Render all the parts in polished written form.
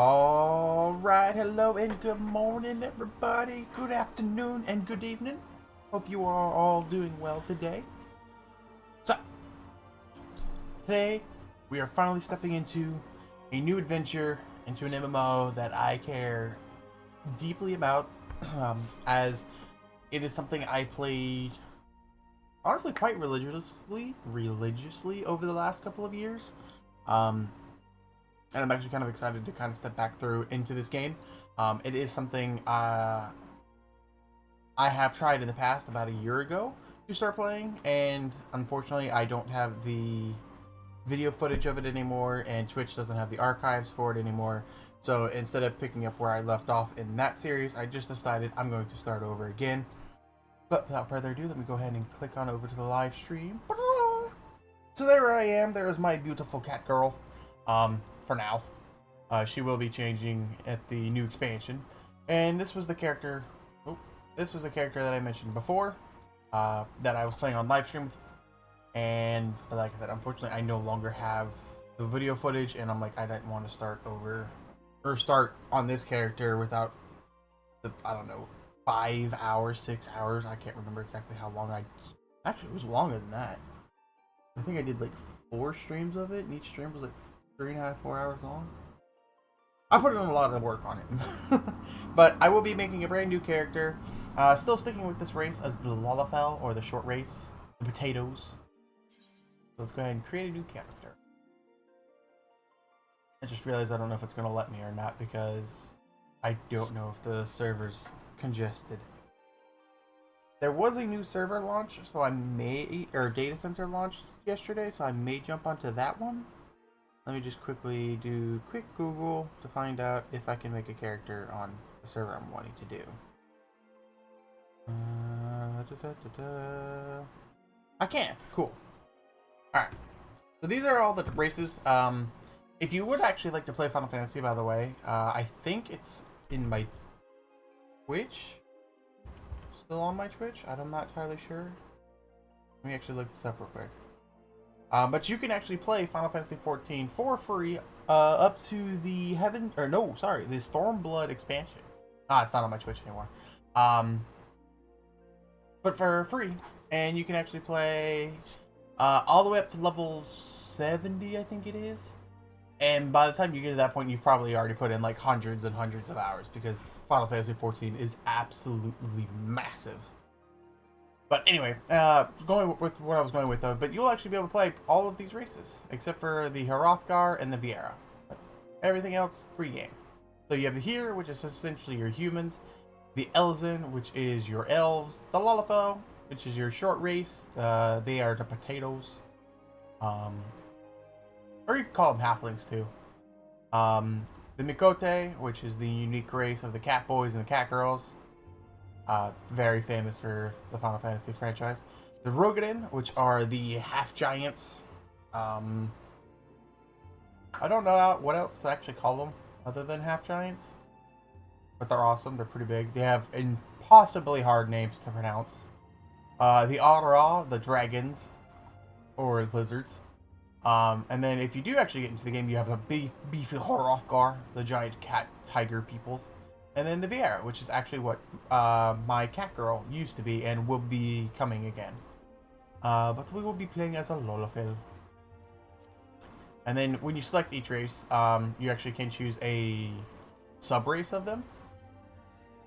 All right, hello and good morning, everybody. Good afternoon and good evening. Hope you are all doing well today. So, today we are finally stepping into a new adventure, into an MMO that I care deeply about, as it is something I played honestly quite religiously over the last couple of years. Um, and I'm actually kind of excited to kind of step back through into this game. It is something I have tried in the past about a year ago to start playing, and unfortunately, I don't have the video footage of it anymore, and Twitch doesn't have the archives for it anymore. So instead of picking up where I left off in that series, I just decided I'm going to start over again. But without further ado, let me go ahead and click on over to the live stream. So there I am. There is my beautiful cat girl. For now. She will be changing at the new expansion. And this was the character... Oh, this was the character that I mentioned before. That I was playing on live stream. And like I said, unfortunately, I no longer have the video footage. And I'm like, I didn't want to start over... Or start on this character without... I don't know, 5 hours, 6 hours. I can't remember exactly how long I... Actually, it was longer than that. I think I did like 4 streams of it. And each stream was like 3.5, 4 hours long. I put in a lot of work on it. But I will be making a brand new character. Still sticking with this race as the Lalafell, or the short race. The potatoes. So let's go ahead and create a new character. I just realized I don't know if it's going to let me or not, because I don't know if the server's congested. There was a new server launch, so I may... Or data center launched yesterday, so I may jump onto that one. Let me just quickly do quick Google to find out if I can make a character on the server I'm wanting to do. I can. Cool. Alright. So these are all the races. If you would actually like to play Final Fantasy, by the way, I think it's in my Twitch. Still on my Twitch? I'm not entirely sure. Let me actually look this up real quick. But you can actually play Final Fantasy XIV for free up to the the Stormblood expansion. It's not on my Twitch anymore. But for free, and you can actually play all the way up to level 70, I think it is. And by the time you get to that point, you've probably already put in like hundreds and hundreds of hours, because Final Fantasy XIV is absolutely massive. But anyway, going with what I was going with though, but you'll actually be able to play all of these races, except for the Hrothgar and the Viera. Everything else, free game. So you have the Here, which is essentially your humans, the Elzen, which is your elves, the Lalafell, which is your short race, they are the potatoes, or you can call them halflings too. The Mikote, which is the unique race of the cat boys and the cat girls. Very famous for the Final Fantasy franchise. The Rogadin, which are the half giants. I don't know what else to actually call them other than half giants, but they're awesome. They're pretty big. They have impossibly hard names to pronounce. The Aura, the dragons, or lizards. And then if you do actually get into the game, you have the beefy Hrothgar, the giant cat tiger people. And then the Viera, which is actually what my cat girl used to be and will be coming again. But we will be playing as a Lalafell. And then when you select each race, you actually can choose a sub-race of them.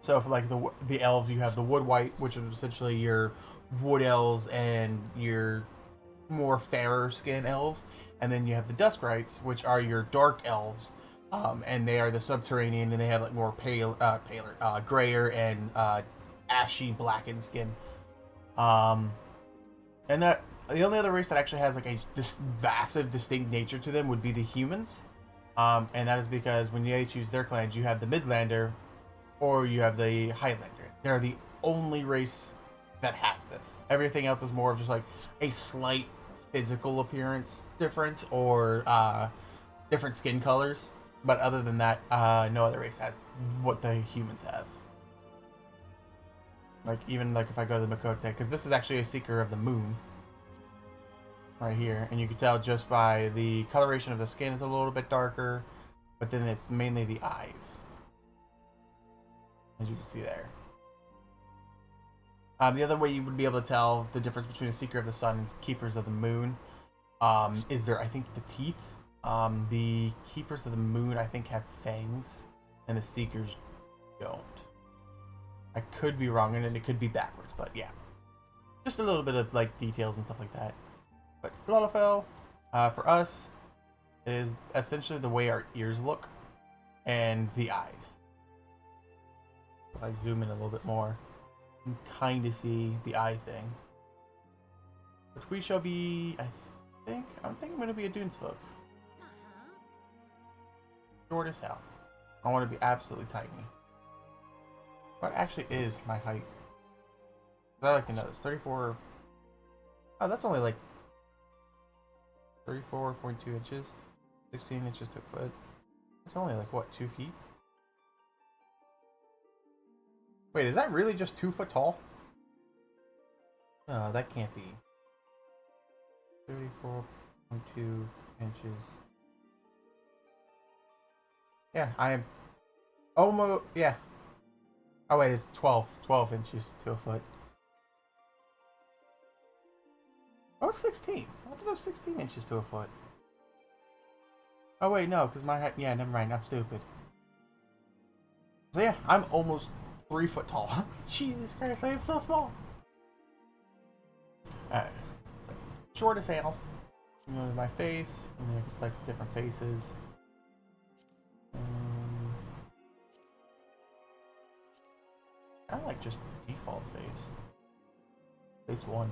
So for like the elves, you have the Wood White, which is essentially your wood elves and your more fairer skin elves. And then you have the Duskrites, which are your dark elves. And they are the subterranean, and they have like more paler, grayer and ashy blackened skin. And that the only other race that actually has like this massive distinct nature to them would be the humans. And that is because when you choose their clans, you have the Midlander or you have the Highlander. They're the only race that has this. Everything else is more of just like a slight physical appearance difference or different skin colors. But other than that, no other race has what the humans have. Like, even like if I go to the Mikote, because this is actually a Seeker of the Moon. Right here. And you can tell just by the coloration of the skin is a little bit darker. but then it's mainly the eyes, as you can see there. The other way you would be able to tell the difference between a Seeker of the Sun and Keepers of the Moon is I think, the teeth. The Keepers of the Moon, I think, have fangs, and the Seekers don't. I could be wrong, and it could be backwards, but yeah. Just a little bit of, like, details and stuff like that. But Lalafell, for us, is essentially the way our ears look, and the eyes. If I zoom in a little bit more, you can kind of see the eye thing. Which we shall be, I think I'm going to be a Dunesfolk. Short as hell. I want to be absolutely tiny. What actually is my height? I like to know this. 34. Oh, that's only like 34.2 inches. 16 inches to a foot. It's only like, what, 2 feet? Wait, is that really just 2 foot tall? No, that can't be. 34.2 inches. Yeah, I am almost, yeah. Oh wait, it's 12 inches to a foot. Oh, 16. I thought it was 16 inches to a foot. Oh wait, no, because my height, yeah, never mind, I'm stupid. So yeah, I'm almost 3 foot tall. Jesus Christ, I am so small. Alright, so short as hell. You know, my face, and then it's like different faces. I like just default face. Face 1.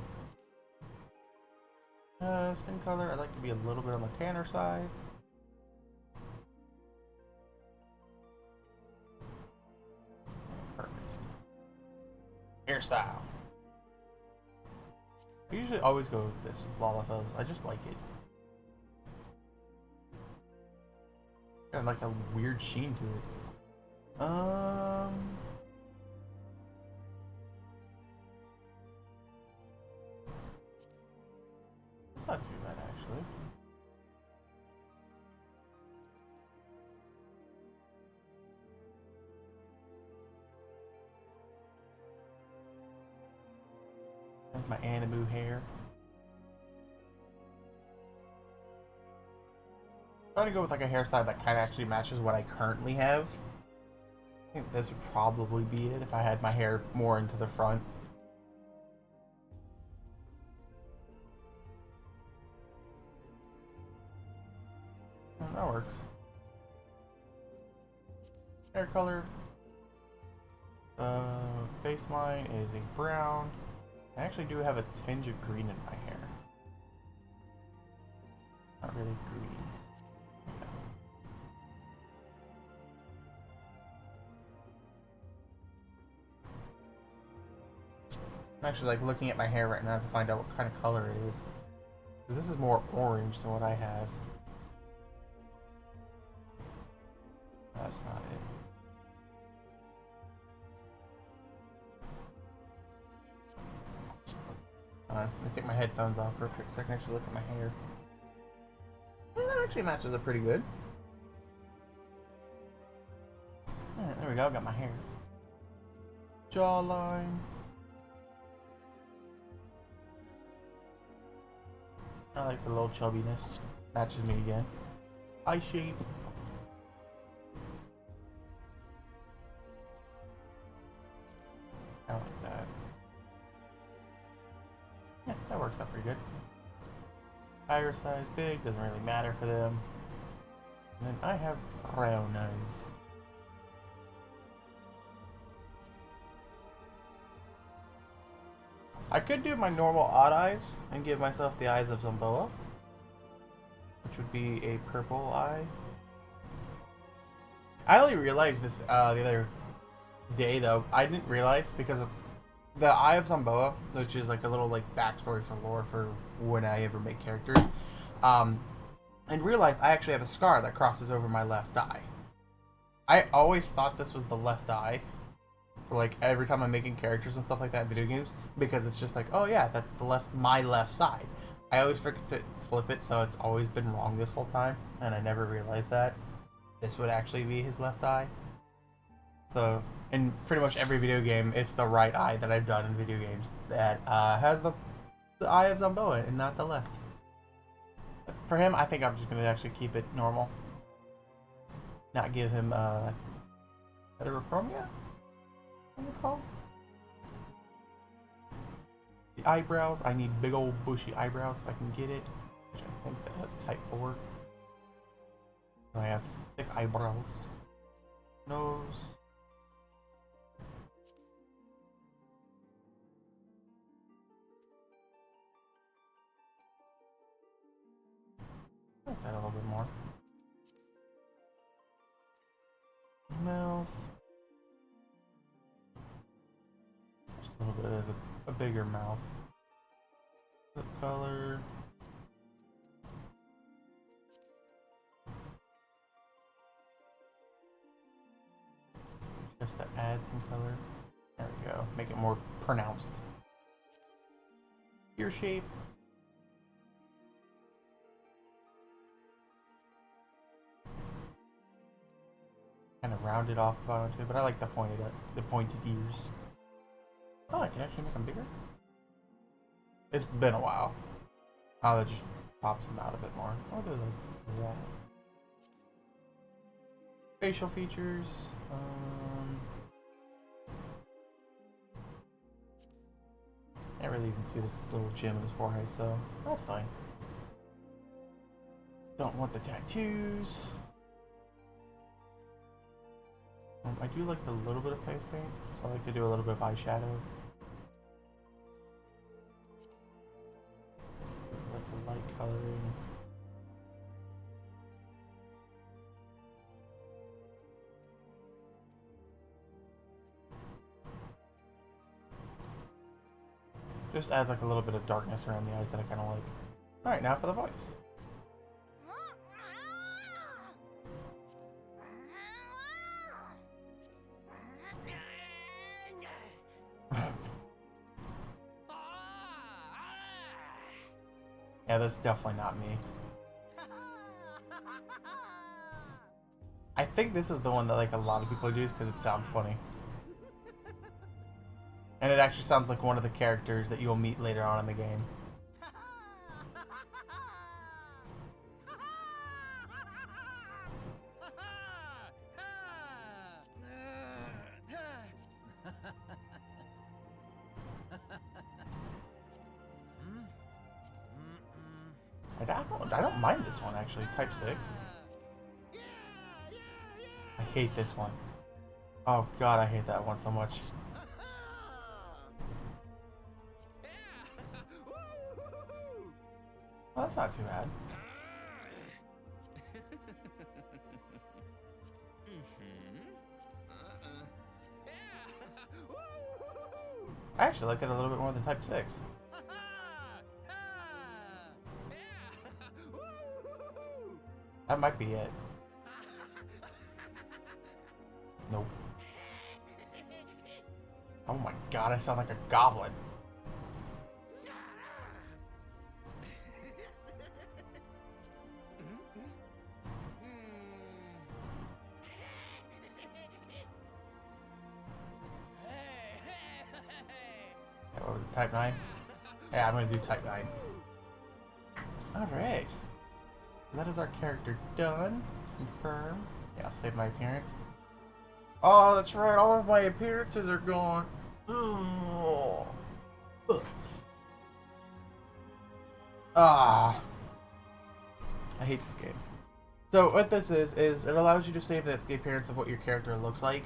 Skin color, I like to be a little bit on the tanner side. Perfect. Hairstyle. I usually always go with this with Lalafels. I just like it. Got like a weird sheen to it. It's not too bad actually. Like my Animu hair. I'm trying to go with like a hairstyle that kind of actually matches what I currently have. I think this would probably be it if I had my hair more into the front. That works. Hair color. Baseline is a brown. I actually do have a tinge of green in my hair. Not really green. I'm actually like looking at my hair right now to find out what kind of color it is. Because this is more orange than what I have. That's not it. Let me take my headphones off real quick so I can actually look at my hair. Yeah, that actually matches up pretty good. Alright, there we go, got my hair. Jawline. I like the little chubbiness. Matches me again. Eye shape. I like that. Yeah, that works out pretty good. Tire size big, doesn't really matter for them. And then I have brown eyes. I could do my normal odd eyes and give myself the eyes of Zomboa, which would be a purple eye. I only realized this the other day though. I didn't realize because of the Eye of Zomboa, which is like a little like backstory for lore for when I ever make characters. In real life, I actually have a scar that crosses over my left eye. I always thought this was the left eye. For like every time I'm making characters and stuff like that in video games, because it's just like, oh yeah, that's my left side. I always forget to flip it, so it's always been wrong this whole time, and I never realized that. this would actually be his left eye. So in pretty much every video game, it's the right eye that I've done in video games that has the eye of Zamboa and not the left. But for him, I think I'm just going to actually keep it normal. Not give him heterochromia? What it's called? The eyebrows. I need big old bushy eyebrows if I can get it. Which I think that type 4. So I have thick eyebrows. Nose. Like that a little bit more. Mouth. Just a little bit of a bigger mouth. Lip color. Just to add some color. There we go. Make it more pronounced. Ear shape. Kind of round it off if I want to, but I like the pointed ears. Oh, I can actually make them bigger. It's been a while. Oh, that just pops them out a bit more. I'll do that. Facial features. Can't really even see this little gem in his forehead, so that's fine. Don't want the tattoos. I do like the little bit of face paint, so I like to do a little bit of eyeshadow. I like the light coloring. Just adds like a little bit of darkness around the eyes that I kind of like. Alright, now for the voice. Yeah, that's definitely not me. I think this is the one that like a lot of people use because it sounds funny. And it actually sounds like one of the characters that you'll meet later on in the game. I don't mind this one actually, type 6. I hate this one. Oh god, I hate that one so much. Well, that's not too bad. I actually like that a little bit more than type 6. That might be it. Nope. Oh my god, I sound like a goblin. What was it, type 9? Yeah, I'm gonna do type 9. Alright. That is our character done. Confirm. Yeah, I'll save my appearance. Oh, that's right. All of my appearances are gone. Oh. Ah. I hate this game. So what this is it allows you to save the appearance of what your character looks like.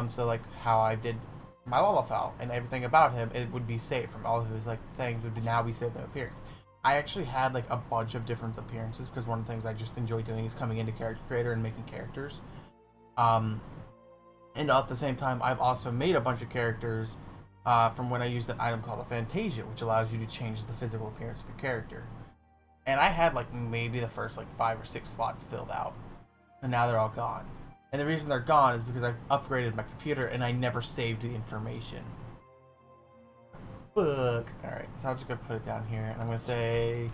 So like how I did my Lalafell and everything about him, it would be saved from all of his like things would now be saved in appearance. I actually had like a bunch of different appearances because one of the things I just enjoy doing is coming into Character Creator and making characters. And at the same time, I've also made a bunch of characters from when I used an item called a Fantasia, which allows you to change the physical appearance of your character. And I had like maybe the first like 5 or 6 slots filled out, and now they're all gone. And the reason they're gone is because I've upgraded my computer and I never saved the information. Fuck. Alright, so I'm just gonna put it down here, and I'm gonna say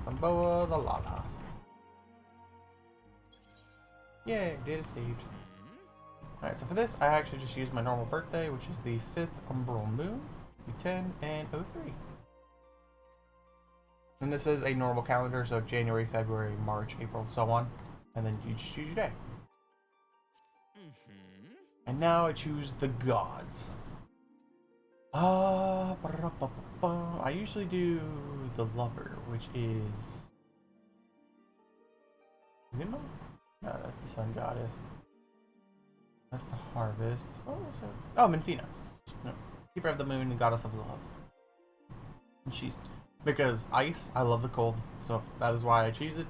Zamboa the Lala. Yay, data saved. Alright, so for this, I actually just used my normal birthday, which is the 5th umbral moon, U10 and O3. And this is a normal calendar, so January, February, March, April, so on. And then you just choose your day. And now I choose the gods. I usually do the lover, which is... Zima? No, that's the sun goddess. That's the harvest. What was it? Oh, Menfina. No. Keeper of the moon, the goddess of love. And she's... Because ice, I love the cold, so that is why I choose it.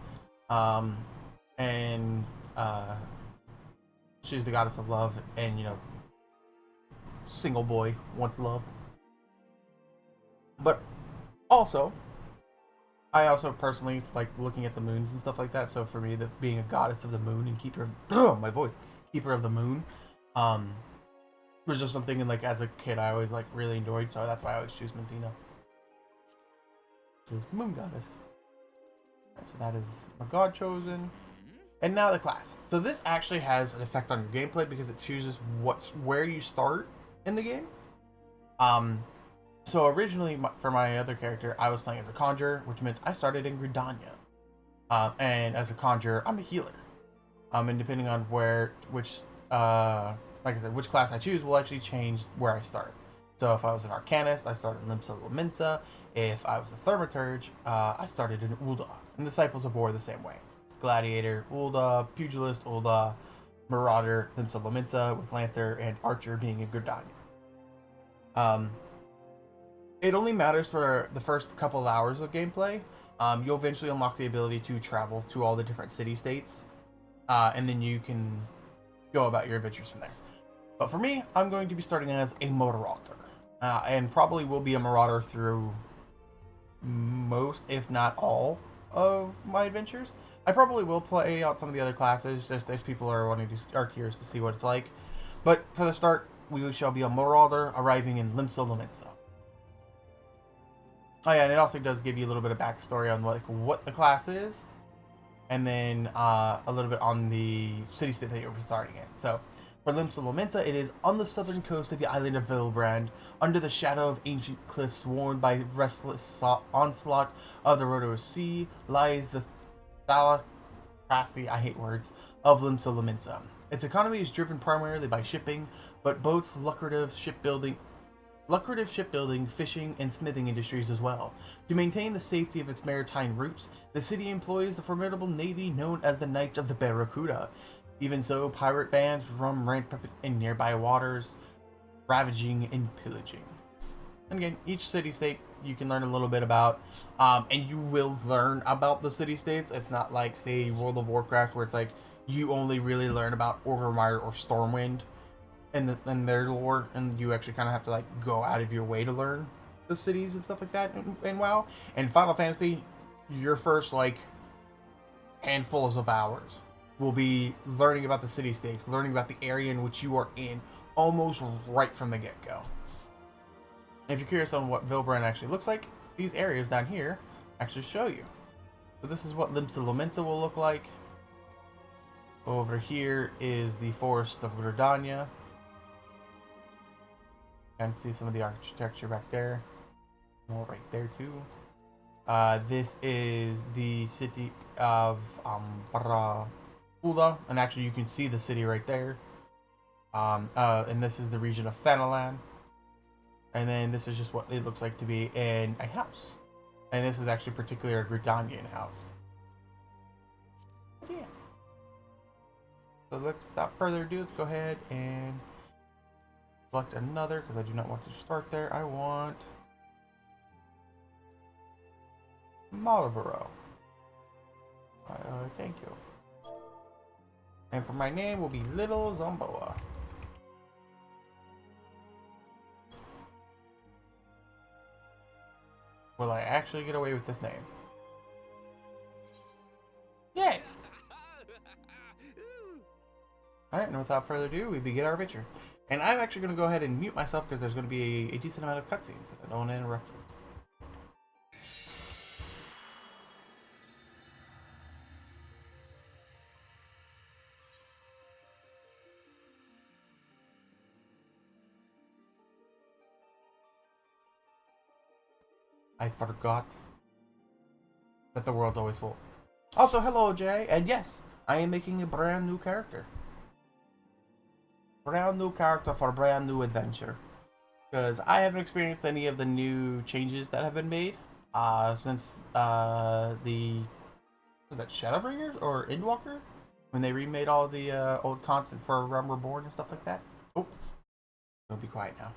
She's the goddess of love, and, you know, single boy wants love. But also, I also personally like looking at the moons and stuff like that. So for me, being a goddess of the moon and keeper of my voice, keeper of the moon, was just something. And like as a kid, I always like really enjoyed. So that's why I always choose Menfina. She's moon goddess. So that is my god chosen. And now the class. So this actually has an effect on your gameplay because it chooses where you start in the game. So originally for my other character, I was playing as a conjurer, which meant I started in Gridania. And as a conjurer, I'm a healer. And depending on which class I choose will actually change where I start. So if I was an Arcanist, I started in Limsa Lominsa. If I was a Thaumaturge, I started in Ul'dah. And Disciples of War the same way. Gladiator, Ul'dah, Pugilist, Ul'dah, Marauder, Limsa Lominsa, with Lancer and Archer being in Gridania. It only matters for the first couple of hours of gameplay. You'll eventually unlock the ability to travel to all the different city-states. And then you can go about your adventures from there. But for me, I'm going to be starting as a Marauder. And probably will be a Marauder through most, if not all, of my adventures. I probably will play out some of the other classes, just if people are curious to see what it's like. But for the start, we shall be a Marauder arriving in Limsa Lominsa. Oh yeah, and it also does give you a little bit of backstory on what the class is, and then a little bit on the city-state that you're starting in. So, for Limsa Lominsa, it is on the southern coast of the island of Vilbrand, under the shadow of ancient cliffs worn by restless onslaught of the Rhodos Sea, lies the Thalassarchy, I hate words, of Limsa Lominsa. Its economy is driven primarily by shipping, but boasts lucrative shipbuilding, fishing, and smithing industries as well. To maintain the safety of its maritime routes, the city employs the formidable navy known as the Knights of the Barracuda. Even so, pirate bands roam rampant in nearby waters, ravaging and pillaging. And again, each city-state you can learn a little bit about, and you will learn about the city-states. It's not like, say, World of Warcraft, where it's like, you only really learn about Orgrimmar or Stormwind and their lore, and you actually kind of have to like go out of your way to learn the cities and stuff like that in WoW. And Final Fantasy, your first like handfuls of hours will be learning about the city-states, learning about the area in which you are in, almost right from the get-go. And if you're curious on what Vilbrand actually looks like, these areas down here actually show you. So this is what Limsa Lominsa will look like. Over here is the Forest of Gridania. You can see some of the architecture back there. More right there too. This is the city of Ul'dah, and actually you can see the city right there. And this is the region of Thanalan. And then this is just what it looks like to be in a house. And this is actually particularly a Gridanian house. But yeah. So without further ado, let's go ahead and select another, because I do not want to start there. I want Marlborough. Thank you. And for my name will be Little Zomboa. Will I actually get away with this name? Yay! Alright, and without further ado, we begin our adventure. And I'm actually going to go ahead and mute myself because there's going to be a decent amount of cutscenes. I don't want to interrupt it. I forgot that the world's always full. Also, hello, Jay, and yes, I am making a brand new character. Brand new character for a brand new adventure. Because I haven't experienced any of the new changes that have been made since the was that Shadowbringers or Endwalker when they remade all the old content for Realm Reborn and stuff like that. Oh, don't be quiet now.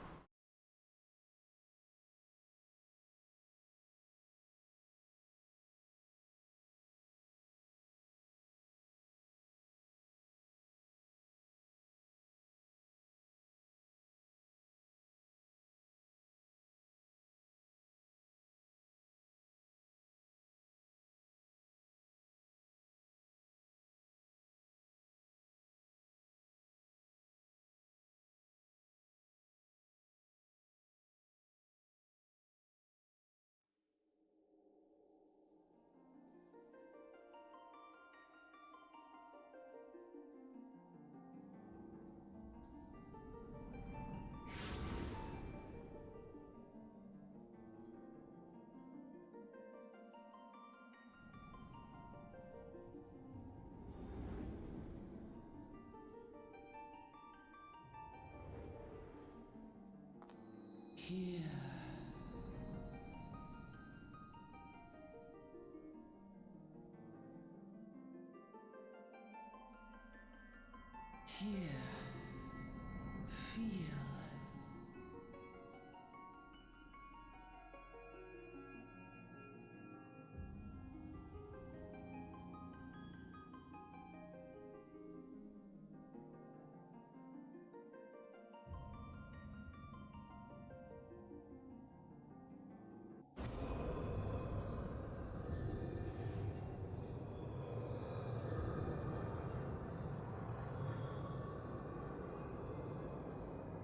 Here. Here. Feel.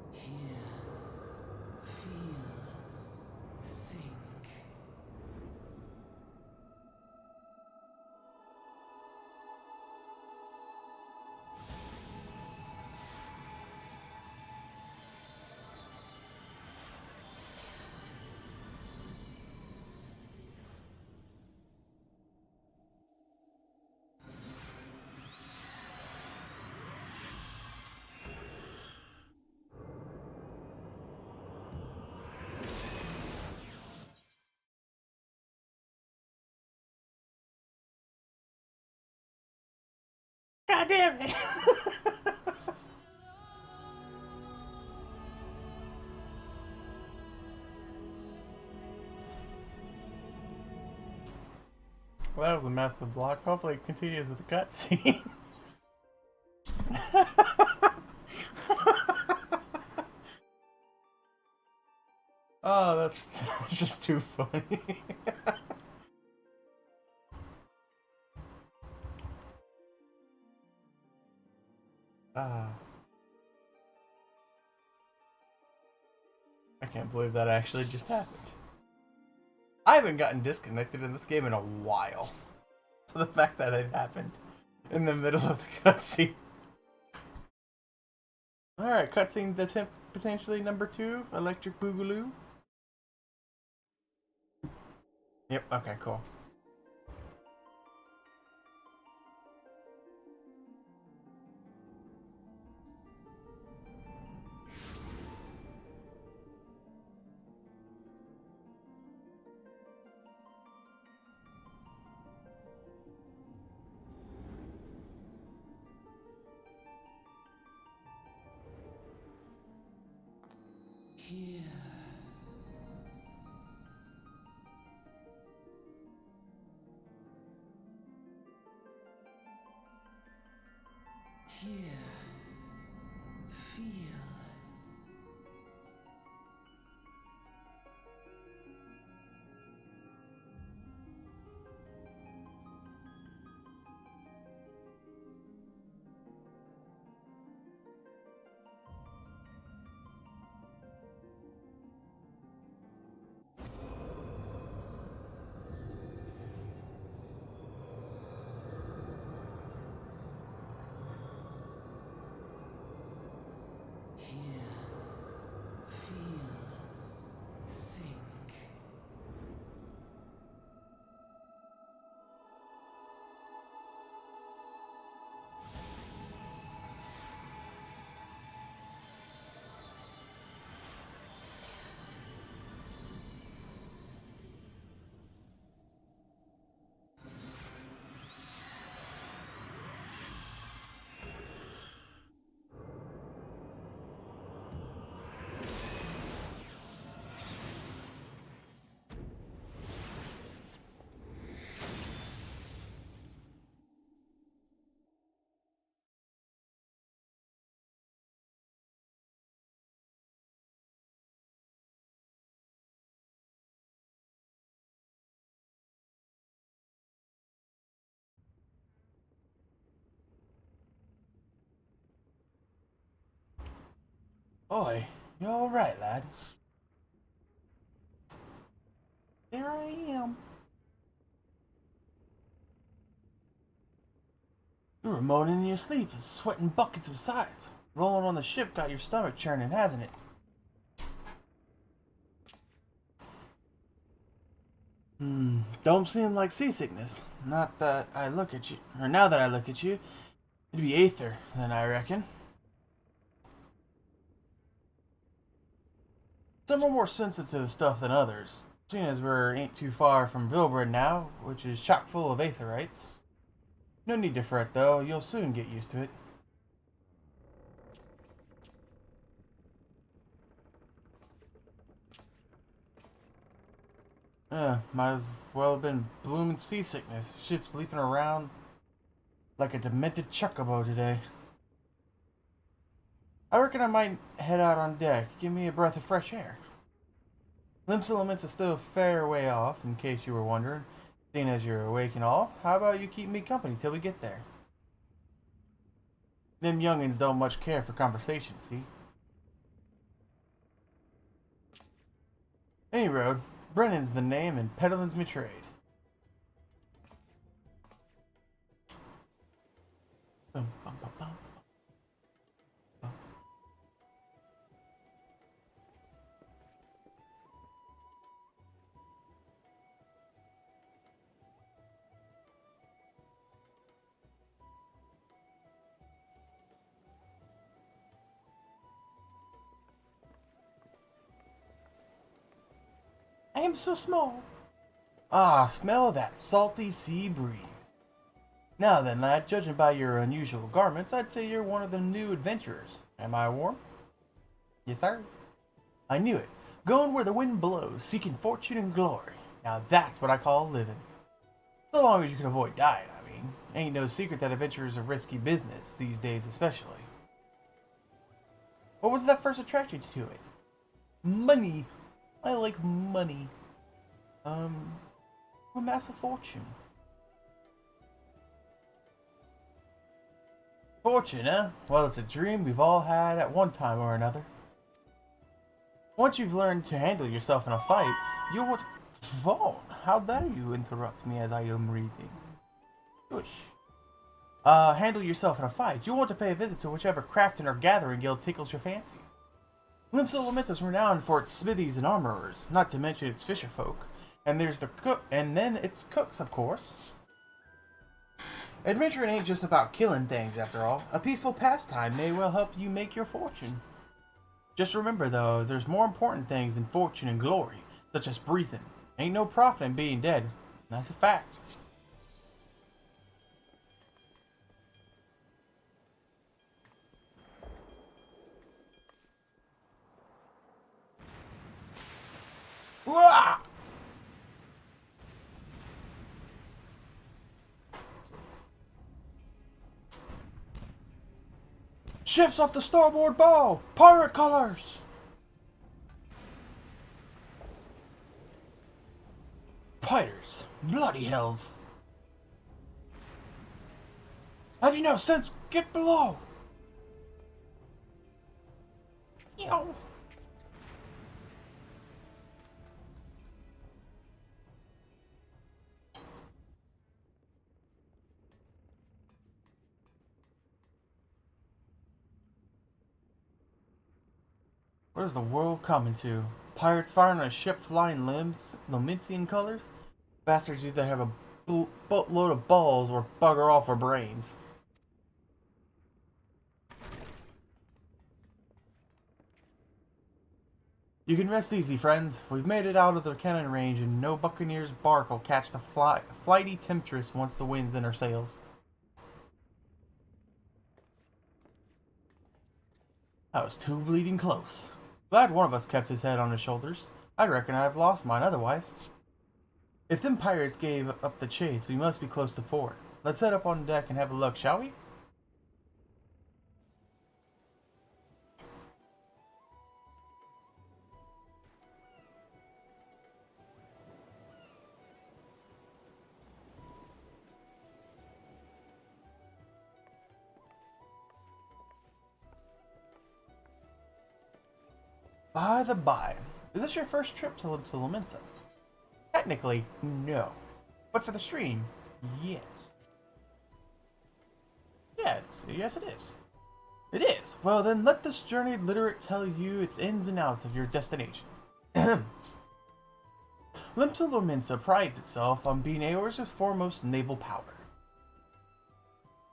Here. Feel. Think. God damn it! Well, that was a massive block. Hopefully it continues with the cutscene. Oh, that's just too funny. Ah, I can't believe that actually just happened. I haven't gotten disconnected in this game in a while. So the fact that it happened in the middle of the cutscene. Alright, cutscene attempt potentially number 2, Electric Boogaloo. Yep, okay, cool. Here. Here. Feel. Oi, you alright, lad? Here I am. You were moaning in your sleep, sweating buckets of sides. Rolling on the ship got your stomach churning, hasn't it? Don't seem like seasickness. Not that I look at you, or now that I look at you, it'd be aether, then I reckon. Some are more sensitive to the stuff than others, seeing as we're ain't too far from Vilbred now, which is chock full of aetherites. No need to fret though, you'll soon get used to it. Might as well have been blooming seasickness. Ship's leaping around like a demented chocobo today. I reckon I might head out on deck, give me a breath of fresh air. Limps Elements is still a fair way off, in case you were wondering. Seeing as you're awake and all, how about you keep me company till we get there? Them youngins don't much care for conversation, see? Any road, Brennan's the name and peddling's me trade. Bum, bum, bum, bum. I am so small. Ah, smell that salty sea breeze. Now then, lad, judging by your unusual garments, I'd say you're one of the new adventurers. Am I warm? Yes, sir. I knew it. Going where the wind blows, seeking fortune and glory. Now that's what I call living. So long as you can avoid dying, I mean. Ain't no secret that adventure's a risky business, these days especially. What was that first attraction to it? Money. I like money. Amass a fortune. Fortune, eh? Well, it's a dream we've all had at one time or another. Once you've learned to handle yourself in a fight, you won't... Vaughn, how dare you interrupt me as I am reading? Shush. Handle yourself in a fight. You want to pay a visit to whichever crafting or gathering guild tickles your fancy. Limsa Lament is renowned for its smithies and armorers, not to mention its fisher folk. And there's the cook, and then its cooks, of course. Adventuring ain't just about killing things, after all. A peaceful pastime may well help you make your fortune. Just remember, though, there's more important things than fortune and glory, such as breathing. Ain't no profit in being dead. That's a fact. Wah! Ships off the starboard bow! Pirate colors! Pirates! Bloody hells! Have you no sense? Get below! Yow. What is the world coming to? Pirates firing on a ship flying limbs, Lominsian colors? Bastards either have a boatload of balls or bugger off for brains. You can rest easy, friends. We've made it out of the cannon range and no buccaneer's bark will catch the flighty temptress once the wind's in her sails. That was too bleeding close. Glad one of us kept his head on his shoulders. I reckon I've lost mine otherwise. If them pirates gave up the chase, we must be close to port. Let's head up on deck and have a look, shall we? By the by, is this your first trip to Lominsa? Technically, no. But for the stream, yes. Yeah, yes it is. It is. Well then let this journeyed literate tell you its ins and outs of your destination. Lominsa prides itself on being Aorus's foremost naval power.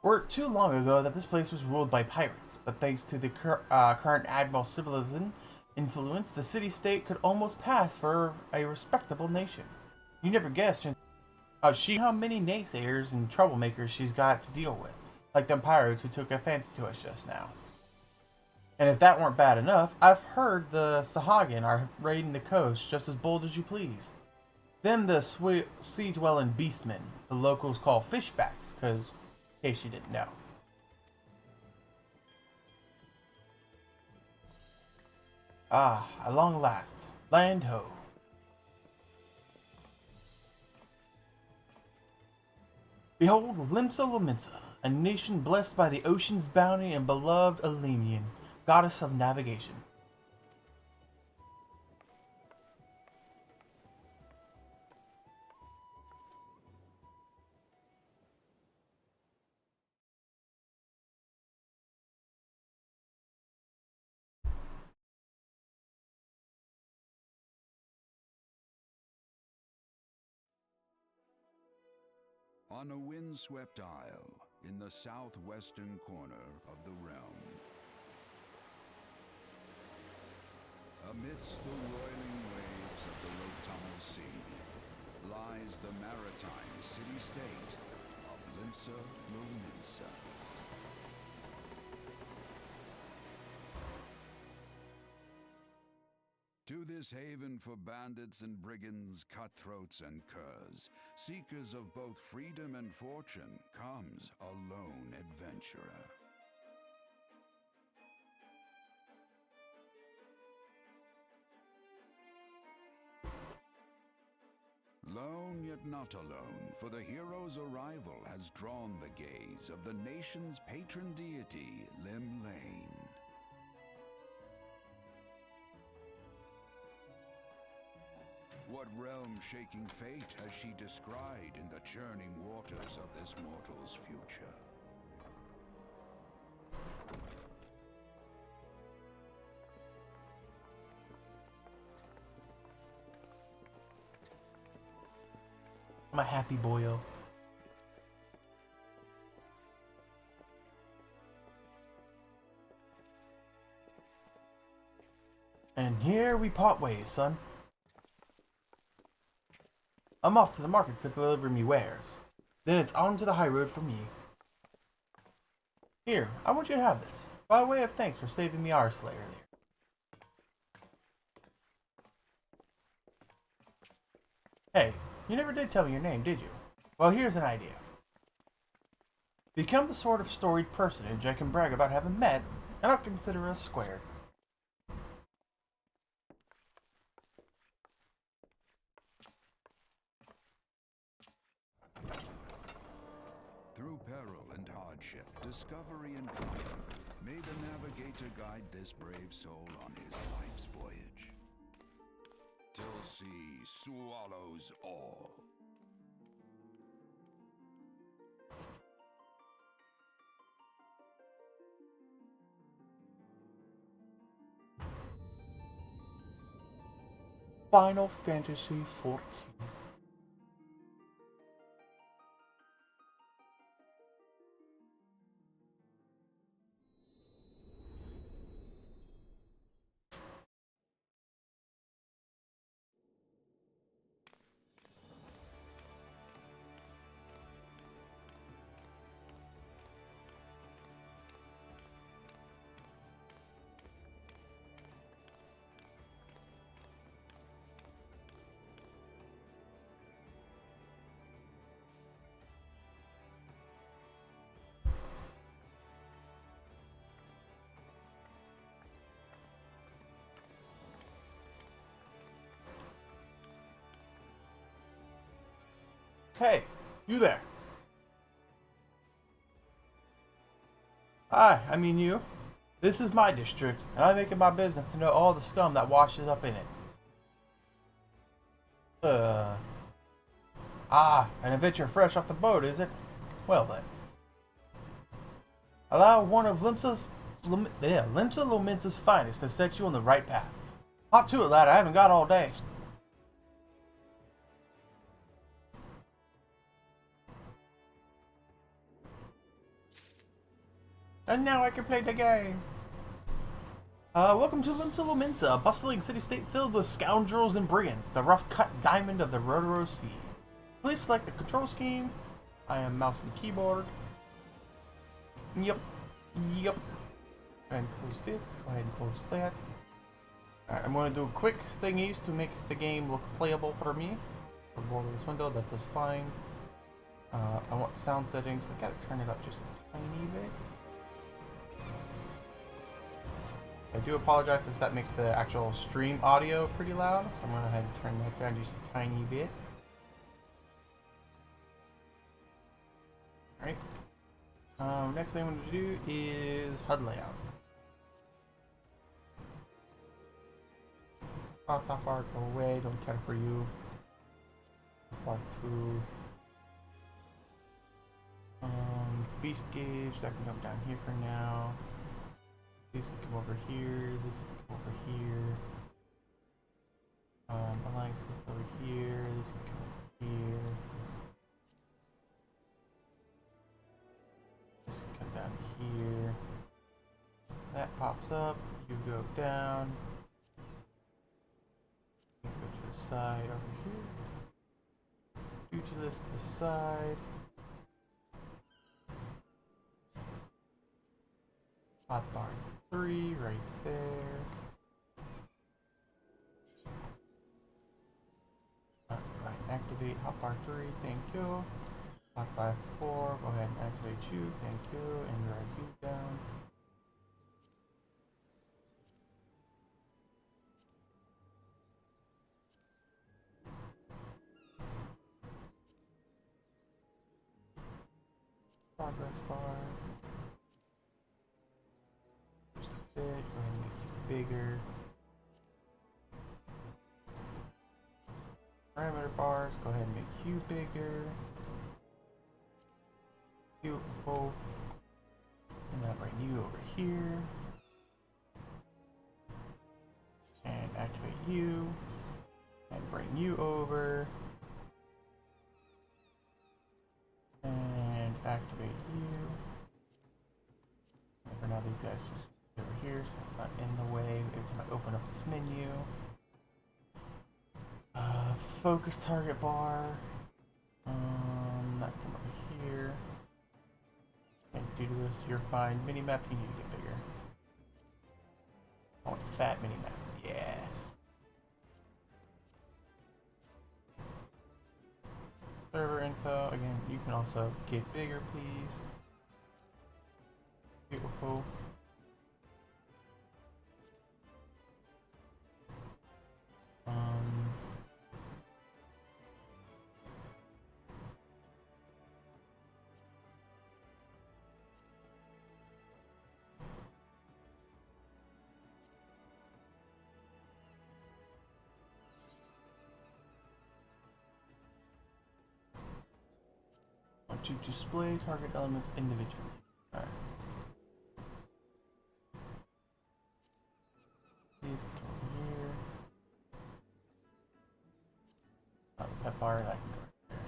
Were it too long ago that this place was ruled by pirates, but thanks to the current Admiral Civilization influence, the city-state could almost pass for a respectable nation. You never guessed how many naysayers and troublemakers she's got to deal with, like them pirates who took a fancy to us just now. And if that weren't bad enough, I've heard the Sahagin are raiding the coast just as bold as you please. Them the sea-dwelling beastmen, the locals call fishbacks, because, in case you didn't know. Ah, at long last, land ho. Behold, Lominsa, a nation blessed by the ocean's bounty and beloved Elenian, goddess of navigation. On a windswept isle in the southwestern corner of the realm, amidst the roiling waves of the Rotunnel Sea, lies the maritime city-state of Lominsa. To this haven for bandits and brigands, cutthroats and curs, seekers of both freedom and fortune, comes a lone adventurer. Lone yet not alone, for the hero's arrival has drawn the gaze of the nation's patron deity, Limlane. What realm-shaking fate has she descried in the churning waters of this mortal's future? I'm a happy boyo. And here we part ways, son. I'm off to the markets to deliver me wares. Then it's on to the high road from you. Here, I want you to have this, by way of thanks for saving me our slayer there. Hey, you never did tell me your name, did you? Well, here's an idea. Become the sort of storied personage I can brag about having met, and I'll consider us squared. Through peril and hardship, discovery and triumph, may the navigator guide this brave soul on his life's voyage. Till sea swallows all. Final Fantasy XIV. Hey, you there. Hi, I mean you. This is my district, and I make it my business to know all the scum that washes up in it. An adventure fresh off the boat, is it? Well then. Allow one of Limsa Lominsa's finest to set you on the right path. Hop to it, lad. I haven't got all day. And now I can play the game. Welcome to Limsa Lominsa, a bustling city-state filled with scoundrels and brigands, the rough-cut diamond of the Rotoro Sea. Please select the control scheme. I am mouse and keyboard. Yep. Go ahead and close this. Go ahead and close that. Alright, I'm going to do quick thingies to make the game look playable for me. I'll go over this window, that does fine. I want sound settings. I gotta turn it up just a tiny bit. I do apologize if that makes the actual stream audio pretty loud, so I'm going to go ahead and turn that down just a tiny bit. Alright. Next thing I'm going to do is HUD layout. Cross how far, go away, don't care for you. Part 2. Beast gauge, that can come down here for now. This can come over here, this can come over here. Alliance this over here, this can come over here. This can come down here. That pops up, you go down. You go to the side over here. Duty list to the side. Hotbar 3 right there. Alright, activate hotbar 3, thank you. Hotbar 4, go ahead and activate you, thank you, and drag you down. Progress bar. Go ahead and make it bigger. Parameter bars, go ahead and make you bigger. Beautiful. And then bring you over here. And activate you. And bring you over. And activate you. And for now these guys just over here, so it's not in the way every time I open up this menu. Focus target bar. That come over here. And due to this, you're fine. Minimap, you need to get bigger. I want a fat minimap. Yes. Server info. Again, you can also get bigger, please. Beautiful. To display target elements individually. Alright. These can go over here. Oh, the pet bar, that can go over here.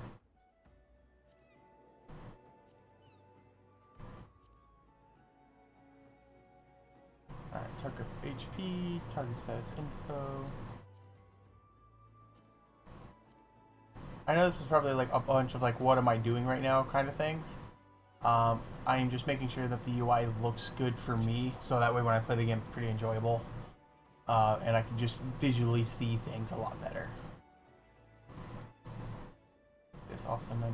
Alright, target HP, target status info. I know this is probably like a bunch of like what am I doing right now kind of things. I am just making sure that the UI looks good for me, so that way when I play the game it's pretty enjoyable. And I can just visually see things a lot better. This also 90%.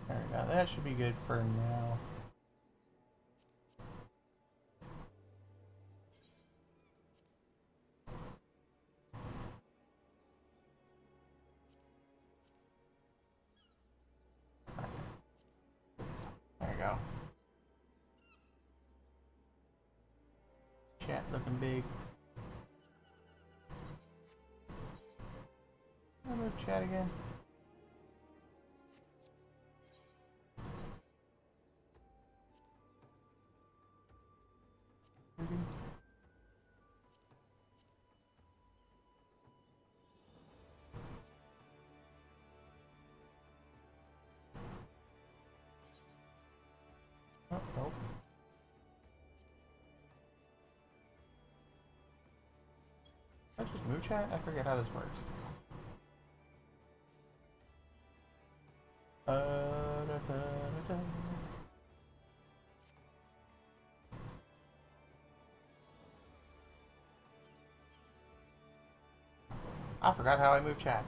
There we go, that should be good for now. Chat looking big. I'll move chat again. Maybe. Oh, nope. I just move chat? I forget how this works. Da, da, da. I forgot how I move chat.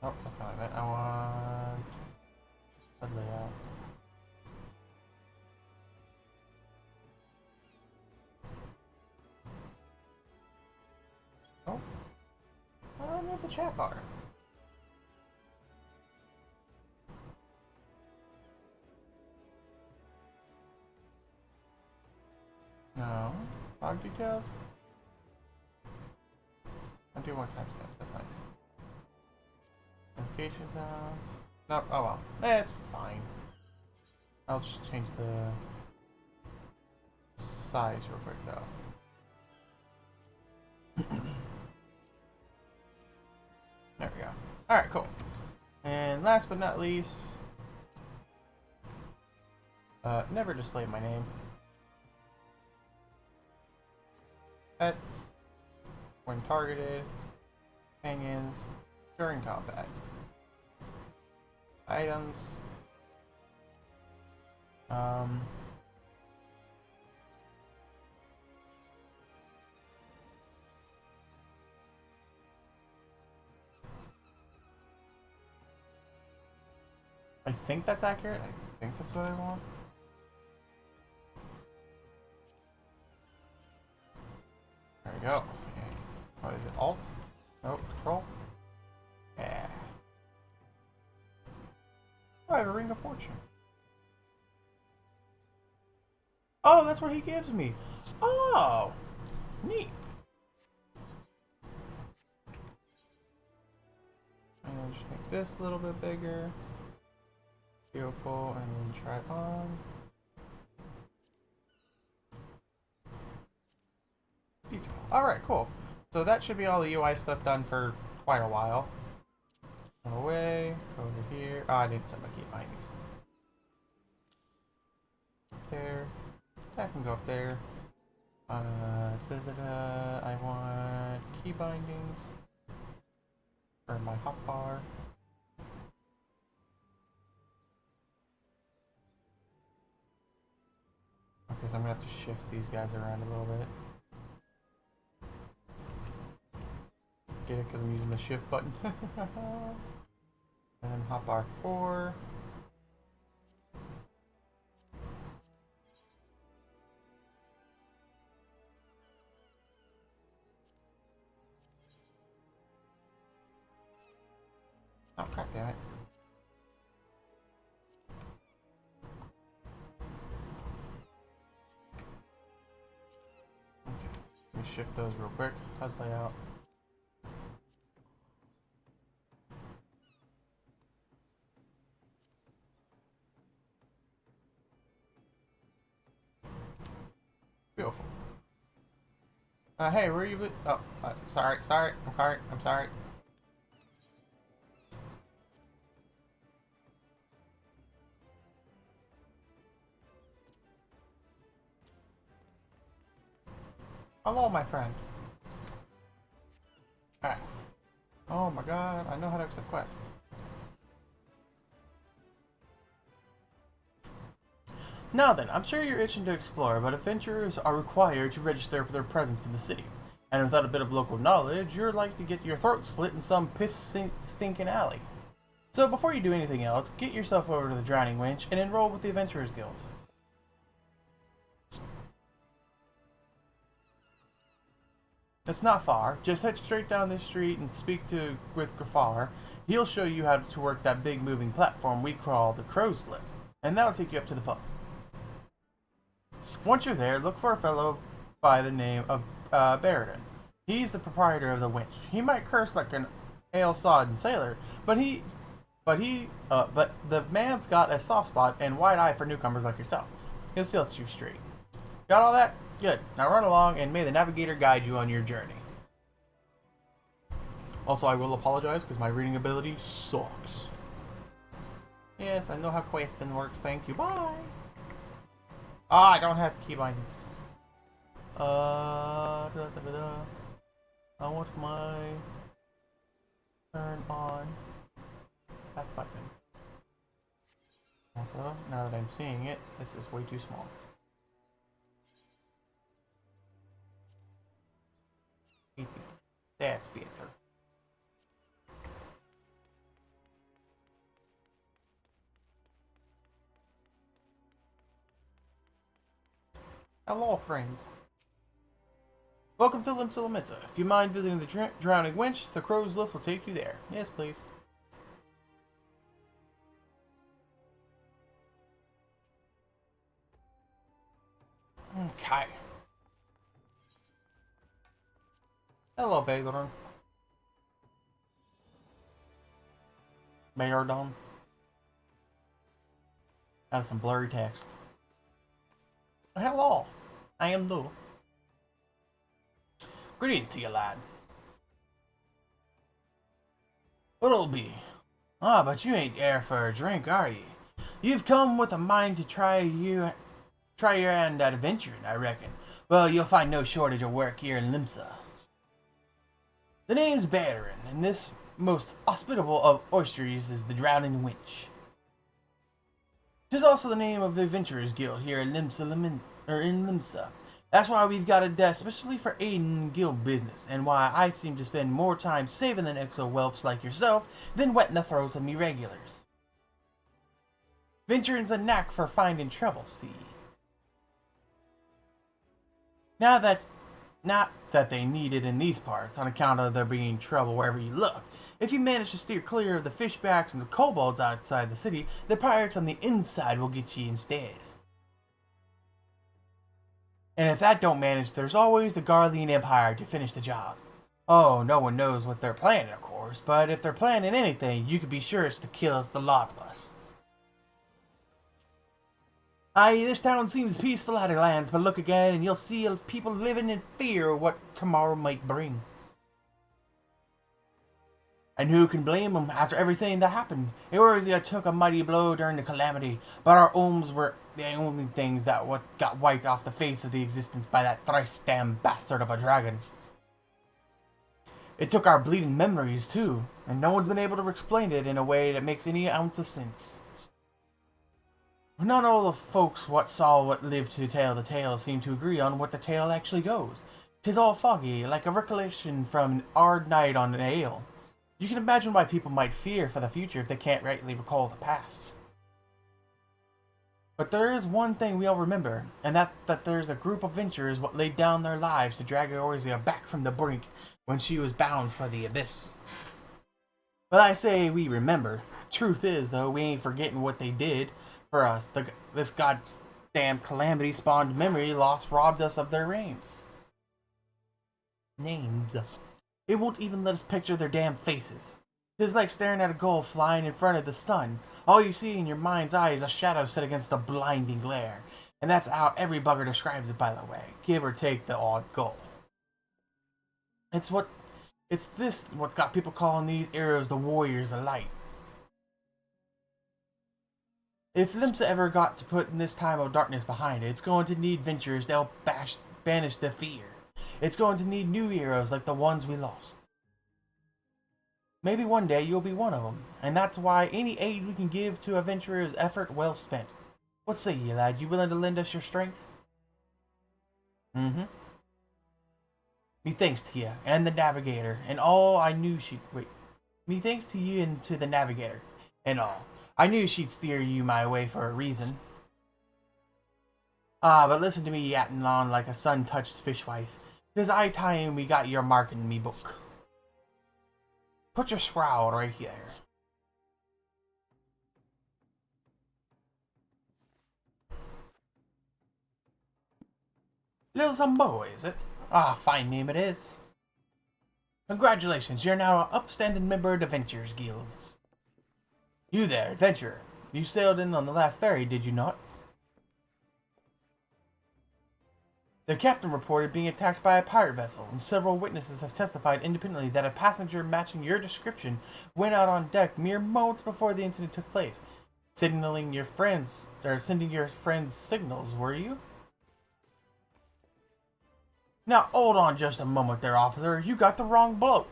Oh, that's not what I meant. I want a layout. Oh, how do I move the chat bar? No. Log details? I'll do more timestamps, that's nice. Notification sounds. Nope, oh well. It's fine. I'll just change the size real quick though. There we go. Alright, cool. And last but not least, never display my name. Pets, when targeted, companions, during combat. Items. I think that's accurate. I think that's what I want. There we go. Okay. What is it? Alt? Nope. Control? Yeah. Oh, I have a Ring of Fortune. Oh, that's what he gives me. Oh! Neat. I'm gonna just make this a little bit bigger. Beautiful, and then try it on. Beautiful. Alright, cool. So that should be all the UI stuff done for quite a while. Go away, go over here. Oh, I didn't set my key bindings. Up there. That can go up there. I want key bindings for my hotbar. Okay, so I'm gonna have to shift these guys around a little bit. Get it? Because I'm using the shift button. And then hotbar 4. Oh, god damn it. Okay, let me shift those real quick. How's layout? Beautiful. Hey, where are you? Oh, sorry, I'm sorry. Hello, my friend. Alright. Oh my god, I know how to accept quests. Now then, I'm sure you're itching to explore, but adventurers are required to register for their presence in the city. And without a bit of local knowledge, you're likely to get your throat slit in some piss-stinking alley. So before you do anything else, get yourself over to the Drowning Winch and enroll with the Adventurers Guild. It's not far. Just head straight down this street and speak with Grafar. He'll show you how to work that big moving platform we call the Crow's Slit, and that'll take you up to the pub. Once you're there, look for a fellow by the name of Baradin. He's the proprietor of the winch. He might curse like an ale-sodden sailor, but the man's got a soft spot and wide eye for newcomers like yourself. He'll set you straight. Got all that? Good. Now run along and may the navigator guide you on your journey. Also, I will apologize because my reading ability sucks. Yes, I know how questing works. Thank you. Bye. Ah, I don't have key bindings. I want my turn on that button. Also, now that I'm seeing it, this is way too small. That's better. Hello, friend. Welcome to Limsa. If you mind visiting the drowning winch, the crow's lift will take you there. Yes, please. Okay. Hello, Baylor. Bayardon. That's some blurry text. Hello. I am Lou. Greetings to you, lad. What'll it be? Ah, but you ain't here for a drink, are ye? You've come with a mind to try your hand at adventuring, I reckon. Well, you'll find no shortage of work here in Limsa. The name's Baron, and this most hospitable of oysteries is the Drowning Winch. 'Tis also the name of the Adventurers Guild here in Limsa. That's why we've got a desk especially for aiding guild business, and why I seem to spend more time saving the necks of whelps like yourself than wetting the throats of me regulars. Venturing's a knack for finding trouble, see. Not that they need it in these parts, on account of there being trouble wherever you look. If you manage to steer clear of the fishbacks and the kobolds outside the city, the pirates on the inside will get you instead. And if that don't manage, there's always the Garlean Empire to finish the job. Oh, no one knows what they're planning, of course, but if they're planning anything, you can be sure it's to kill us, the lot of us. Aye, this town seems peaceful at a glance, but look again and you'll see people living in fear of what tomorrow might bring. And who can blame them after everything that happened? Eorzea took a mighty blow during the calamity, but our homes were the only things that got wiped off the face of the existence by that thrice-damned bastard of a dragon. It took our bleeding memories too, and no one's been able to explain it in a way that makes any ounce of sense. Not all the folks what saw what lived to tell the tale seem to agree on what the tale actually goes. 'Tis all foggy, like a recollection from an hard night on an ale. You can imagine why people might fear for the future if they can't rightly recall the past. But there is one thing we all remember, and that there's a group of adventurers what laid down their lives to drag Eorzea back from the brink when she was bound for the abyss. But I say we remember. Truth is, though, we ain't forgetting what they did for us. This goddamn calamity spawned memory loss robbed us of their names. It won't even let us picture their damn faces. It's like staring at a goal flying in front of the sun. All you see in your mind's eye is a shadow set against the blinding glare. And that's how every bugger describes it, by the way. Give or take the odd goal. It's what's got people calling these heroes the Warriors of Light. If Limsa ever got to put this time of darkness behind it, it's going to need adventurers to help banish the fear. It's going to need new heroes like the ones we lost. Maybe one day you'll be one of them, and that's why any aid we can give to adventurers is effort well spent. What say ye, lad? You willing to lend us your strength? Mm-hmm. Methinks to you, and the navigator, and all I knew she'd... Wait. Methinks to you and to the navigator, and all. I knew she'd steer you my way for a reason. Ah, but listen to me yatting on like a sun-touched fishwife. 'Tis high time we got your mark in me book. Put your shroud right here. Little Zumbo, is it? Ah, fine name it is. Congratulations, you're now an upstanding member of the Adventurers Guild. You there, adventurer. You sailed in on the last ferry, did you not? The captain reported being attacked by a pirate vessel, and several witnesses have testified independently that a passenger matching your description went out on deck mere moments before the incident took place. Sending your friends signals, were you? Now, hold on just a moment there, officer. You got the wrong bloke.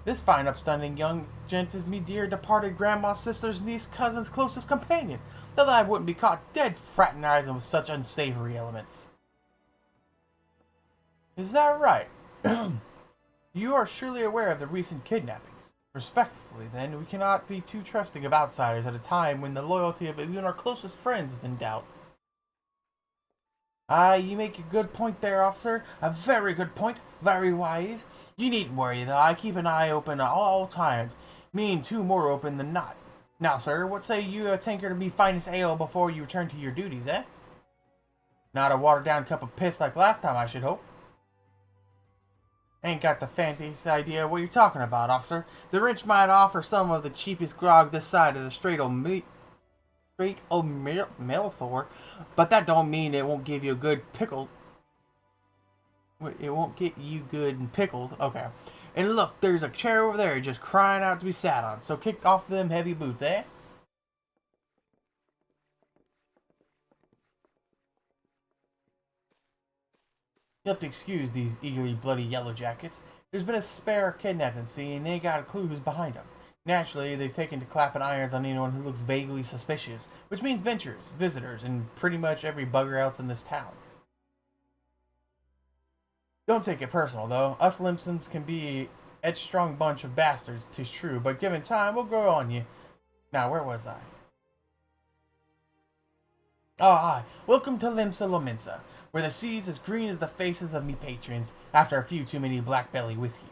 This fine, upstanding young gent is me dear departed grandma's sister's niece cousin's closest companion. The lad wouldn't be caught dead fraternizing with such unsavory elements. Is that right? You are surely aware of the recent kidnappings. Respectfully, then, we cannot be too trusting of outsiders at a time when the loyalty of even our closest friends is in doubt. You make a good point there, officer. A very good point. Very wise. You needn't worry, though. I keep an eye open at all times. Mean two more open than not. Now, sir, what say you a tanker to me finest ale before you return to your duties, eh? Not a watered-down cup of piss like last time, I should hope. Ain't got the faintest idea what you're talking about, officer. The wrench might offer some of the cheapest grog this side of the Strait o' Melthor, but that don't mean it won't give you a good pickle. It won't get you good and pickled. Okay. And look, there's a chair over there just crying out to be sat on. So kick off them heavy boots, eh? You'll have to excuse these eagerly bloody yellow jackets. There's been a spare kidnapping scene, and they ain't got a clue who's behind them. Naturally, they've taken to clapping irons on anyone who looks vaguely suspicious, which means venturers, visitors, and pretty much every bugger else in this town. Don't take it personal, though. Us Limsons can be a headstrong bunch of bastards, 'tis true, but given time, we'll grow on you. Now, where was I? Oh, hi. Welcome to Limsa Lominsa, where the sea's as green as the faces of me patrons after a few too many black belly whiskeys.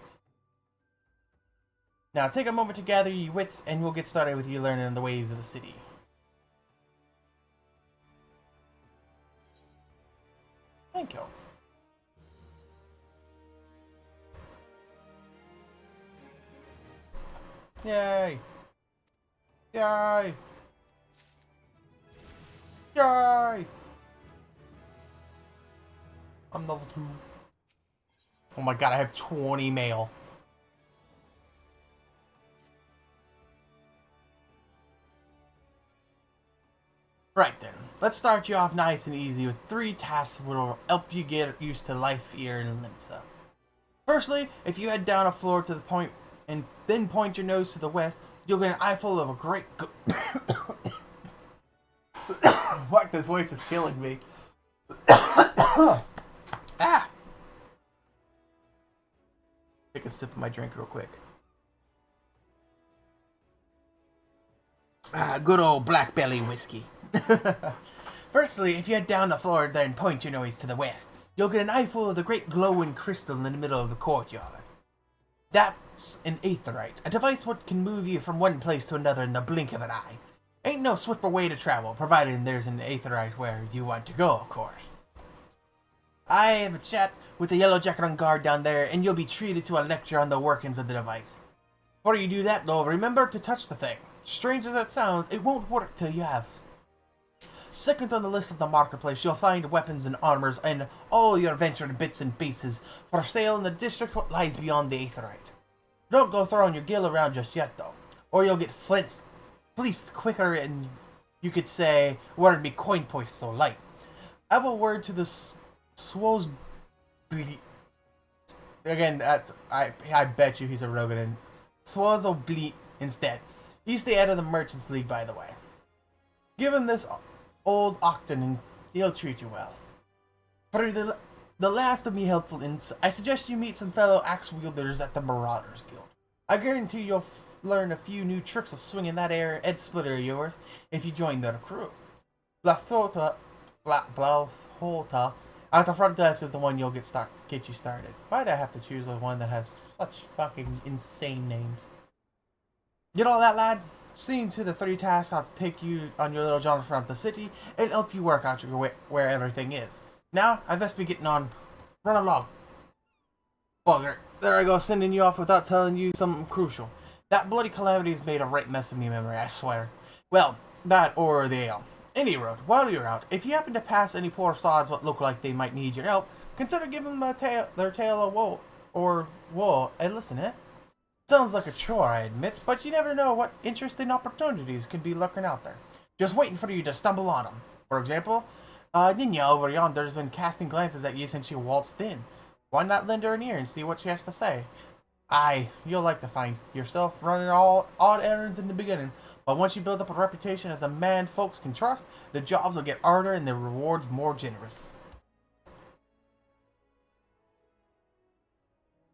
Now, take a moment to gather your wits, and we'll get started with you learning the ways of the city. Thank you. Yay! Yay! Yay! I'm level 2. Oh my god, I have 20 mail. Right then, let's start you off nice and easy with 3 tasks that will help you get used to life here in Limsa. Firstly, if you head down a floor to the point and then point your nose to the west, you'll get an eyeful of a great Fuck, this voice is killing me. Ah! Take a sip of my drink real quick. Good old black belly whiskey. Firstly, if you head down the floor then point your nose to the west, you'll get an eyeful of the great glowing crystal in the middle of the courtyard. That's an aetherite, a device what can move you from one place to another in the blink of an eye. Ain't no swifter way to travel, provided there's an aetherite where you want to go, of course. I have a chat with the yellow jacket on guard down there, and you'll be treated to a lecture on the workings of the device. Before you do that, though, remember to touch the thing. Strange as that sounds, it won't work till you have. Second on the list of the marketplace, you'll find weapons and armors and all your ventured bits and pieces for sale in the district what lies beyond the aetherite. Don't go throwing your gill around just yet, though, or you'll get fleeced quicker and you could say, where'd be coin poist so light. I have a word to the Swos... Again, that's... I bet you he's a Rogan. Swazo Bleat instead. He's the head of the Merchants League, by the way. Give him this old Octon and he'll treat you well. For the last of me helpful hints, I suggest you meet some fellow axe wielders at the Marauders Guild. I guarantee you'll learn a few new tricks of swinging that air head splitter of yours if you join their crew. Blathota at the front desk is the one you'll get you started. Why'd I have to choose the one that has such fucking insane names? Get all that, lad? Seeing to the 3 tasks I'll take you on your little jaunt around the city and help you work out where everything is. Now, I best be getting on. Run along. Bugger. There I go, sending you off without telling you something crucial. That bloody calamity's made a right mess of me memory, I swear. Well, that or the ale. Any road, while you're out, if you happen to pass any poor sods what look like they might need your help, consider giving them their tale of woe, and listen, sounds like a chore, I admit, but you never know what interesting opportunities could be lurking out there. Just waiting for you to stumble on them. For example, Nina over yonder has been casting glances at you since you waltzed in. Why not lend her an ear and see what she has to say? Aye, you'll like to find yourself running all odd errands in the beginning, but once you build up a reputation as a man folks can trust, the jobs will get harder and the rewards more generous.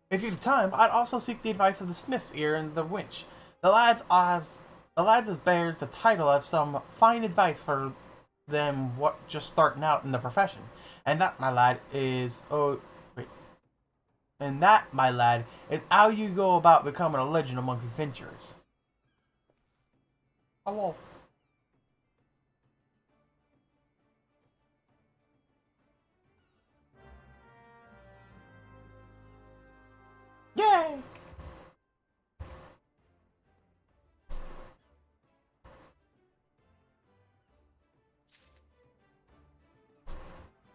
If you have time, I'd also seek the advice of the smith's ear and the winch. The lads as bears the title of some fine advice for them what just starting out in the profession. And that, my lad, is how you go about becoming a legend among these venturers. Hello. Yay!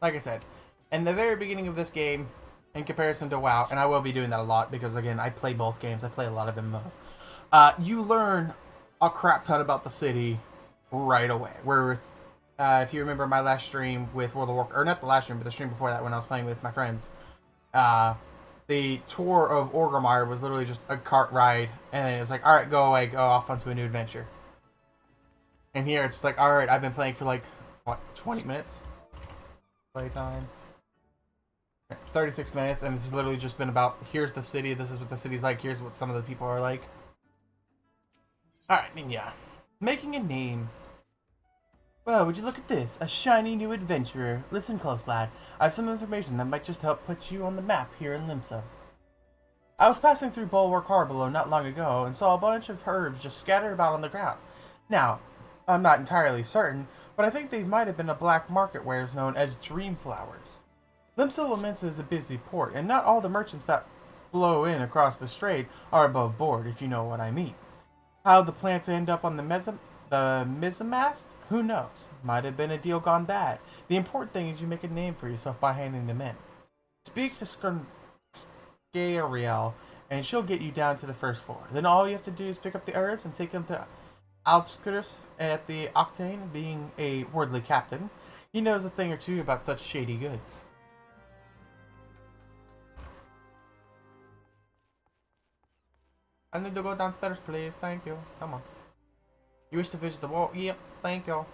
Like I said, in the very beginning of this game, in comparison to WoW, and I will be doing that a lot because, again, I play both games. I play a lot of them most. You learn a crap ton about the city right away. Where, if you remember my last stream with World of Warcraft, or not the last stream, but the stream before that when I was playing with my friends, the tour of Orgrimmar was literally just a cart ride, and then it was like, alright, go away, go off onto a new adventure. And here it's like, alright, I've been playing for like, what, 20 minutes? Playtime. 36 minutes, and it's literally just been about, here's the city, this is what the city's like, here's what some of the people are like. Alright, yeah. Making a name. Well, would you look at this? A shiny new adventurer. Listen close, lad. I have some information that might just help put you on the map here in Limsa. I was passing through Bulwark Harbor not long ago and saw a bunch of herbs just scattered about on the ground. Now, I'm not entirely certain, but I think they might have been a black market wares known as dream flowers. Limsa Lamenta is a busy port, and not all the merchants that blow in across the strait are above board, if you know what I mean. How the plants end up on the mizzenmast? Who knows? Might have been a deal gone bad. The important thing is you make a name for yourself by handing them in. Speak to Scariel, and she'll get you down to the first floor. Then all you have to do is pick up the herbs and take them to Outskirts at the Octane. Being a worldly captain, he knows a thing or two about such shady goods. I need to go downstairs, please. Thank you. Come on. You wish to visit the wall? Yep, thank you.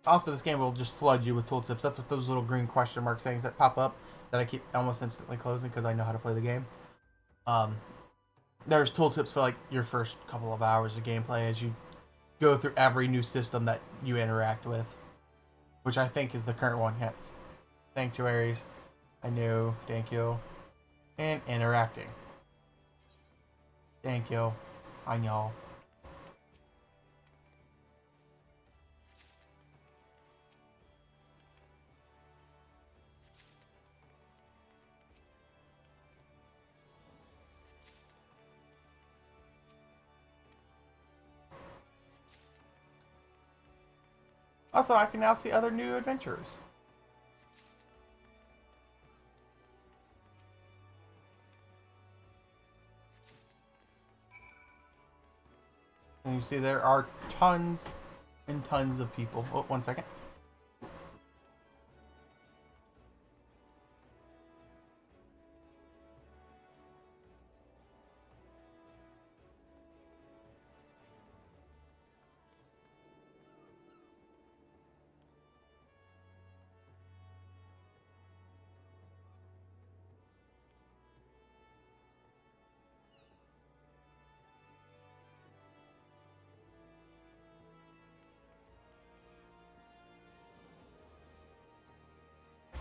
Also, this game will just flood you with tooltips. That's what those little green question mark things that pop up that I keep almost instantly closing because I know how to play the game. There's tooltips for like your first couple of hours of gameplay as you go through every new system that you interact with, which I think is the current one. Yes. Sanctuaries. I know. Thank you. And interacting. Thank you. I know. Also, I can now see other new adventurers. And you see there are tons and tons of people. Oh, 1 second.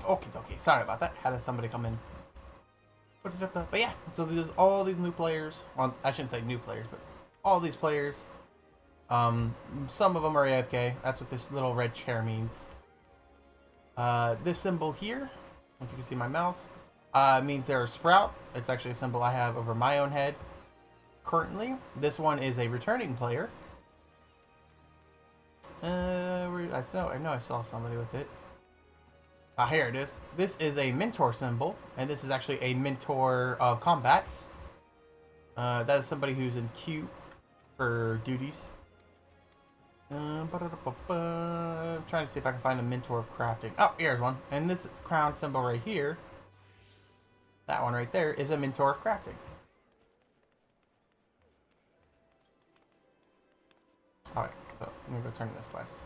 Okay. Sorry about that. Had somebody come in. But yeah, so there's all these new players. Well, I shouldn't say new players, but all these players Some of them are AFK. That's what this little red chair means. This symbol here, if you can see my mouse, means they're a sprout. It's actually a symbol I have over my own head currently. This one is a returning player. I know I saw somebody with it. Ah, here it is. This is a mentor symbol, and this is actually a mentor of combat. That is somebody who's in queue for duties. I'm trying to see if I can find a mentor of crafting. Oh, here's one. And this crown symbol right here, that one right there, is a mentor of crafting. Alright, so I'm gonna go turn this quest.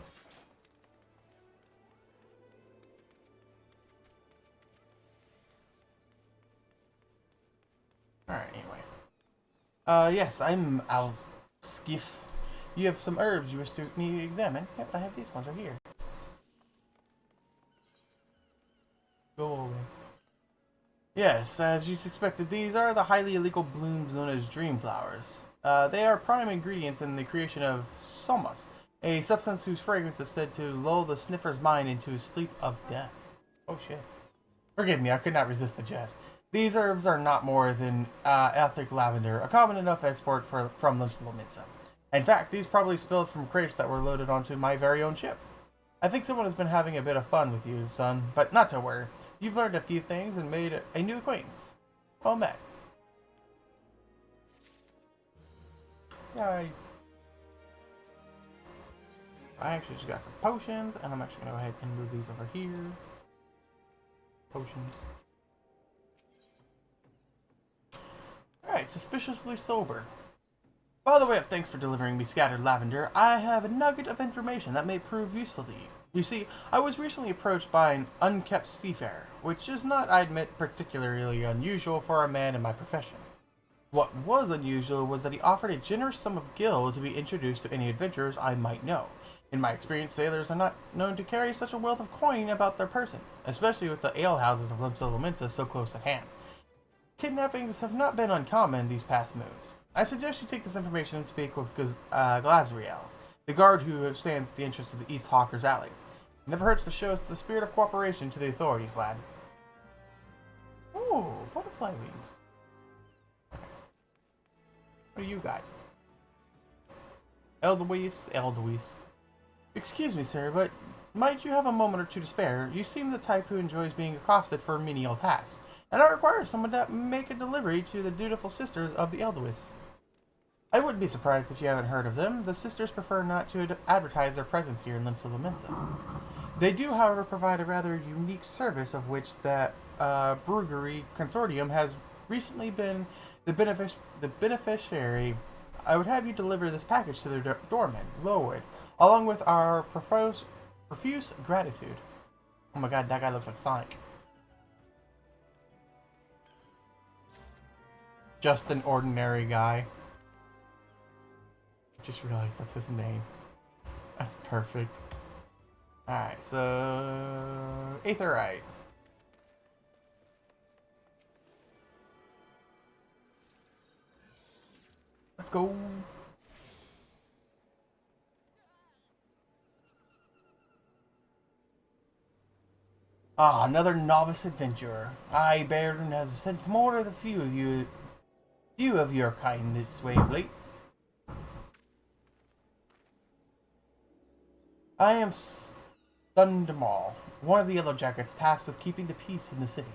Alright, anyway. Yes, I'm Skiff. You have some herbs you wish to me to examine. Yep, I have these ones right here. Go away. Yes, as you suspected, these are the highly illegal blooms known as dream flowers. They are prime ingredients in the creation of somas, a substance whose fragrance is said to lull the sniffer's mind into a sleep of death. Oh shit. Forgive me, I could not resist the jest. These herbs are not more than etheric lavender, a common enough export from Limsa. In fact, these probably spilled from crates that were loaded onto my very own ship. I think someone has been having a bit of fun with you, son, but not to worry. You've learned a few things and made a new acquaintance. Well met. Yay. I actually just got some potions, and I'm actually going to go ahead and move these over here. Potions. Alright, suspiciously sober. By the way, thanks for delivering me scattered lavender. I have a nugget of information that may prove useful to you. You see, I was recently approached by an unkept seafarer, which is not, I admit, particularly unusual for a man in my profession. What was unusual was that he offered a generous sum of gil to be introduced to any adventurers I might know. In my experience, sailors are not known to carry such a wealth of coin about their person, especially with the alehouses of Limsa so close at hand. Kidnappings have not been uncommon these past moves. I suggest you take this information and speak with Glazriel, the guard who stands the interests of the East Hawker's Alley. It never hurts to show us the spirit of cooperation to the authorities, lad. Ooh, butterfly wings. Okay. What do you got? Eldwys. Excuse me, sir, but might you have a moment or two to spare? You seem the type who enjoys being accosted for menial tasks, and I require someone to make a delivery to the dutiful sisters of the Eldwys. I wouldn't be surprised if you haven't heard of them. The sisters prefer not to advertise their presence here in Limsa. They do, however, provide a rather unique service of which that Brewery Consortium has recently been the beneficiary. I would have you deliver this package to their doorman, Lowood, along with our profuse gratitude. Oh my god, that guy looks like Sonic. Just an ordinary guy. Just realized that's his name. That's perfect. Alright, so Aetherite. Let's go. Ah, another novice adventurer. Bairn has sent more of the few of your kind this way of late. I am Thundermaw, one of the Yellow Jackets tasked with keeping the peace in the city.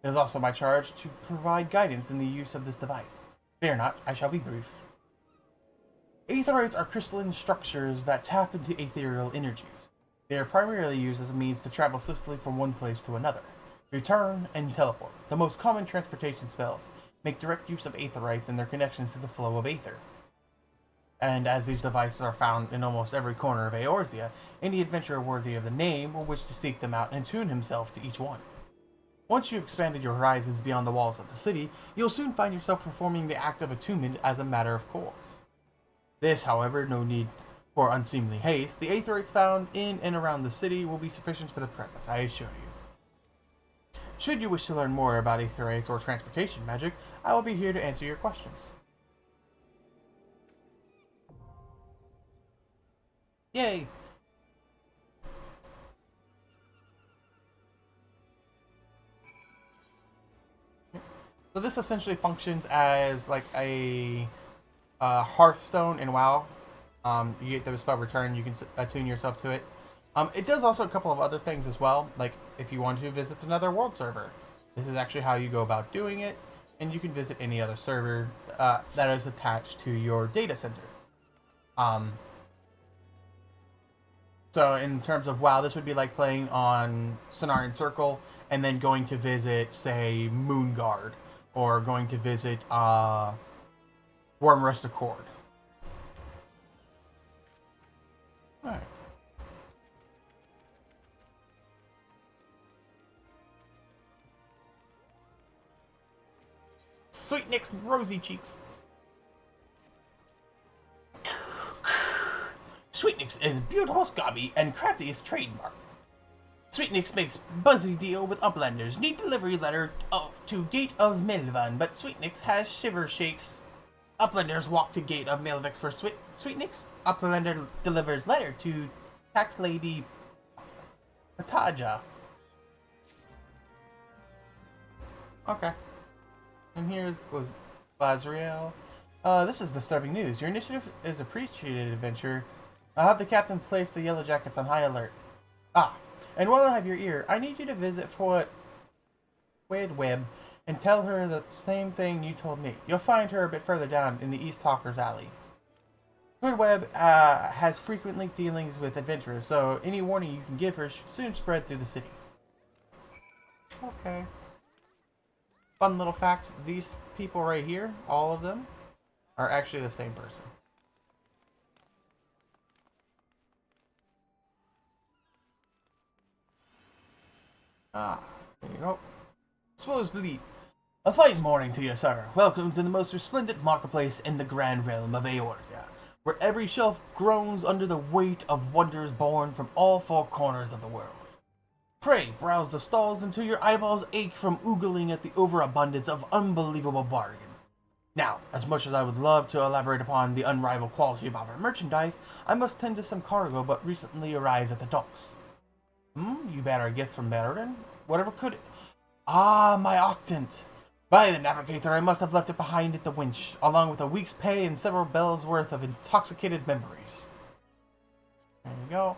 It is also my charge to provide guidance in the use of this device. Fear not, I shall be brief. Aetherites are crystalline structures that tap into ethereal energies. They are primarily used as a means to travel swiftly from one place to another, return, and teleport. The most common transportation spells make direct use of Aetherites and their connections to the flow of Aether. And as these devices are found in almost every corner of Eorzea, any adventurer worthy of the name will wish to seek them out and tune himself to each one. Once you've expanded your horizons beyond the walls of the city, you'll soon find yourself performing the act of attunement as a matter of course. This, however, no need for unseemly haste. The Aetherites found in and around the city will be sufficient for the present, I assure you. Should you wish to learn more about Aetherites or transportation magic, I will be here to answer your questions. Yay! So this essentially functions as like a Hearthstone in WoW. You get the spell return, you can attune yourself to it. It does also a couple of other things as well, like if you want to visit another world server. This is actually how you go about doing it, and you can visit any other server that is attached to your data center. So in terms of WoW, this would be like playing on Cenarian Circle and then going to visit, say, Moonguard, or going to visit Wormrest Accord. Alright. Sweet Nick's rosy cheeks. Sweetnix is beautiful scobby and crafty is trademark. Sweetnix makes buzzy deal with uplanders. Need delivery letter to Gate of Melvan, but Sweetnix has shiver shakes. Uplanders walk to Gate of Melvix for Sweetnix. Uplander delivers letter to Tax Lady Pataja. Okay. And here's Lazriel. This is disturbing news. Your initiative is appreciated, adventure. I'll have the captain place the Yellow Jackets on high alert. And while I have your ear, I need you to visit Fort Web and tell her the same thing you told me. You'll find her a bit further down in the East Hawkers Alley. Fort Web has frequently dealings with adventurers, so any warning you can give her should soon spread through the city. Okay. Fun little fact, these people right here, all of them, are actually the same person. There you go. Swallows bleed. A fine morning to you, sir. Welcome to the most resplendent marketplace in the grand realm of Eorzea, where every shelf groans under the weight of wonders born from all four corners of the world. Pray, browse the stalls until your eyeballs ache from oogling at the overabundance of unbelievable bargains. Now, as much as I would love to elaborate upon the unrivaled quality of our merchandise, I must tend to some cargo but recently arrived at the docks. You better a gift from Meriden? Whatever could... my octant! By the navigator, I must have left it behind at the winch, along with a week's pay and several bells worth of intoxicated memories. There you go.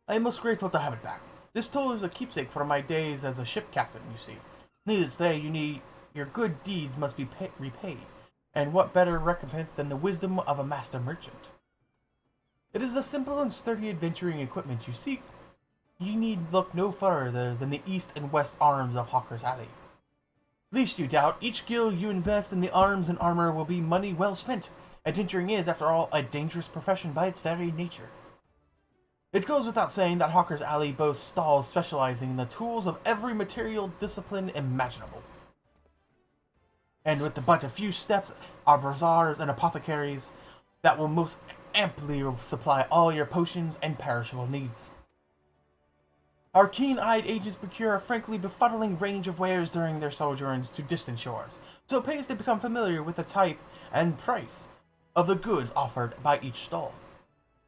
I am most grateful to have it back. This tool is a keepsake for my days as a ship captain, you see. Needless to say, your good deeds must be repaid, and what better recompense than the wisdom of a master merchant? It is the simple and sturdy adventuring equipment you seek. You need look no further than the east and west arms of Hawker's Alley. Least you doubt, each gil you invest in the arms and armor will be money well spent. Adventuring is, after all, a dangerous profession by its very nature. It goes without saying that Hawker's Alley boasts stalls specializing in the tools of every material discipline imaginable. And with but a few steps are bazaars and apothecaries that will most amply supply all your potions and perishable needs. Our keen-eyed agents procure a frankly befuddling range of wares during their sojourns to distant shores, so it pays to become familiar with the type and price of the goods offered by each stall.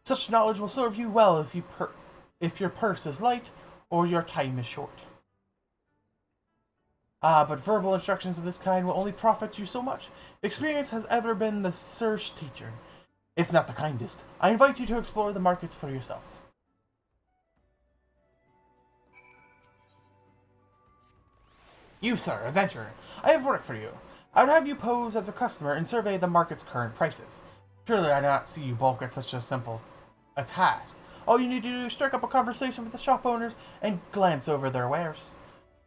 Such knowledge will serve you well if your purse is light or your time is short. But verbal instructions of this kind will only profit you so much. Experience has ever been the surest teacher, if not the kindest. I invite you to explore the markets for yourself. You, sir, adventurer, I have work for you. I would have you pose as a customer and survey the market's current prices. Surely I do not see you balk at such a simple task. All you need to do is strike up a conversation with the shop owners and glance over their wares.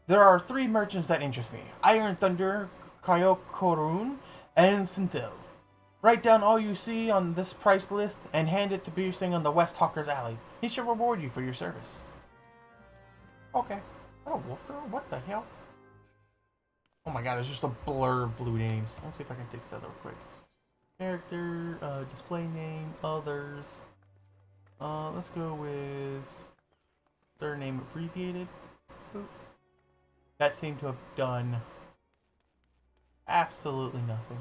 There are 3 merchants that interest me: Iron Thunder, Kyokorun, and Sintil. Write down all you see on this price list and hand it to Piercing on the West Hawker's Alley. He shall reward you for your service. Okay. Oh, Wolf Girl? What the hell? Oh my god, it's just a blur of blue names. Let's see if I can fix that real quick. Character, display name, others. Let's go with surname abbreviated. Oop. that seem to have done absolutely nothing.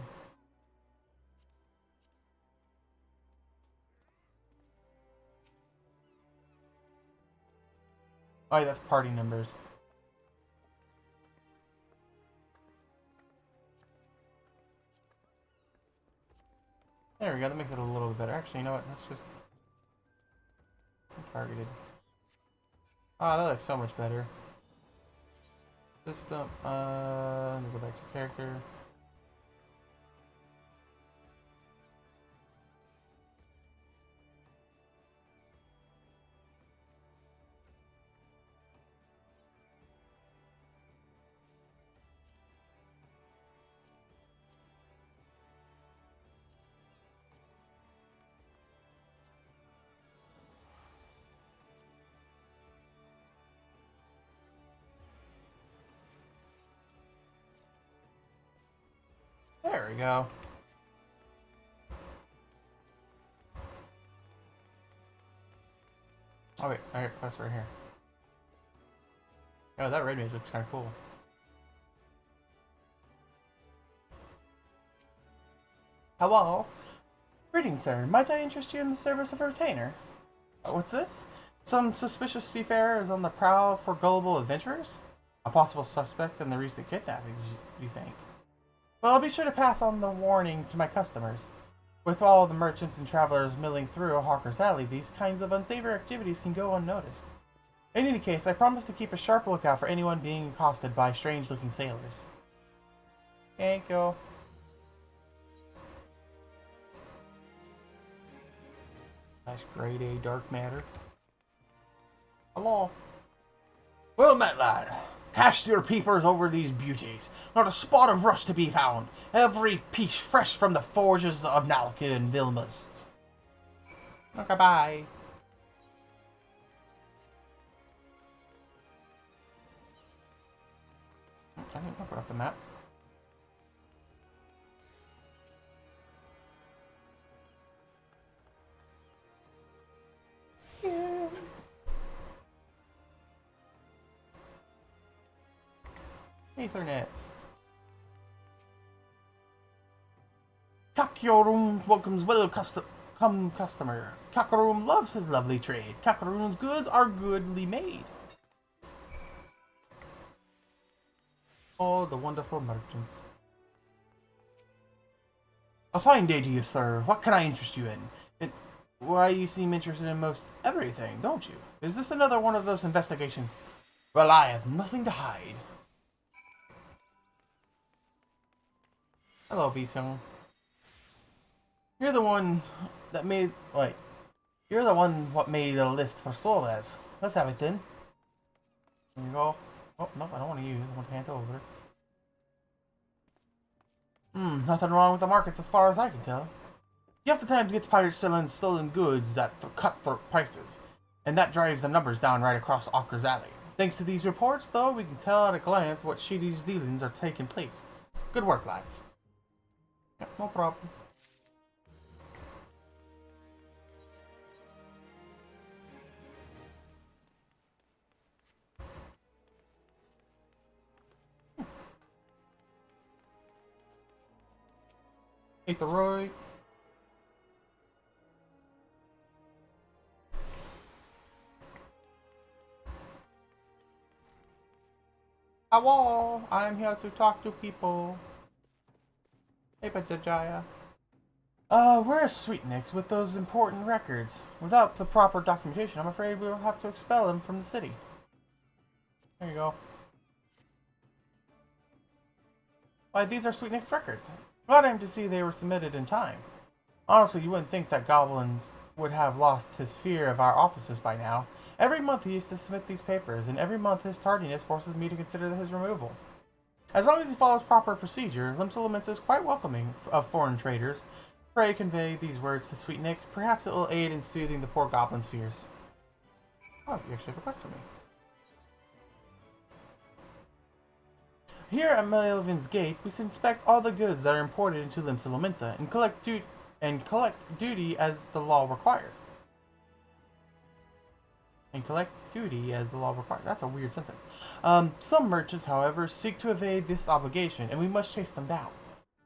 Oh, yeah, that's party numbers. There we go, that makes it a little bit better. Actually, you know what? That's just targeted. Ah, that looks so much better. System, let me go back to character. There we go. Oh wait, alright, press right here. Oh, that red mage looks kinda cool. Hello? Greetings, sir. Might I interest you in the service of a retainer? What's this? Some suspicious seafarer is on the prowl for gullible adventurers? A possible suspect in the recent kidnappings, you think? Well, I'll be sure to pass on the warning to my customers. With all the merchants and travelers milling through Hawker's Alley, these kinds of unsavory activities can go unnoticed. In any case, I promise to keep a sharp lookout for anyone being accosted by strange-looking sailors. Thank you. Nice grade A dark matter. Hello. Well met, lad. Cast your peepers over these beauties. Not a spot of rust to be found. Every piece fresh from the forges of Nalka and Vilma's. Okay, bye. I didn't look off the map. Yeah. Ethernets. Kakyorum welcomes come customer. Kakaroom loves his lovely trade. Kakaroom's goods are goodly made. Oh, the wonderful merchants. A fine day to you, sir. What can I interest you in? Why, you seem interested in most everything, don't you? Is this another one of those investigations? Well, I have nothing to hide. Hello, Bison. You're the one that made, like, you're the one what made a list for Solas. Let's have it then. There you go. Oh, nope, I don't want to use it. I want to hand it over. Nothing wrong with the markets as far as I can tell. You have to times get pirates selling stolen goods at cutthroat prices, and that drives the numbers down right across Hawker's Alley. Thanks to these reports, though, we can tell at a glance what shady dealings are taking place. Good work, lad. Yep, no problem. Aetheroid. Hello, I'm here to talk to people. Hey, Pajajaya. Where's Sweetnix with those important records? Without the proper documentation, I'm afraid we'll have to expel him from the city. There you go. Why, these are Sweetnix records. Glad I'm to see they were submitted in time. Honestly, you wouldn't think that Goblins would have lost his fear of our offices by now. Every month he used to submit these papers, and every month his tardiness forces me to consider his removal. As long as he follows proper procedure, Limsa is quite welcoming of foreign traders. Pray convey these words to Sweetnix. Perhaps it will aid in soothing the poor goblin's fears. Oh, you actually have a quest for me. Here at Melvin's Gate, we inspect all the goods that are imported into Limsa and collect duty as the law requires. and collect duty as the law requires. That's a weird sentence. Some merchants, however, seek to evade this obligation, and we must chase them down.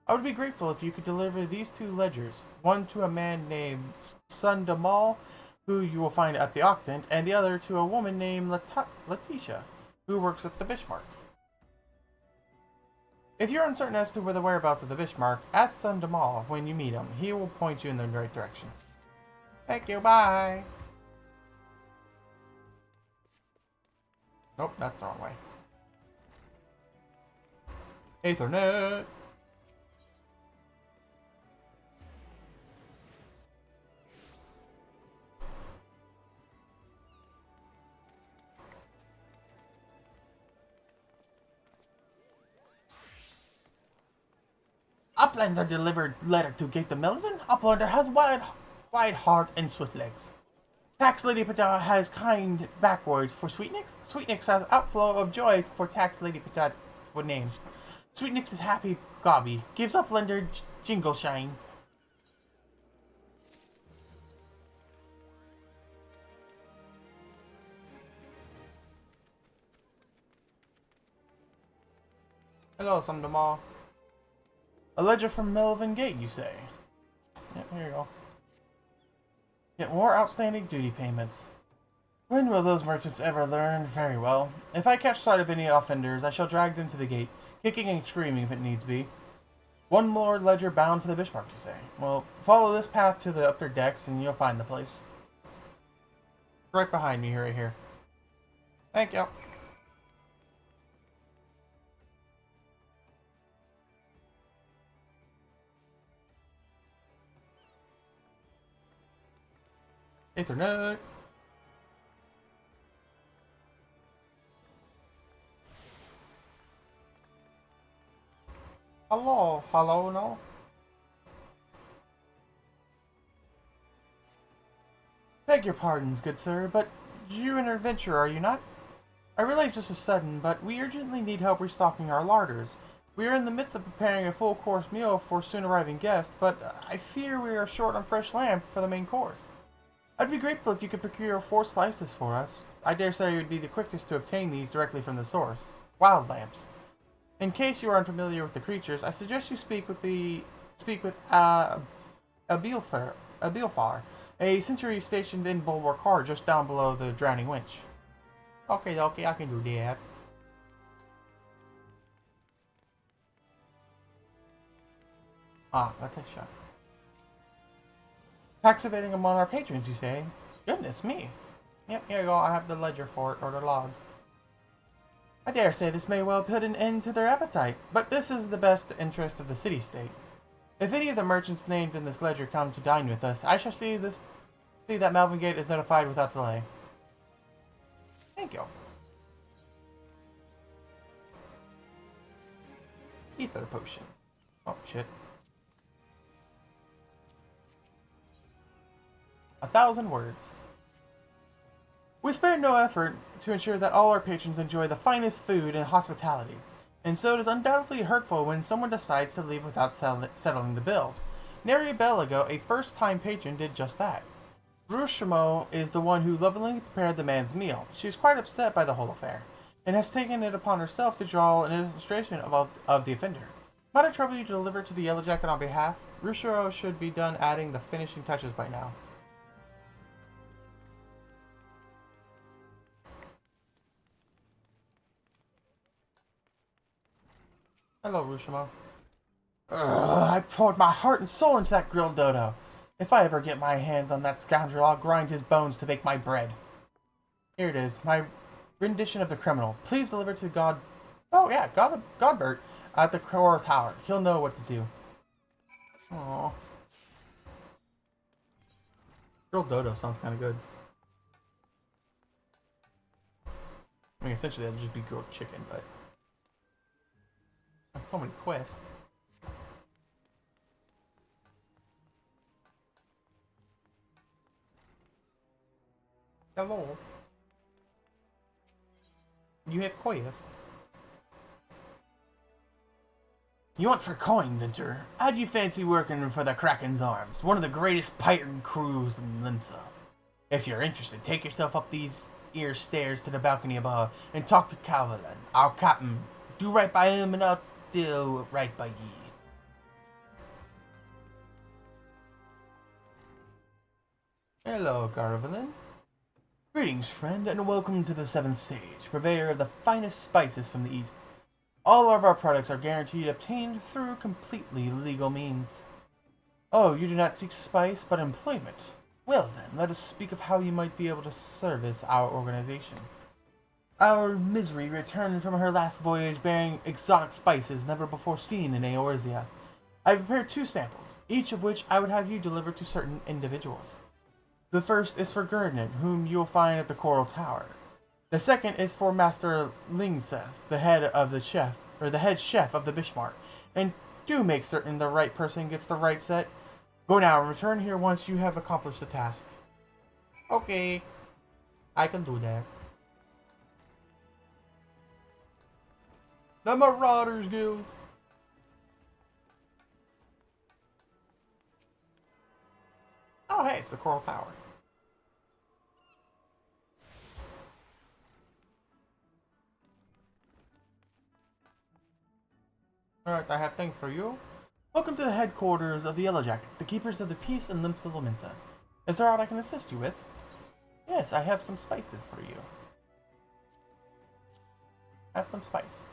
I would be grateful if you could deliver these 2 ledgers, one to a man named Sundamal, who you will find at the Octant, and the other to a woman named Letitia, who works at the Bismarck. If you're uncertain as to where the whereabouts of the Bismarck, ask Sundamal when you meet him. He will point you in the right direction. Thank you, bye! Nope, that's the wrong way. Ethernet! Uplander delivered letter to Gate of Melvin. Uplander has wide heart and swift legs. Tax Lady Pata has kind backwards for Sweetnix. Sweetnix has outflow of joy for Tax Lady Pata would name. Sweetnix is happy gobby. Gives Uplander jingle shine. Hello, Sundamal. A ledger from Melvin Gate, you say? Yeah, here you go. Get more outstanding duty payments. When will those merchants ever learn? Very well. If I catch sight of any offenders, I shall drag them to the gate, kicking and screaming if it needs be. One more ledger bound for the Bismarck, you say? Well, follow this path to the upper decks and you'll find the place. Right behind me, right here. Thank you. Ethernet. Hello, no? Beg your pardons, good sir, but you're an adventurer, are you not? I realize this is sudden, but we urgently need help restocking our larders. We are in the midst of preparing a full-course meal for soon-arriving guests, but I fear we are short on fresh lamb for the main course. I'd be grateful if you could procure 4 slices for us. I dare say it would be the quickest to obtain these directly from the source. Wild lamps. In case you are unfamiliar with the creatures, I suggest you speak with Abilfar, a sentry stationed in Bulwark Harbor just down below the Drowning Winch. Okay, I can do that. Ah, that's a shot. Tax evading among our patrons, you say? Goodness me. Yep, here you go. I have the ledger for it, or the log. I dare say this may well put an end to their appetite, but this is the best interest of the city-state. If any of the merchants named in this ledger come to dine with us, I shall see that Melvin Gate is notified without delay. Thank you. Ether potion. Oh, shit. 1,000 words. We spared no effort to ensure that all our patrons enjoy the finest food and hospitality, and so it is undoubtedly hurtful when someone decides to leave without settling the bill. Nary a bell ago, a first-time patron did just that. Rushimo is the one who lovingly prepared the man's meal. She is quite upset by the whole affair, and has taken it upon herself to draw an illustration of the offender. Might I trouble you to deliver it to the Yellow Jacket on behalf? Rushiro should be done adding the finishing touches by now. Hello, Rushimo. I poured my heart and soul into that grilled dodo. If I ever get my hands on that scoundrel, I'll grind his bones to make my bread. Here it is, my rendition of the criminal. Please deliver to God... Oh, yeah, Godbert at the Core Tower. He'll know what to do. Aww. Grilled dodo sounds kind of good. I mean, essentially that'd just be grilled chicken, but... So many quests. Hello. You have quests. You want for coin, Vinter? How'd you fancy working for the Kraken's Arms, one of the greatest pirate crews in Limsa? If you're interested, take yourself up these ear stares to the balcony above and talk to Calvin, our captain. Do right by him and I'll do right by ye. Hello, Garvelin. Greetings, friend, and welcome to the Seventh Sage, purveyor of the finest spices from the East. All of our products are guaranteed obtained through completely legal means. Oh, you do not seek spice, but employment. Well then, let us speak of how you might be able to service our organization. Our Misery returned from her last voyage bearing exotic spices never before seen in Eorzea. I have prepared 2 samples, each of which I would have you deliver to certain individuals. The first is for Gerdnan, whom you will find at the Coral Tower. The second is for Master Lingseth, the head chef of the Bishmark. And do make certain the right person gets the right set. Go now and return here once you have accomplished the task. Okay, I can do that. The Marauders Guild. Oh hey, it's the Coral Tower. Alright, I have things for you. Welcome to the headquarters of the Yellow Jackets, the keepers of the peace and Limps of Laminsa. Is there aught I can assist you with? Yes, I have some spices for you. Have some spice.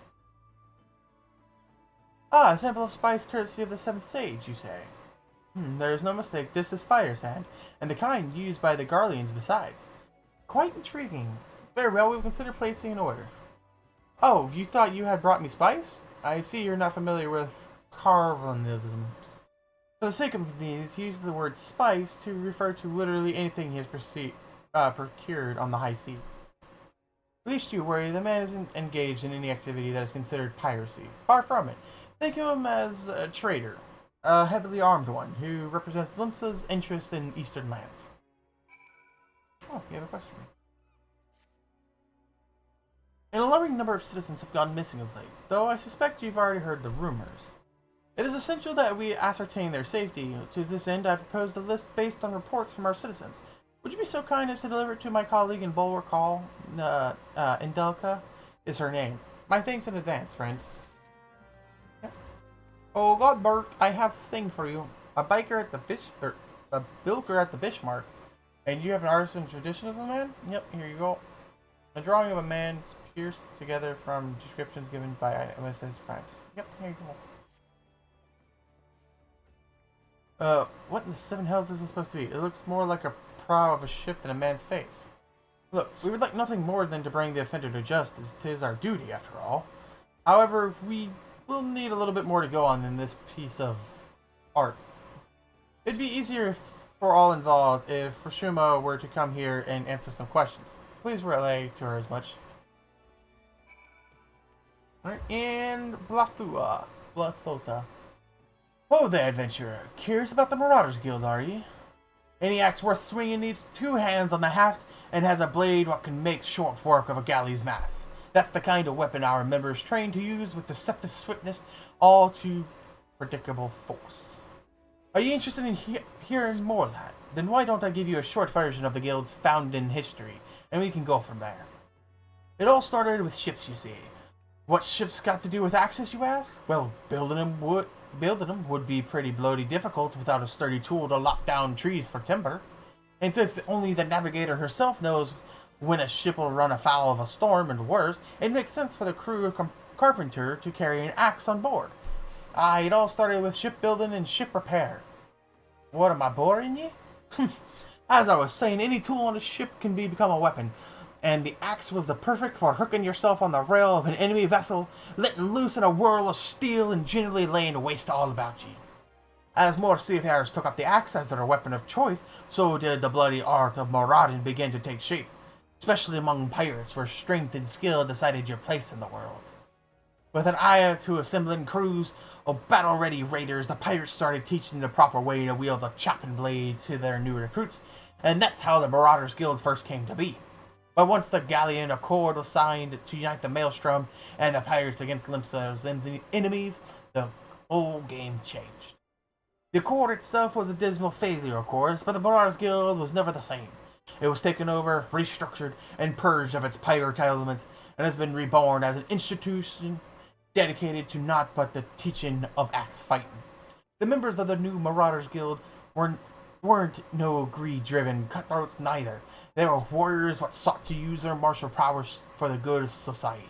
Ah, a sample of spice courtesy of the Seventh Sage, you say? There is no mistake, this is fire sand, and the kind used by the Garleans beside. Quite intriguing. Very well, we will consider placing an order. Oh, you thought you had brought me spice? I see you're not familiar with Carvanisms. For the sake of convenience, he uses the word spice to refer to literally anything he has procured on the high seas. Least you worry, the man isn't engaged in any activity that is considered piracy. Far from it. Think of him as a trader, a heavily armed one, who represents Limsa's interest in eastern lands. Oh, you have a question. An alarming number of citizens have gone missing of late, though I suspect you've already heard the rumors. It is essential that we ascertain their safety. To this end, I proposed a list based on reports from our citizens. Would you be so kind as to deliver it to my colleague in Bulwark Hall? Indelka is her name. My thanks in advance, friend. Yep. Oh God, Bert, I have a thing for you. A bilker at the Bishmark. And you have an artisan tradition as the man? Yep, here you go. A drawing of a man pierced together from descriptions given by eyewitnesses crimes. Yep, here you go. What in the 7 hells is this supposed to be? It looks more like a prow of a ship than a man's face. Look, we would like nothing more than to bring the offender to justice. 'Tis our duty, after all. However, we will need a little bit more to go on in this piece of art. It'd be easier for all involved if Rashuma were to come here and answer some questions. Please relay to her as much. Alright, and Blathota. Oh there, adventurer. Curious about the Marauders Guild, are ye? Any axe worth swinging needs 2 hands on the haft and has a blade what can make short work of a galley's mast. That's the kind of weapon our members train to use with deceptive swiftness, all to predictable force. Are you interested in hearing more of that? Then why don't I give you a short version of the guild's founding history, and we can go from there. It all started with ships, you see. What ships got to do with axes, you ask? Well, building them would be pretty bloody difficult without a sturdy tool to lock down trees for timber. And since only the navigator herself knows when a ship will run afoul of a storm and worse, it makes sense for the crew of carpenter to carry an axe on board. It all started with shipbuilding and ship repair. What, am I boring you? As I was saying, any tool on a ship can become a weapon, and the axe was the perfect for hooking yourself on the rail of an enemy vessel, letting loose in a whirl of steel, and generally laying waste all about ye. As more seafarers took up the axe as their weapon of choice, so did the bloody art of marauding begin to take shape, especially among pirates where strength and skill decided your place in the world. With an eye to assembling crews of battle-ready raiders, the pirates started teaching the proper way to wield the chopping blade to their new recruits, and that's how the Marauders Guild first came to be. But once the Galleon Accord was signed to unite the Maelstrom and the pirates against Limsa's enemies, the whole game changed. The Accord itself was a dismal failure, of course, but the Marauders Guild was never the same. It was taken over, restructured, and purged of its pirate elements, and has been reborn as an institution dedicated to naught but the teaching of axe fighting. The members of the new Marauders Guild weren't no greed-driven cutthroats neither. They were warriors what sought to use their martial prowess for the good of society.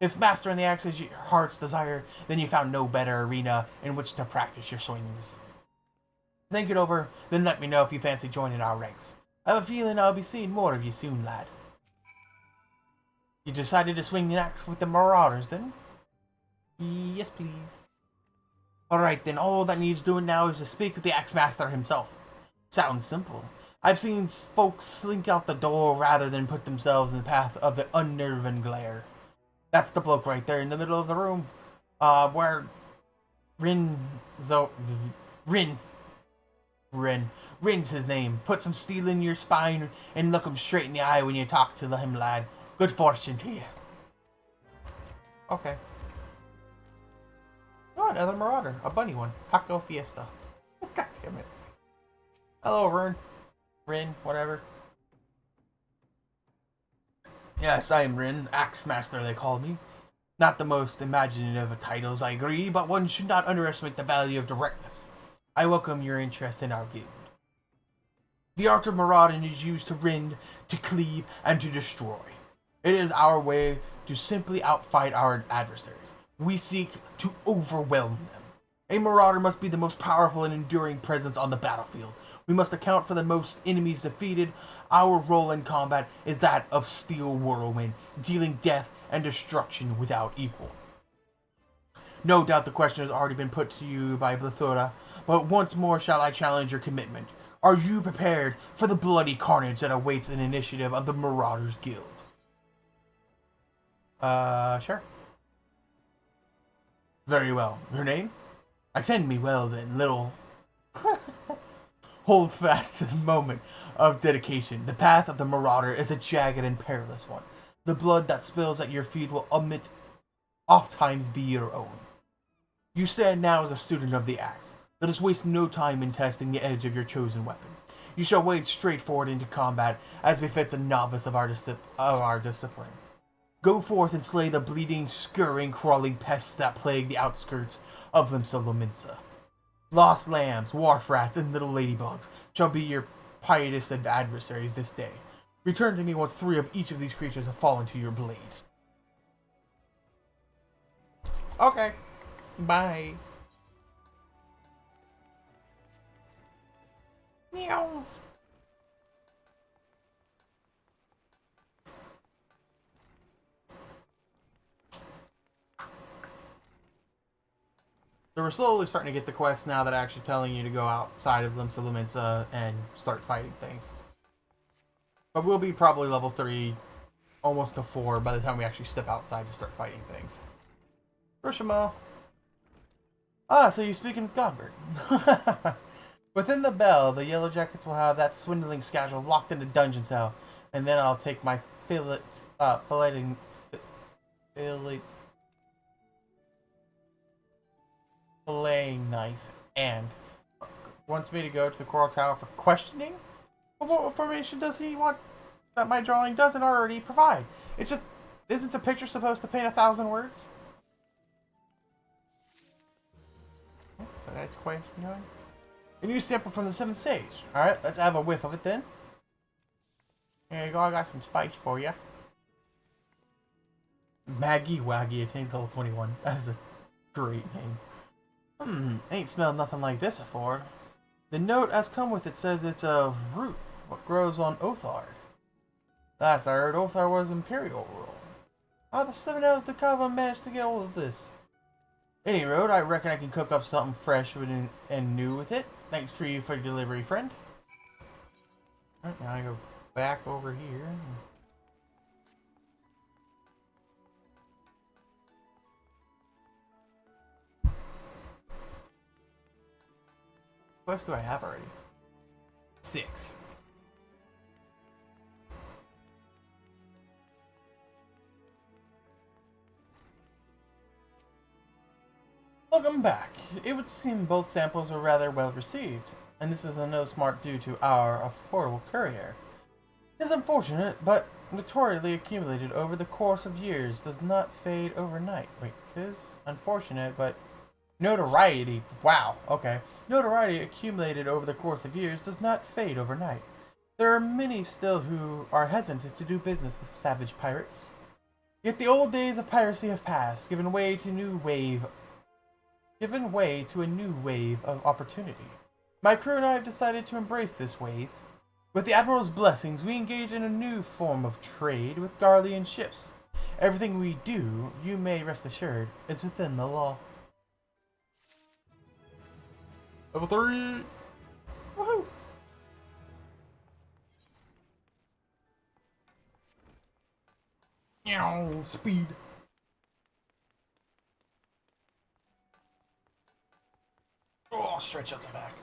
If mastering the axe is your heart's desire, then you found no better arena in which to practice your swings. Think it over, then let me know if you fancy joining our ranks. I have a feeling I'll be seeing more of you soon, lad. You decided to swing the axe with the Marauders, then? Yes, please. Alright then, all that needs doing now is to speak with the Axe Master himself. Sounds simple. I've seen folks slink out the door rather than put themselves in the path of the unnerving glare. That's the bloke right there in the middle of the room. Where Rin's his name. Put some steel in your spine and look him straight in the eye when you talk to him, lad. Good fortune to you. Okay. Oh, another Marauder. A bunny one. Taco Fiesta. God damn it. Hello, Rin, whatever. Yes, I am Rin. Axe Master, they call me. Not the most imaginative of titles, I agree, but one should not underestimate the value of directness. I welcome your interest in our guild. The art of marauding is used to rend, to cleave, and to destroy. It is our way to simply outfight our adversaries. We seek to overwhelm them. A marauder must be the most powerful and enduring presence on the battlefield. We must account for the most enemies defeated. Our role in combat is that of Steel Whirlwind, dealing death and destruction without equal. No doubt the question has already been put to you by Blithora, but once more shall I challenge your commitment. Are you prepared for the bloody carnage that awaits an initiative of the Marauders Guild? Sure. Very well. Your name? Attend me well then, little... Hold fast to the moment of dedication. The path of the Marauder is a jagged and perilous one. The blood that spills at your feet will oft-times be your own. You stand now as a student of the axe. Let us waste no time in testing the edge of your chosen weapon. You shall wade straight forward into combat, as befits a novice of our discipline. Go forth and slay the bleeding, scurrying, crawling pests that plague the outskirts of Limsa. Lost lambs, wharf rats, and little ladybugs shall be your pietous adversaries this day. Return to me once 3 of each of these creatures have fallen to your blade. Okay. Bye. Meow. So we're slowly starting to get the quests now that are actually telling you to go outside of Limsa and start fighting things. But we'll be probably level 3, almost to 4 by the time we actually step outside to start fighting things. Urshima. Ah, so you're speaking with Godbert. Within the bell, the Yellow Jackets will have that swindling scoundrel locked in a dungeon cell, and then I'll take my filleting knife and wants me to go to the Coral Tower for questioning? But what information does he want that my drawing doesn't already provide? Isn't a picture supposed to paint 1,000 words? So that's question going. A new sample from the 7th stage. Alright, let's have a whiff of it then. Here you go, I got some spice for you. Maggie Waggy attains level 21. That is a great name. Ain't smelled nothing like this before. The note as come with it says it's a root, what grows on Othard. Last I heard, Othar was Imperial rule. How the 7 elves the Kava managed to get hold of this? Any road, I reckon I can cook up something fresh and new with it. Thanks for your delivery, friend. Alright, now I go back over here. What else do I have already? 6. Welcome back. It would seem both samples were rather well received, and this is in no smart due to our affordable courier. It is unfortunate, but notoriously accumulated over the course of years does not fade overnight. Wait, 'tis unfortunate, but notoriety. Wow, okay. Notoriety accumulated over the course of years does not fade overnight. There are many still who are hesitant to do business with savage pirates. Yet the old days of piracy have passed, given way to a new wave of opportunity. My crew and I have decided to embrace this wave. With the Admiral's blessings, we engage in a new form of trade with Garlean ships. Everything we do, you may rest assured, is within the law. Level 3! Woohoo! Meow, speed. Oh, stretch out the back.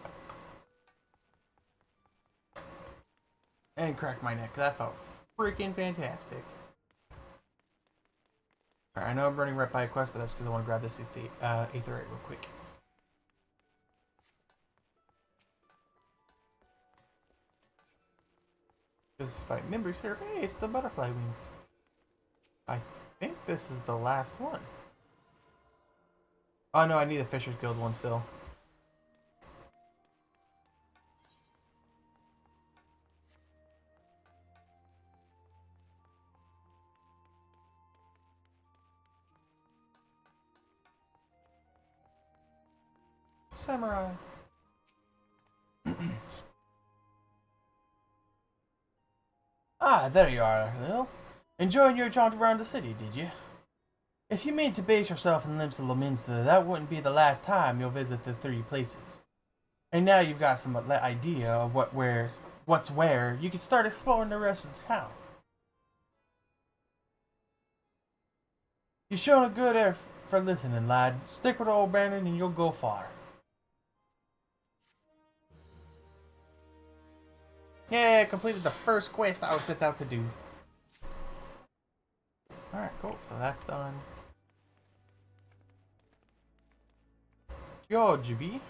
And crack my neck. That felt freaking fantastic. Alright, I know I'm running right by a quest, but that's because I want to grab this Aetherite real quick. Because if I remember here, hey, it's the butterfly wings. I think this is the last one. Oh no, I need the Fisher's Guild one still. Samurai. Ah, there you are, Lil. Enjoying your jaunt around the city, did you? If you mean to base yourself in Limsa Lominsta, that wouldn't be the last time you'll visit the 3 places. And now you've got some idea of what's where, you can start exploring the rest of the town. You've shown a good ear for listening, lad. Stick with old Brandon and you'll go far. Yeah, completed the first quest I was set out to do. Alright, cool. So that's done. Georgie.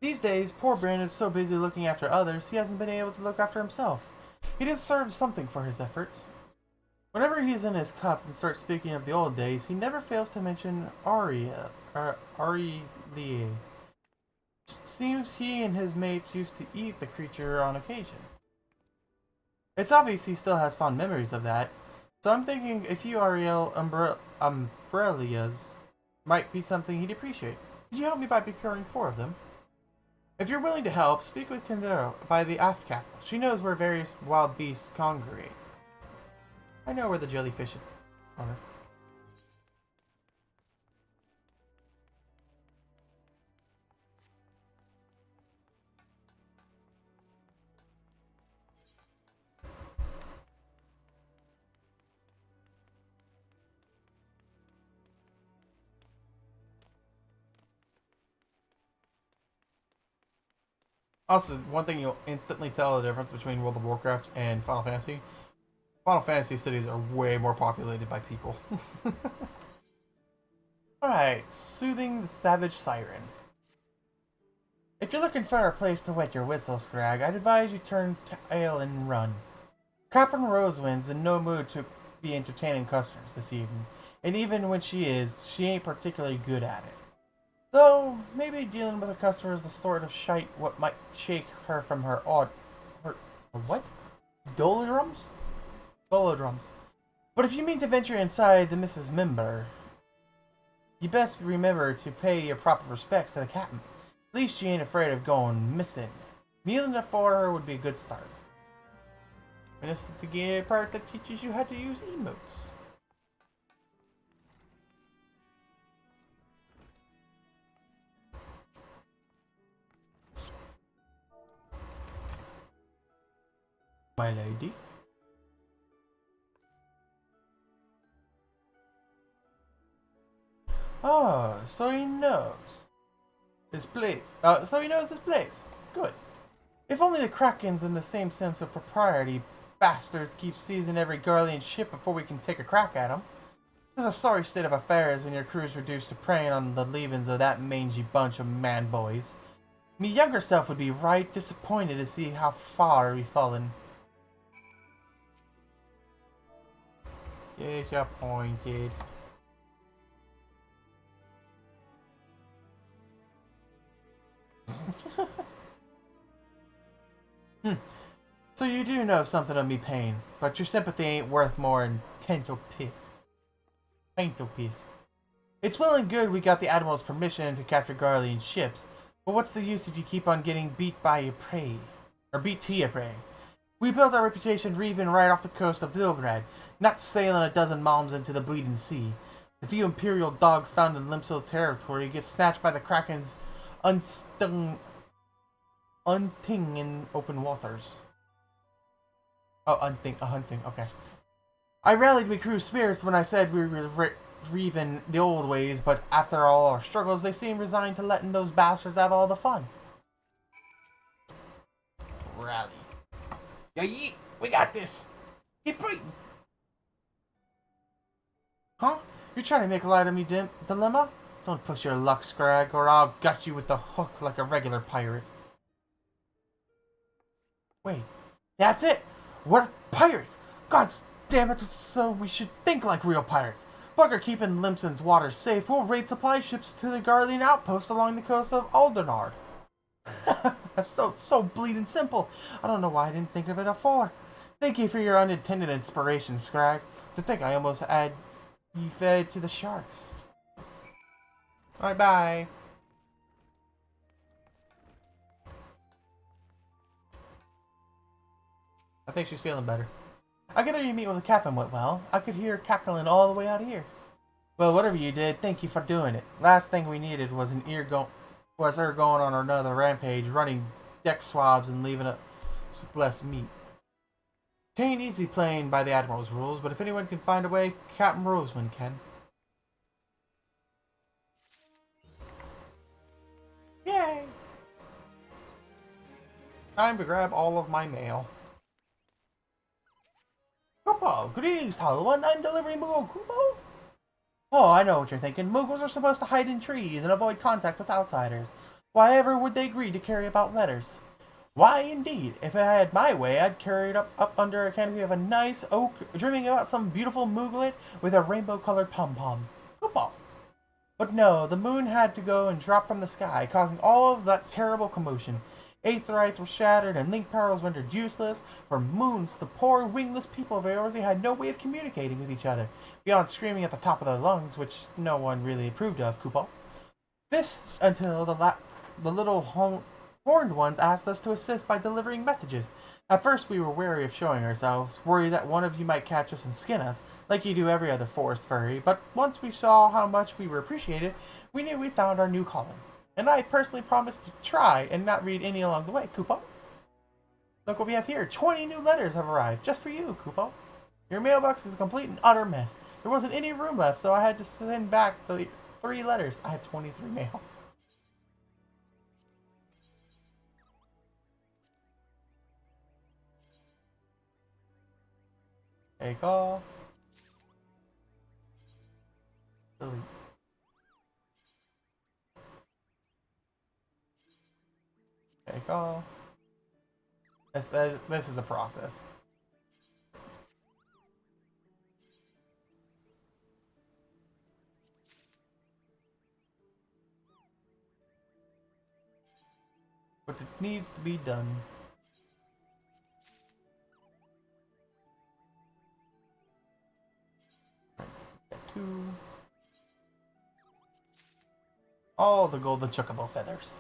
These days, poor Brandon's so busy looking after others, he hasn't been able to look after himself. He deserves something for his efforts. Whenever he's in his cups and starts speaking of the old days, he never fails to mention Aurelie. Seems he and his mates used to eat the creature on occasion. It's obvious he still has fond memories of that, so I'm thinking a few Ariel umbrellas might be something he'd appreciate. Could you help me by procuring 4 of them? If you're willing to help, speak with Kendera by the aft castle. She knows where various wild beasts congregate. I know where the jellyfish are. Also, one thing you'll instantly tell the difference between World of Warcraft and Final Fantasy. Final Fantasy cities are way more populated by people. Alright, soothing the savage siren. If you're looking for a place to wet your whistle, Scrag, I'd advise you turn tail and run. Captain Rosewind's in no mood to be entertaining customers this evening, and even when she is, she ain't particularly good at it. Though, maybe dealing with a customer is the sort of shite what might shake her from her what? Dolodrums? Dolodrums. But if you mean to venture inside the Mrs. Member, you best remember to pay your proper respects to the captain. At least she ain't afraid of going missing. Kneeling for her would be a good start. And this is the part that teaches you how to use emotes. My lady. Oh, so he knows his place. So he knows his place. Good. If only the Krakens in the same sense of propriety bastards keep seizing every Garlean ship before we can take a crack at them. This is a sorry state of affairs when your crew is reduced to preying on the leavings of that mangy bunch of man-boys. Me younger self would be right disappointed to see how far we've fallen. Disappointed. So you do know something of me pain, but your sympathy ain't worth more than pinto piss. Pinto piss. It's well and good we got the Admiral's permission to capture Garlean's ships, but what's the use if you keep on getting beat by your prey? Or beat to your prey? We built our reputation reaving right off the coast of Vilgrad, not sailing a dozen malms into the bleeding sea. The few Imperial dogs found in Limso territory get snatched by the Kraken's unstung... unting in open waters. Oh, hunting, okay. I rallied my crew's spirits when I said we were reaving the old ways, but after all our struggles, they seem resigned to letting those bastards have all the fun. Rally. Yeah, we got this. Keep fighting. Huh? You're trying to make light of me, Dilemma? Don't push your luck, Scrag, or I'll gut you with the hook like a regular pirate. Wait, that's it! We're pirates! God damn it, so we should think like real pirates. Bugger keeping Limson's waters safe, we'll raid supply ships to the Garlean outpost along the coast of Aldernard. That's so bleeding simple. I don't know why I didn't think of it before. Thank you for your unintended inspiration, Scrag. To think I almost had you fed to the sharks. Alright, bye. I think she's feeling better. I gather you meet with the captain went well. I could hear cackling all the way out of here. Well, whatever you did, thank you for doing it. Last thing we needed was her going on another rampage, running deck swabs and leaving us with less meat. It ain't easy playing by the Admiral's rules, but if anyone can find a way, Captain Roseman can. Yay! Time to grab all of my mail. Kupo, greetings, Taliwan. I'm delivering Moogle Kupo. Oh, I know what you're thinking. Moogles are supposed to hide in trees and avoid contact with outsiders. Why ever would they agree to carry about letters? Why, indeed. If I had my way, I'd carry it up under a canopy of a nice oak, dreaming about some beautiful Mooglet with a rainbow-colored pom-pom. Kupo. But no, the moon had to go and drop from the sky, causing all of that terrible commotion. Aetherites were shattered and link perils rendered useless. For moons, the poor wingless people of Eorzea had no way of communicating with each other, beyond screaming at the top of their lungs, which no one really approved of, Kupo. This until the little horned ones asked us to assist by delivering messages. At first we were wary of showing ourselves, worried that one of you might catch us and skin us, like you do every other forest furry, but once we saw how much we were appreciated, we knew we found our new calling. And I personally promised to try and not read any along the way, Kupo. Look what we have here. 20 new letters have arrived, just for you, Kupo. Your mailbox is a complete and utter mess. There wasn't any room left, so I had to send back the 3 letters. I have 23 mail. Take all. Delete. Take all. This is a process. But it needs to be done. All the golden chocobo feathers.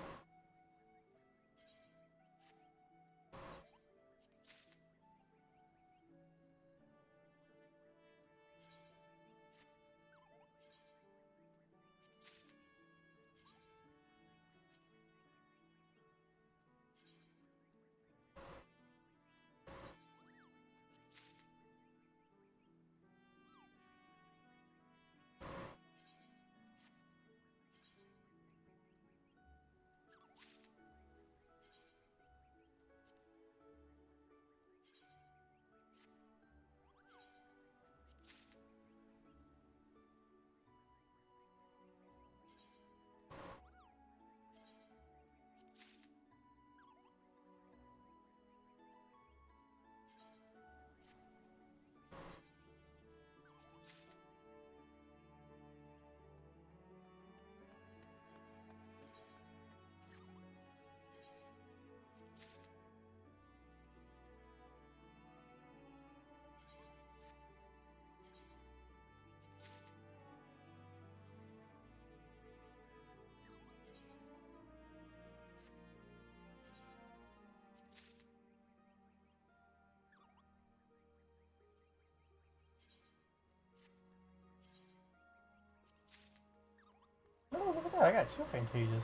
got 2 Fantasias.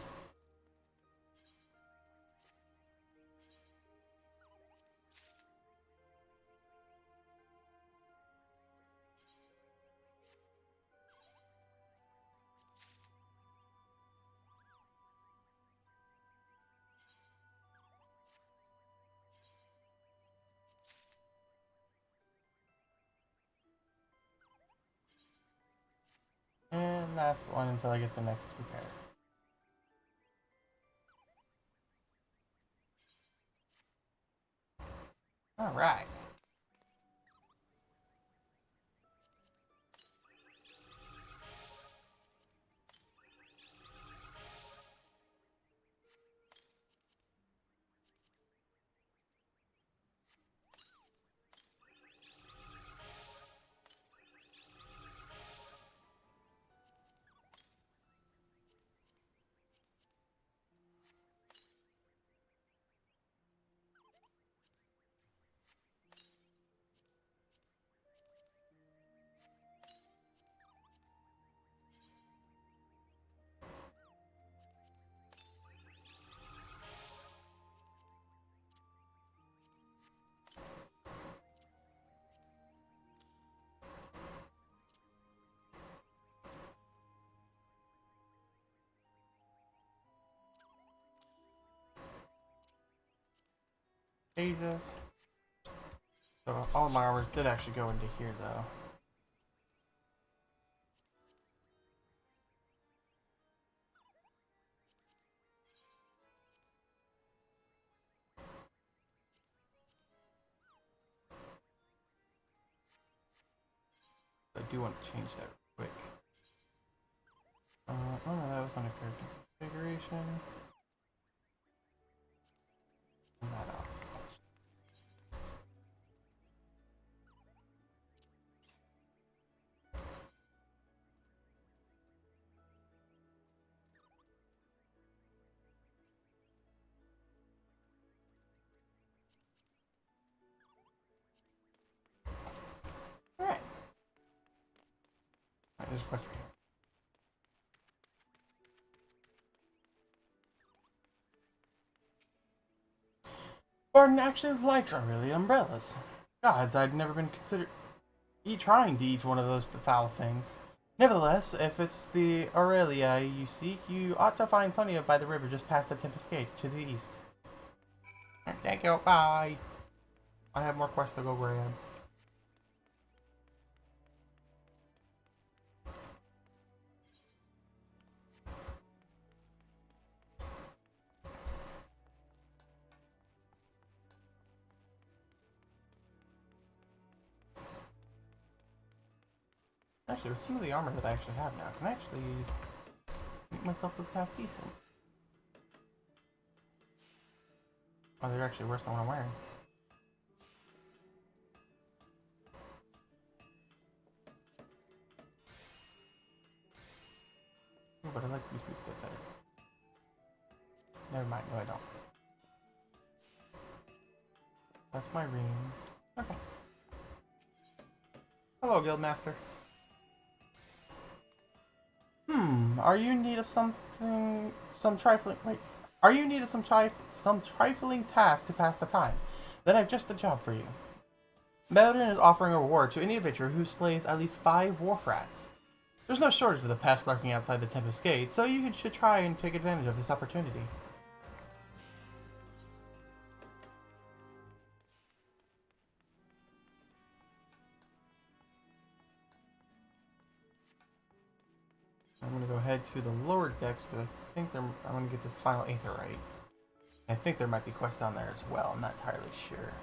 And last one until I get the next 2 pairs. Alright. Jesus. So all of my armors did actually go into here though. I do want to change that real quick. Oh no, that was on a character configuration. Turn that off. Alright. Alright, there's a quest right here. Gordon actually likes Aurelia umbrellas. Gods, I'd never been considered trying to eat one of those foul things. Nevertheless, if it's the Aurelia you seek, you ought to find plenty of by the river just past the Tempest Gate to the east. Thank you, bye. I have more quests to go grab. Actually, with some of the armor that I actually have now, I can actually make myself look half decent. Oh, they're actually worse than what I'm wearing. Oh, but I like these boots a bit better. Never mind, no I don't. That's my ring. Okay. Hello, Guildmaster. Are you in need of something, are you in need of some trifling task to pass the time? Then I've just the job for you. Melden is offering a reward to any adventurer who slays at least 5 wharf rats. There's no shortage of the pests lurking outside the Tempest Gate, so you should try and take advantage of this opportunity. I'm going to go ahead to the lower decks because I think I'm going to get this final Aetherite. I think there might be quests down there as well. I'm not entirely sure.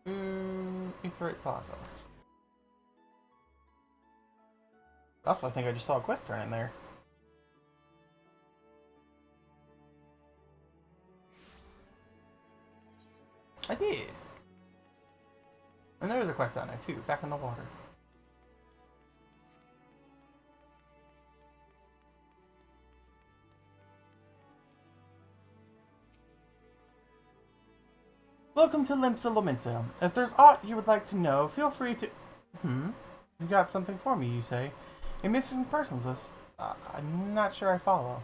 Aetherite Plaza. Also, I think I just saw a quest turn in there. I did. And there was a quest down there too, back in the water. Welcome to Limsa Lominsa. If there's aught you would like to know, feel free to... You got something for me, you say? A missing persons list? I'm not sure I follow.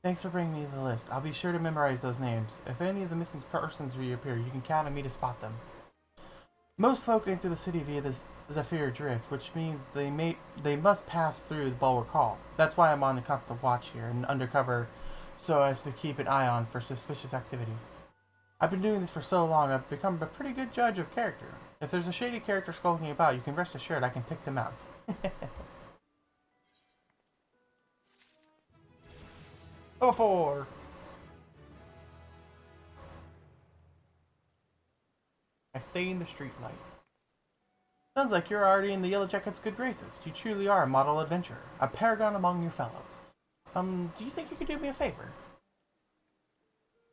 Thanks for bringing me the list. I'll be sure to memorize those names. If any of the missing persons reappear, you can count on me to spot them. Most folk enter the city via the Zephyr Drift, which means they must pass through the Bulwark Hall. That's why I'm on the constant watch here and undercover, so as to keep an eye on for suspicious activity. I've been doing this for so long, I've become a pretty good judge of character. If there's a shady character skulking about, you can rest assured I can pick them out. Level 4! I stay in the streetlight. Sounds like you're already in the Yellow Jacket's good graces. You truly are a model adventurer, a paragon among your fellows. Do you think you could do me a favor?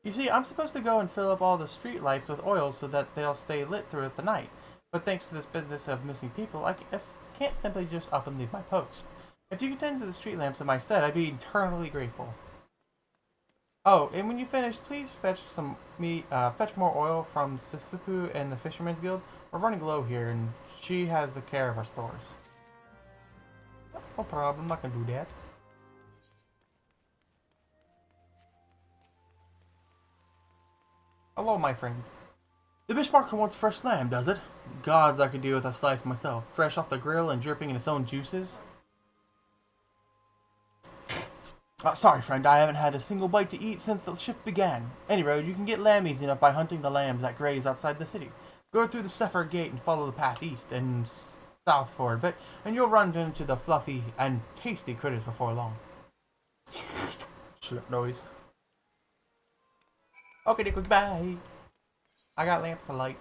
You see, I'm supposed to go and fill up all the streetlights with oil so that they'll stay lit throughout the night. But thanks to this business of missing people, I can't simply just up and leave my post. If you could tend to the street lamps in my stead, I'd be eternally grateful. Oh, and when you finish, please fetch fetch more oil from Sisuku and the Fisherman's Guild. We're running low here, and she has the care of our stores. No problem, I can do that. Hello, my friend. The Bishmarker wants fresh lamb, does it? Gods, I could do with a slice myself, fresh off the grill and dripping in its own juices. Sorry, friend, I haven't had a single bite to eat since the shift began. Anyway, you can get lamb easy enough by hunting the lambs that graze outside the city. Go through the Stefford Gate and follow the path east and south for a bit, and you'll run into the fluffy and tasty critters before long. Slip noise. Okay, goodbye. I got lamps to light.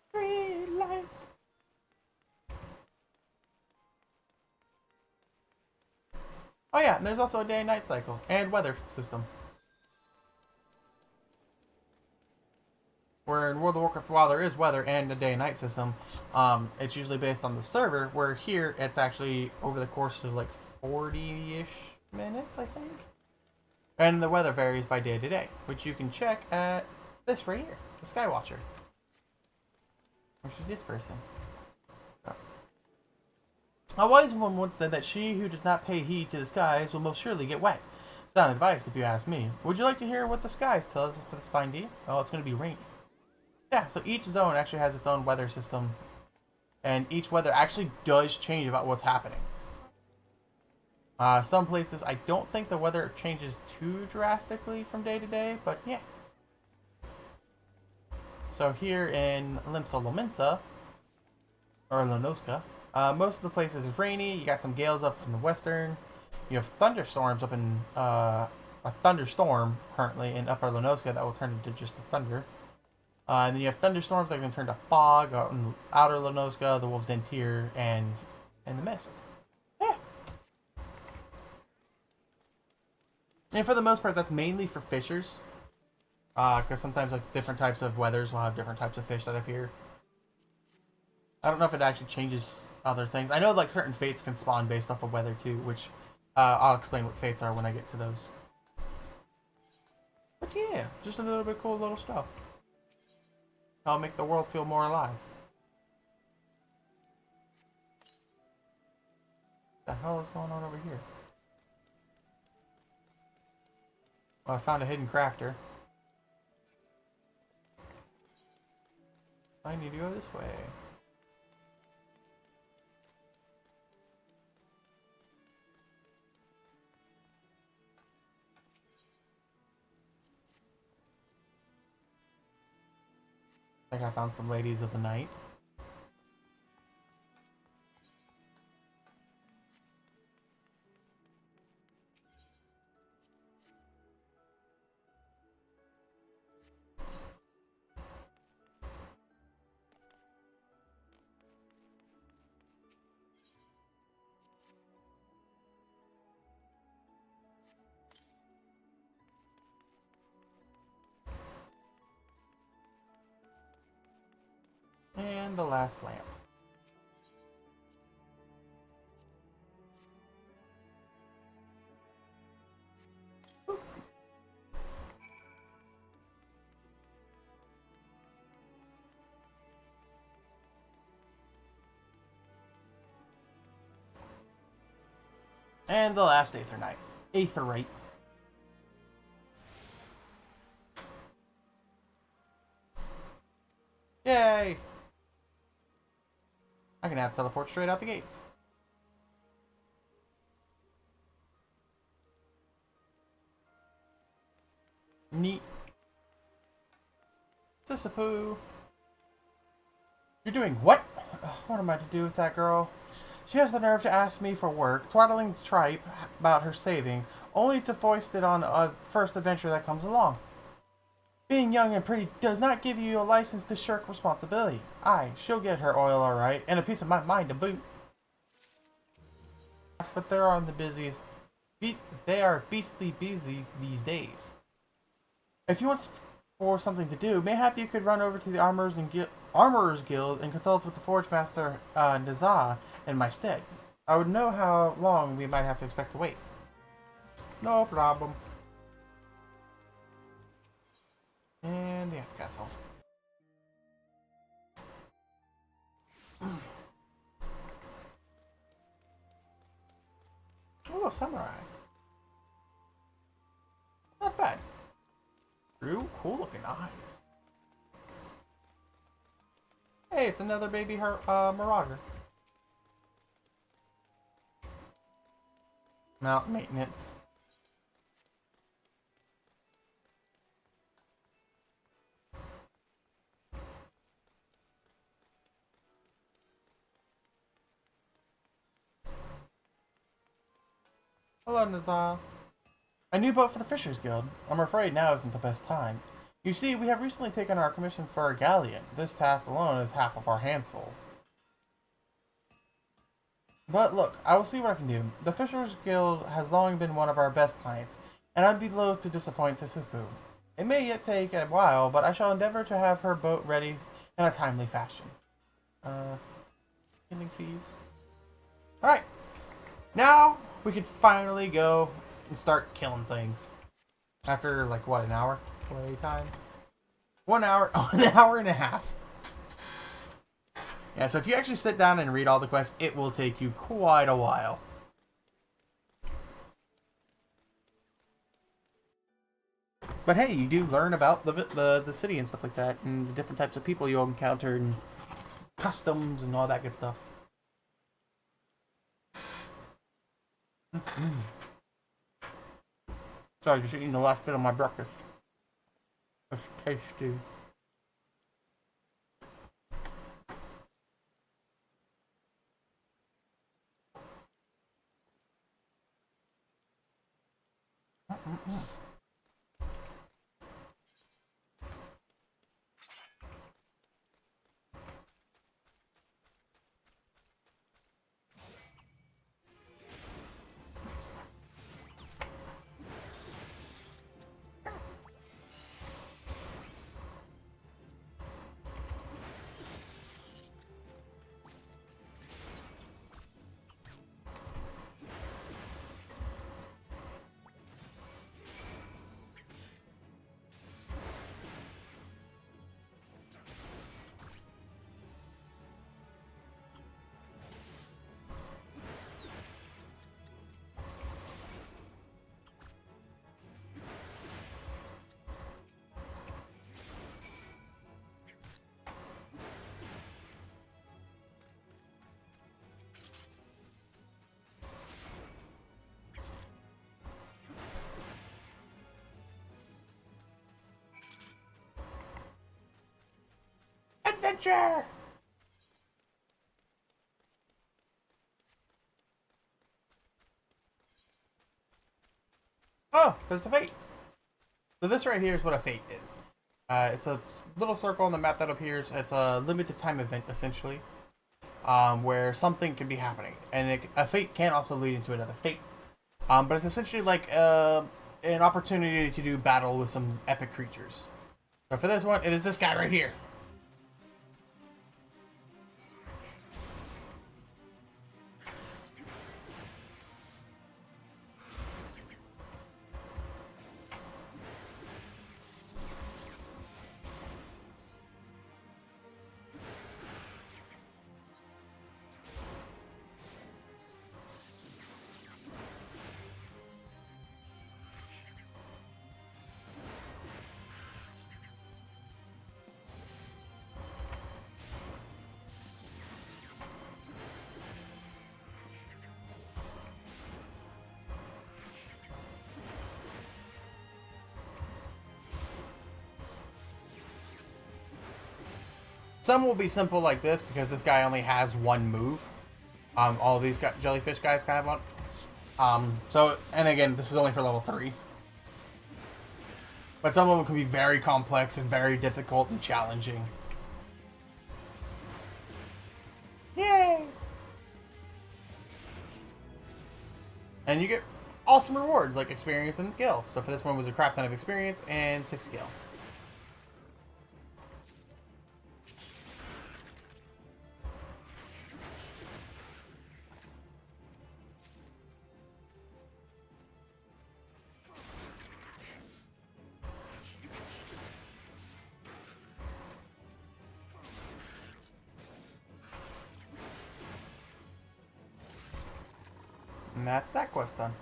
Street lights. Oh yeah, and there's also a day and night cycle and weather system. Where in World of Warcraft, while there is weather and a day and night system, it's usually based on the server, where here it's actually over the course of like 40-ish minutes, I think. And the weather varies by day to day, which you can check at this right here, the Skywatcher. Which is this person. A wise woman once said that she who does not pay heed to the skies will most surely get wet. Sound advice, if you ask me. Would you like to hear what the skies tell us for this fine day? Oh, it's going to be rainy. Yeah, so each zone actually has its own weather system. And each weather actually does change about what's happening. Some places, I don't think the weather changes too drastically from day to day, but yeah. So here in Limsa Lominsa, or Lonoska, most of the places is rainy. You got some gales up from the western. You have thunderstorms up in a thunderstorm currently in Upper Lonoska that will turn into just a thunder. And then you have thunderstorms that are going to turn to fog out in Outer Lonoska, the Wolves Den Pier, and in the mist. Yeah. And for the most part, that's mainly for fishers. Because sometimes like different types of weathers will have different types of fish that appear. I don't know if it actually changes other things. I know like certain fates can spawn based off of weather too, which I'll explain what fates are when I get to those. But yeah, just a little bit cool little stuff. I'll make the world feel more alive. What the hell is going on over here? Well, I found a hidden crafter. I need to go this way. I think I found some ladies of the night. And the last lamp. And the last Aetherite. Aetherite. Yay! I can now teleport straight out the gates. Neat. Sissapoo. You're doing what? What am I to do with that girl? She has the nerve to ask me for work, twaddling the tripe about her savings, only to foist it on a first adventure that comes along. Being young and pretty does not give you a license to shirk responsibility. Aye, she'll get her oil alright, and a piece of my mind to boot. But they're on the busiest. They are beastly busy these days. If you want for something to do, mayhap you could run over to the Armorers Guild and consult with the Forge Master Nazah in my stead. I would know how long we might have to expect to wait. No problem. And yeah, castle. Oh, samurai. Not bad. True, cool looking eyes. Hey, it's another baby marauder. Mount maintenance. Hello, Nazah. A new boat for the Fishers Guild. I'm afraid now isn't the best time. You see, we have recently taken our commissions for our galleon. This task alone is half of our hands full. But look, I will see what I can do. The Fishers Guild has long been one of our best clients, and I'd be loath to disappoint Sissapoo. It may yet take a while, but I shall endeavor to have her boat ready in a timely fashion. Pending fees. Alright. Now, we can finally go and start killing things. After, like, what, an hour? Play time? 1 hour, an hour and a half. Yeah, so if you actually sit down and read all the quests, it will take you quite a while. But hey, you do learn about the city and stuff like that, and the different types of people you'll encounter, and customs and all that good stuff. Sorry, just eating the last bit of my breakfast. It's tasty. Adventure! Oh, there's a fate. So this right here is what a fate is. It's a little circle on the map that appears. It's a limited time event, essentially, where something could be happening. And a fate can also lead into another fate. But it's essentially like an opportunity to do battle with some epic creatures. So for this one, it is this guy right here. Some will be simple like this because this guy only has one move. All these jellyfish guys kind of want. So, and again, this is only for level 3. But some of them can be very complex and very difficult and challenging. Yay! And you get awesome rewards like experience and skill. So for this one was a crap ton of experience and 6 skill. And that's that quest done.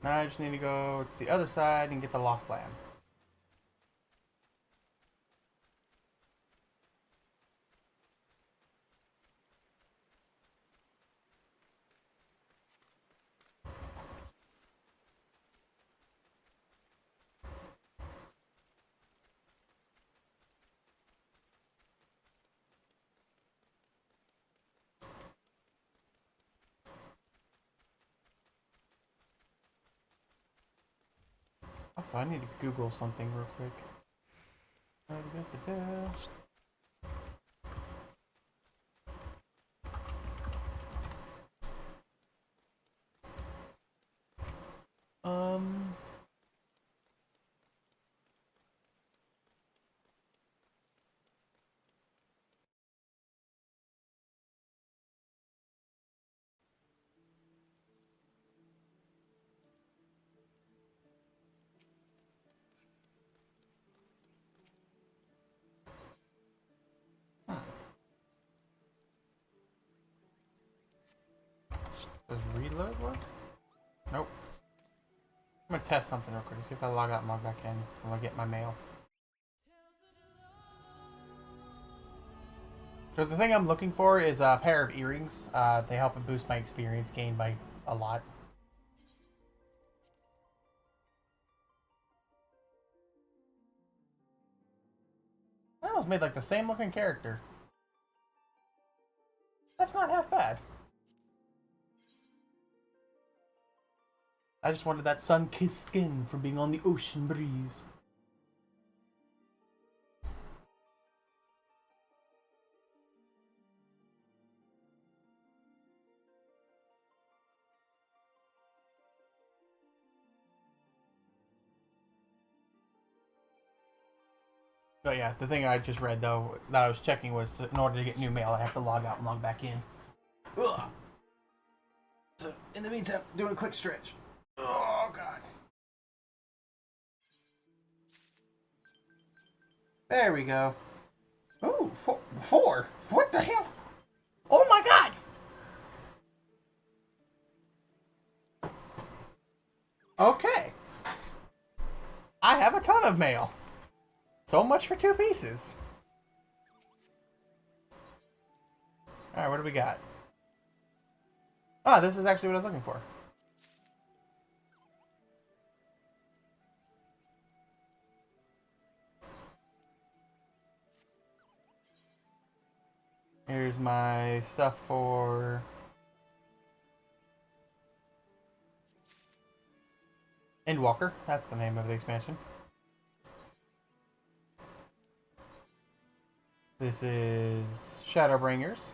Now I just need to go to the other side and get the lost lamb. Also, I need to Google something real quick. Um. Does reload work? Nope. I'm gonna test something real quick. See if I log out and log back in. I'm gonna get my mail. Because the thing I'm looking for is a pair of earrings. They help boost my experience gain by a lot. I almost made like the same looking character. That's not half bad. I just wanted that sun-kissed skin from being on the ocean breeze. But yeah, the thing I just read though, that I was checking was in order to get new mail, I have to log out and log back in. Ugh. So, in the meantime, doing a quick stretch. Oh, God. There we go. Ooh, four. What the hell? Oh my God. Okay. I have a ton of mail. So much for 2 pieces. Alright, what do we got? Ah, this is actually what I was looking for. Here's my stuff for Endwalker. That's the name of the expansion. This is Shadowbringers.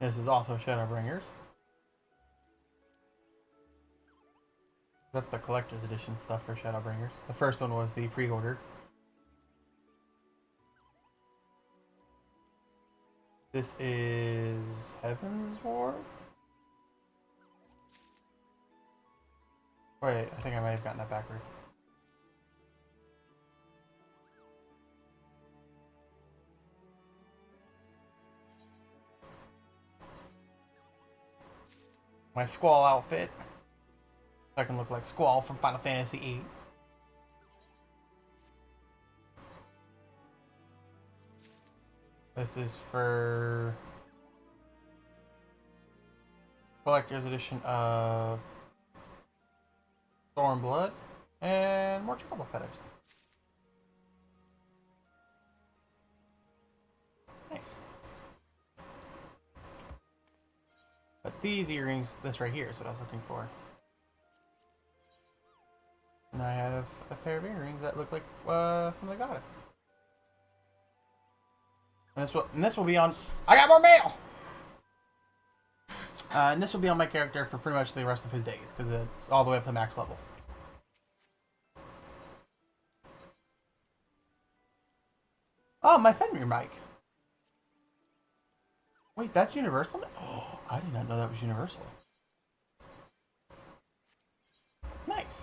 This is also Shadowbringers. That's the collector's edition stuff for Shadowbringers. The first one was the pre-order. This is Heaven's War? Wait, I think I might have gotten that backwards. My Squall outfit. I can look like Squall from Final Fantasy XIV. This is for collector's edition of Storm blood, and more chocobo feathers. Nice. But these earrings, this right here is what I was looking for. And I have a pair of earrings that look like some of the goddess. And this will be on. I got more mail. And this will be on my character for pretty much the rest of his days because it's all the way up to max level. Oh, my Fenrir mic. Wait, that's universal? Oh, I did not know that was universal. Nice.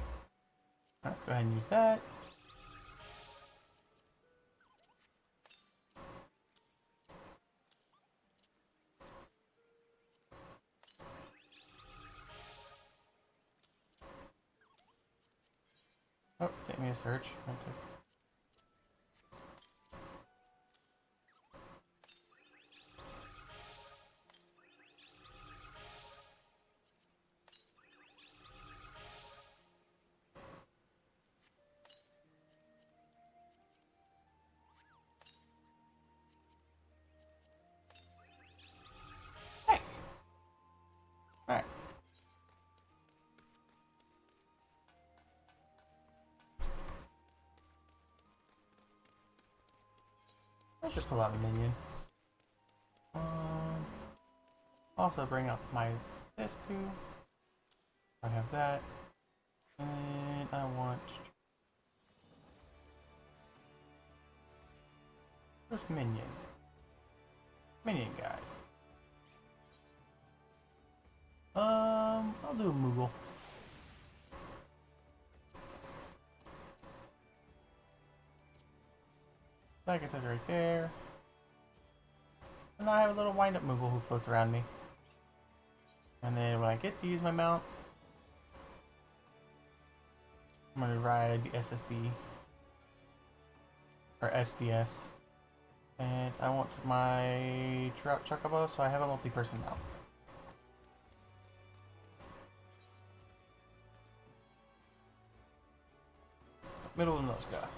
Let's go ahead and use that. Oh, take me a search. Nice. Alright. I should pull out a minion. Also bring up my this too. I have that. And I want first minion. Minion guy. I'll do a Moogle. Like I said, right there. And I have a little wind-up Moogle who floats around me. And then when I get to use my mount, I'm gonna ride the SSD or SDS. And I want my Chocobo, so I have a multi-person mount. Middle of those guys.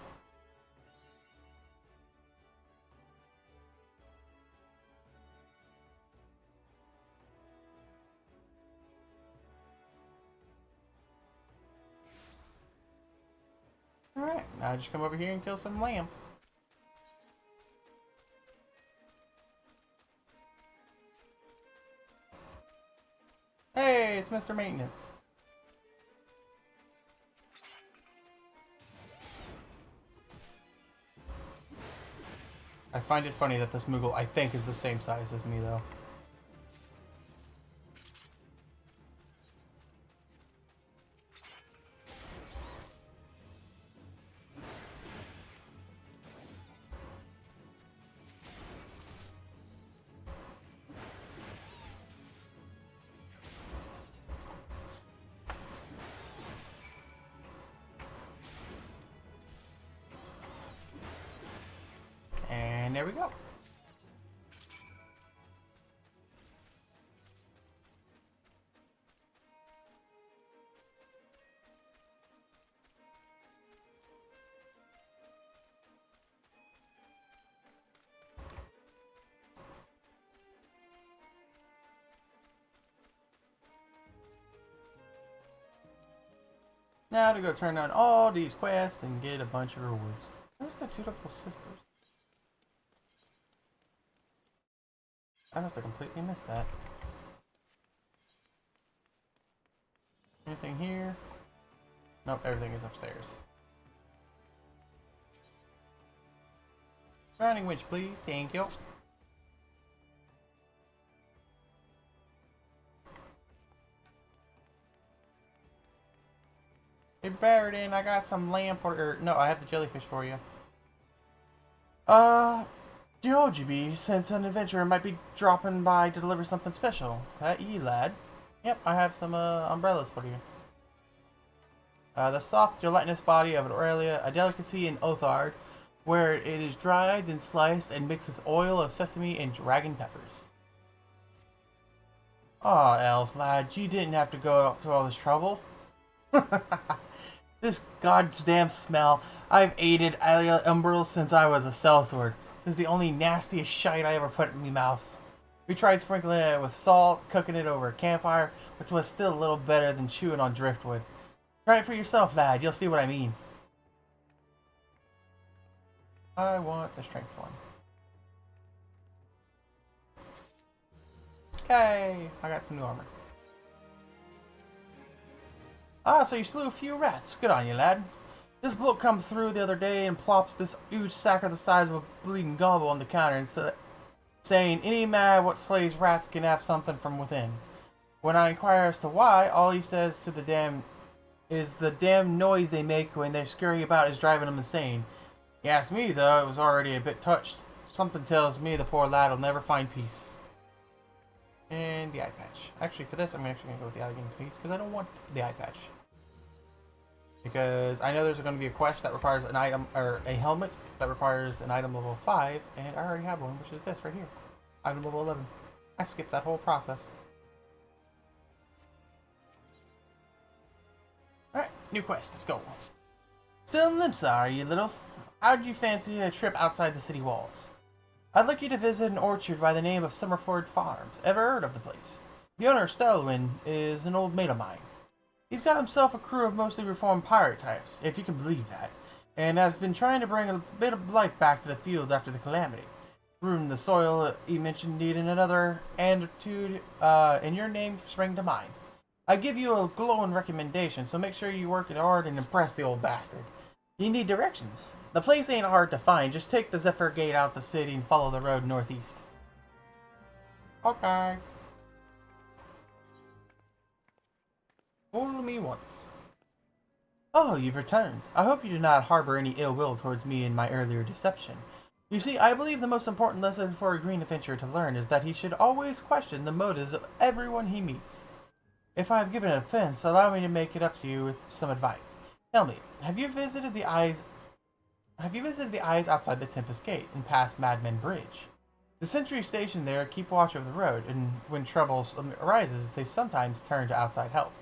Alright, now I just come over here and kill some lambs. Hey, it's Mr. Maintenance. I find it funny that this Moogle, I think, is the same size as me, though. And there we go. Now to go turn on all these quests and get a bunch of rewards. Where's the dutiful sisters? I must have completely missed that. Anything here? Nope, everything is upstairs. Drowning Witch, please. Thank you. Hey, Baradin, I got some lamb for no, I have the jellyfish for you. Dear OGB, since an adventurer might be dropping by to deliver something special. That ye, lad? Yep, I have some umbrellas for you. The soft, gelatinous body of an Aurelia, a delicacy in Othard, where it is dried, then sliced, and mixed with oil of sesame and dragon peppers. Aw, Els, lad, you didn't have to go through all this trouble. This goddamn smell. I've aided Umbrel since I was a sellsword. This is the only nastiest shite I ever put in my mouth. We tried sprinkling it with salt, cooking it over a campfire, which was still a little better than chewing on driftwood. Try it for yourself, lad. You'll see what I mean. I want the strength one. Okay, I got some new armor. Ah, so you slew a few rats. Good on you, lad. This bloke come through the other day and plops this huge sack of the size of a bleeding gobble on the counter and saying any man what slays rats can have something from within. When I inquire as to why, all he says to the damn noise they make when they're scurrying about is driving them insane. He asked me, though, it was already a bit touched. Something tells me the poor lad will never find peace. And the eye patch. Actually, for this, I'm actually going to go with the eye piece, because I don't want the eye patch. Because I know there's going to be a quest that requires an item, or a helmet that requires an item level 5, and I already have one, which is this right here. Item level 11. I skipped that whole process. Alright, new quest, let's go. Still in Limsa, are you, little? How'd you fancy a trip outside the city walls? I'd like you to visit an orchard by the name of Summerford Farms. Ever heard of the place? The owner, Stelwyn, is an old mate of mine. He's got himself a crew of mostly reformed pirate types, if you can believe that, and has been trying to bring a bit of life back to the fields after the calamity. Ruined the soil, he mentioned needing another attitude, and your name sprang to mind. I give you a glowing recommendation, so make sure you work it hard and impress the old bastard. You need directions. The place ain't hard to find, just take the Zephyr Gate out the city and follow the road northeast. Okay. Fool me once. Oh, you've returned. I hope you do not harbor any ill will towards me in my earlier deception. You see, I believe the most important lesson for a green adventurer to learn is that he should always question the motives of everyone he meets. If I have given an offense, allow me to make it up to you with some advice. Tell me, have you visited the eyes outside the Tempest Gate and past Madmen Bridge? The sentries stationed there keep watch over the road, and when trouble arises, they sometimes turn to outside help.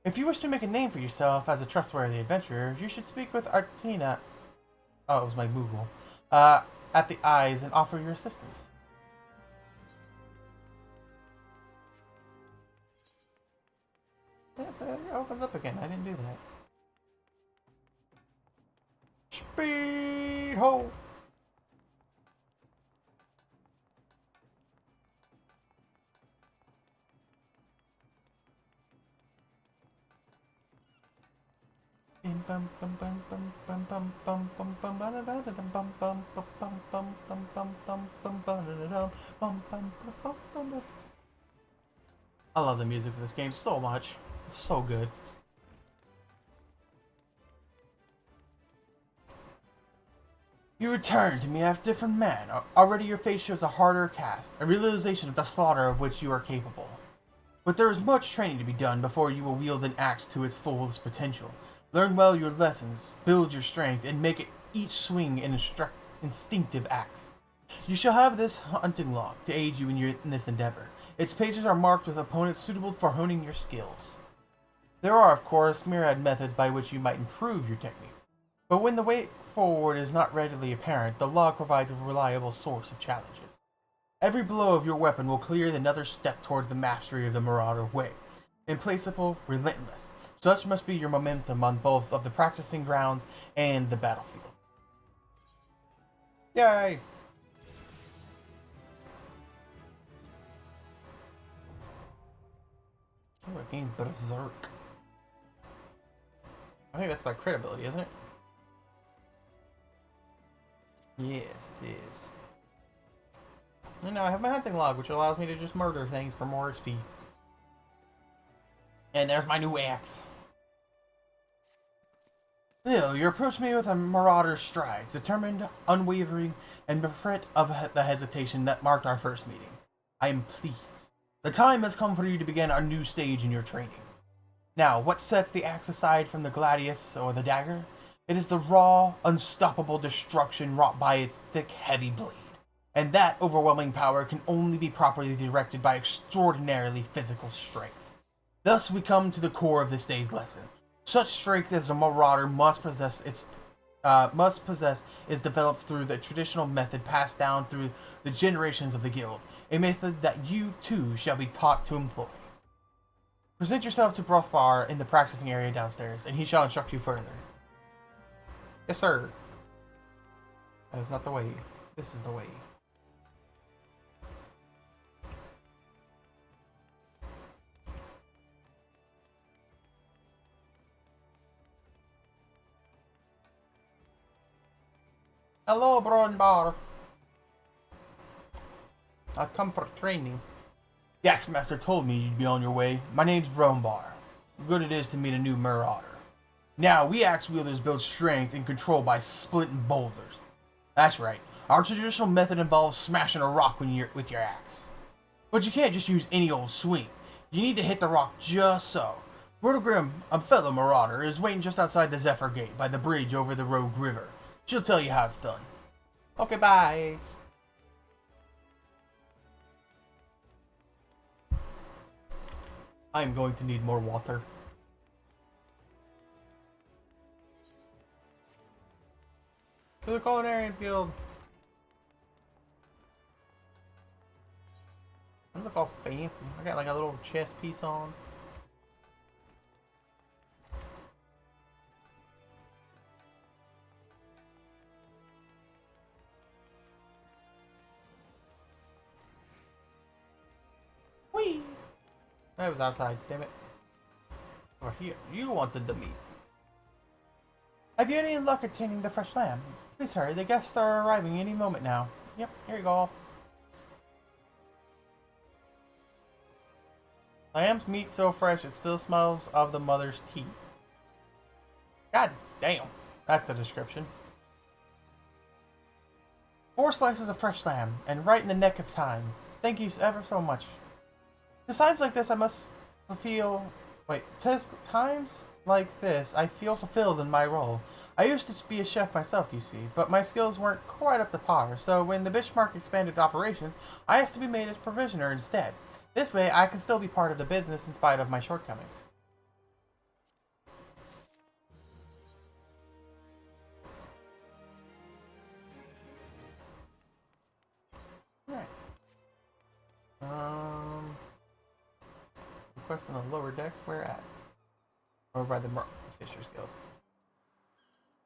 If you wish to make a name for yourself as a trustworthy adventurer, you should speak with Artina. Oh, it was my Google. At the Eyes and offer your assistance. It opens up again. I didn't do that. Speed ho! I love the music of this game so much. It's so good. You return to me as a different man. Already your face shows a harder cast, a realization of the slaughter of which you are capable. But there is much training to be done before you will wield an axe to its fullest potential. Learn well your lessons, build your strength, and make it each swing an instinctive axe. You shall have this hunting log to aid you in this endeavor. Its pages are marked with opponents suitable for honing your skills. There are, of course, myriad methods by which you might improve your techniques, but when the way forward is not readily apparent, the log provides a reliable source of challenges. Every blow of your weapon will clear another step towards the mastery of the Marauder way. Implacable, relentless. Such must be your momentum on both of the practicing grounds and the battlefield. Yay! Oh, it gained Berserk. I think that's my crit ability, isn't it? Yes, it is. And now I have my hunting log, which allows me to just murder things for more XP. And there's my new axe. Still, you approach me with a marauder's strides, determined, unwavering, and bereft of the hesitation that marked our first meeting. I am pleased. The time has come for you to begin our new stage in your training. Now, what sets the axe aside from the gladius or the dagger? It is the raw, unstoppable destruction wrought by its thick, heavy blade. And that overwhelming power can only be properly directed by extraordinarily physical strength. Thus we come to the core of this day's lesson. Such strength as a marauder must possess is developed through the traditional method passed down through the generations of the guild, a method that you too shall be taught to employ. Present yourself to Brothbar in the practicing area downstairs, and he shall instruct you further. Yes, sir. That is not the way. This is the way. Hello, Brothbar. I've come for training. The Axe Master told me you'd be on your way. My name's Brombar. Good it is to meet a new marauder. Now, we axe wielders build strength and control by splitting boulders. That's right. Our traditional method involves smashing a rock with your axe. But you can't just use any old swing. You need to hit the rock just so. Rotogrim, a fellow marauder, is waiting just outside the Zephyr Gate by the bridge over the Rogue River. She'll tell you how it's done. Okay, bye. I'm going to need more water. To the Culinarians Guild. I look all fancy. I got like a little chest piece on. Whee! I was outside, damn it. Or here, you wanted the meat. Have you any luck obtaining the fresh lamb? Please hurry, the guests are arriving any moment now. Yep, here you go. Lamb's meat so fresh it still smells of the mother's teeth. God damn, that's a description. 4 slices of fresh lamb, and right in the neck of time. Thank you ever so much. At times like this, I must feel... times like this, I feel fulfilled in my role. I used to be a chef myself, you see, but my skills weren't quite up to par, so when the Bismarck expanded operations, I asked to be made as provisioner instead. This way, I can still be part of the business in spite of my shortcomings. Alright. Request on the lower decks, where at? Over by the Fisher's Guild.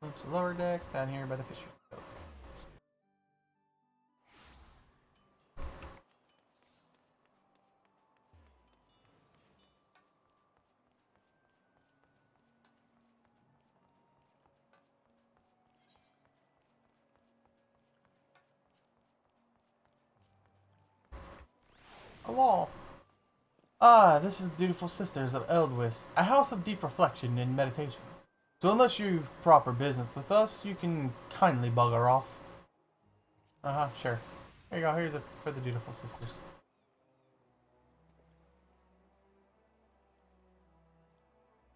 Oops, the lower decks, down here by the Fisher's Guild. Hello. Ah, this is the Dutiful Sisters of Eldwis, a house of deep reflection and meditation. So unless you've proper business with us, you can kindly bugger off. Sure. Here you go, here's it for the Dutiful Sisters.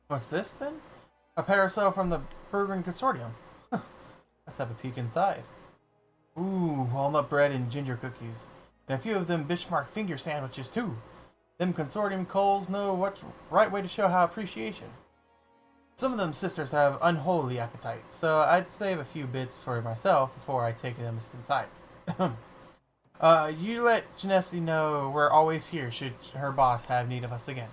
What's this then? A parasol from the Bergman Consortium. Let's have a peek inside. Ooh, walnut bread and ginger cookies. And a few of them Bismarck finger sandwiches too. Them consortium coals know what's right way to show how appreciation. Some of them sisters have unholy appetites, so I'd save a few bits for myself before I take them inside. You let Janessa know we're always here should her boss have need of us again.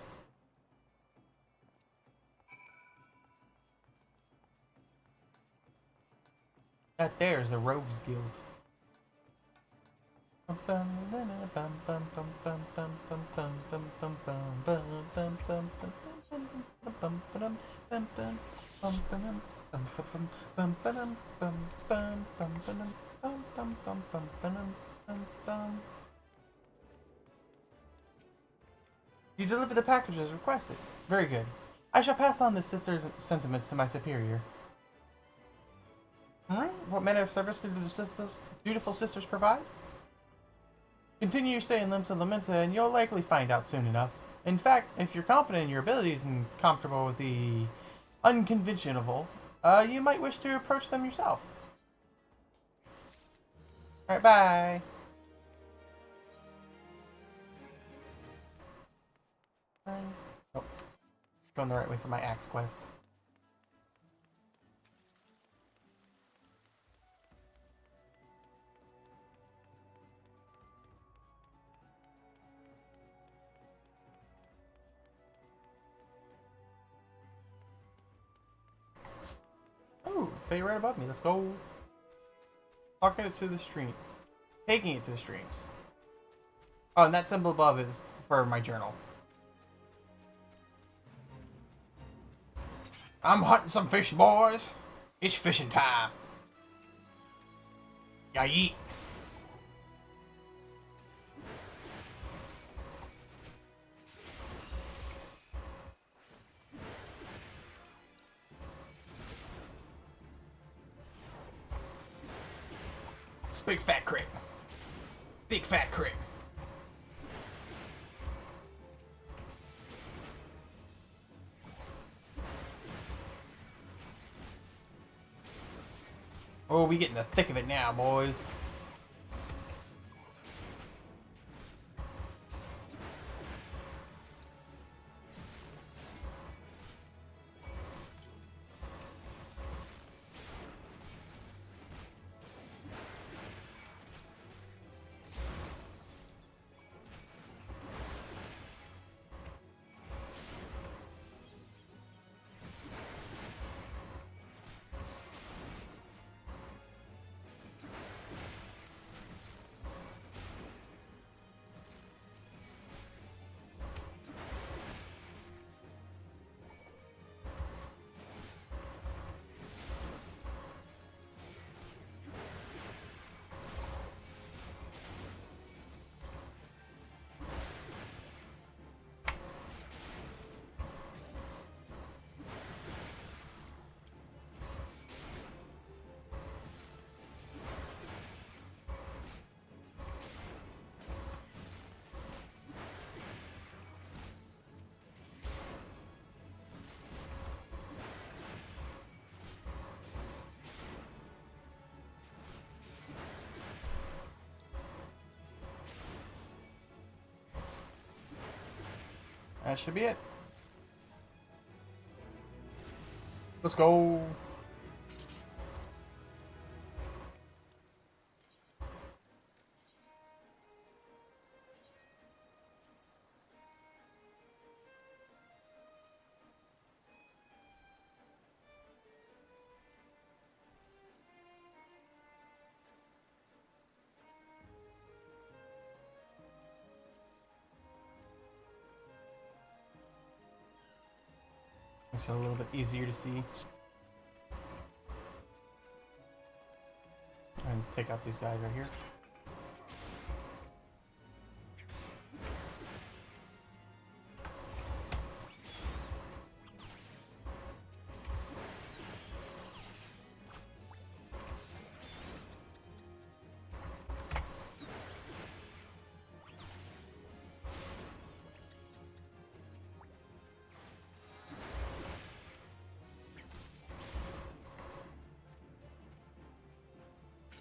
That there's the Rogues Guild. You deliver the package as requested. Very good. I shall pass on the sister's sentiments to my superior. What manner of service do the Dutiful Sisters provide? Continue your stay in Limsa Laminsa and you'll likely find out soon enough. In fact, if you're confident in your abilities and comfortable with the unconventional, you might wish to approach them yourself. Alright, bye! Oh, going the right way for my axe quest. stay right above me. Let's go. Talking it to the streams. Taking it to the streams. Oh, and that symbol above is for my journal. I'm hunting some fish, boys. It's fishing time. Yeah, yeet. Big fat crit. Big fat crit. Oh, we get in the thick of it now, boys. That should be it. Let's go. Makes it a little bit easier to see. And take out these guys right here.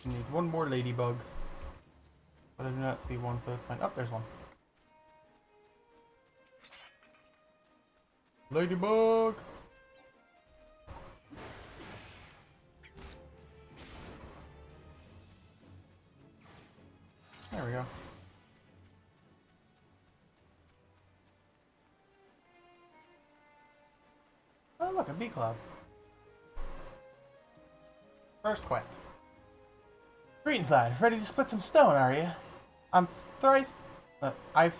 We need one more ladybug. But I do not see one, so it's fine. Oh, there's one. Ladybug! There we go. Oh, look, a bee cloud. First quest. Greenslide, ready to split some stone, are you? I've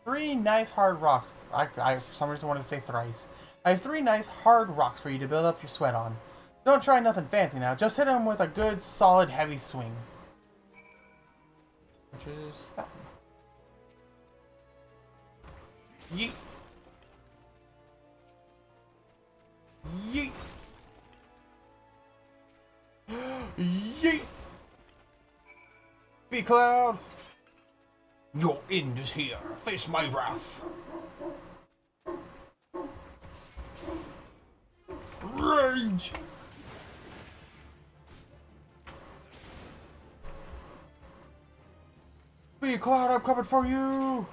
3 nice hard rocks. I for some reason wanted to say thrice. I have 3 nice hard rocks for you to build up your sweat on. Don't try nothing fancy now. Just hit them with a good, solid, heavy swing. Which is that one. Yeet. Yeet. Yeet. Bee Cloud! Your end is here. Face my wrath. Rage! Bee Cloud, I'm coming for you!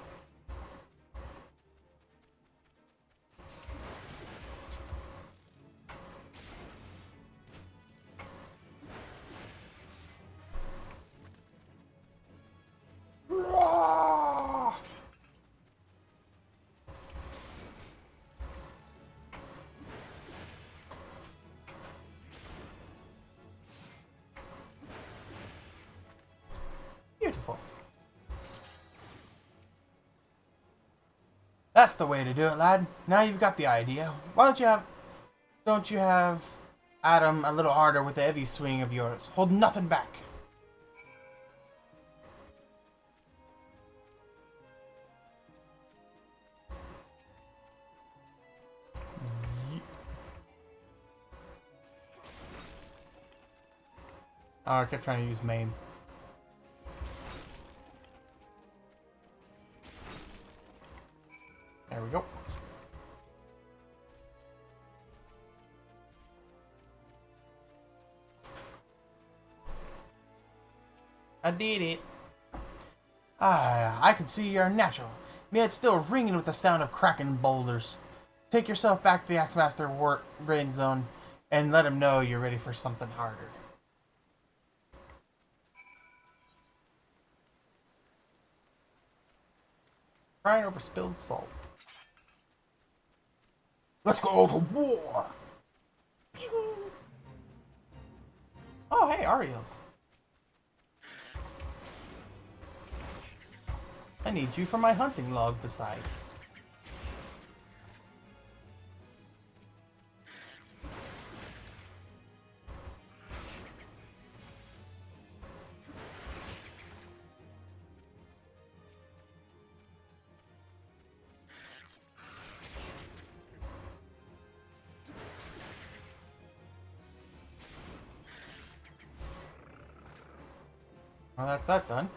That's the way to do it, lad. Now you've got the idea. Why don't you have Adam a little harder with the heavy swing of yours? Hold nothing back. Oh, I kept trying to use maim. There we go. I did it. Ah, I can see you're natural. My head's still ringing with the sound of cracking boulders. Take yourself back to the Axemaster rain zone and let him know you're ready for something harder. Crying over spilled salt. Let's go to war! Oh, hey, Ariel's. I need you for my hunting log beside. Well, that's that done.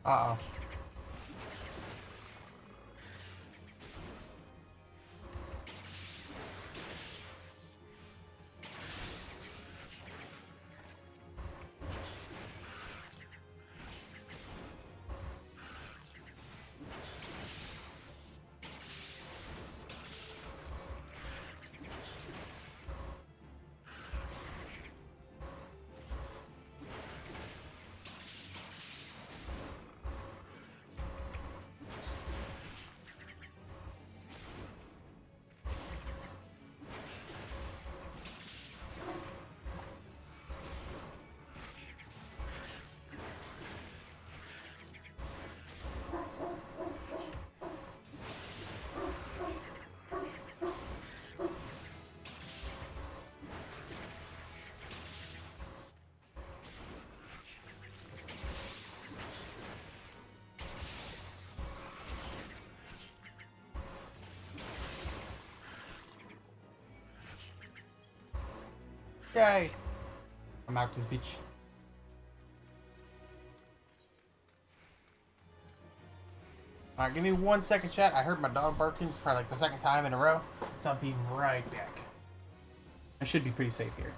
Uh-oh. Yay! I'm out this bitch. Alright, give me 1 second, chat. I heard my dog barking for like the second time in a row, so I'll be right back. I should be pretty safe here.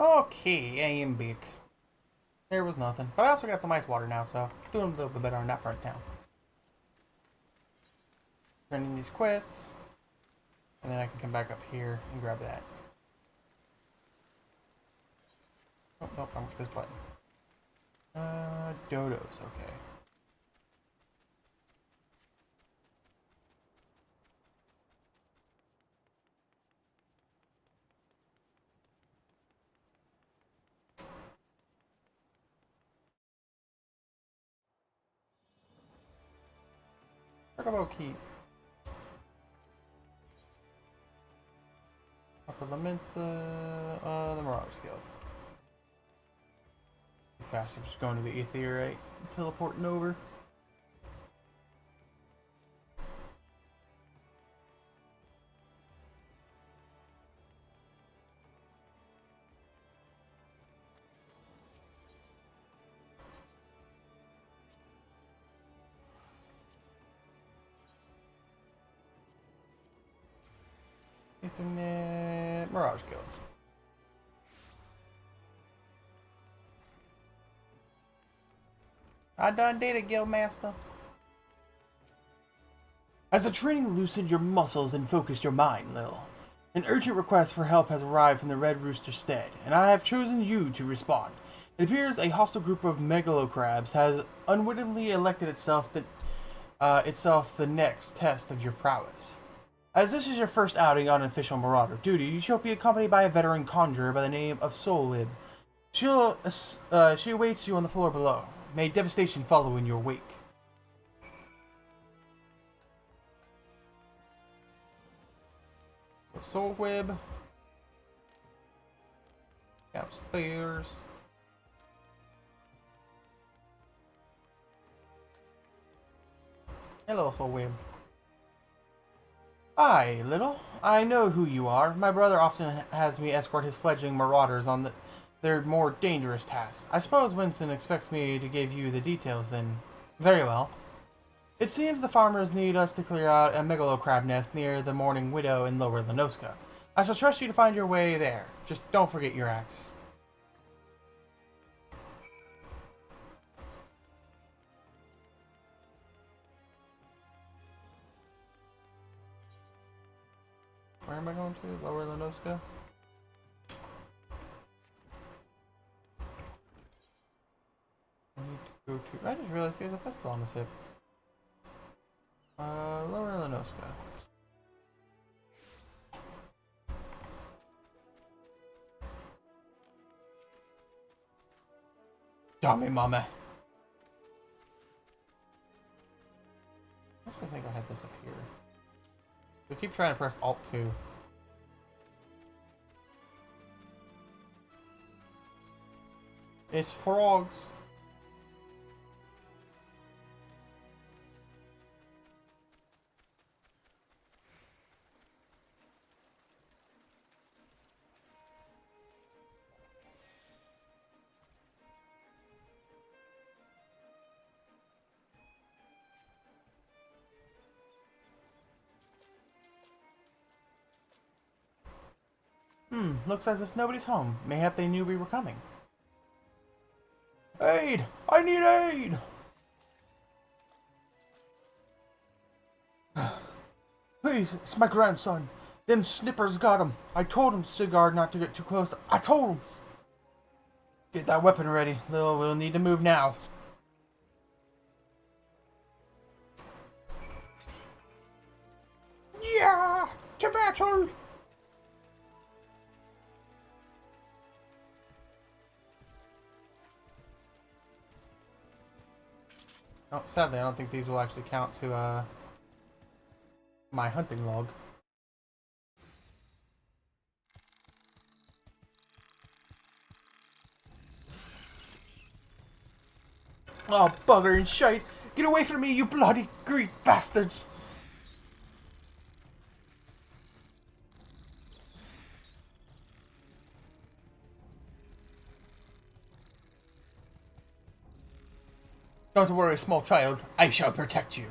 Okay, aim big. There was nothing. But I also got some ice water now, so doing a little bit better on that front now. Turning these quests. And then I can come back up here and grab that. Oh, nope, I'm with this button. Dodos, okay. Chocobo Keep. Upper Laments, the Marauders Guild. Faster just going to the Aetheorite, teleporting over. Ethernet, Mirage Guild. I done did it, Guildmaster. As the training loosened your muscles and focused your mind, Lil, an urgent request for help has arrived from the Red Rooster Stead, and I have chosen you to respond. It appears a hostile group of megalocrabs has unwittingly elected itself the next test of your prowess. As this is your first outing on official Marauder duty, you shall be accompanied by a veteran conjurer by the name of Soulwib. She awaits you on the floor below. May devastation follow in your wake. Soulwib. Upstairs. Hello, Soulwib. Hi, Little. I know who you are. My brother often has me escort his fledgling marauders on their more dangerous tasks. I suppose Winston expects me to give you the details then. Very well. It seems the farmers need us to clear out a megalocrab nest near the Mourning Widow in Lower Lenoska. I shall trust you to find your way there. Just don't forget your axe. Where am I going to? Lower Lenoska? I need to go to... I just realized he has a pistol on his hip. Lower Lenoska. Dummy mama. I actually think I had this up here. I keep trying to press Alt 2. It's frogs. Looks as if nobody's home. Mayhap they knew we were coming. Aid! I need aid! Please, it's my grandson. Them snippers got him. I told him, Sigurd, not to get too close. I told him! Get that weapon ready. Lil, we'll need to move now. Yeah! To battle! Oh, sadly, I don't think these will actually count to, my hunting log. Oh, bugger and shite! Get away from me, you bloody Greek bastards! Don't worry, small child. I shall protect you.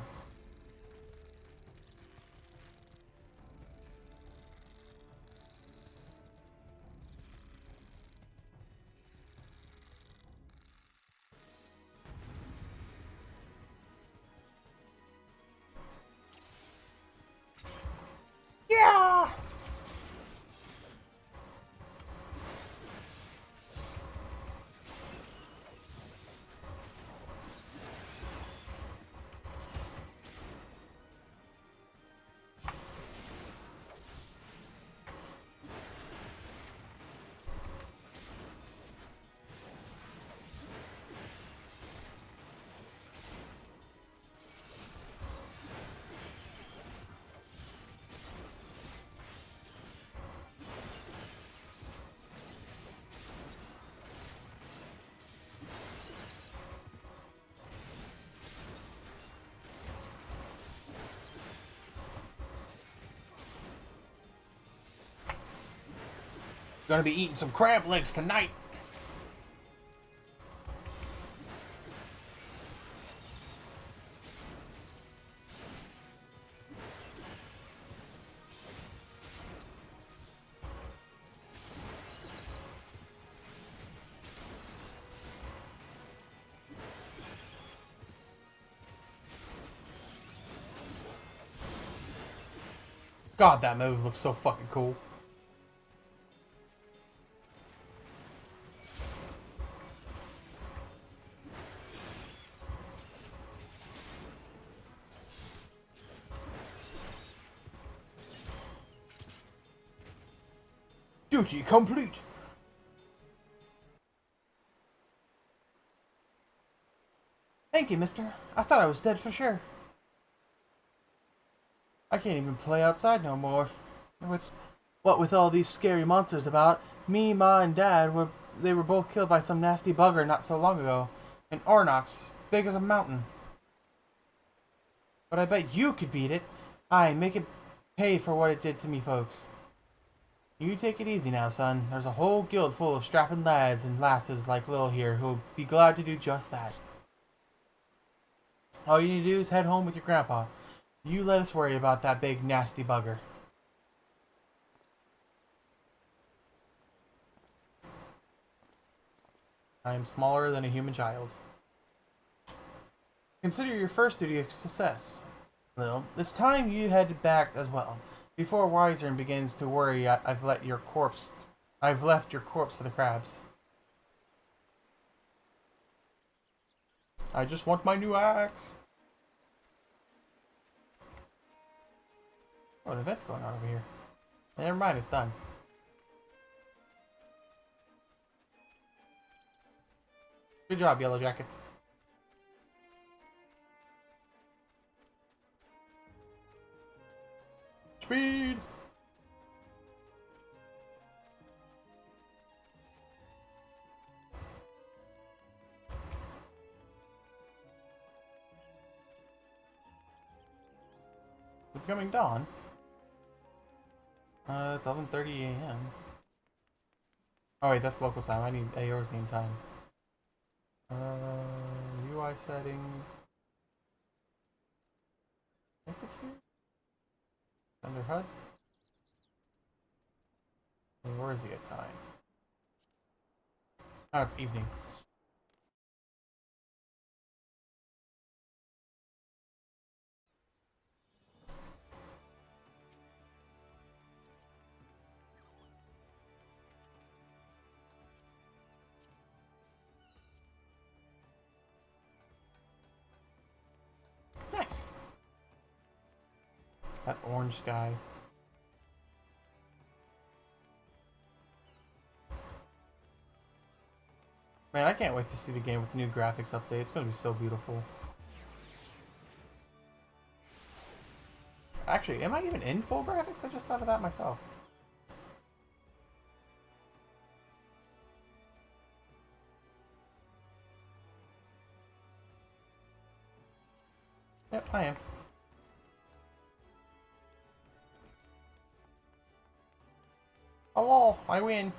Gonna be eating some crab legs tonight. God, that move looks so fucking cool. Duty complete. Thank you, mister. I thought I was dead for sure. I can't even play outside no more. With all these scary monsters about, me, Ma, and Dad they were both killed by some nasty bugger not so long ago. An Ornox, big as a mountain. But I bet you could beat it. Aye, make it pay for what it did to me, folks. You take it easy now, son. There's a whole guild full of strapping lads and lasses like Lil here who'll be glad to do just that. All you need to do is head home with your grandpa. You let us worry about that big nasty bugger. I am smaller than a human child. Consider your first duty a success. Lil, it's time you headed back as well. Before Wyzern begins to worry, I've left your corpse to the crabs. I just want my new axe. Oh, an event's going on over here. Never mind, it's done. Good job, Yellow Jackets. Speed! It's becoming dawn. It's 11:30 a.m. Oh wait, that's local time. I need Eorzean time. UI settings. I think it's here. Under HUD. Where is he at time? Oh, it's evening. Nice. That orange sky. Man, I can't wait to see the game with the new graphics update. It's going to be so beautiful. Actually, am I even in full graphics? I just thought of that myself. Yep, I am. Hello, I win.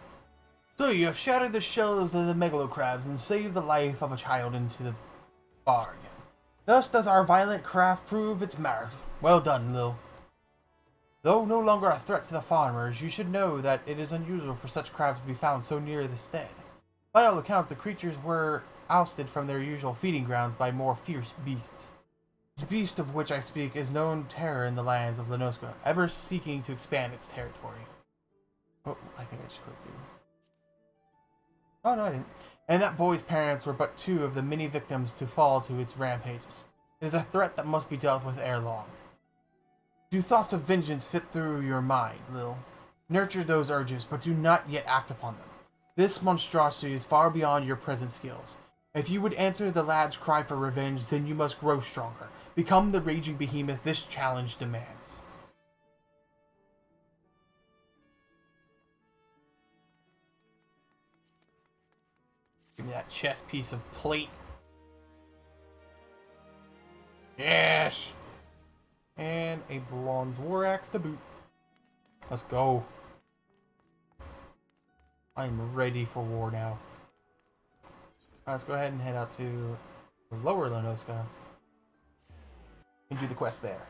So you have shattered the shells of the megalocrabs and saved the life of a child into the bargain. Thus does our violent craft prove its merit. Well done, Lil. Though no longer a threat to the farmers, you should know that it is unusual for such crabs to be found so near the stead. By all accounts, the creatures were ousted from their usual feeding grounds by more fierce beasts. The beast of which I speak is known terror in the lands of Lenoska, ever seeking to expand its territory. Oh, I think I just clicked through. Oh, no, I didn't. And that boy's parents were but two of the many victims to fall to its rampages. It is a threat that must be dealt with ere long. Do thoughts of vengeance fit through your mind, Lil? Nurture those urges, but do not yet act upon them. This monstrosity is far beyond your present skills. If you would answer the lad's cry for revenge, then you must grow stronger. Become the raging behemoth this challenge demands. Give me that chest piece of plate. Yes! And a bronze war axe to boot. Let's go. I'm ready for war now. Let's go ahead and head out to the lower Lenoska and do the quest there.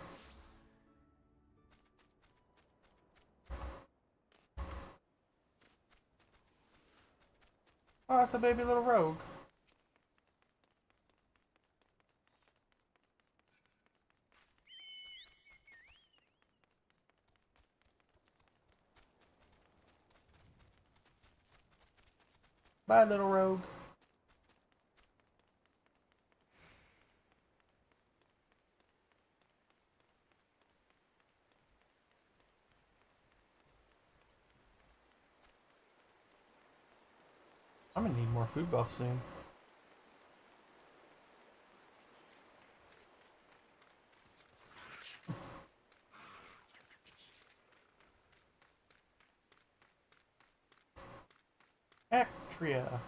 Oh, that's a baby little rogue. Bye, little rogue. I'm gonna need more food buff soon. Actria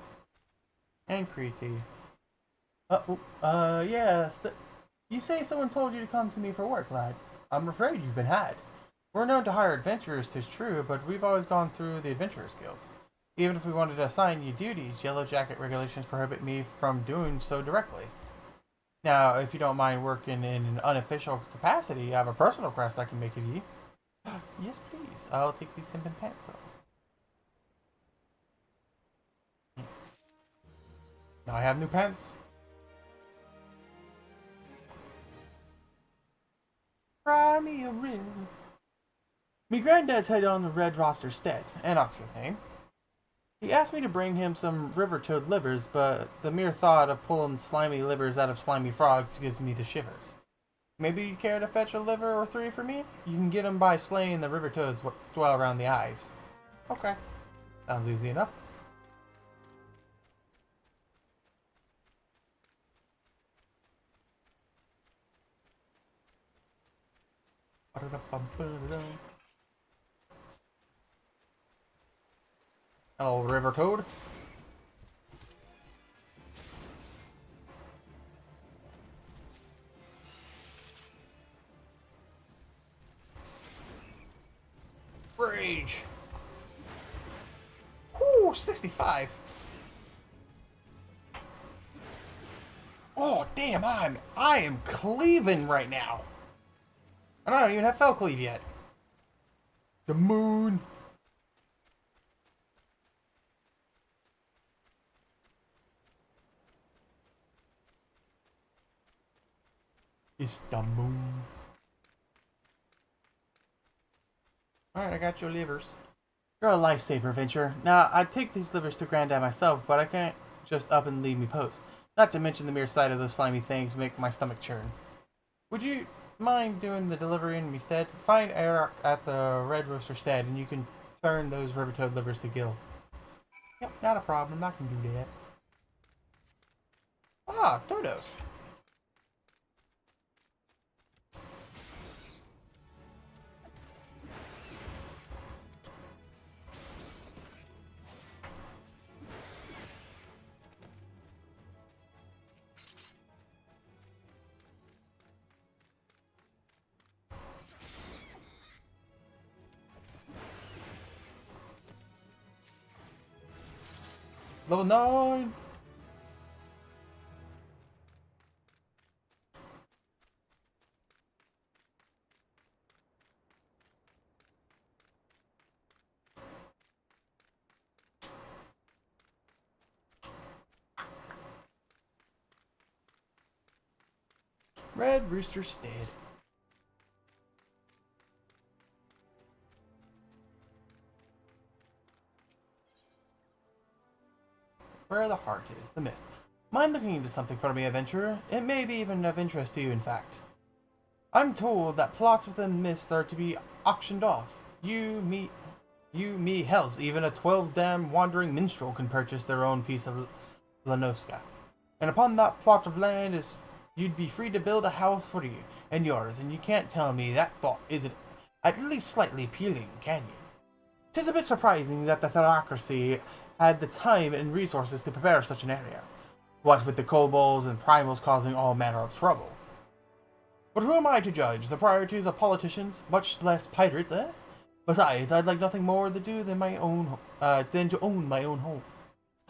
and Crete. Yes. You say someone told you to come to me for work, lad. I'm afraid you've been had. We're known to hire adventurers, 'tis true, but we've always gone through the Adventurers Guild. Even if we wanted to assign you duties, Yellow Jacket regulations prohibit me from doing so directly. Now, if you don't mind working in an unofficial capacity, I have a personal request I can make of you. Yes, please. I'll take these hempen pants, though. Now I have new pants. Fry me a rib. Me granddad's head on the red roster stead, Enox's name. He asked me to bring him some river toad livers, but the mere thought of pulling slimy livers out of slimy frogs gives me the shivers. Maybe you'd care to fetch a liver or three for me? You can get them by slaying the river toads what dwell around the eyes. Okay. Sounds easy enough. Hello, river toad. Rage. Whoo, 65. Oh, damn, I am cleaving right now. And I don't even have Fell Cleave yet. The moon. It's the moon. Alright, I got your livers. You're a lifesaver, Venture. Now, I'd take these livers to Granddad myself, but I can't just up and leave me post. Not to mention the mere sight of those slimy things make my stomach churn. Would you mind doing the delivery in me stead? Find Eric at the Red Rooster stead, and you can turn those river toad livers to Gil. Yep, not a problem. I can do that. Ah, dodos. Level 9! Red Rooster Stead. Where the heart is, the mist. Mind looking into something for me, adventurer? It may be even of interest to you, in fact. I'm told that plots within the mist are to be auctioned off. You, me, hells, even a 12-dam wandering minstrel can purchase their own piece of Lenoska. And upon that plot of land you'd be free to build a house for you and yours, and you can't tell me that thought isn't at least slightly appealing, can you? 'Tis a bit surprising that the theocracy had the time and resources to prepare such an area, what with the kobolds and primals causing all manner of trouble. But who am I to judge the priorities of politicians, much less pirates, eh? Besides, I'd like nothing more to do than to own my own home.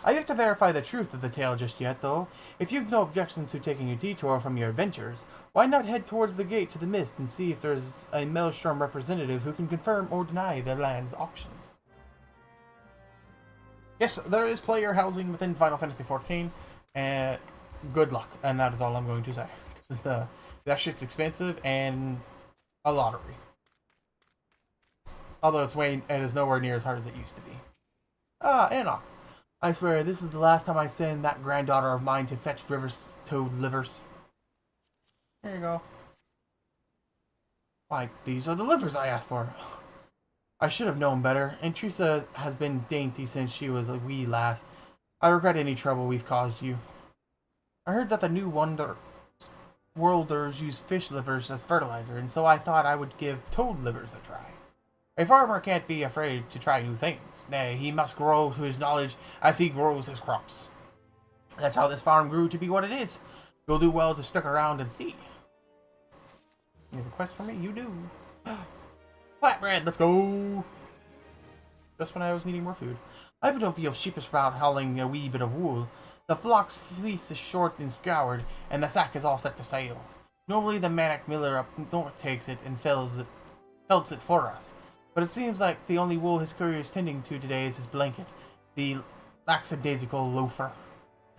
I have to verify the truth of the tale just yet, though. If you've no objections to taking a detour from your adventures, why not head towards the gate to the mist and see if there's a Maelstrom representative who can confirm or deny the land's auctions? Yes, there is player housing within Final Fantasy XIV, and good luck, and that is all I'm going to say. 'Cause, that shit's expensive and a lottery. Although it is nowhere near as hard as it used to be. Anna. I swear, this is the last time I send that granddaughter of mine to fetch River's toad livers. Here you go. Why, these are the livers I asked for. I should have known better, and Teresa has been dainty since she was a wee lass. I regret any trouble we've caused you. I heard that the new worlders use fish livers as fertilizer, and so I thought I would give toad livers a try. A farmer can't be afraid to try new things. Nay, he must grow to his knowledge as he grows his crops. That's how this farm grew to be what it is. You'll do well to stick around and see. You have a quest for me? You do. Flatbread, let's go! Just when I was needing more food. I don't feel sheepish about hauling a wee bit of wool. The flock's fleece is short and scoured, and the sack is all set to sail. Normally the Manic Miller up north takes it and felts it for us. But it seems like the only wool his courier is tending to today is his blanket, the lackadaisical loafer.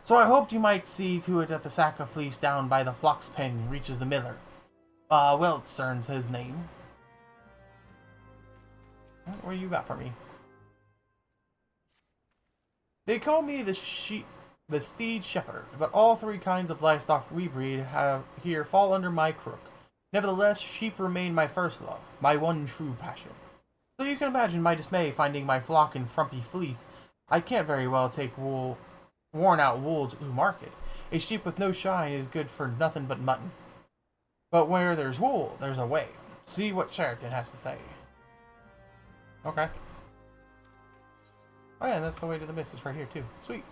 So I hoped you might see to it that the sack of fleece down by the flock's pen reaches the miller. Weltzern's his name. What do you got for me? They call me the steed shepherd, but all three kinds of livestock we breed here fall under my crook. Nevertheless, sheep remain my first love, my one true passion. So you can imagine my dismay finding my flock in frumpy fleece. I can't very well take worn-out wool to market. A sheep with no shine is good for nothing but mutton. But where there's wool, there's a way. See what Sheraton has to say. Okay. Oh yeah, that's the way to the mist. It's right here too. Sweet.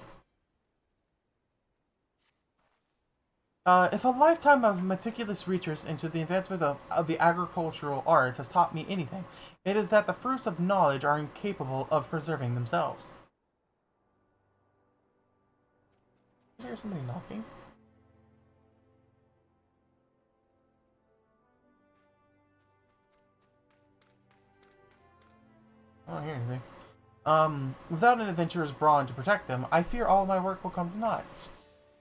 If a lifetime of meticulous research into the advancement of the agricultural arts has taught me anything, it is that the fruits of knowledge are incapable of preserving themselves. Is there somebody knocking? I don't hear anything. Without an adventurer's brawn to protect them, I fear all my work will come to naught.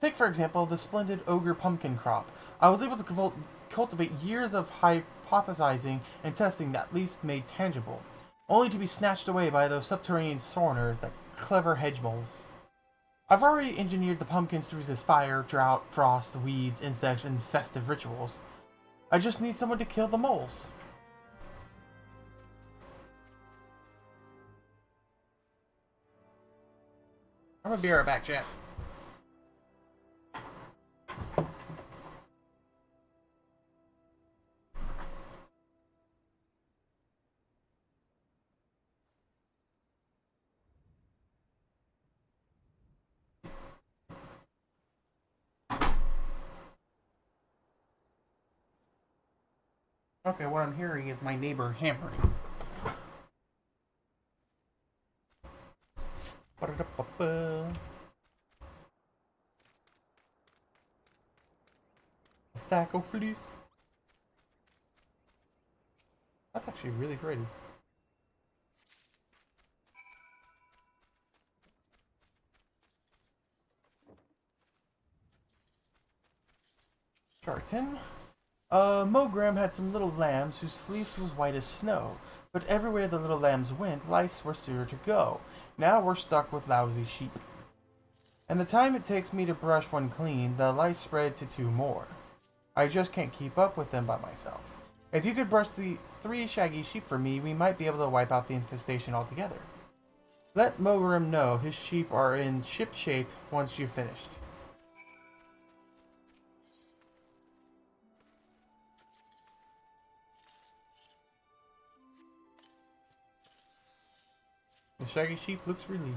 Take, for example, the splendid ogre pumpkin crop. I was able to cultivate years of hypothesizing and testing that least made tangible, only to be snatched away by those subterranean soreners, that clever hedge moles. I've already engineered the pumpkins to resist fire, drought, frost, weeds, insects, and festive rituals. I just need someone to kill the moles. I'm gonna be right back, chat. Okay, what I'm hearing is my neighbor hammering. A sack of fleece. That's actually really pretty. Charlton. Mogram had some little lambs whose fleece was white as snow, but everywhere the little lambs went, lice were sure to go. Now we're stuck with lousy sheep. And the time it takes me to brush one clean, the lice spread to 2 more. I just can't keep up with them by myself. If you could brush the 3 shaggy sheep for me, we might be able to wipe out the infestation altogether. Let Mogram know his sheep are in ship shape once you've finished. The shaggy sheep looks relieved.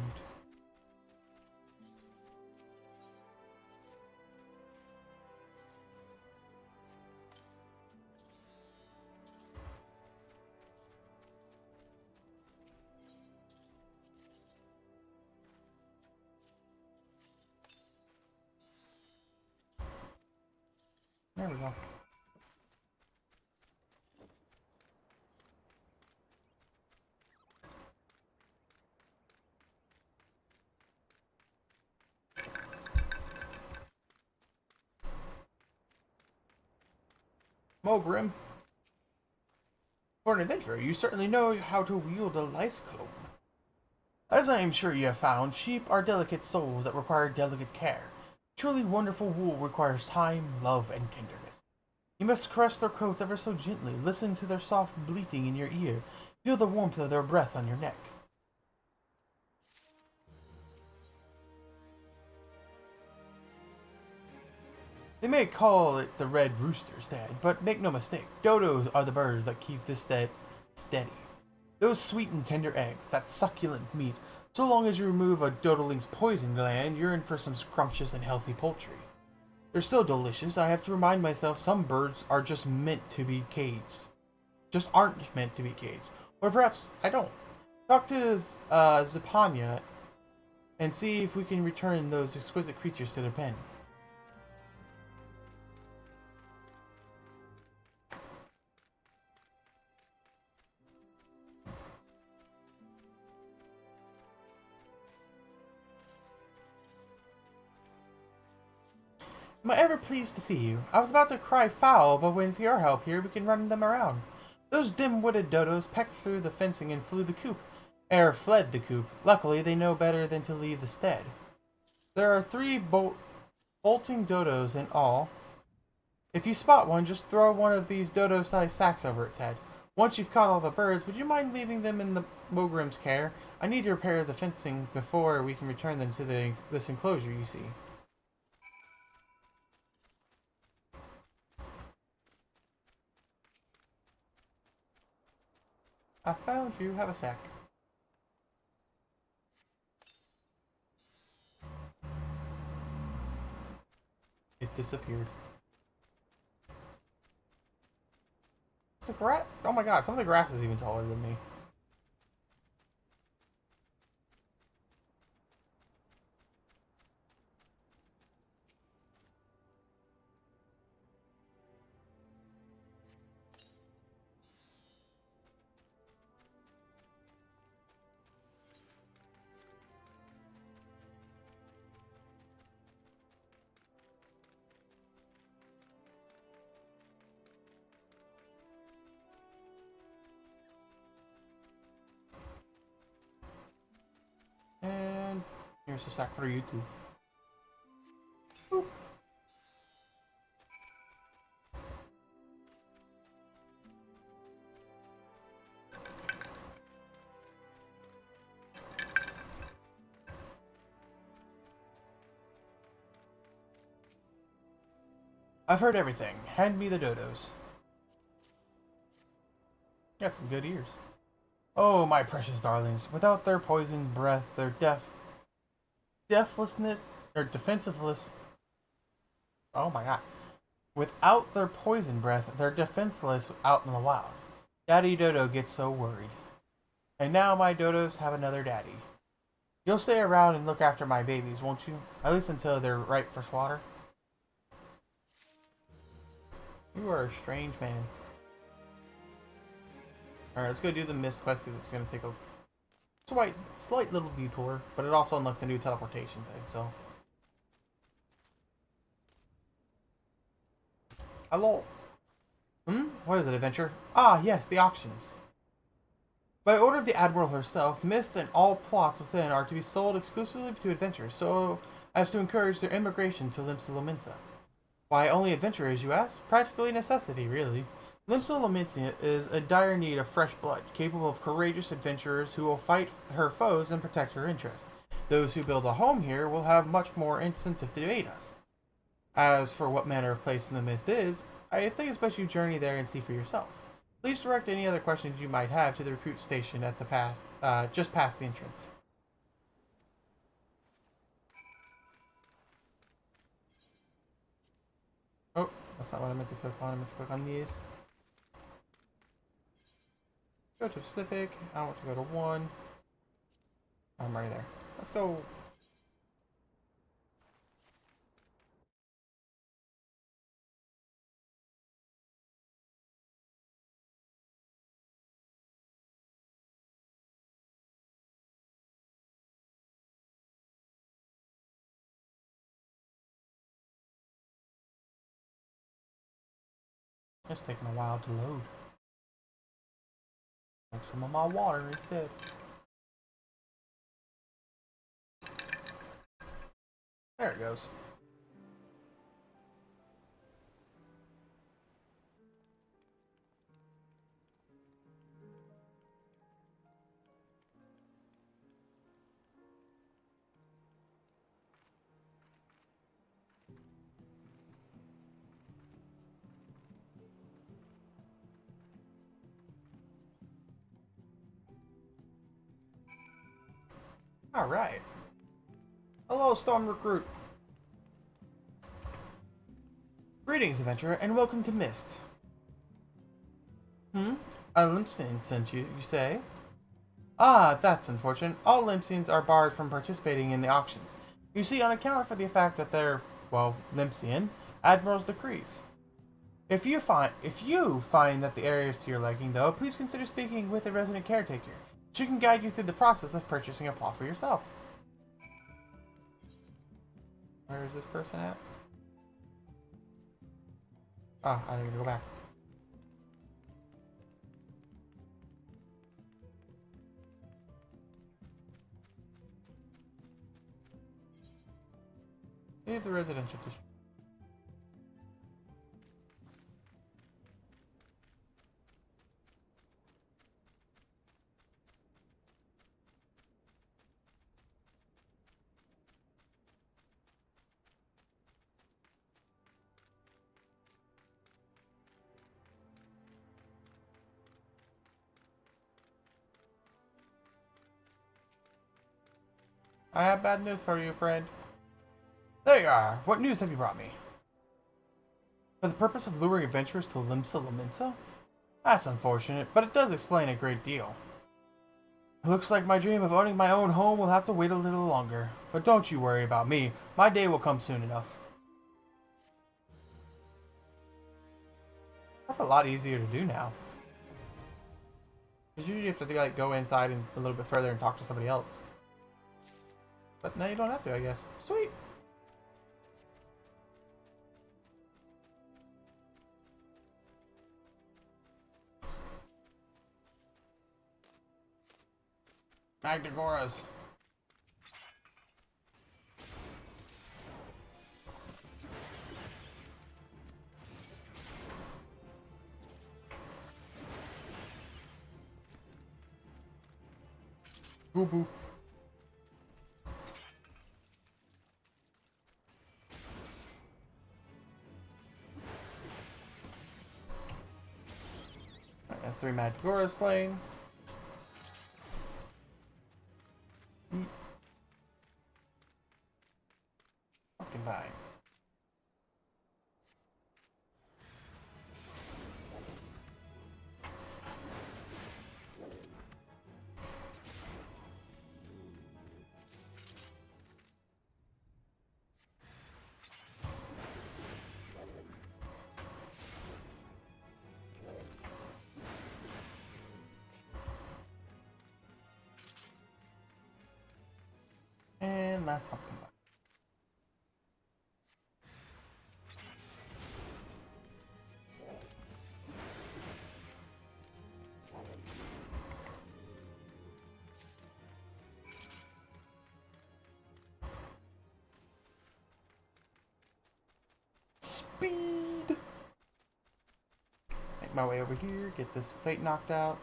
There we go. Mogrim. For an adventurer, you certainly know how to wield a lice comb. As I am sure you have found, sheep are delicate souls that require delicate care. Truly wonderful wool requires time, love, and tenderness. You must caress their coats ever so gently, listen to their soft bleating in your ear, feel the warmth of their breath on your neck. They may call it the red rooster's Dad, but make no mistake, dodos are the birds that keep this steady. Those sweet and tender eggs, that succulent meat, so long as you remove a dodoling's poison gland, you're in for some scrumptious and healthy poultry. They're so delicious, I have to remind myself some birds are just meant to be caged. Just aren't meant to be caged. Or perhaps I don't. Talk to Zipanya and see if we can return those exquisite creatures to their pen. Am I ever pleased to see you? I was about to cry foul, but with your help here, we can run them around. Those dim-witted dodos pecked through the fencing and fled the coop. Luckily, they know better than to leave the stead. There are 3 bolting dodos in all. If you spot one, just throw one of these dodo-sized sacks over its head. Once you've caught all the birds, would you mind leaving them in the Mogrim's care? I need to repair the fencing before we can return them to this enclosure you see. I found you. Have a sack. It disappeared. It's a grass. Oh my god, some of the grass is even taller than me. And here's a sack for you too. Boop. I've heard everything. Hand me the dodos. Got some good ears. Oh, my precious darlings. Without their poisoned breath, their defenseless. Oh my god. Without their poison breath, they're defenseless out in the wild. Daddy Dodo gets so worried. And now my dodos have another daddy. You'll stay around and look after my babies, won't you? At least until they're ripe for slaughter. You are a strange man. Alright, let's go do the mist quest because it's going to take a slight little detour, but it also unlocks the new teleportation thing, so. Hello. What is it, adventure? Ah, yes, the auctions. By order of the Admiral herself, Mist and all plots within are to be sold exclusively to adventurers, so as to encourage their immigration to Limsa Lominsa. Why only adventurers, you ask? Practically a necessity, really. Limsa Lominsa is in dire need of fresh blood, capable of courageous adventurers who will fight her foes and protect her interests. Those who build a home here will have much more incentive to aid us. As for what manner of place in the mist is, I think it's best you journey there and see for yourself. Please direct any other questions you might have to the recruit station at the just past the entrance. Oh, that's not what I meant to click on. I meant to click on these. Go to Pacific. I want to go to 1. I'm right there. Let's go. It's taking a while to load. Like some of my water instead. There it goes. Alright. Hello, Storm Recruit. Greetings, adventurer, and welcome to Mist. A Limstein sent you, you say? Ah, that's unfortunate. All Limsteins are barred from participating in the auctions. You see, on account of the fact that they're, well, Limstein, Admiral's decrees. If you find that the area is to your liking, though, please consider speaking with a resident caretaker. She can guide you through the process of purchasing a plot for yourself. Where is this person at? Oh, I need to go back. Leave the residential district. I have bad news for you, friend. There you are. What news have you brought me? For the purpose of luring adventurers to Limsa Laminsa? That's unfortunate, but it does explain a great deal. It looks like my dream of owning my own home will have to wait a little longer. But don't you worry about me. My day will come soon enough. That's a lot easier to do now. Because usually you have to like go inside and a little bit further and talk to somebody else. But now you don't have to, I guess. Sweet! Magdagoras. Boo boo. Alright, that's 3 Magdagoras slain. Fucking die. And last pumpkin pie. Speed! Make my way over here, get this fate knocked out.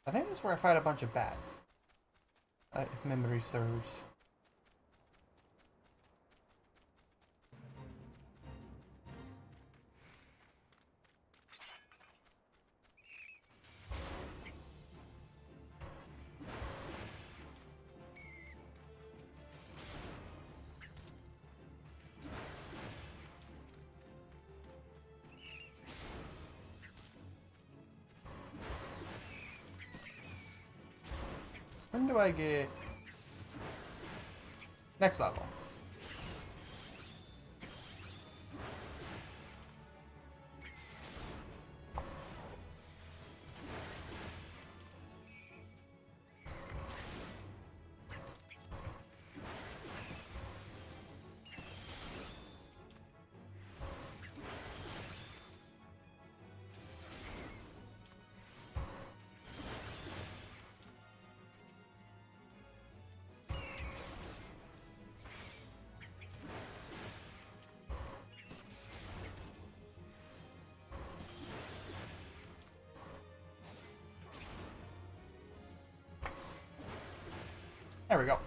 I think this is where I fight a bunch of bats. If memory serves. When do I get next level? There we go.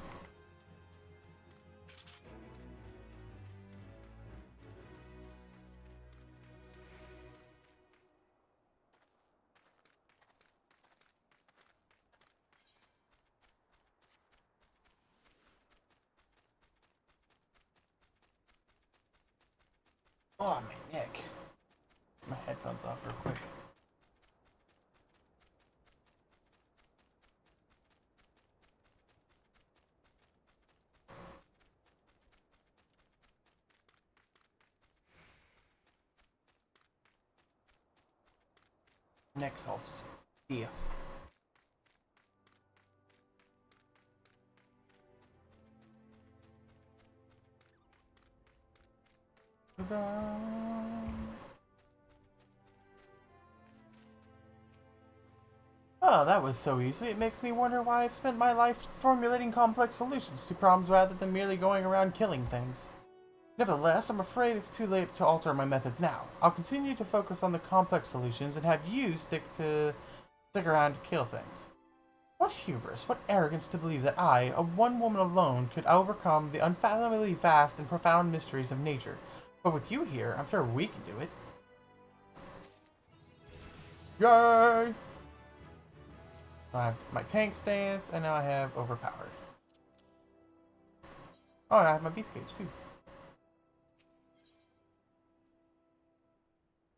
Oh, my neck. My headphones off real quick. Neck's all stiff. Ta-da! Oh, that was so easy. It makes me wonder why I've spent my life formulating complex solutions to problems rather than merely going around killing things. Nevertheless, I'm afraid it's too late to alter my methods now. I'll continue to focus on the complex solutions and have you stick around to kill things. What hubris, what arrogance to believe that I, a one woman alone, could overcome the unfathomably vast and profound mysteries of nature. But with you here, I'm sure we can do it. Yay! I have my tank stance, and now I have overpowered. Oh, and I have my beast cage too.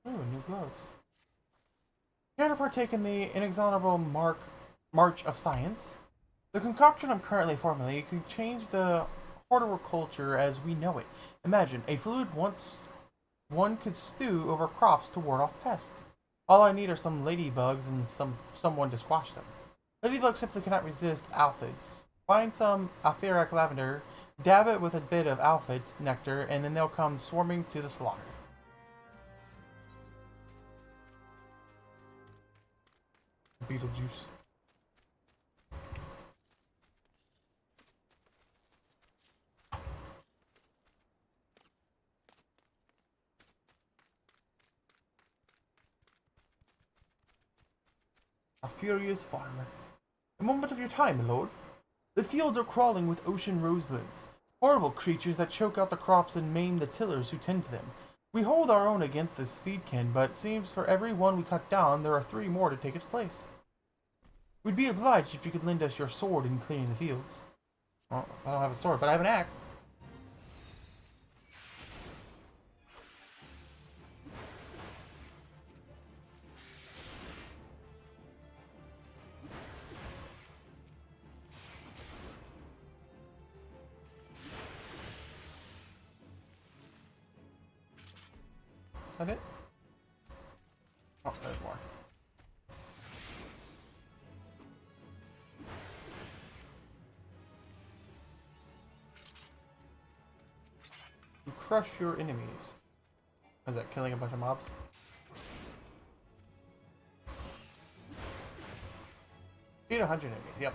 Ooh, new gloves. Care to partake in the inexorable march of science? The concoction I'm currently formulating could change the horticulture as we know it. Imagine a fluid once one could stew over crops to ward off pests. All I need are some ladybugs and someone to squash them. Ladybugs simply cannot resist aphids. Find some aetheric lavender, dab it with a bit of aphid's nectar, and then they'll come swarming to the slaughter. Beetlejuice. A furious farmer. A moment of your time, my lord. The fields are crawling with ocean roselings, horrible creatures that choke out the crops and maim the tillers who tend to them. We hold our own against this seedkin, but it seems for every one we cut down, there are 3 more to take its place. We'd be obliged if you could lend us your sword in clearing the fields. Well, I don't have a sword, but I have an axe. Is that it? Oh, there's more. You crush your enemies. Is that killing a bunch of mobs? Beat 100 enemies, yep.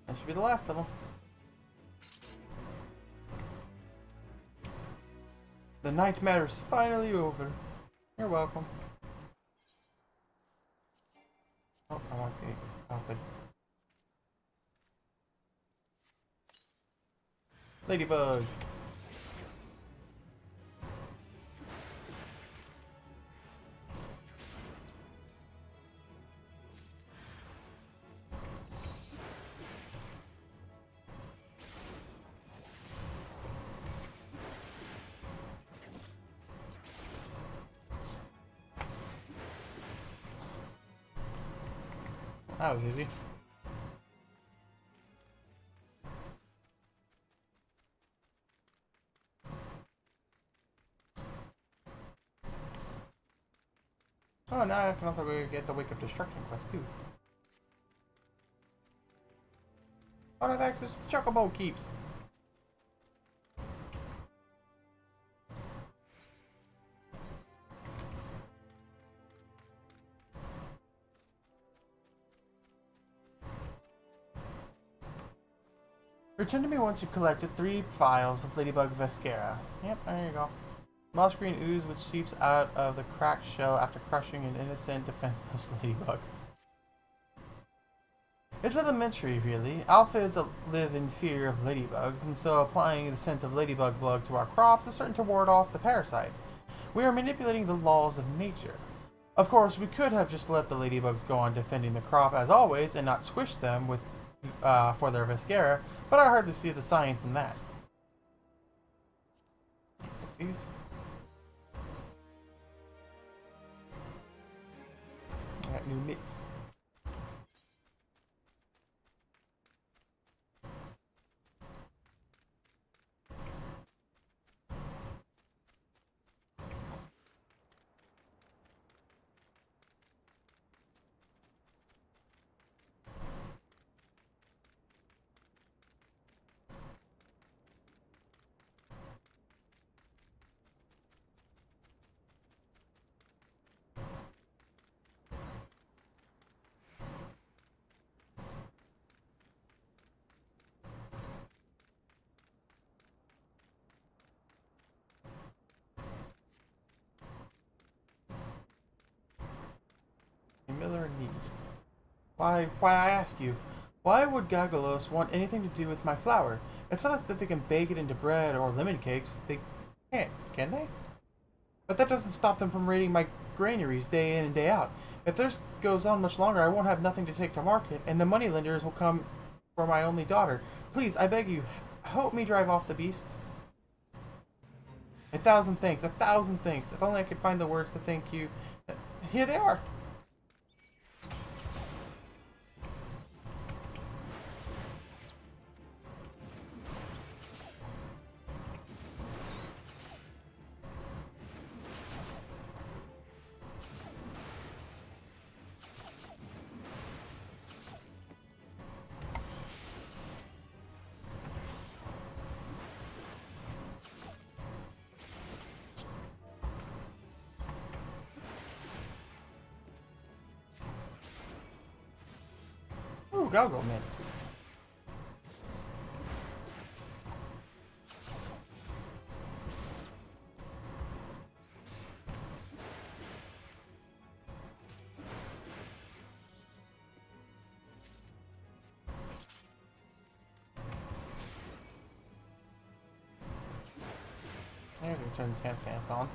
That should be the last of them. The nightmare is finally over. You're welcome. Oh, I want the outfit. Ladybug. That was easy. Oh, now I can also go get the Wake Up Destruction quest too. What I've access to Chocobo keeps. Return to me once you've collected 3 files of Ladybug Vescara. Yep, there you go. Moss green ooze which seeps out of the cracked shell after crushing an innocent, defenseless ladybug. It's elementary, really. Alphids live in fear of ladybugs, and so applying the scent of ladybug blood to our crops is certain to ward off the parasites. We are manipulating the laws of nature. Of course, we could have just let the ladybugs go on defending the crop as always and not squish them with for their Vescara, but I hardly see the science in that. These. I got new mitts. Miller and Need. Why I ask you, why would Gagalos want anything to do with my flour? It's not as if they can bake it into bread or lemon cakes. They can't, can they? But that doesn't stop them from raiding my granaries day in and day out. If this goes on much longer, I won't have nothing to take to market, and the moneylenders will come for my only daughter. Please, I beg you, help me drive off the beasts. 1,000 thanks, 1,000 thanks. If only I could find the words to thank you. Here they are. Ooh, Goggle Man. There, we can turn the stance on.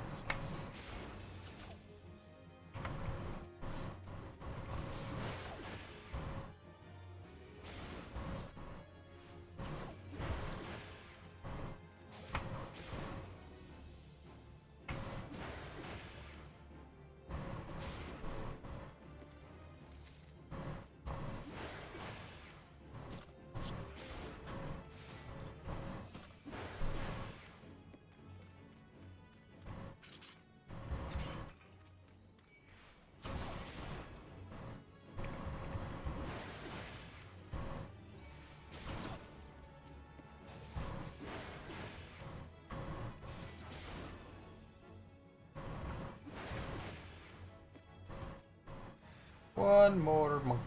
One more monkey.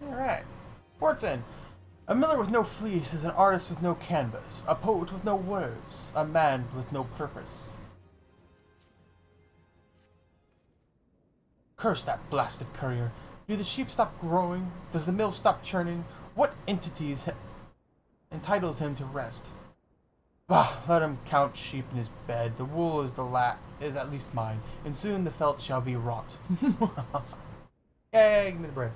Alright. Fortson. A miller with no fleece is an artist with no canvas, a poet with no words, a man with no purpose. Curse that blasted courier. Do the sheep stop growing? Does the mill stop churning? What entities entitles him to rest? Bah, let him count sheep in his bed. The wool is is at least mine, and soon the felt shall be wrought. Yay, give me the bread.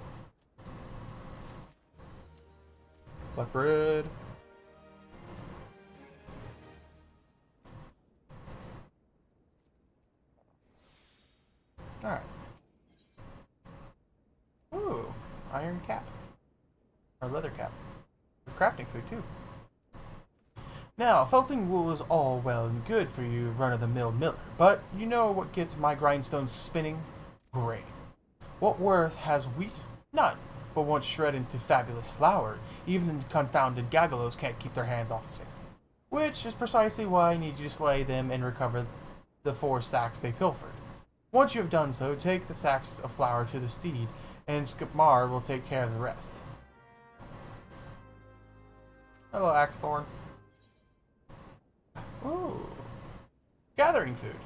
Black bread. Alright. Ooh, iron cap. Or leather cap. Crafting food, too. Now, felting wool is all well and good for you run-of-the-mill miller, but you know what gets my grindstones spinning? Grain. What worth has wheat? None. But once shredded into fabulous flour, even the confounded gagalos can't keep their hands off of it. Which is precisely why I need you to slay them and recover the 4 sacks they pilfered. Once you have done so, take the sacks of flour to the steed, and Skipmar will take care of the rest. Hello, Axthorn. Ooh. Gathering food.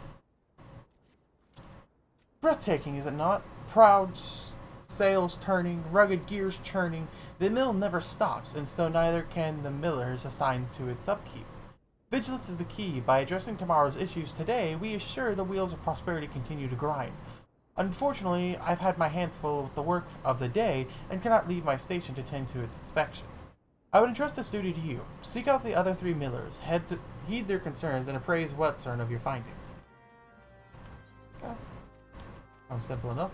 Breathtaking, is it not? Proud sails turning, rugged gears churning, the mill never stops, and so neither can the millers assigned to its upkeep. Vigilance is the key. By addressing tomorrow's issues today, we assure the wheels of prosperity continue to grind. Unfortunately, I've had my hands full with the work of the day, and cannot leave my station to tend to its inspection. I would entrust this duty to you. Seek out the other 3 millers, heed their concerns, and appraise Wetstern of your findings. Okay. Sounds simple enough.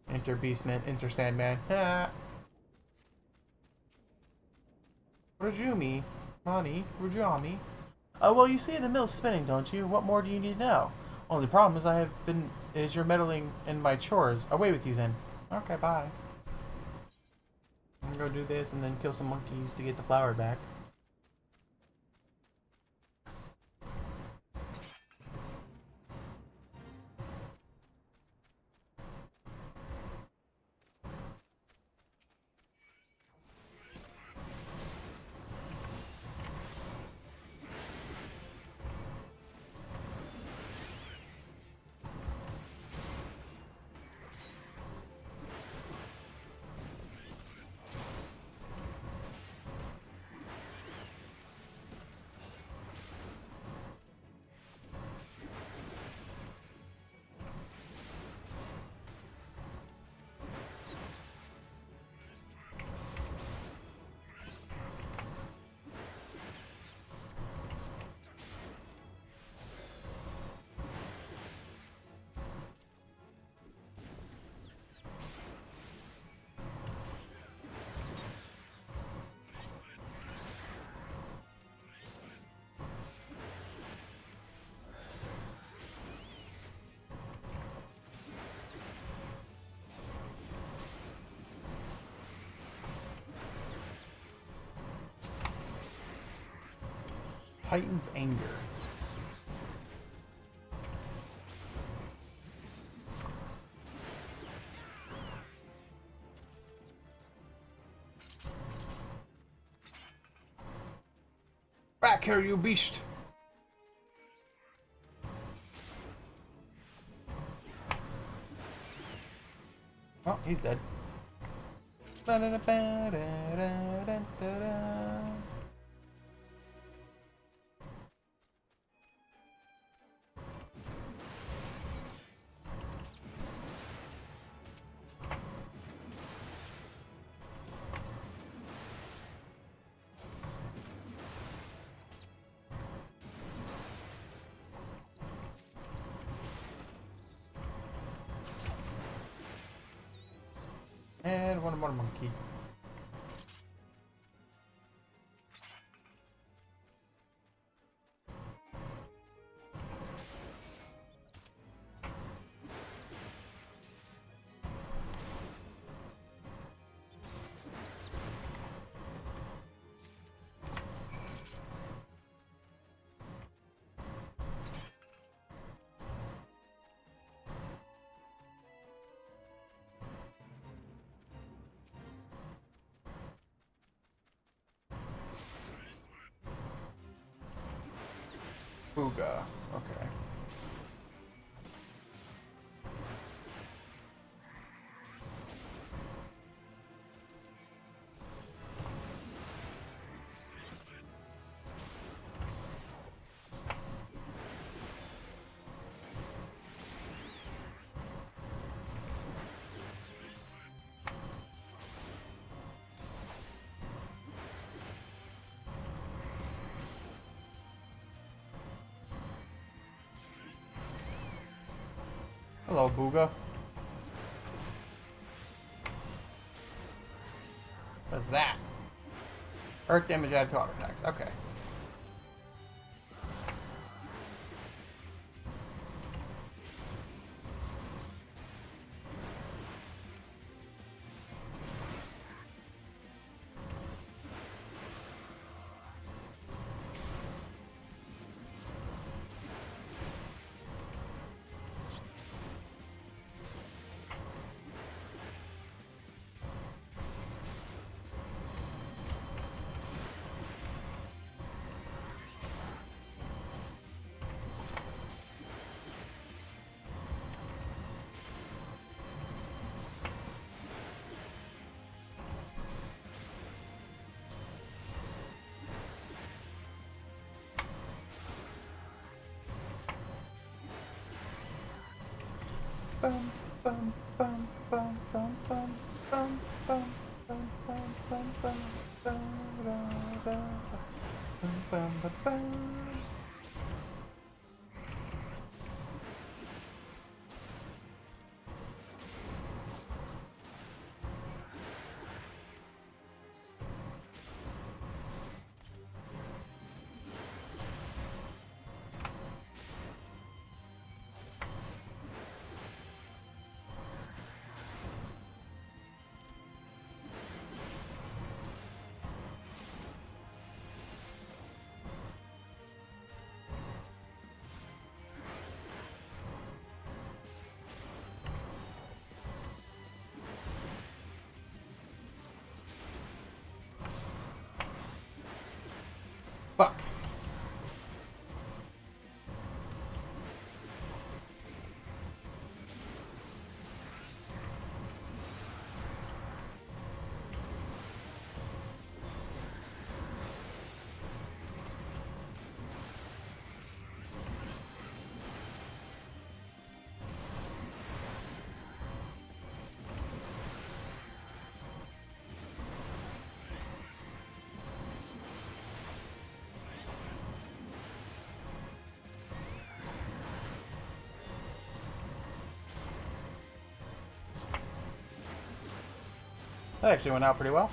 Enter Beastman, enter Sandman. Ha! Rajumi. Mani. Rujami. Well, you see the mill's spinning, don't you? What more do you need to know? Only problem is you're meddling in my chores. Away with you then. Okay, bye. I'm gonna go do this and then kill some monkeys to get the flour back. Titan's Anger. Back here, you beast! Oh, he's dead. And one more monkey. Booga. Okay. Hello, Booga. What's that? Earth damage added to auto attacks. Okay. Bum, bum, bum, bum, bum, bum, bum, bum, bum, bum, bum, bum, bum, da, da, bum, bum, ba, bum. Fuck. That actually went out pretty well.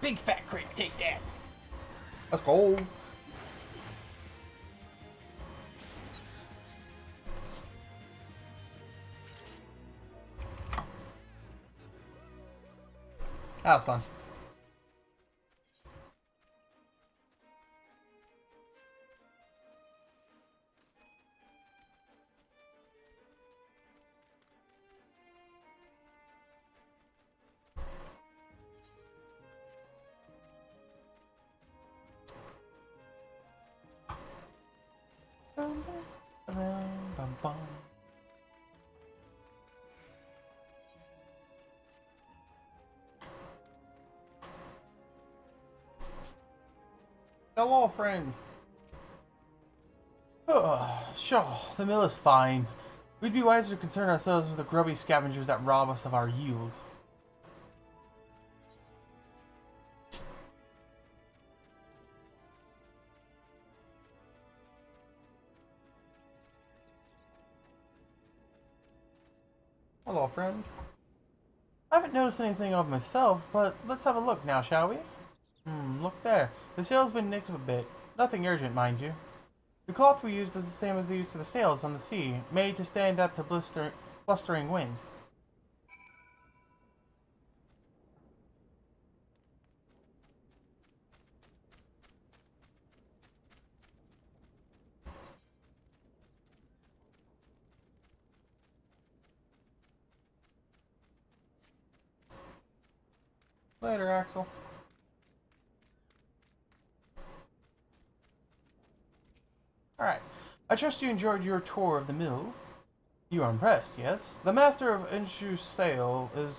Big fat crit, take that. Let's go. That was fun. Hello, friend. Sure, the mill is fine. We'd be wiser to concern ourselves with the grubby scavengers that rob us of our yield. Farewell, friend. I haven't noticed anything of myself, but let's have a look now, shall we? Look there. The sail's been nicked a bit. Nothing urgent, mind you. The cloth we used is the same as they use to the sails on the sea, made to stand up to blustering wind. Later, Axel. Alright. I trust you enjoyed your tour of the mill. You are impressed, yes? The matter of Enshu's sail is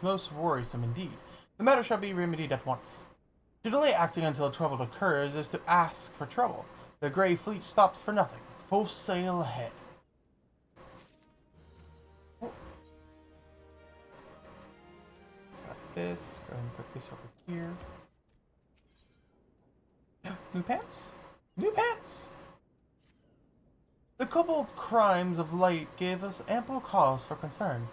most worrisome indeed. The matter shall be remedied at once. To delay acting until trouble occurs is to ask for trouble. The Grey Fleet stops for nothing. Full sail ahead. This. Go ahead and put this over here. New pants? New pants! The kobold crimes of light gave us ample cause for concern.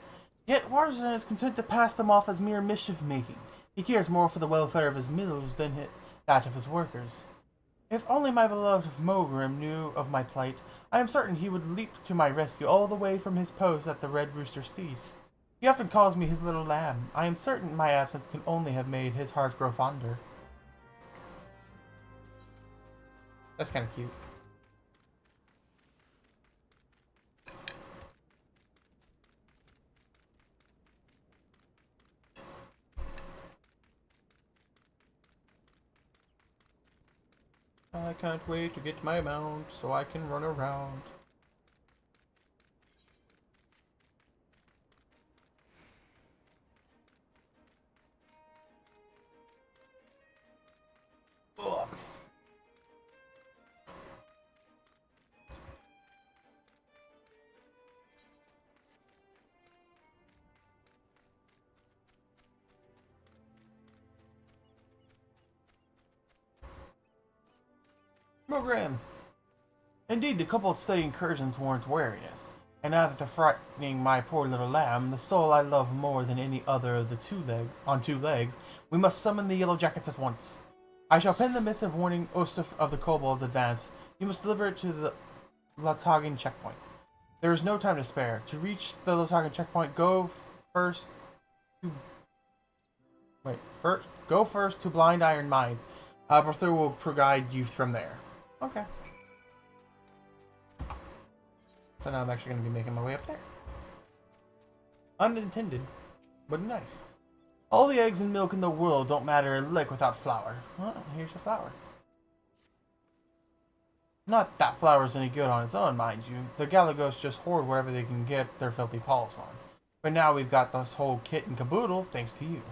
Yet Warzan is content to pass them off as mere mischief-making. He cares more for the welfare of his mills than that of his workers. If only my beloved Mogrim knew of my plight, I am certain he would leap to my rescue all the way from his post at the Red Rooster Steed. He often calls me his little lamb. I am certain my absence can only have made his heart grow fonder. That's kind of cute. I can't wait to get my mount so I can run around. Ugh. Program. Indeed, the couple's steady incursions warrant wariness, and now that they're frightening my poor little lamb, the soul I love more than any other of the two legs, we must summon the Yellow Jackets at once. I shall pen the missive warning Ostaf of the kobold's advance. You must deliver it to the Latagan checkpoint. There is no time to spare. To reach the Latagan checkpoint, go first to Blind Iron Mines. Berthur will guide you from there. Okay. So now I'm actually going to be making my way up there. Unintended, but nice. All the eggs and milk in the world don't matter a lick without flour. Well, here's your flour. Not that flour's any good on its own, mind you. The Galagos just hoard wherever they can get their filthy paws on. But now we've got this whole kit and caboodle thanks to you.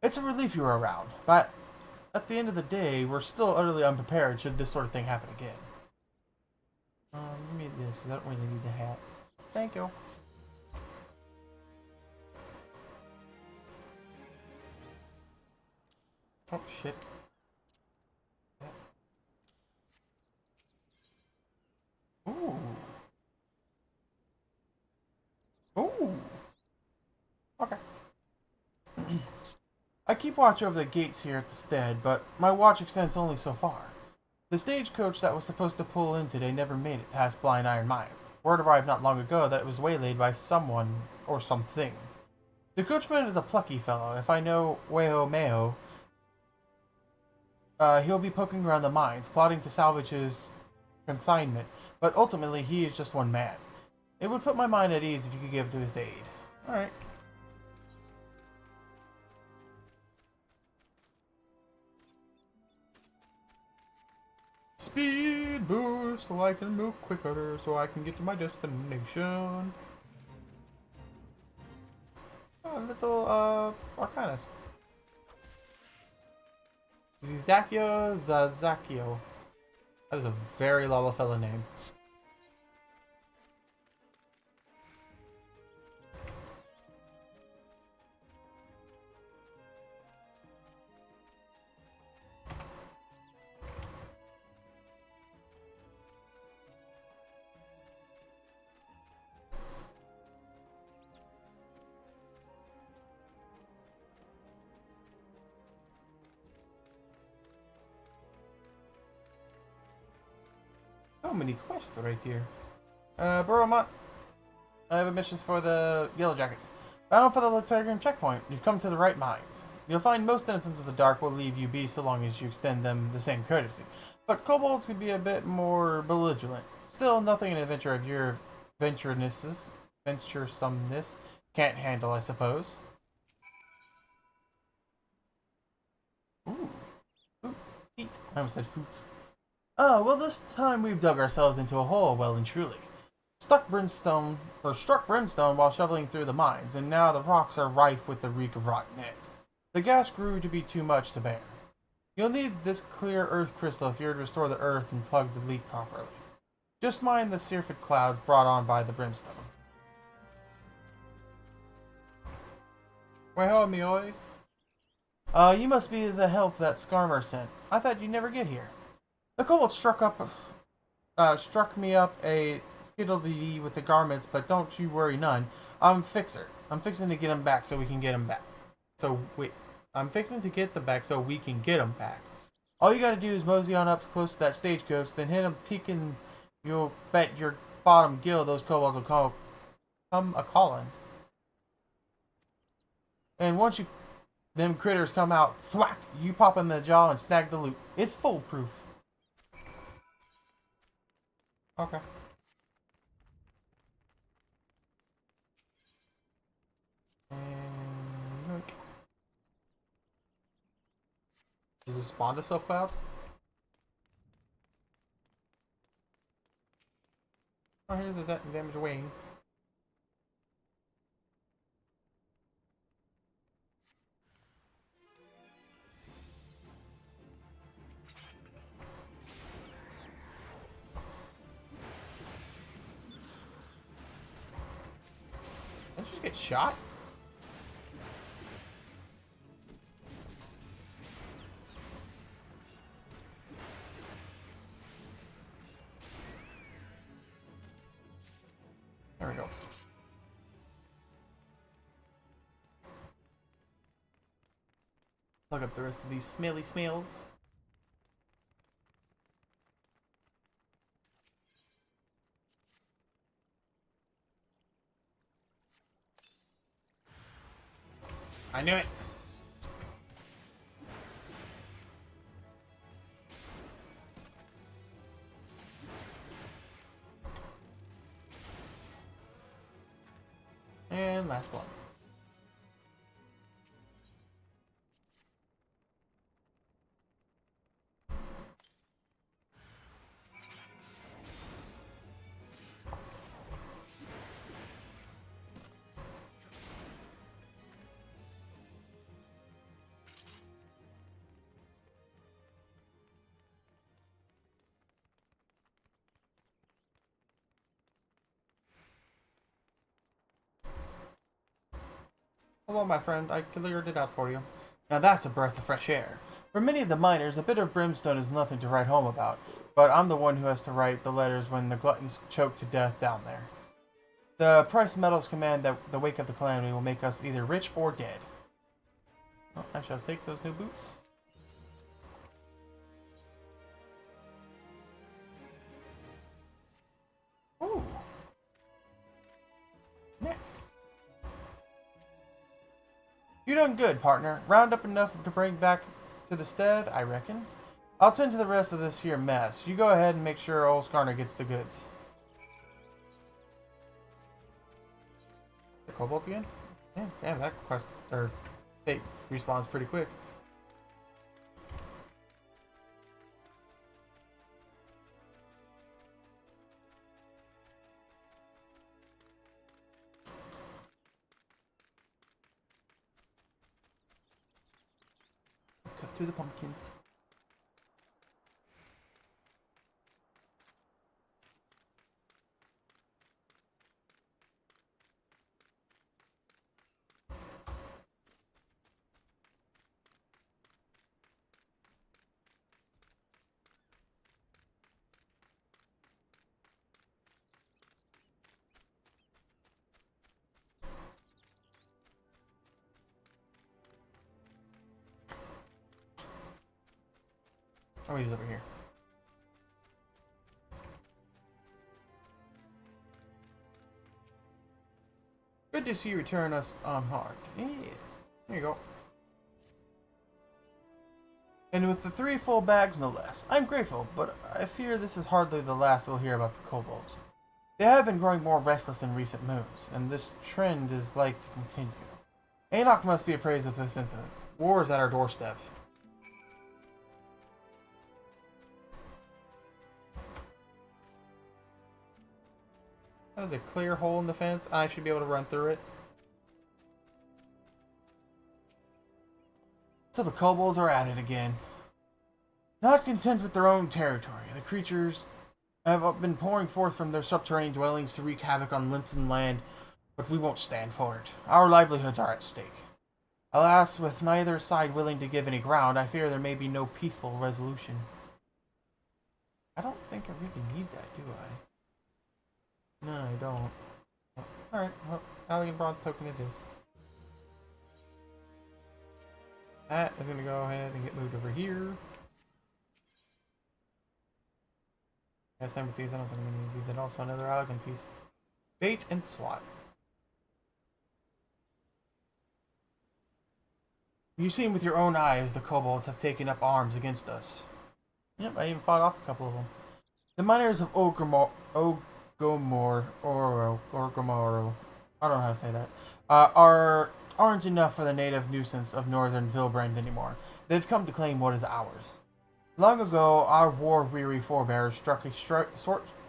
It's a relief you were around, but at the end of the day, we're still utterly unprepared should this sort of thing happen again. Give me this, because I don't really need the hat. Thank you. Oh, shit. Ooh. Ooh. Okay. I keep watch over the gates here at the stead, but my watch extends only so far. The stagecoach that was supposed to pull in today never made it past Blind Iron Mines. Word arrived not long ago that it was waylaid by someone or something. The coachman is a plucky fellow. If I know Weo Meo, he'll be poking around the mines, plotting to salvage his consignment, but ultimately he is just one man. It would put my mind at ease if you could give to his aid. Alright. Speed boost so I can move quicker, so I can get to my destination. Oh, little, Arcanist. Zizakio Zazakio. That is a very Lalafella name. So many quests right here. Burrowmont, I have a mission for the Yellow Jackets. Bound for the Letarian checkpoint. You've come to the right mines. You'll find most innocents of the dark will leave you be so long as you extend them the same courtesy. But kobolds can be a bit more belligerent. Still, nothing an adventure of your venturesomeness can't handle, I suppose. Ooh. Ooh. Feet. I almost said foots. Oh, well, this time we've dug ourselves into a hole, well and truly. Struck brimstone while shoveling through the mines, and now the rocks are rife with the reek of rotten eggs. The gas grew to be too much to bear. You'll need this clear earth crystal if you're to restore the earth and plug the leak properly. Just mind the syrphid clouds brought on by the brimstone. Well, Mioi. You must be the help that Skarmer sent. I thought you'd never get here. The kobold struck me up a skiddle-dee with the garments, but don't you worry none. I'm fixer. I'm fixing to get them back so we can get them back. I'm fixing to get them back so we can get them back. All you gotta do is mosey on up close to that stagecoach, then hit them peeking. You'll bet your bottom gill those kobolds will come a-calling. And once them critters come out, thwack, you pop in the jaw and snag the loot. It's foolproof. Okay. And look. Does it spawn to self-cloud? Oh, here's the damage wing. Did you get shot? There we go. Plug up the rest of these smelly smells. I knew it. And last one. Hello, my friend. I cleared it out for you. Now that's a breath of fresh air. For many of the miners, a bit of brimstone is nothing to write home about, but I'm the one who has to write the letters when the gluttons choke to death down there. The price metals command that the wake of the calamity will make us either rich or dead. Well, I shall take those new boots. Ooh. Nice. You done good, partner. Round up enough to bring back to the stead, I reckon. I'll tend to the rest of this here mess. You go ahead and make sure old Skarner gets the goods. The kobolds again? Yeah, damn, that quest or state respawns pretty quick. Cut through the pumpkins. Oh, he's over here. Good to see you return us unharmed. Yes. Here you go. And with the 3 full bags, no less. I'm grateful, but I fear this is hardly the last we'll hear about the kobolds. They have been growing more restless in recent moons, and this trend is like to continue. Enoch must be appraised of this incident. War is at our doorstep. That is a clear hole in the fence. I should be able to run through it. So the kobolds are at it again. Not content with their own territory, the creatures have been pouring forth from their subterranean dwellings to wreak havoc on Limpton land, but we won't stand for it. Our livelihoods are at stake. Alas, with neither side willing to give any ground, I fear there may be no peaceful resolution. I don't think I really need that, do I? No, I don't. Alright, well, Elegant Bronze token it is. That is going to go ahead and get moved over here. Same with these, I don't think I'm going to need these. And also another elegant piece. Bait and swat. You've seen with your own eyes the kobolds have taken up arms against us. Yep, I even fought off a couple of them. The miners of Orgomoro, I don't know how to say that, aren't enough for the native nuisance of northern Vilbrand anymore. They've come to claim what is ours. Long ago, our war-weary forebears struck a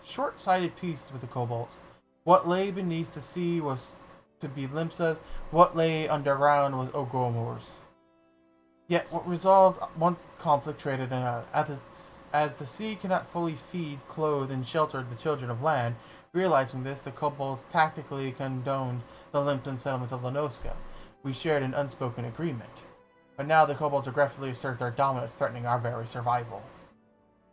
short-sighted peace with the kobolds. What lay beneath the sea was to be Limsa's, what lay underground was Ogomor's. Yet what resolved once conflict traded another. As the sea cannot fully feed, clothe, and shelter the children of land, realizing this, the kobolds tactically condoned the Limpton settlement of Lanoska. We shared an unspoken agreement. But now the kobolds aggressively assert their dominance, threatening our very survival.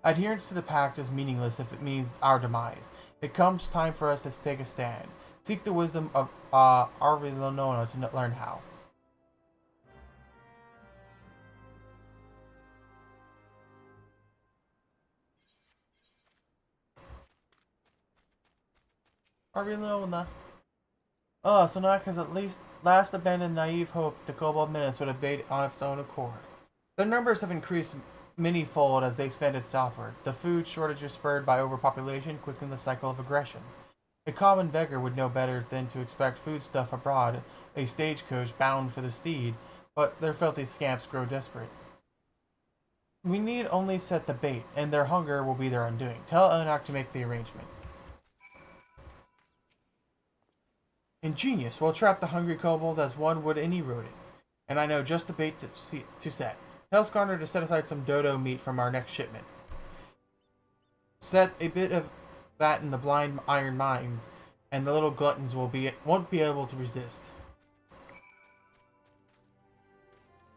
Adherence to the pact is meaningless if it means our demise. It comes time for us to take a stand. Seek the wisdom of Arvilonona to learn how. Arvilonona. Oh, so Sonak has at least last abandoned naive hope that the kobold menace would abate on its own accord. Their numbers have increased many-fold as they expanded southward. The food shortages spurred by overpopulation quickened the cycle of aggression. A common beggar would know better than to expect foodstuff abroad, a stagecoach bound for the steed, but their filthy scamps grow desperate. We need only set the bait, and their hunger will be their undoing. Tell Enoch to make the arrangement. Ingenious. We'll trap the hungry kobold as one would any rodent. And I know just the bait to set. Tell Skarner to set aside some dodo meat from our next shipment. Set a bit of that in the blind iron mines, and the little gluttons won't be able to resist.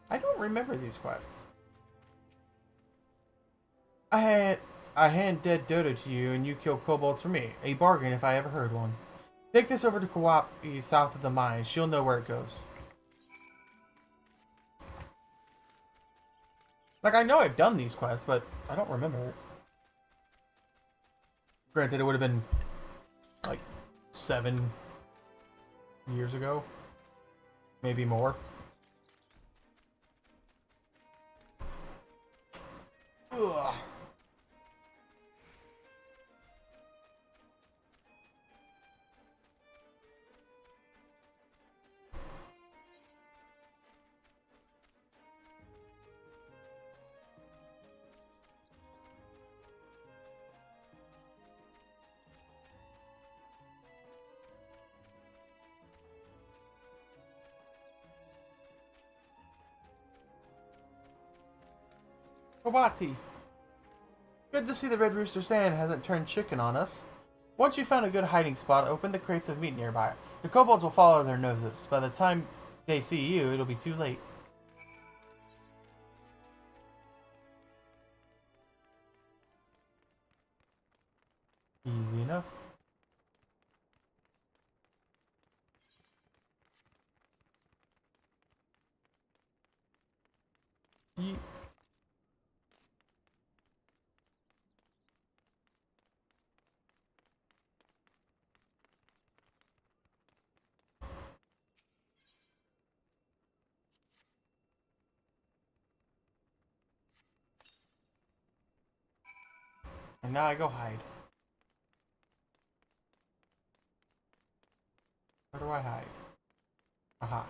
I don't remember these quests. I hand dead dodo to you, and you kill kobolds for me. A bargain if I ever heard one. Take this over to Kawapi, south of the mines. She'll know where it goes. Like, I know I've done these quests, but I don't remember it. Granted, it would have been, like, 7 years ago. Maybe more. Ugh. Kawati. Good to see the Red Rooster Stand hasn't turned chicken on us. Once you found a good hiding spot, open the crates of meat nearby. The kobolds will follow their noses. By the time they see you, it'll be too late. Easy enough. Yeet. And now I go hide. Where do I hide? Aha.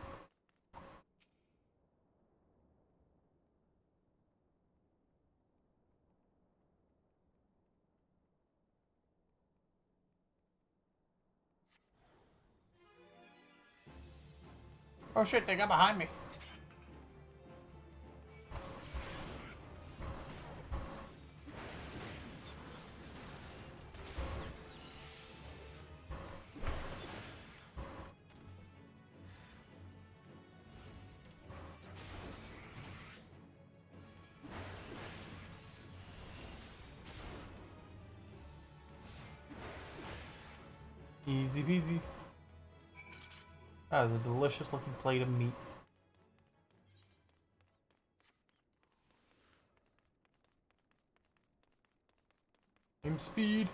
Oh shit, they got behind me. Easy peasy. That is a delicious looking plate of meat. Aim speed.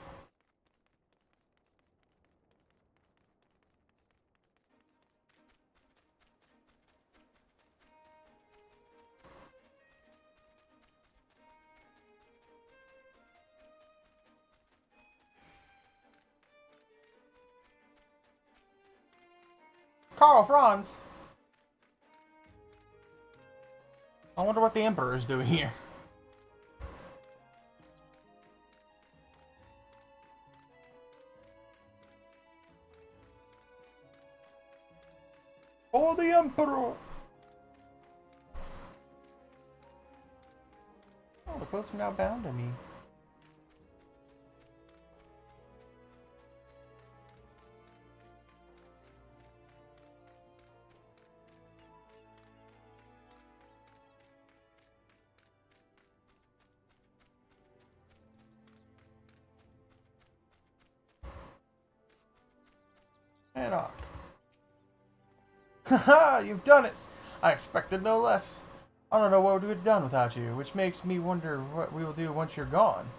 Carl Franz! I wonder what the Emperor is doing here. Oh, the Emperor! Oh, the clothes are now bound to me. Enoch. Haha, you've done it! I expected no less. I don't know what we would have done without you, which makes me wonder what we will do once you're gone.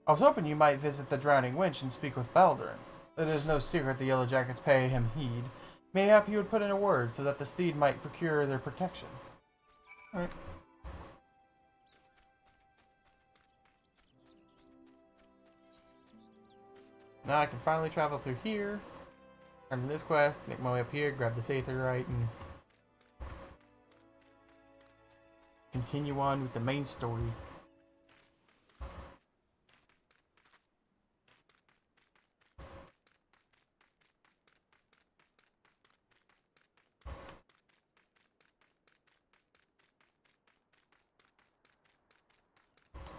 I was hoping you might visit the Drowning Winch and speak with Baldurin. It is no secret the Yellow Jackets pay him heed. Mayhap you would put in a word so that the steed might procure their protection. Alright. Now I can finally travel through here, turn this quest, make my way up here, grab the Satherite, and continue on with the main story.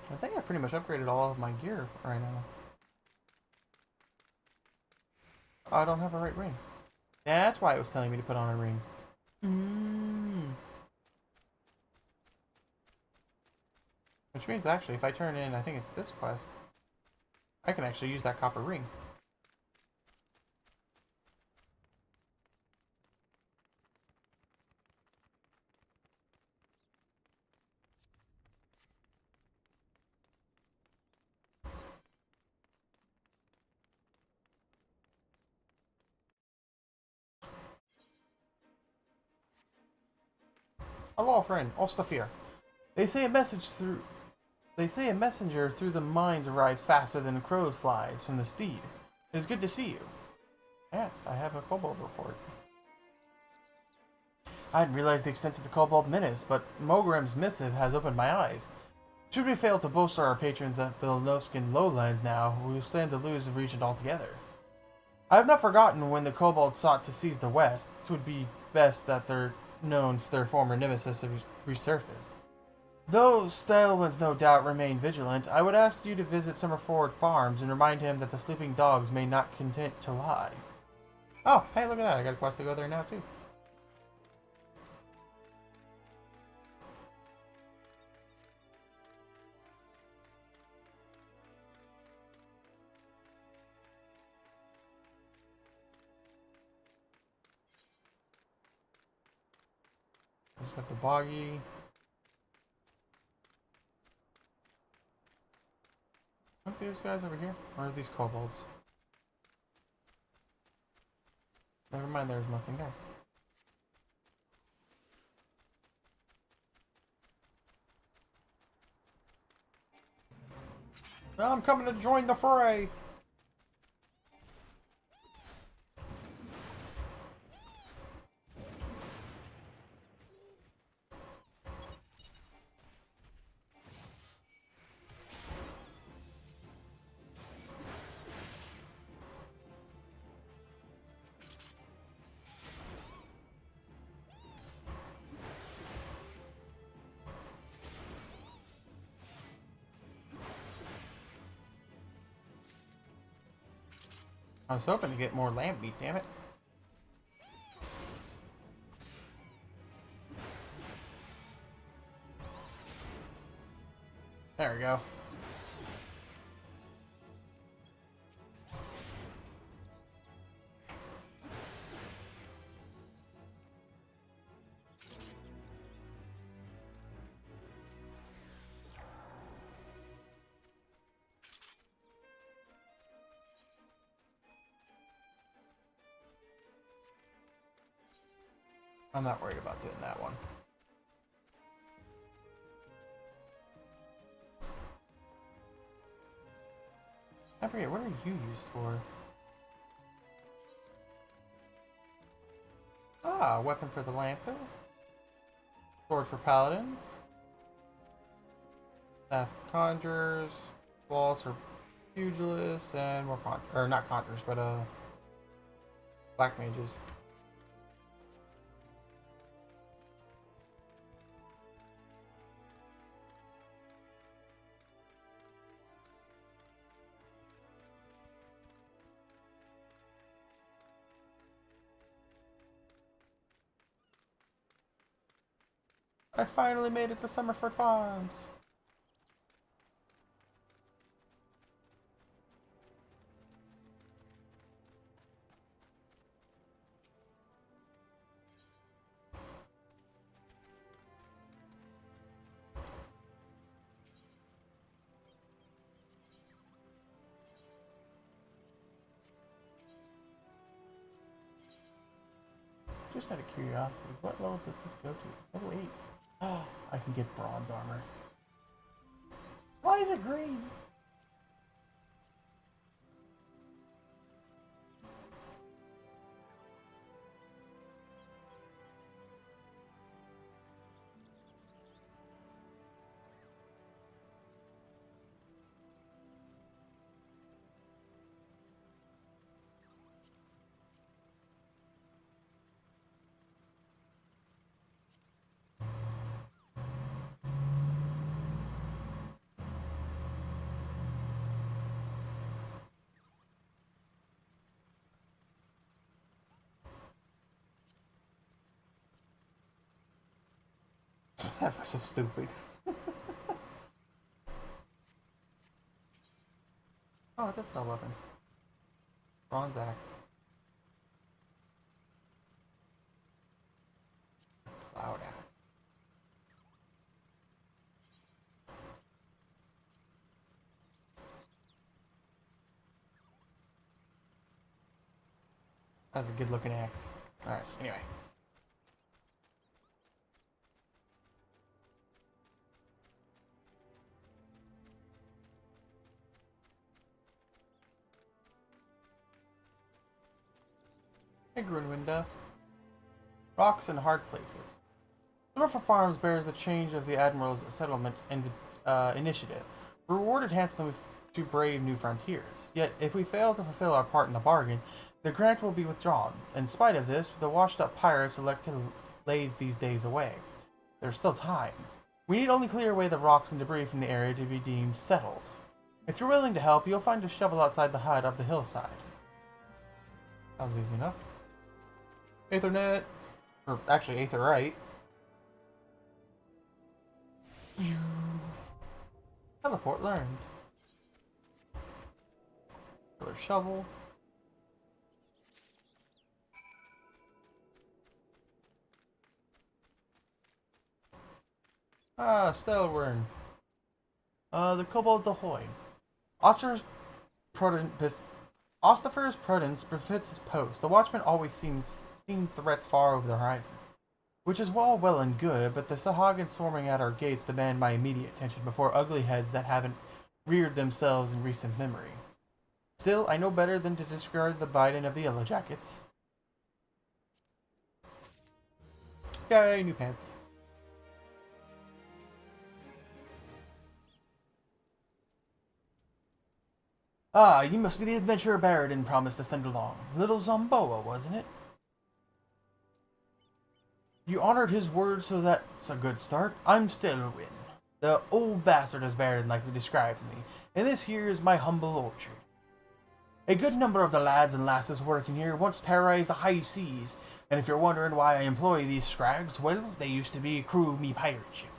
I think I pretty much upgraded all of my gear right now. I don't have a right ring. That's why it was telling me to put on a ring. Which means actually if I turn in, I think it's this quest, I can actually use that copper ring. Hello, friend. Ostafir. They say a messenger through the mines arrives faster than the crow flies from the steed. It is good to see you. Yes, I have a kobold report. I hadn't realized the extent of the kobold menace, but Mogrim's missive has opened my eyes. Should we fail to bolster our patrons at the Noskin lowlands now, we will stand to lose the region altogether. I have not forgotten when the kobolds sought to seize the west. It would be best that their former nemesis have resurfaced. Though Stalewinds no doubt remain vigilant, I would ask you to visit Summerford Farms and remind him that the sleeping dogs may not content to lie. Oh, hey, look at that. I got a quest to go there now, too. Just got the boggy. Aren't these guys over here? Or are these kobolds? Never mind, there's nothing there. I'm coming to join the fray. I was hoping to get more lamb meat, damn it. There we go. I'm not worried about doing that one. I forget, what are you used for? Ah, weapon for the Lancer. Sword for Paladins. Staff for Conjurers. Claws for Pugilists, and more or not Conjurers, but Black Mages. I finally made it to Summerford Farms. Just out of curiosity, what level does this go to? Level 8. Oh, I can get bronze armor. Why is it green? That looks so stupid. Oh, it does sell weapons. Bronze axe. Cloud axe. That's a good looking axe. Alright, anyway. Hey, Grunwinda. Rocks and hard places. Summerford Farms bears the change of the Admiral's settlement initiative, rewarded handsomely to brave new frontiers. Yet, if we fail to fulfill our part in the bargain, the grant will be withdrawn. In spite of this, the washed-up pirates elect to laze these days away. There's still time. We need only clear away the rocks and debris from the area to be deemed settled. If you're willing to help, you'll find a shovel outside the hut up the hillside. Sounds easy enough. Aethernet. Or actually, Aetherite. Teleport learned. Another shovel. Ah, Stellarwern. The Kobolds Ahoy. Oster's Ostifer's prudence befits his post. The Watchmen always seen threats far over the horizon. Which is well and good, but the Sahagin swarming at our gates demand my immediate attention before ugly heads that haven't reared themselves in recent memory. Still, I know better than to discard the Biden of the Yellow Jackets. Yay, new pants. Ah, you must be the adventurer Baradin promised to send along. Little Zomboa, wasn't it? You honored his word, so that's a good start. I'm still a win. The old bastard, as Baradin likely describes me, and this here is my humble orchard. A good number of the lads and lasses working here once terrorized the high seas, and if you're wondering why I employ these scrags, well, they used to be a crew of me pirate ship.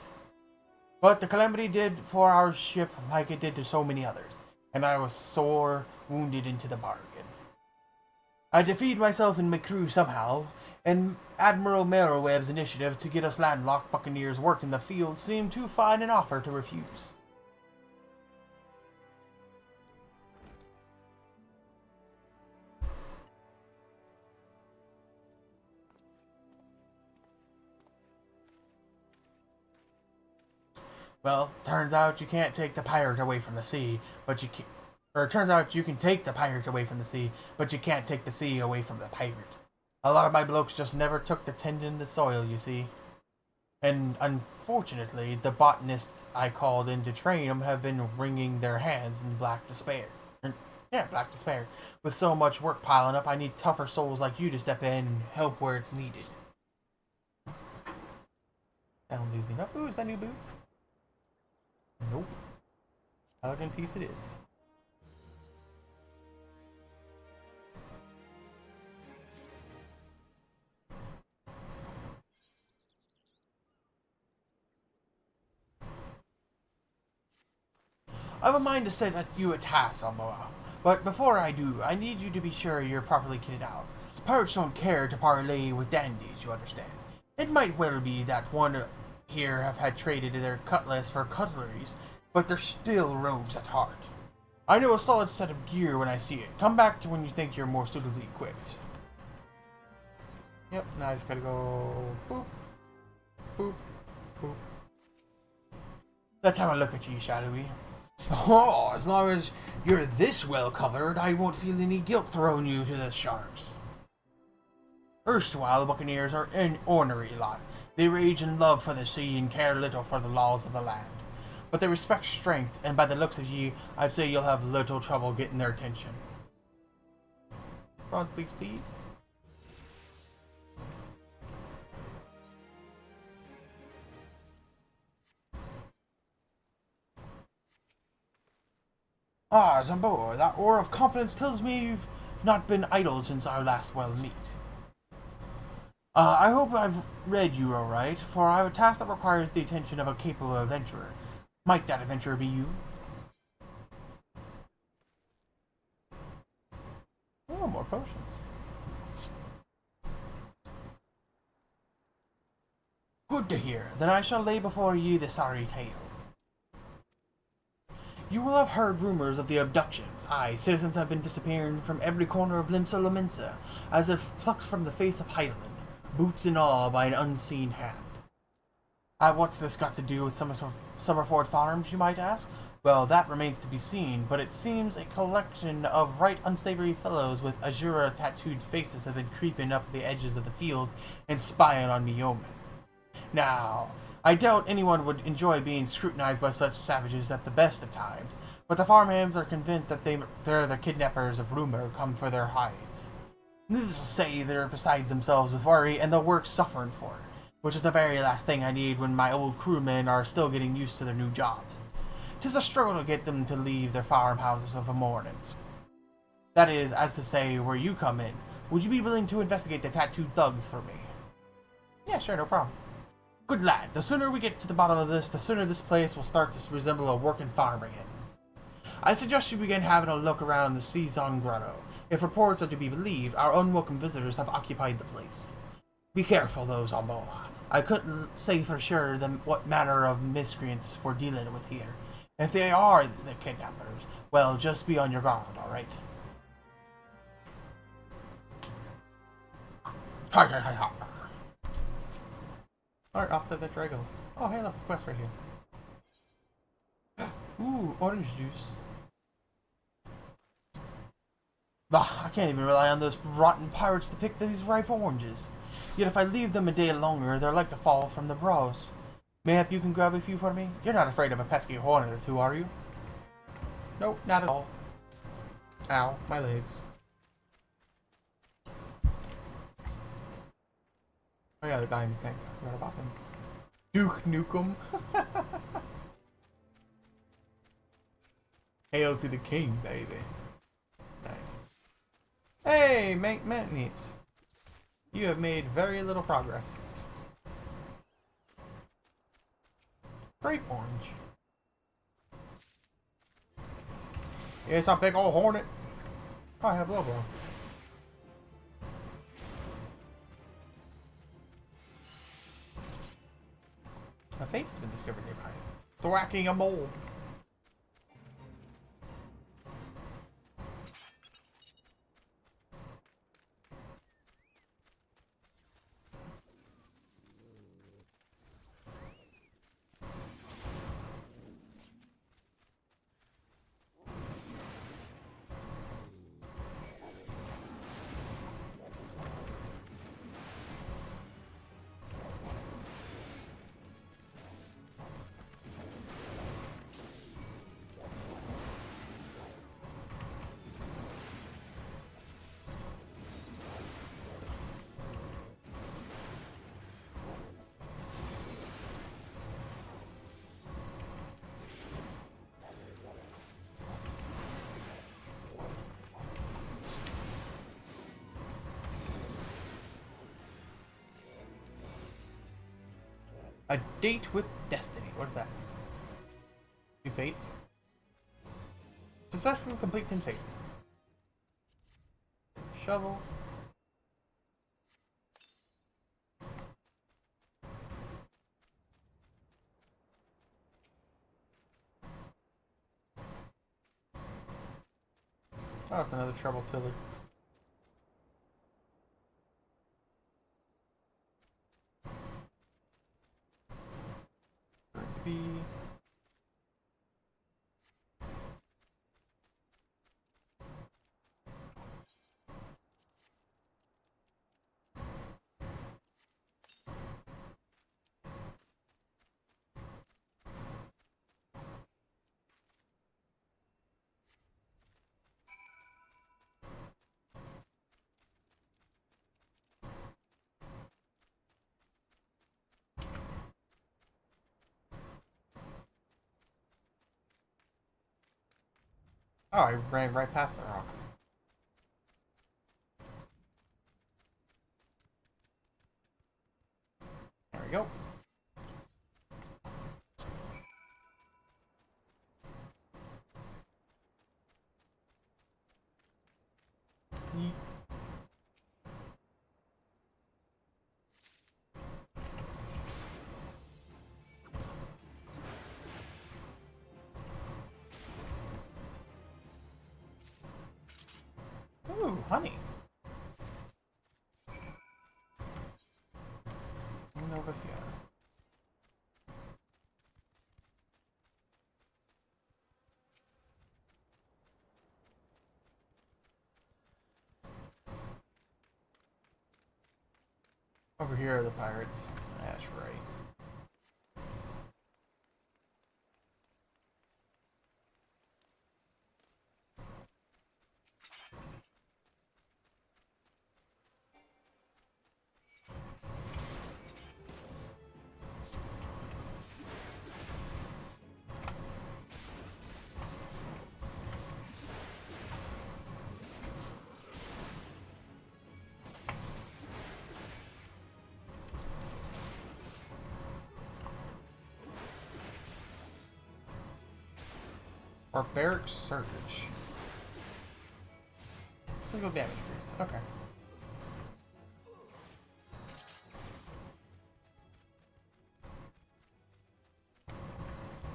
But the calamity did for our ship like it did to so many others, and I was sore wounded into the bargain. I defeated myself and my crew somehow, and Admiral Meroweb's initiative to get us landlocked buccaneers work in the field seemed too fine an offer to refuse. Well, turns out you can't take the pirate away from the sea, but you can. Or it turns out you can take the pirate away from the sea, but you can't take the sea away from the pirate. A lot of my blokes just never took the tending the soil, you see. And unfortunately, the botanists I called in to train them have been wringing their hands in black despair. Black despair. With so much work piling up, I need tougher souls like you to step in and help where it's needed. Sounds easy enough. Ooh, is that new boots? Nope. Elegant piece it is. I have a mind to set you a task, Samoa. But before I do, I need you to be sure you're properly kitted out. Pirates don't care to parley with dandies, you understand. It might well be that one here have had traded their cutlass for cutleries, but they're still rogues at heart. I know a solid set of gear when I see it. Come back to when you think you're more suitably equipped. Yep, now I just gotta go boop, boop, boop. Let's have a look at you, shall we? Oh, as long as you're this well covered, I won't feel any guilt throwing you to the sharks. Erstwhile, the buccaneers are an ornery lot. They rage in love for the sea and care little for the laws of the land. But they respect strength, and by the looks of ye, I'd say you'll have little trouble getting their attention. Front, please. Ah, Zamboa, that aura of confidence tells me you've not been idle since our last well meet. I hope I've read you alright, for I have a task that requires the attention of a capable adventurer. Might that adventurer be you? Oh, more potions. Good to hear. Then I shall lay before you the sorry tale. You will have heard rumors of the abductions. Aye, citizens have been disappearing from every corner of Limsa Lominsa, as if plucked from the face of Hydaelyn, boots and all by an unseen hand. What's this got to do with Summerford Farms, you might ask? Well, that remains to be seen, but it seems a collection of right unsavory fellows with azura tattooed faces have been creeping up the edges of the fields and spying on me yeomen. Now, I doubt anyone would enjoy being scrutinized by such savages at the best of times, but the farmhands are convinced that they're the kidnappers of rumor come for their hides. Needless to say, they're beside themselves with worry, and they'll work suffering for it, which is the very last thing I need when my old crewmen are still getting used to their new jobs. 'Tis a struggle to get them to leave their farmhouses of a morning. That is, as to say, where you come in. Would you be willing to investigate the tattooed thugs for me? Yeah, sure, no problem. Good lad, the sooner we get to the bottom of this, the sooner this place will start to resemble a working farm again. I suggest you begin having a look around the Season Grotto. If reports are to be believed, our unwelcome visitors have occupied the place. Be careful, though, Zamboa. I couldn't say for sure what manner of miscreants we're dealing with here. If they are the kidnappers, well, just be on your guard, alright? Alright, off to the Drago. Oh, hey, look, quest right here. Ooh, orange juice. Bah, I can't even rely on those rotten pirates to pick these ripe oranges. Yet if I leave them a day longer, they're like to fall from the brows. Mayhap you can grab a few for me? You're not afraid of a pesky hornet or two, are you? Nope, not at all. Ow, my legs. Oh yeah, the guy in the tank. I forgot about him. Duke Nukem. Hail to the king, baby. Nice. Hey, mate meats. You have made very little progress. Grape orange. Here's some big old hornet. Oh, I have low blow. A fate has been discovered nearby. Thwacking a mole. A date with destiny. What is that? 2 fates? Successfully complete 10 fates. Shovel. Oh, it's another treble tiller. B. Oh, I ran right past the rock. There we go. Yeet. Ooh, honey. And over here. Over here are the pirates. That's right. Barbaric Surge. Single damage increase. Okay.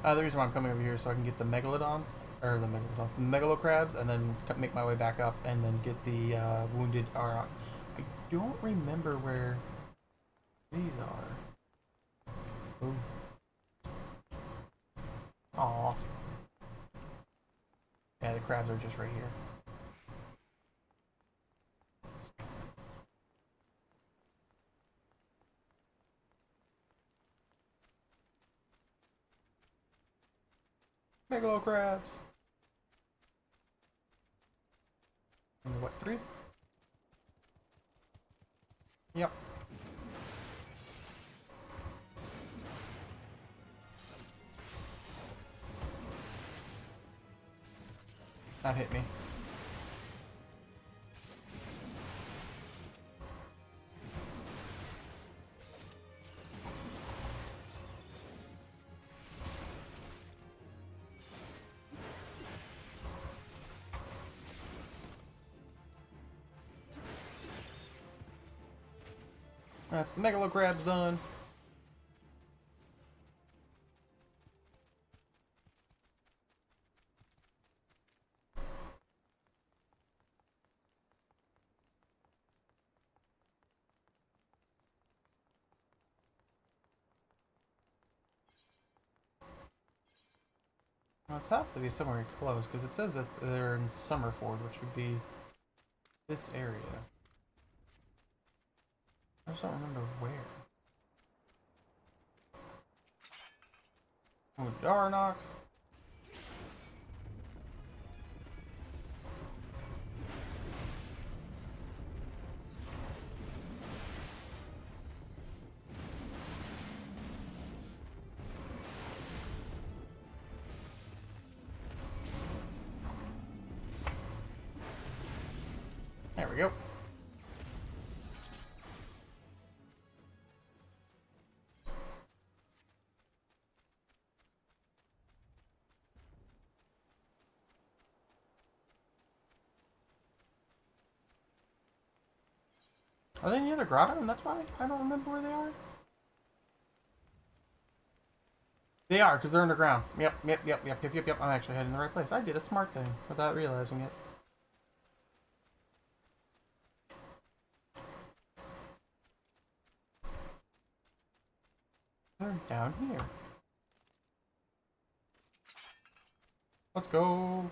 The reason why I'm coming over here is so I can get the Megalodons, or the Megalocrabs, and then make my way back up, and then get the wounded Aurochs. I don't remember where these are. Ooh. Aww. crabs are just right here. Megalo crabs. And what, 3? Yep. That hit me. That's the Megalo crabs done. Well, it has to be somewhere close because it says that they're in Summerford, which would be this area. I just don't remember where. Oh, Darnox. There we go. Are they near the grotto? And that's why I don't remember where they are? They are, because they're underground. Yep. I'm actually heading in the right place. I did a smart thing without realizing it. They're down here. Let's go.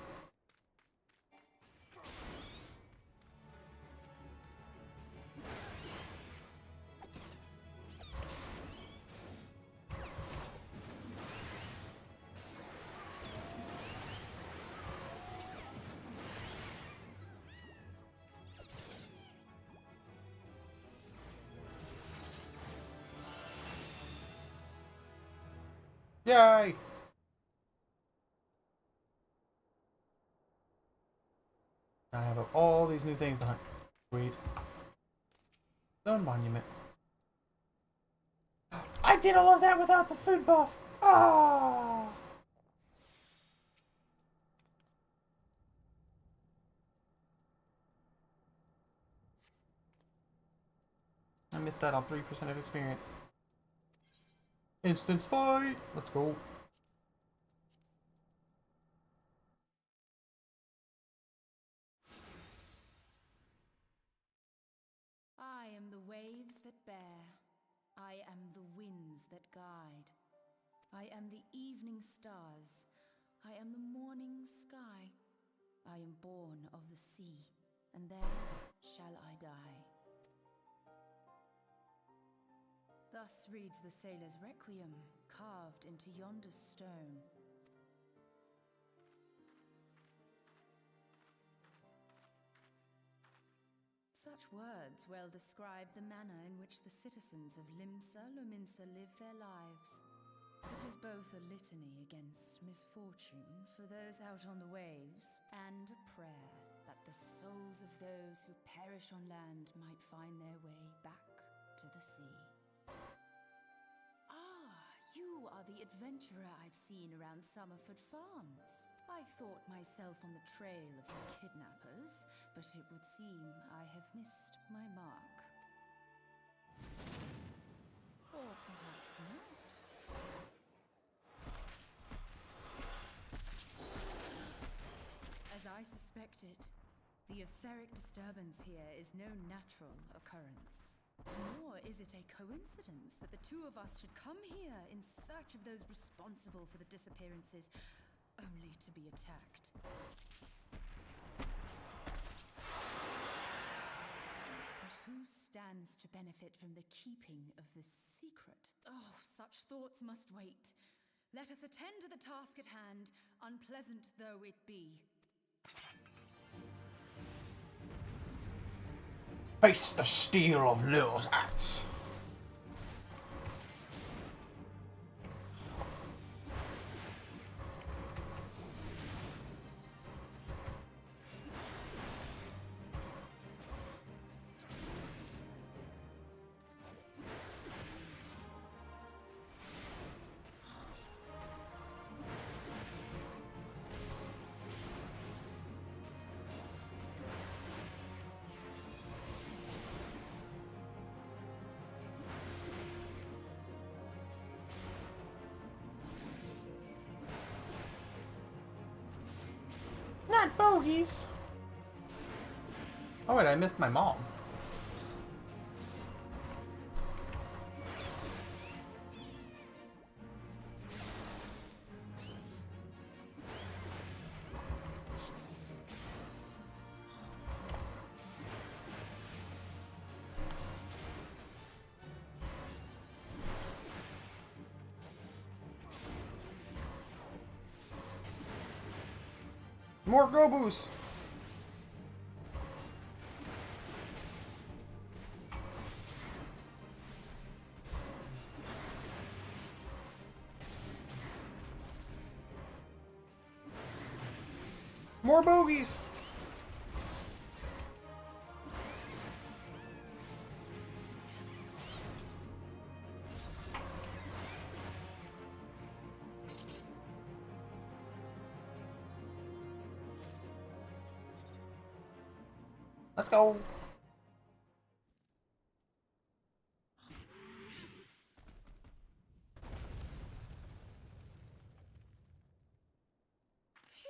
Yay! I have all these new things to hunt. Sweet. Stone monument. I did all of that without the food buff! Ah! I missed that on 3% of experience. Instance fight! Let's go. I am the waves that bear. I am the winds that guide. I am the evening stars. I am the morning sky. I am born of the sea, and there shall I die. Thus reads the sailor's requiem, carved into yonder stone. Such words well describe the manner in which the citizens of Limsa Lominsa live their lives. It is both a litany against misfortune for those out on the waves, and a prayer that the souls of those who perish on land might find their way back to the sea. You are the adventurer I've seen around Summerford Farms. I thought myself on the trail of the kidnappers, but it would seem I have missed my mark. Or perhaps not. As I suspected, the etheric disturbance here is no natural occurrence. Nor is it a coincidence that the two of us should come here in search of those responsible for the disappearances, only to be attacked. Who stands to benefit from the keeping of this secret? Oh, such thoughts must wait. Let us attend to the task at hand, unpleasant though it be. Face the steel of Lil's axe. Not bogeys. Oh wait, I missed my mom. More Gobus! More bogeys! Let's go! Phew.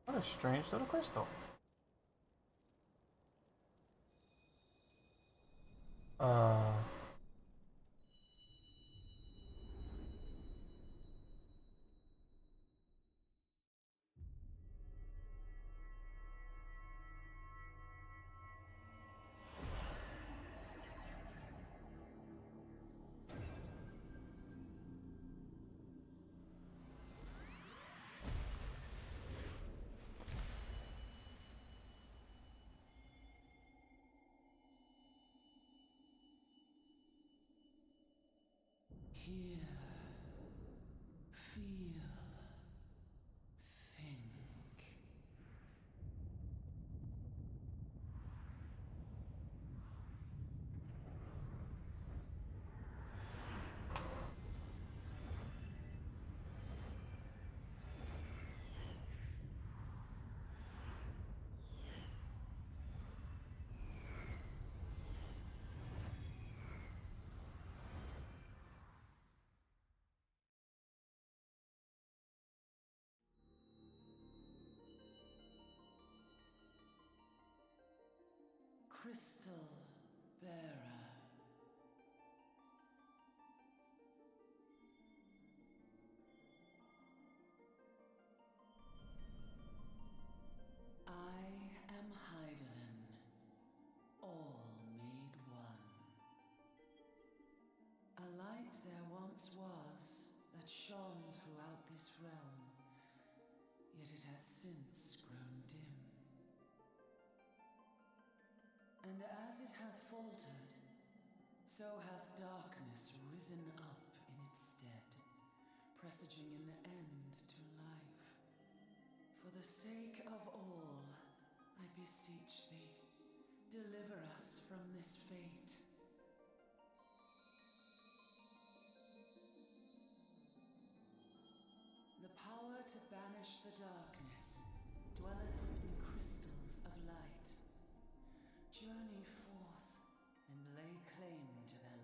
What a strange little crystal. Hear, feel, think. Crystal bearer. I am Heidelin, all made one. A light there once was that shone throughout this realm, yet it hath since grown dim. And as it hath faltered, so hath darkness risen up in its stead, presaging an end to life. For the sake of all, I beseech thee, deliver us from this fate. The power to banish the darkness dwelleth in the crystals of light. Journey forth and lay claim to them.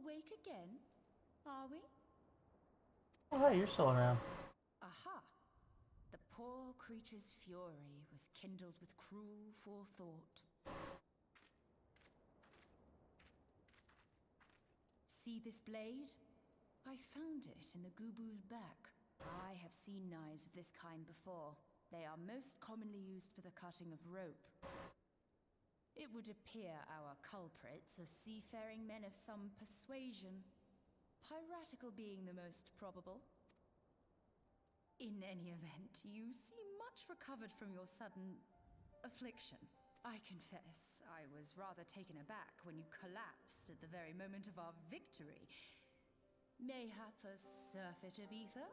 awake again, are we? Oh, hey, you're still around. Aha! The poor creature's fury was kindled with cruel forethought. See this blade? I found it in the Gubu's back. I have seen knives of this kind before. They are most commonly used for the cutting of rope. It would appear our culprits are seafaring men of some persuasion, piratical being the most probable. In any event, you seem much recovered from your sudden affliction. I confess, I was rather taken aback when you collapsed at the very moment of our victory. Mayhap a surfeit of ether?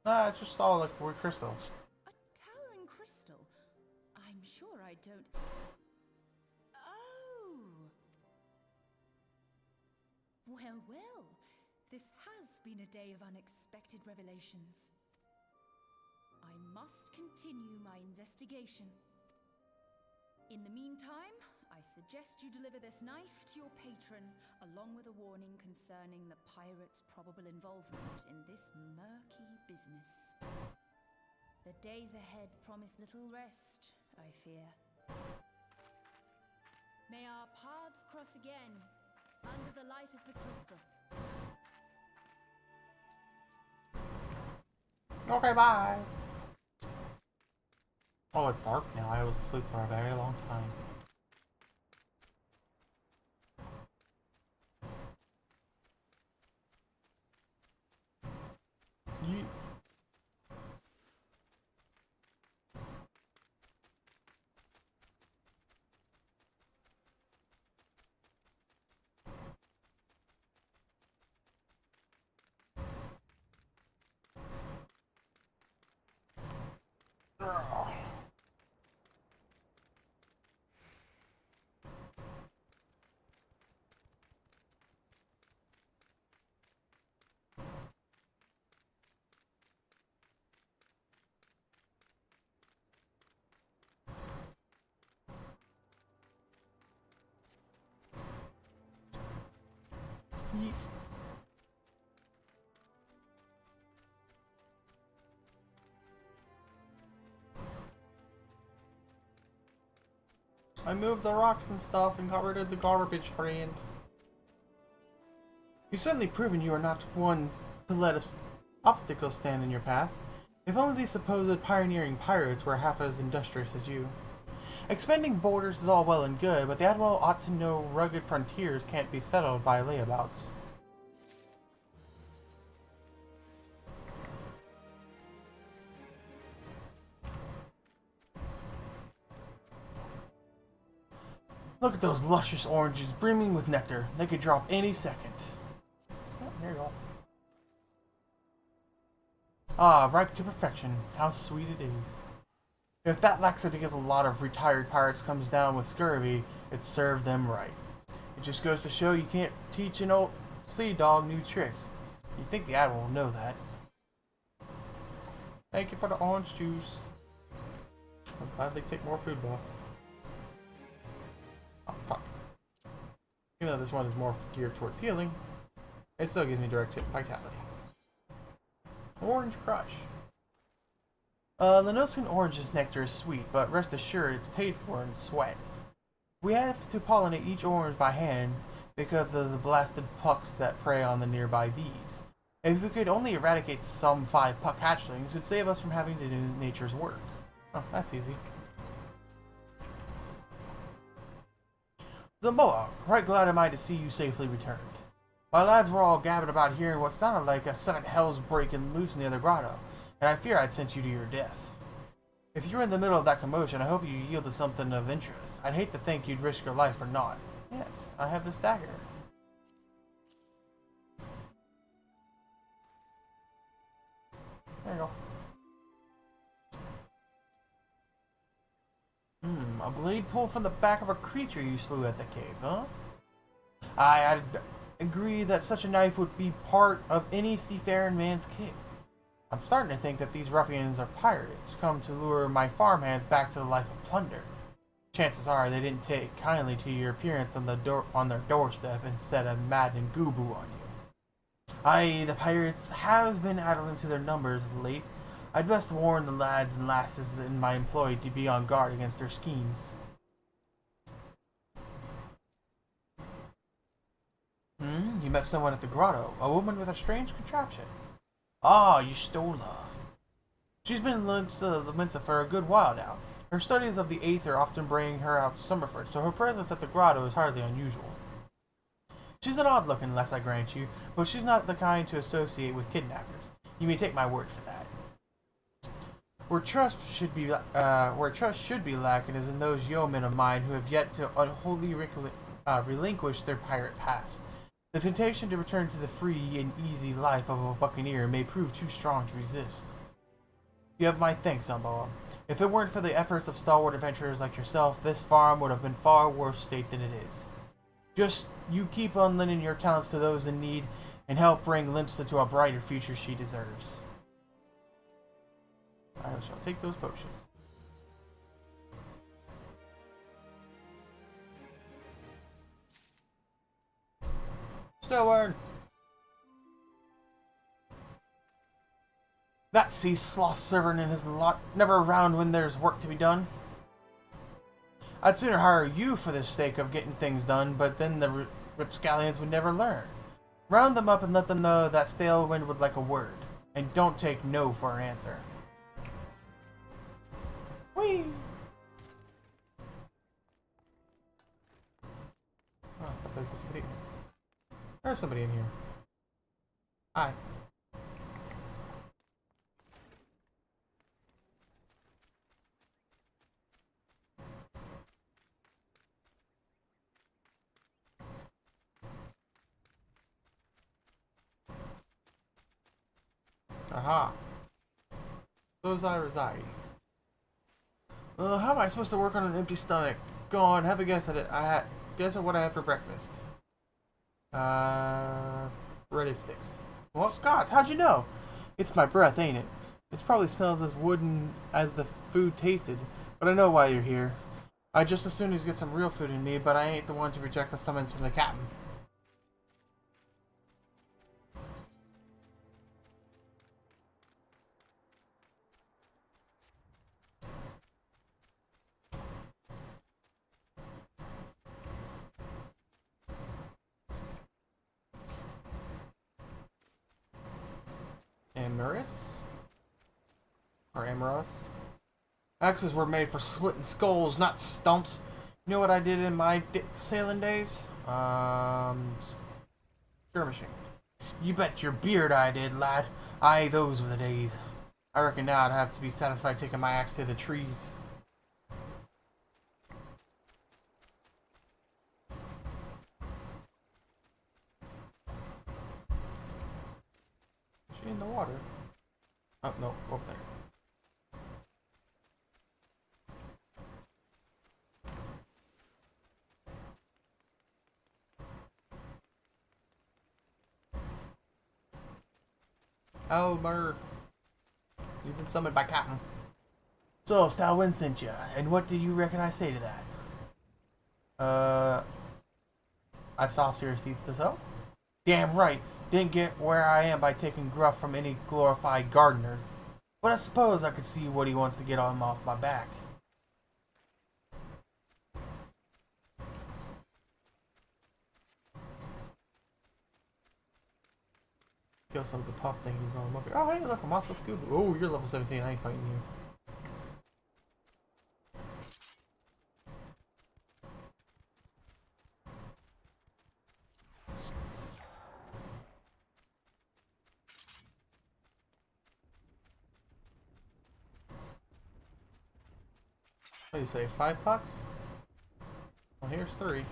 Nah, it's just all like weird crystals. A towering crystal? I'm sure I don't... Oh! Well, well. This has been a day of unexpected revelations. I must continue my investigation. In the meantime, I suggest you deliver this knife to your patron, along with a warning concerning the pirate's probable involvement in this murky business. The days ahead promise little rest, I fear. May our paths cross again, under the light of the crystal. Okay, bye. Oh, it's dark now. I was asleep for a very long time. You... I moved the rocks and stuff and got rid of the garbage, friend. You've certainly proven you are not one to let obstacles stand in your path. If only these supposed pioneering pirates were half as industrious as you. Expanding borders is all well and good, but the Admiral ought to know rugged frontiers can't be settled by layabouts. Look at those luscious oranges brimming with nectar. They could drop any second. Oh, here you go. Ah, ripe to perfection. How sweet it is. If that lackadaisical of retired pirates comes down with scurvy, it served them right. It just goes to show you can't teach an old sea dog new tricks. You'd think the Admiral would know that. Thank you for the orange juice. I'm glad they take more food though. Oh, fuck. Even though this one is more geared towards healing, it still gives me direct hit vitality. Orange Crush. Lenoscan Orange's nectar is sweet, but rest assured it's paid for in sweat. We have to pollinate each orange by hand because of the blasted pucks that prey on the nearby bees. If we could only eradicate some 5 puck hatchlings, it would save us from having to do nature's work. Oh, that's easy. Zamboa, right glad am I to see you safely returned. My lads were all gabbing about hearing what sounded like a 7 hells breaking loose in the other grotto, and I fear I'd sent you to your death. If you're in the middle of that commotion, I hope you yield to something of interest. I'd hate to think you'd risk your life for naught. Yes, I have this dagger. There you go. A blade pulled from the back of a creature you slew at the cave, huh? I'd agree that such a knife would be part of any seafaring man's kit. I'm starting to think that these ruffians are pirates, come to lure my farmhands back to the life of plunder. Chances are they didn't take kindly to your appearance on their doorstep instead of maddening Goobu on you. Aye, the pirates have been adding to their numbers of late. I'd best warn the lads and lasses in my employ to be on guard against their schemes. You met someone at the grotto, a woman with a strange contraption. Ah, you stole her. She's been in Limsa for a good while now. Her studies of the Aether often bring her out to Summerford, so her presence at the grotto is hardly unusual. She's an odd-looking lass, I grant you, but she's not the kind to associate with kidnappers. You may take my word for that. Where trust should be lacking is in those yeomen of mine who have yet to unwholly relinquish their pirate past. The temptation to return to the free and easy life of a buccaneer may prove too strong to resist. You have my thanks, Umboa. If it weren't for the efforts of stalwart adventurers like yourself, this farm would have been far worse state than it is. Just you keep on lending your talents to those in need, and help bring Limsa to a brighter future she deserves. I shall take those potions. Stillward! That sea sloth servant and his lot never around when there's work to be done. I'd sooner hire you for the sake of getting things done, but then the Ripscallions would never learn. Round them up and let them know that stale wind would like a word, and don't take no for an answer. Whee! Oh, I thought there was somebody. There's somebody in here. Hi. Aha. Those I reside. How am I supposed to work on an empty stomach? Go on, have a guess at it. Guess at what I had for breakfast. Breaded sticks. Well, God, how'd you know? It's my breath, ain't it? It probably smells as wooden as the food tasted, but I know why you're here. I just as soon as get some real food in me, but I ain't the one to reject the summons from the captain. Amaris? Or Amaros? Axes were made for splitting skulls, not stumps. You know what I did in my sailing days? Skirmishing. You bet your beard I did, lad. Aye, those were the days. I reckon now I'd have to be satisfied taking my axe to the trees. Is she in the water? Oh, no, over there. Elmer, you've been summoned by Captain. So, Stalwin sent you, and what do you reckon I say to that? I've saucier seeds to sow? Damn right, didn't get where I am by taking gruff from any glorified gardener. But I suppose I could see what he wants to get him off my back. Kill some of the puff thing he's going up here. Oh, hey, look, a monster scuba. Oh, you're level 17. I ain't fighting you. What do you say, 5 pucks? Well, here's 3.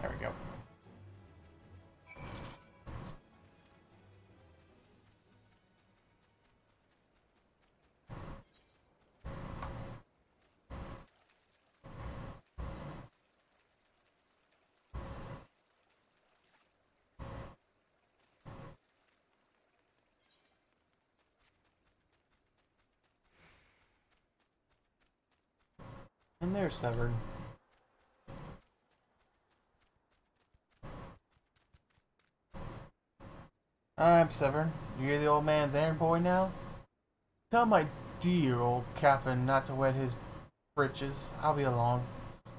There we go. And there's Severn. I'm Severn. You're the old man's errand boy now? Tell my dear old captain not to wet his britches. I'll be along.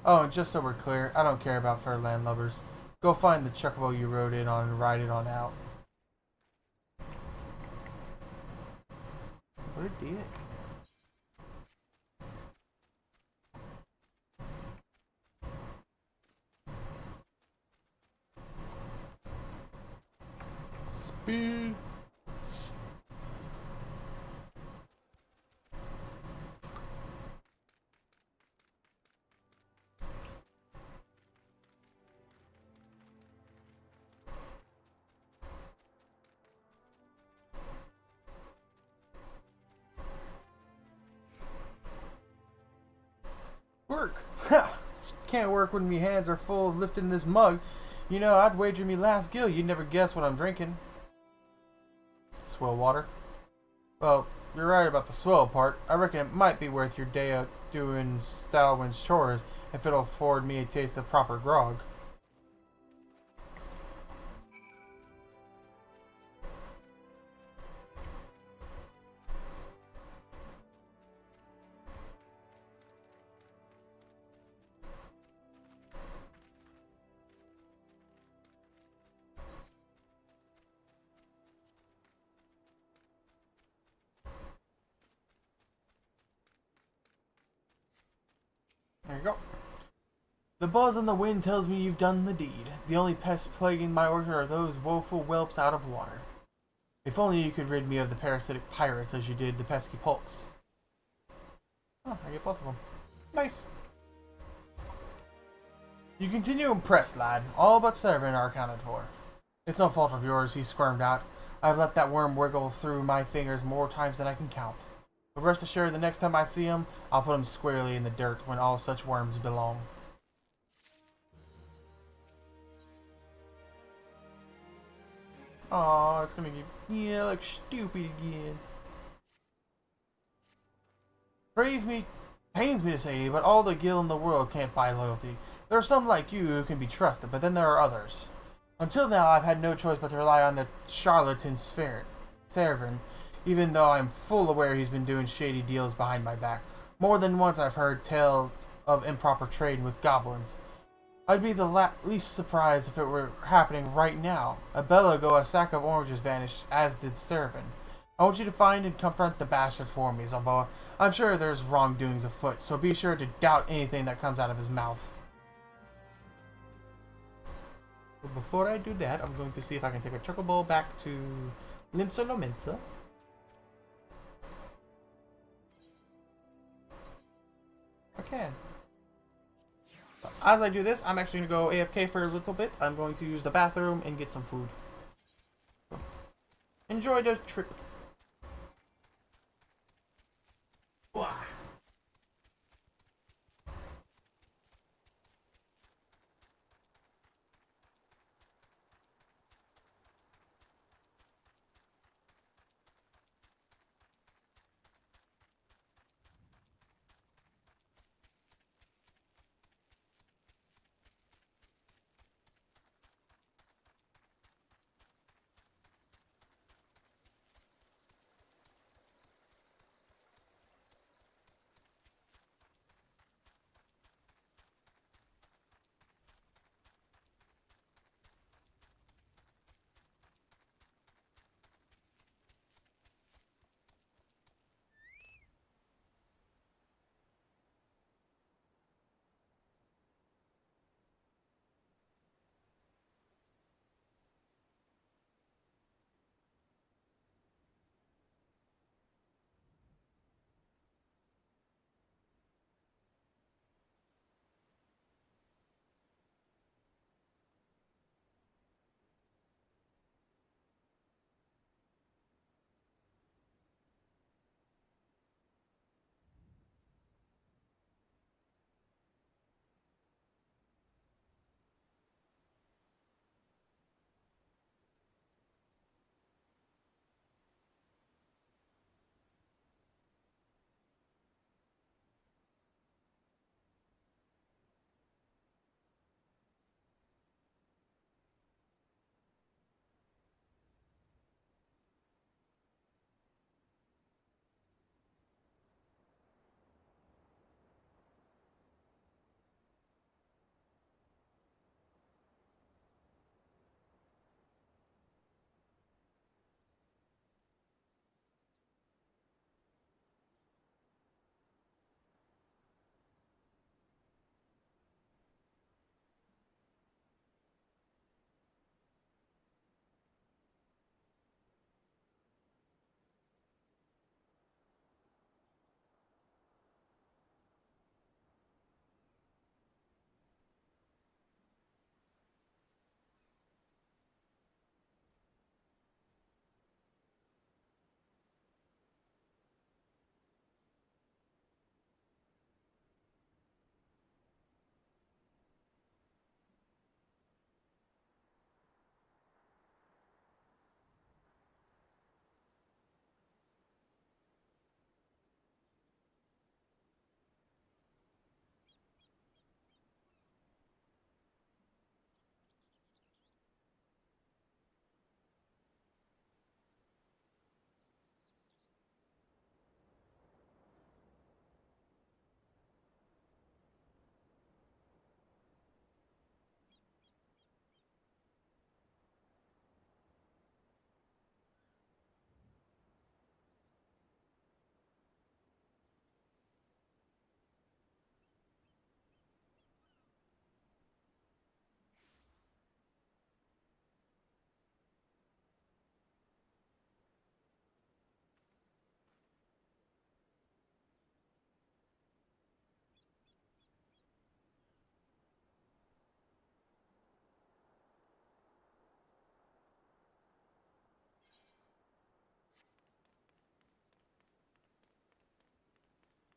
Oh, and just so we're clear, I don't care about fair landlubbers. Go find the chocobo you rode in on and ride it on out. What a dick. Speed. Work! Ha! Can't work when me hands are full of lifting this mug. You know, I'd wager me last gill you'd never guess what I'm drinking. Swill water. Well, you're right about the swill part. I reckon it might be worth your day out doing Stalwyn's chores if it'll afford me a taste of proper grog. There you go. The buzz on the wind tells me you've done the deed. The only pests plaguing my orchard are those woeful whelps out of water. If only you could rid me of the parasitic pirates as you did the pesky pulks. Oh, I get both of them. Nice. You continue impressed, lad. All but Severn are accounted for. It's no fault of yours, he squirmed out. I've let that worm wiggle through my fingers more times than I can count. But rest assured, the next time I see him, I'll put him squarely in the dirt when all such worms belong. Aw, it's gonna get like stupid again. Pains me to say, but all the gil in the world can't buy loyalty. There are some like you who can be trusted, but then there are others. Until now, I've had no choice but to rely on the charlatan Severn, even though I'm full aware he's been doing shady deals behind my back. More than once I've heard tales of improper trading with goblins. I'd be the least surprised if it were happening right now. A bell ago, a sack of oranges vanished, as did Severn. I want you to find and confront the bastard for me, Zomboa. I'm sure there's wrongdoings afoot, so be sure to doubt anything that comes out of his mouth. But before I do that, I'm going to see if I can take a chocobo back to Limsa Lominsa. I can. As I do this, I'm actually going to go AFK for a little bit. I'm going to use the bathroom and get some food. Enjoy the trip. Wow.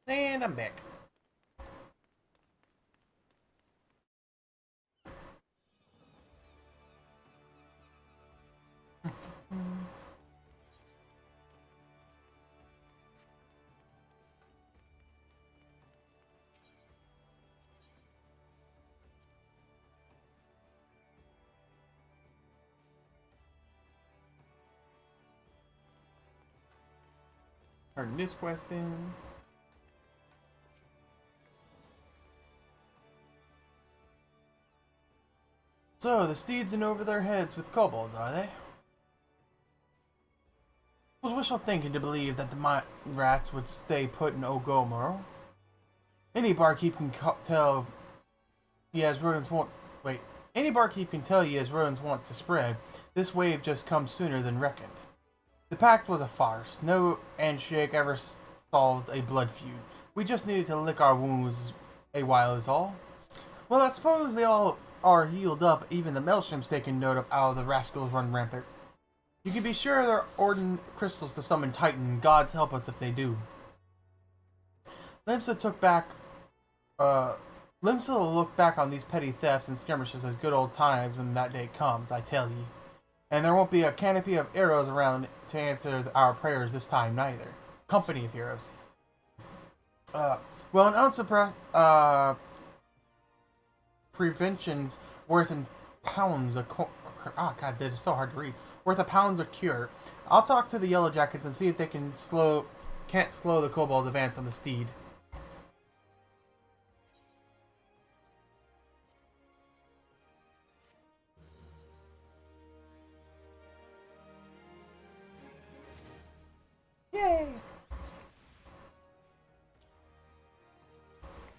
And I'm back. Turn this quest in. So, the steeds in over their heads with kobolds, are they? I was wishful thinking to believe that the rats would stay put in Ogomoro. Any barkeep can tell he has rodents want. Wait. Any barkeep can tell you as rodents want to spread. This wave just comes sooner than reckoned. The pact was a farce. No handshake ever solved a blood feud. We just needed to lick our wounds a while is all. Well, I suppose they all are healed up. Even the Maelstrom's taken note of how the rascals run rampant. You can be sure they're ordering crystals to summon Titan. Gods help us if they do. Limsa will look back on these petty thefts and skirmishes as good old times when that day comes, I tell ye. And there won't be a canopy of arrows around to answer our prayers this time, neither. Company of heroes. Well, an ounce of prevention's worth in pounds of God, that is so hard to read. Worth a pound's a cure. I'll talk to the Yellow Jackets and see if they can't slow the kobold's advance on the steed. Yay!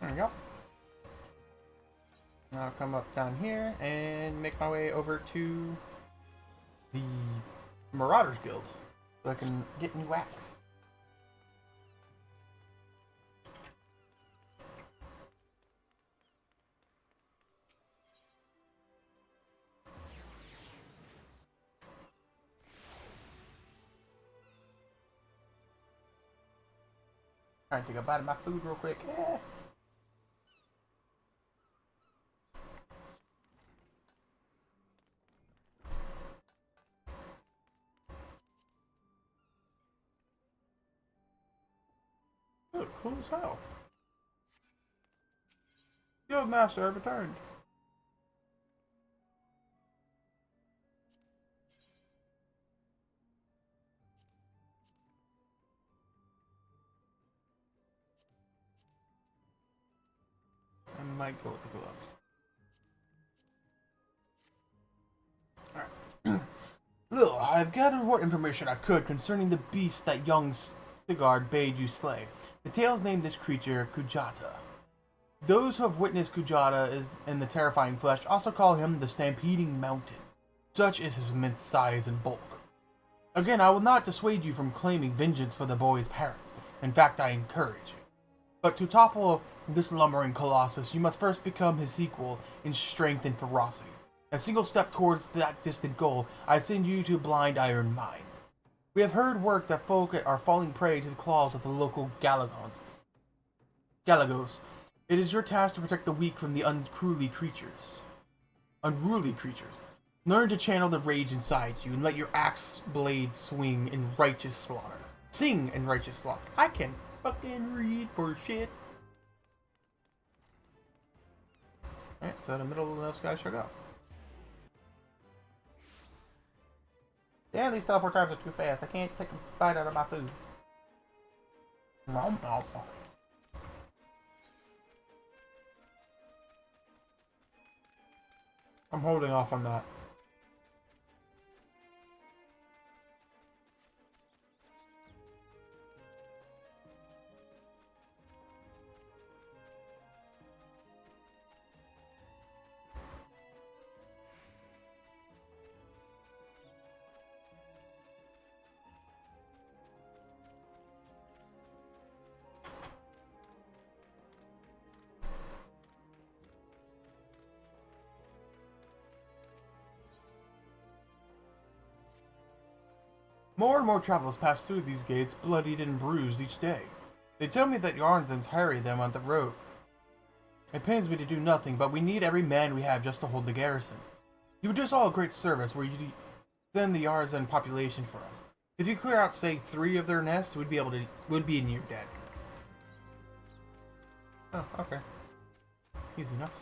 There we go. Now I'll come up down here and make my way over to the Marauders Guild so I can get new wax. Trying to take a bite of my food real quick. Yeah. Look, cool as hell. Guild Master, I've returned. I might go with the gloves. Alright. Lil, I've gathered what information I could concerning the beast that young Sigurd bade you slay. The tales name this creature Kujata. Those who have witnessed Kujata in the terrifying flesh also call him the Stampeding Mountain. Such is his immense size and bulk. Again, I will not dissuade you from claiming vengeance for the boy's parents. In fact, I encourage you. But to topple this lumbering colossus, you must first become his equal in strength and ferocity. A single step towards that distant goal, I send you to blind iron mines. We have heard word that folk are falling prey to the claws of the local Galagos. It is your task to protect the weak from the unruly creatures. Learn to channel the rage inside you and let your axe blade swing in righteous slaughter. Sing in righteous slaughter. I can fucking read for shit. Alright, so the middle of the sky shall go. Yeah, these teleport times are too fast. I can't take a bite out of my food. Nom, nom. I'm holding off on that. More and more travelers pass through these gates, bloodied and bruised each day. They tell me that Yarnsens harry them on the road. It pains me to do nothing, but we need every man we have just to hold the garrison. You would do us all a great service were you to thin the Yarzen population for us. If you clear out, say, 3 of their nests, we'd be near dead. Oh, okay. Easy enough.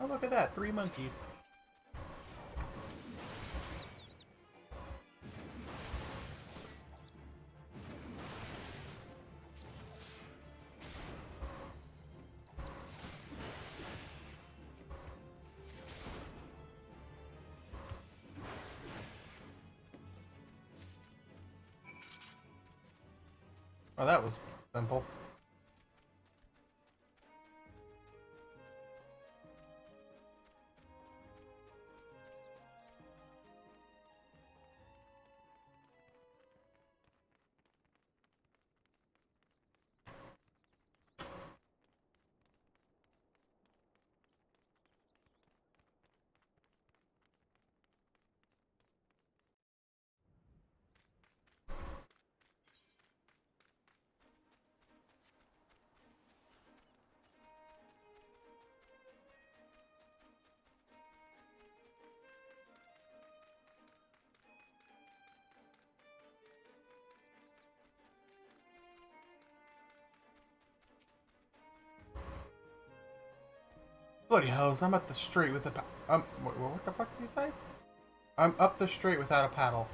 Oh, look at that. 3 monkeys. Oh, that was simple. Bloody hells, I'm up the street with a what the fuck did you say? I'm up the street without a paddle.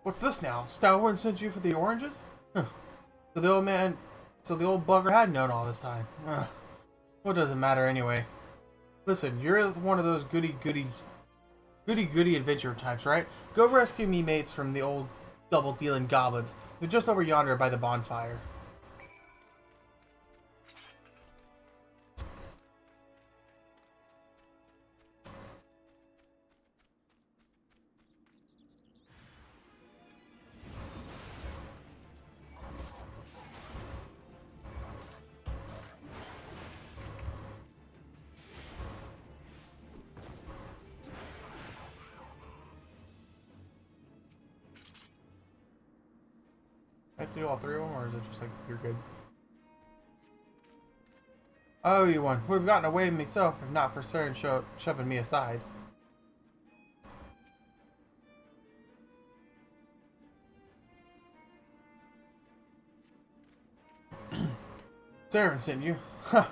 What's this now? Stoutwood sent you for the oranges? So the old man, so the old bugger had known all this time. What does it matter anyway? Listen, you're one of those goody adventure types, right? Go rescue me mates from the old double-dealing goblins. They're just over yonder by the bonfire. I have to do all 3 of them, or is it just like, you're good? Oh, you won. Would have gotten away with myself if not for Saren shoving me aside. Saren sent you? Huh.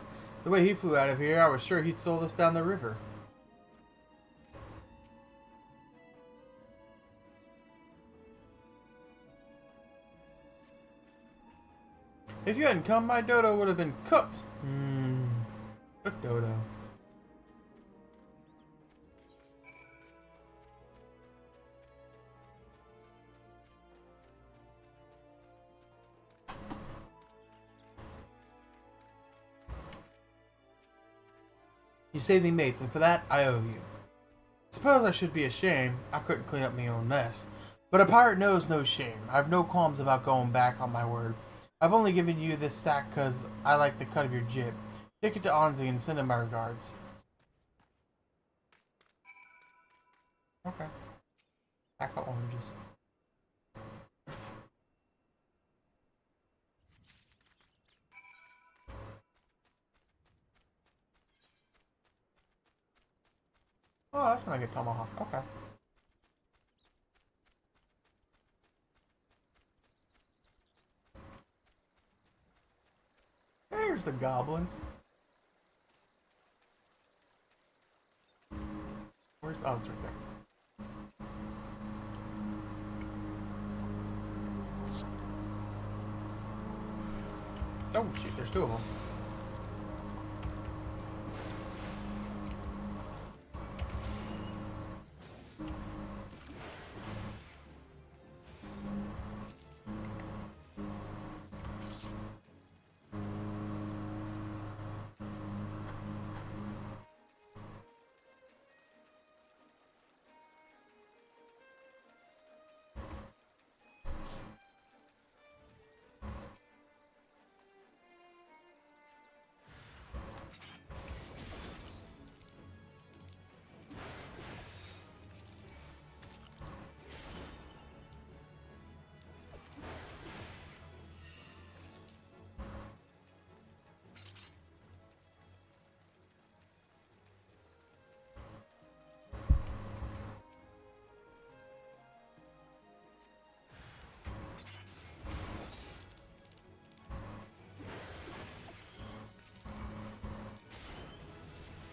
The way he flew out of here, I was sure he'd sold us down the river. If you hadn't come, my dodo would have been cooked. Cooked dodo. You saved me mates, and for that, I owe you. Suppose I should be ashamed. I couldn't clean up my own mess. But a pirate knows no shame. I've no qualms about going back on my word. I've only given you this sack because I like the cut of your jib. Take it to Anzi and send him my regards. Okay. Pack of oranges. Oh, that's when I get tomahawk. Okay. There's the goblins. Where's... oh, it's right there. Oh shit, there's 2 of them.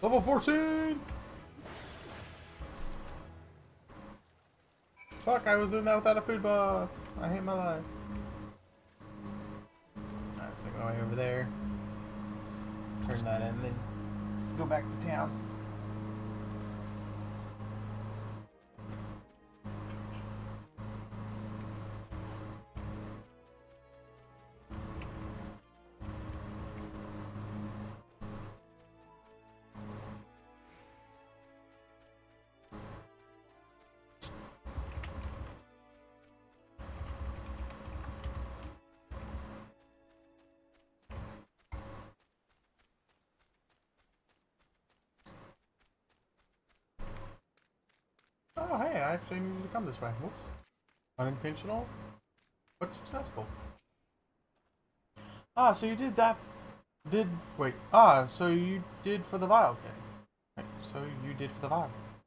Level 14! Fuck, I was doing that without a food buff. I hate my life. Alright, let's make my way over there. Turn that in, then go back to town. Oh, hey, I actually needed to come this way. Whoops. Unintentional, but successful. Ah, so you did that. So you did for the vial kit. Wait, so you did for the vial kit.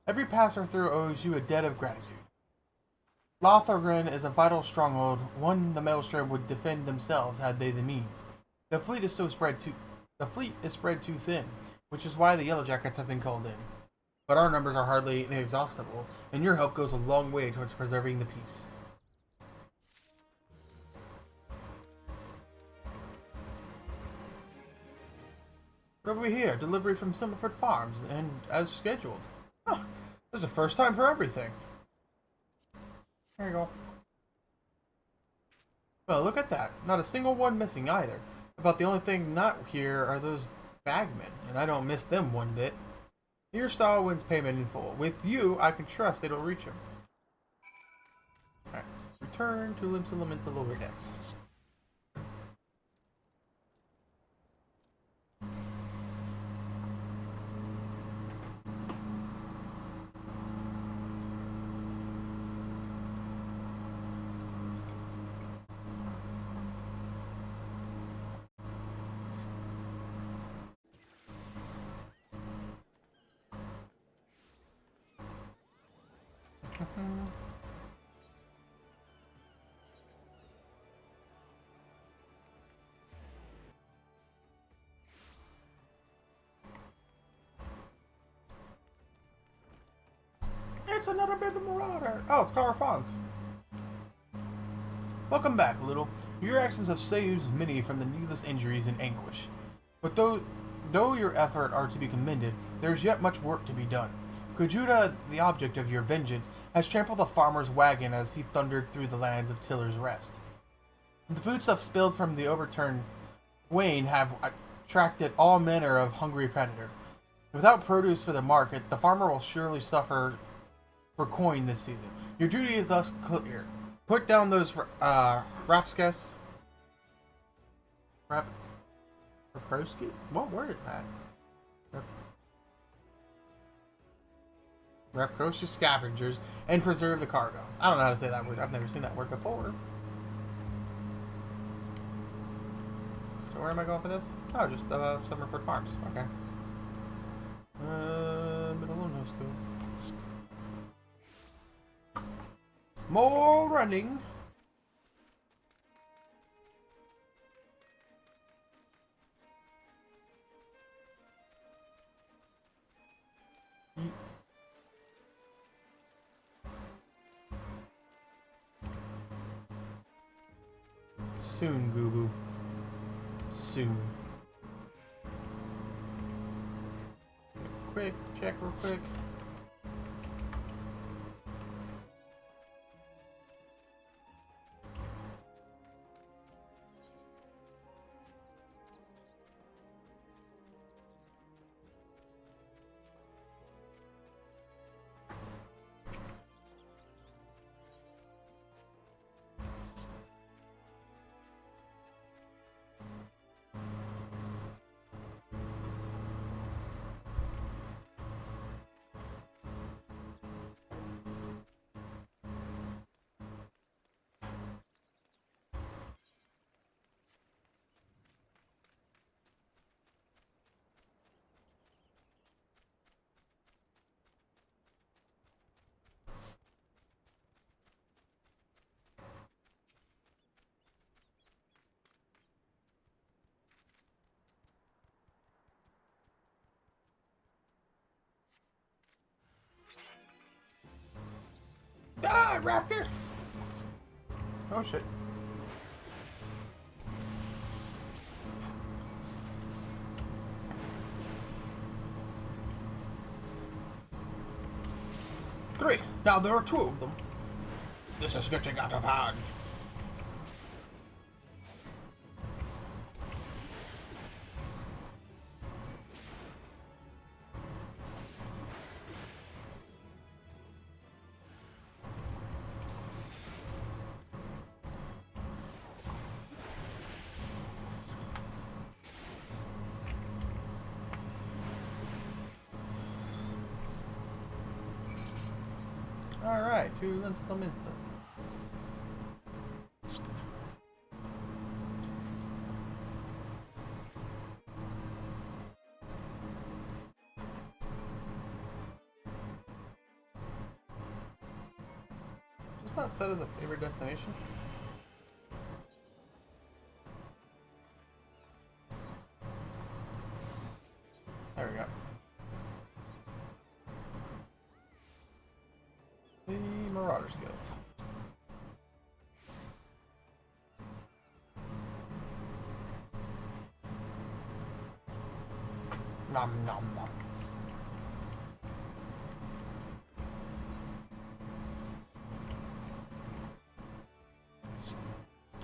Every passer through owes you a debt of gratitude. Lothringen is a vital stronghold, one the Maelstrom would defend themselves had they the means. The fleet is spread too thin, which is why the Yellowjackets have been called in. But our numbers are hardly inexhaustible, and your help goes a long way towards preserving the peace. What have we here? Delivery from Summerford Farms, and as scheduled. Huh, this is the first time for everything. There you go. Well, look at that. Not a single one missing either. About the only thing not here are those bagmen, and I don't miss them one bit. Your style wins payment in full. With you, I can trust it'll reach him. Alright. Return to Limsa Laminsa Lower Decks. It's another bit of Marauder! Oh, it's Carafont. Welcome back, Little. Your actions have saved many from the needless injuries and anguish. But though your efforts are to be commended, there is yet much work to be done. Kujuda, the object of your vengeance, has trampled the farmer's wagon as he thundered through the lands of Tiller's Rest. The foodstuffs spilled from the overturned wain have attracted all manner of hungry predators. Without produce for the market, the farmer will surely suffer for coin this season. Your duty is thus clear. Put down those rapskas. Raproski? What word is that? Raproski scavengers and preserve the cargo. I don't know how to say that word. I've never seen that word before. So where am I going for this? Oh, just Summerford Farms. Okay. Middle of no school. More running. Soon, Goo-Goo. Soon. Quick, check real quick. raptor! Oh shit. Great, now there are two of them. This is getting out of hand. Alright, two limbs of the minster. It's not set as a favorite destination. There we go. The Marauder's Guild. Nom nom nom.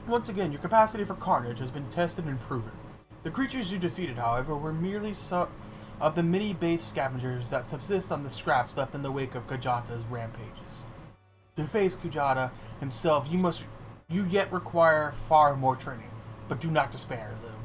Once again, your capacity for carnage has been tested and proven. The creatures you defeated, however, were merely of the many base scavengers that subsist on the scraps left in the wake of Kujata's rampages. To face Kujata himself, you yet require far more training, but do not despair, little.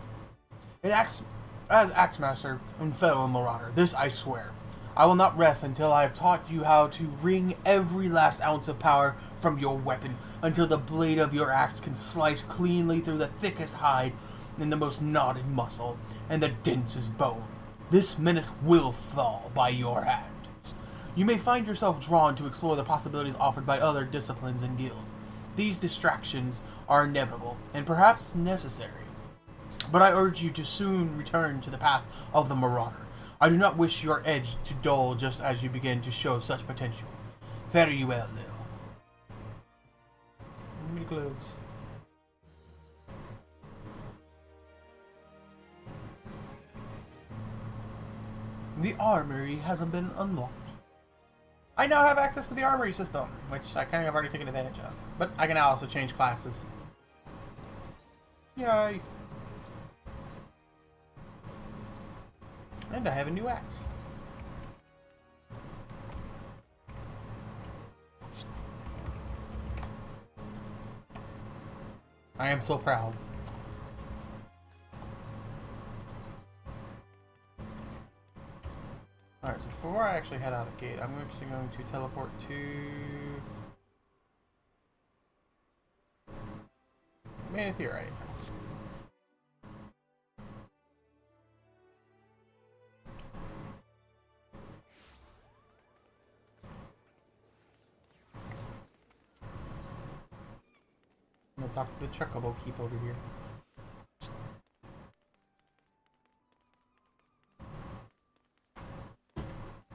As Axemaster and fellow Marauder, this I swear. I will not rest until I have taught you how to wring every last ounce of power from your weapon, until the blade of your axe can slice cleanly through the thickest hide and the most knotted muscle and the densest bone. This menace will fall by your hand. You may find yourself drawn to explore the possibilities offered by other disciplines and guilds. These distractions are inevitable and perhaps necessary. But I urge you to soon return to the path of the Marauder. I do not wish your edge to dull just as you begin to show such potential. Fare you well, Lil. Many gloves. The armory hasn't been unlocked. I now have access to the armory system, which I kind of have already taken advantage of. But I can now also change classes. Yay! And I have a new axe. I am so proud. Alright, so before I actually head out of gate, I'm actually going to teleport to Manithorite. I'm gonna talk to the Chocobo Keep over here.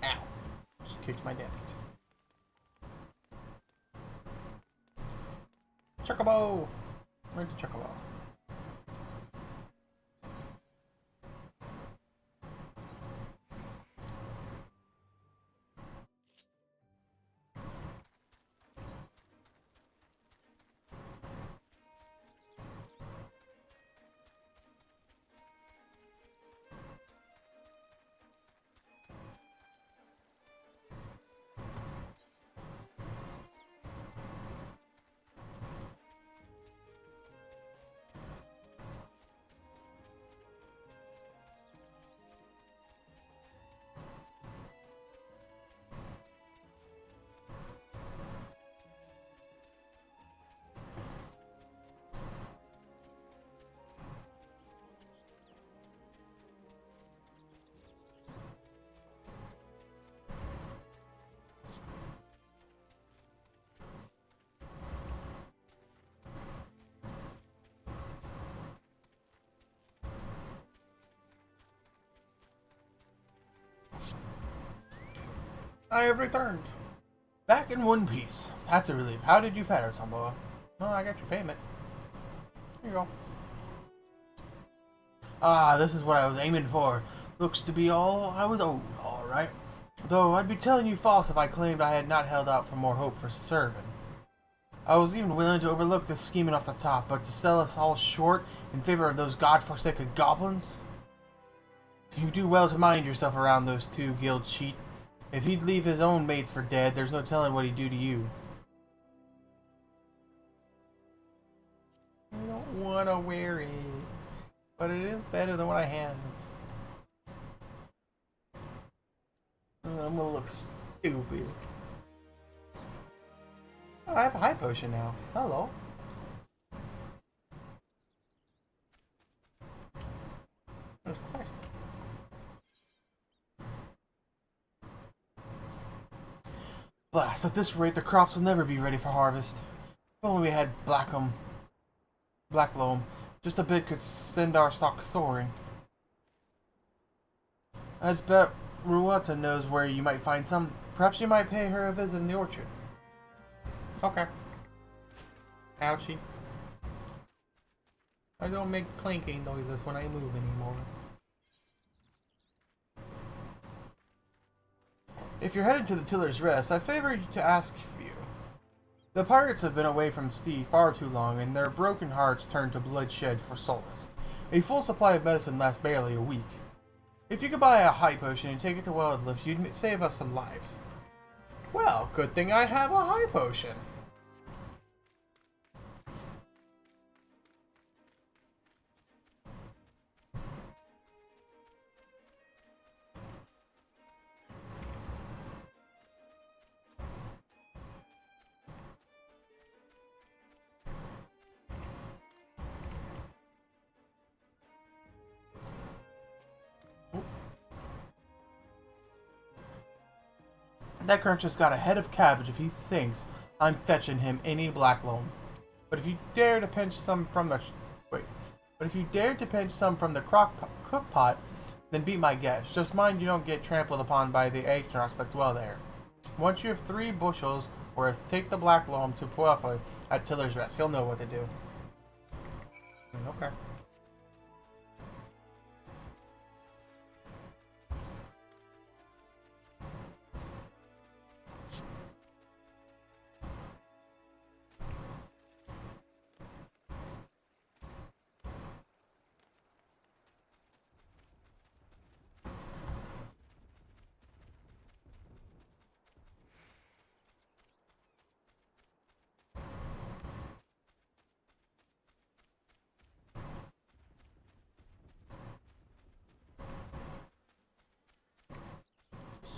Ow. Just kicked my desk. Chocobo! Where's the Chocobo? I have returned. Back in one piece. That's a relief. How did you fare, Samboa? Oh, I got your payment. Here you go. Ah, this is what I was aiming for. Looks to be all I was owed, alright. Though I'd be telling you false if I claimed I had not held out for more hope for serving. I was even willing to overlook this scheming off the top, but to sell us all short in favor of those godforsaken goblins? You do well to mind yourself around those two, guild cheat. If he'd leave his own mates for dead, there's no telling what he'd do to you. I don't want to wear it, but it is better than what I have. I'm gonna look stupid. Oh, I have a high potion now. Hello. Oh, Christ. Blast, at this rate the crops will never be ready for harvest. If only we had black loam. Just a bit could send our stock soaring. I'd bet Ruata knows where you might find some. Perhaps you might pay her a visit in the orchard. Okay. Ouchie. I don't make clanking noises when I move anymore. If you're headed to the Tiller's Rest, I favor you to ask for you. The pirates have been away from sea far too long, and their broken hearts turn to bloodshed for solace. A full supply of medicine lasts barely a week. If you could buy a high potion and take it to Wildlift, you'd save us some lives. Well, good thing I have a high potion. That Cruncher's got a head of cabbage if he thinks I'm fetching him any black loam. But if you dare to pinch some from the cook pot, then beat my guess. Just mind you don't get trampled upon by the Aetrox that dwell there. Once you have 3 bushels, worth, take the black loam to Puelfa at Tiller's Rest. He'll know what to do. Okay.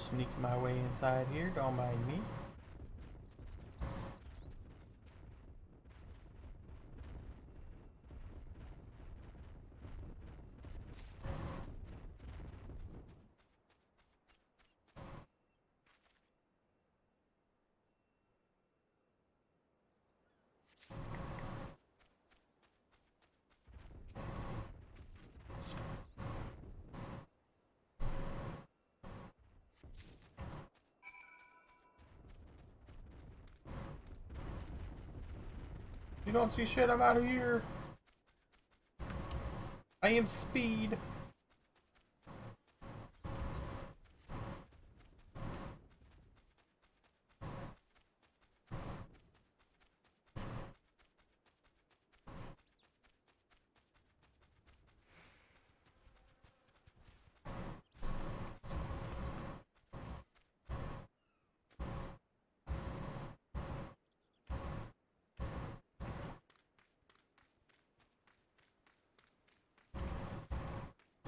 Sneak my way inside here, don't mind me. You don't see shit, I'm out of here. I am speed.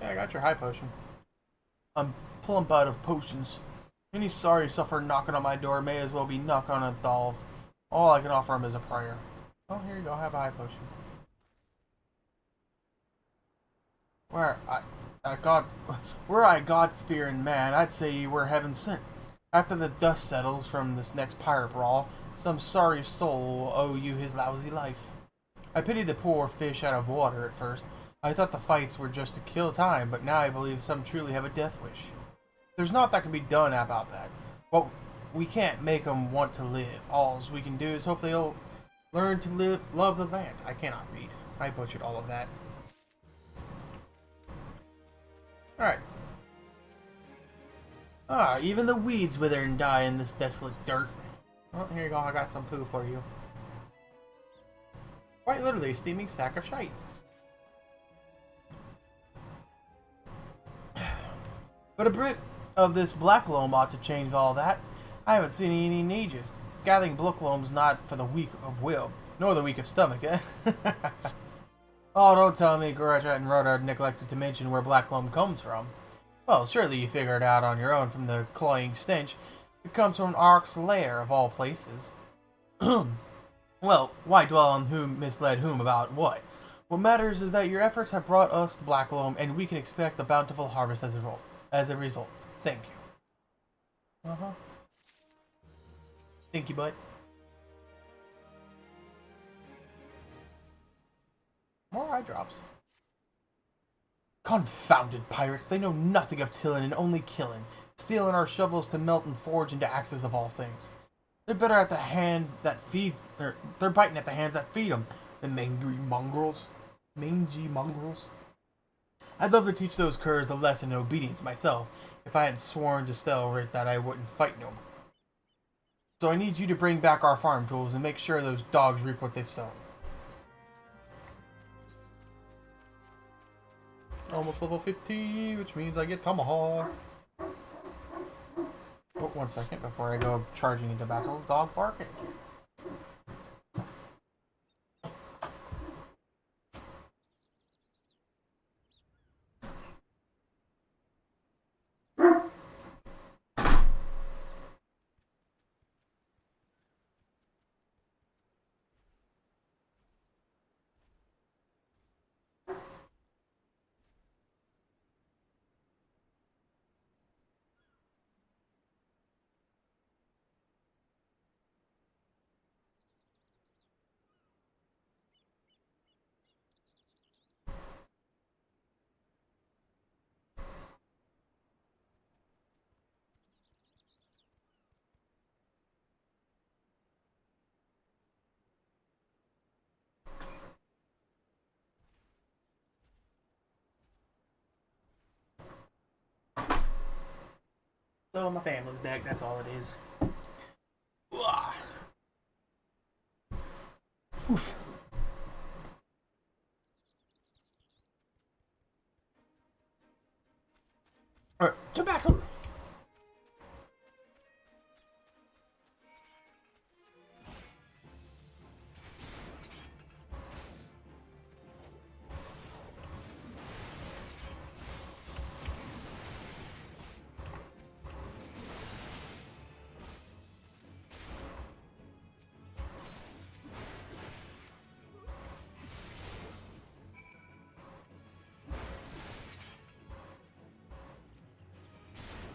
Yeah, I got your high potion. I'm plump out of potions. Any sorry sufferer knocking on my door may as well be knocking on a doll's. All I can offer him is a prayer. Oh, here you go. Have a high potion. Were I God-fearing man, I'd say you were heaven sent. After the dust settles from this next pirate brawl, some sorry soul will owe you his lousy life. I pity the poor fish out of water at first. I thought the fights were just to kill time, but now I believe some truly have a death wish. There's naught that can be done about that. we can't make them want to live. All we can do is hope they'll learn to love the land. I cannot read. I butchered all of that. Alright. Ah, even the weeds wither and die in this desolate dirt. Well, here you go. I got some poo for you. Quite literally a steaming sack of shite. But a bit of this black loam ought to change all that. I haven't seen any in ages. Gathering black loam's not for the weak of will, nor the weak of stomach, eh? Oh, don't tell me Greta and Rhoda neglected to mention where black loam comes from. Well, surely you figured it out on your own from the cloying stench. It comes from Ark's lair, of all places. Well, why dwell on whom misled whom about what? What matters is that your efforts have brought us the black loam, and we can expect a bountiful harvest as a result. Thank you. Uh-huh. Thank you, bud. More eye drops. Confounded pirates! They know nothing of tilling and only killing, stealing our shovels to melt and forge into axes of all things. They're better at the hand that feeds. They're biting at the hands that feed them. The mangy mongrels. I'd love to teach those curs a lesson in obedience myself, if I hadn't sworn to Stelrit that I wouldn't fight no more. So I need you to bring back our farm tools and make sure those dogs reap what they've sown. Almost level 50, which means I get Tomahawk. Oh, 1 second before I go charging into battle. Dog barking. So my family's back, that's all it is. Oof. Alright, to battle!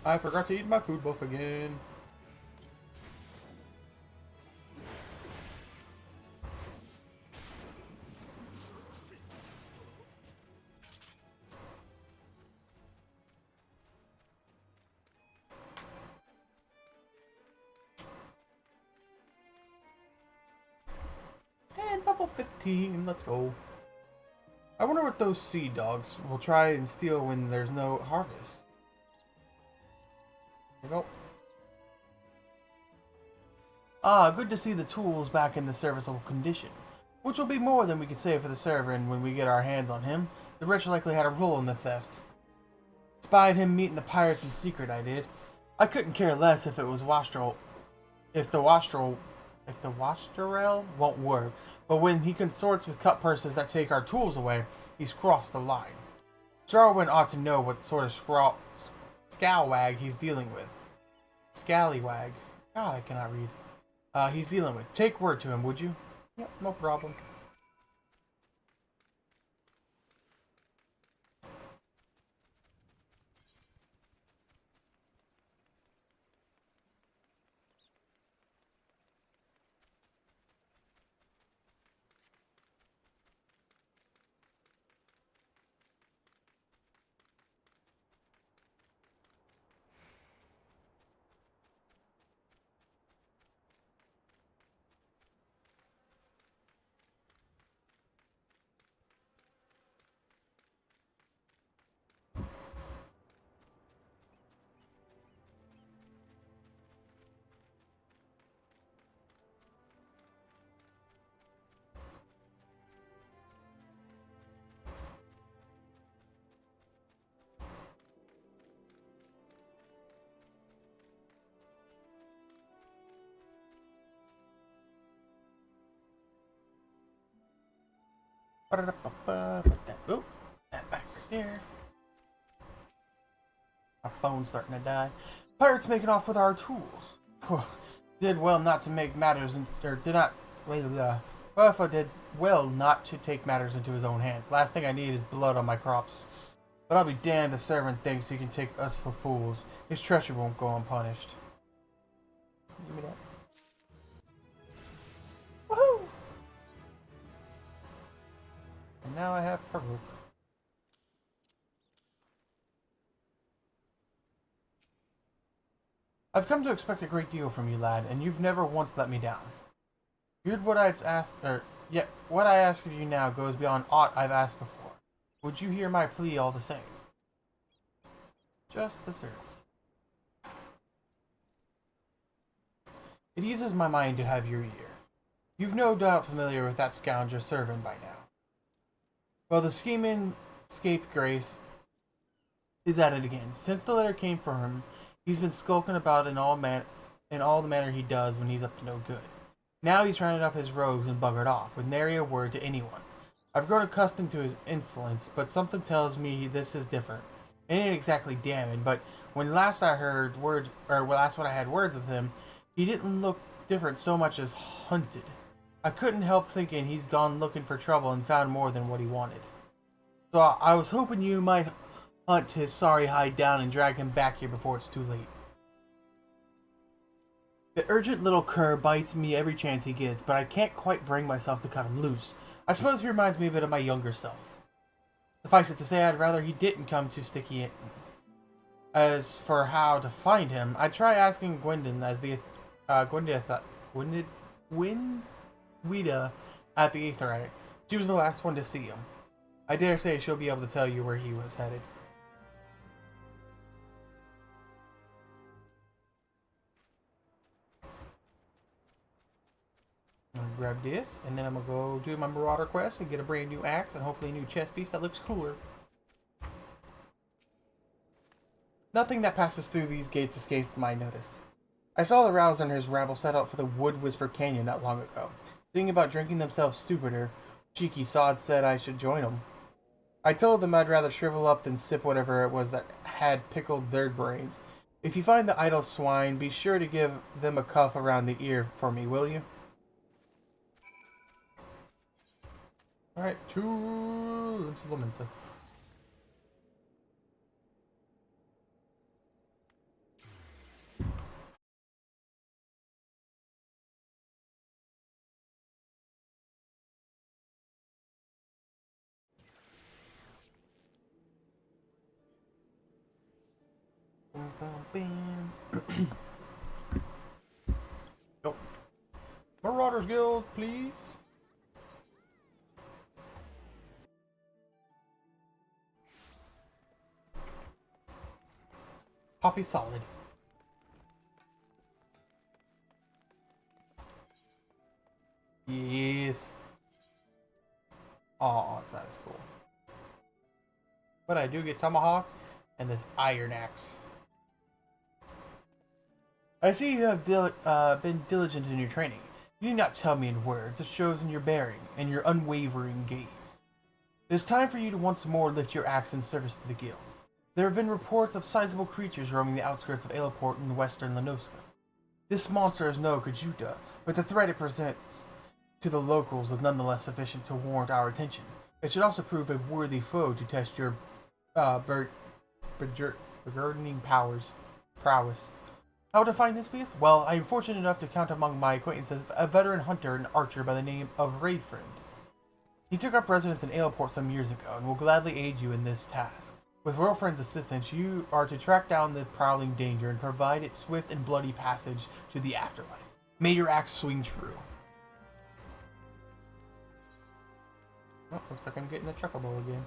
I forgot to eat my food buff again. And level 15, let's go. I wonder what those sea dogs will try and steal when there's no harvest. There we go. Ah, good to see the tools back in the serviceable condition. Which will be more than we can say for the server, and when we get our hands on him, the wretch likely had a role in the theft. Spied him meeting the pirates in secret, I did. I couldn't care less if it was Wastrel. If the Wastrel won't work, but when he consorts with cut purses that take our tools away, he's crossed the line. Jarwin ought to know what sort of scalwag he's dealing with. Scallywag. God, I cannot read. He's dealing with. Take word to him, would you? Yep, no problem. Put that back right there. Our phone's starting to die. Pirates making off with our tools. Did well not to make matters, or did not. Buffo did well not to take matters into his own hands. Last thing I need is blood on my crops. But I'll be damned if Servant thinks he can take us for fools. His treachery won't go unpunished. Give me that. Woohoo! And now I have Provoke. I've come to expect a great deal from you, lad, and you've never once let me down. Here's what I'd asked, what I ask of you now goes beyond aught I've asked before. Would you hear my plea all the same? Just desserts. It eases my mind to have your ear. You've no doubt familiar with that scoundrel Servant by now. Well, the scheming scapegrace is at it again. Since the letter came from him, he's been skulking about in all the manner he does when he's up to no good. Now he's rounded up his rogues and buggered off, with nary a word to anyone. I've grown accustomed to his insolence, but something tells me this is different. It ain't exactly damning, but when last I had words with him, he didn't look different so much as hunted. I couldn't help thinking he's gone looking for trouble and found more than what he wanted. So I was hoping you might hunt his sorry hide down and drag him back here before it's too late. The urgent little cur bites me every chance he gets, but I can't quite bring myself to cut him loose. I suppose he reminds me a bit of my younger self. Suffice it to say, I'd rather he didn't come too sticky in. As for how to find him, I try asking Gwendolyn as the Gwendida at the Aetherite. She was the last one to see him. I dare say she'll be able to tell you where he was headed. I'm gonna grab this, and then I'm gonna go do my Marauder quest and get a brand new axe and hopefully a new chest piece that looks cooler. Nothing that passes through these gates escapes my notice. I saw the Rouser and his rabble set out for the Wood Whisper Canyon not long ago. Thinking about drinking themselves stupider, cheeky sod said I should join them. I told them I'd rather shrivel up than sip whatever it was that had pickled their brains. If you find the idle swine, be sure to give them a cuff around the ear for me, will you? Alright, to Limsa. Go. Marauders Guild, please. Poppy solid. Yes. Oh, it's not as cool. But I do get Tomahawk and this Iron Axe. I see you have been diligent in your training. You need not tell me in words. It shows in your bearing and your unwavering gaze. It is time for you to once more lift your axe in service to the guild. There have been reports of sizable creatures roaming the outskirts of Aleport in western Lanoska. This monster is no Kajuta, but the threat it presents to the locals is nonetheless sufficient to warrant our attention. It should also prove a worthy foe to test your burgeoning prowess. How to find this beast? Well, I am fortunate enough to count among my acquaintances a veteran hunter and archer by the name of Rayfrin. He took up residence in Aleport some years ago and will gladly aid you in this task. With Rayfrin's assistance, you are to track down the prowling danger and provide its swift and bloody passage to the afterlife. May your axe swing true. Oh, looks like I'm getting a chocobo again.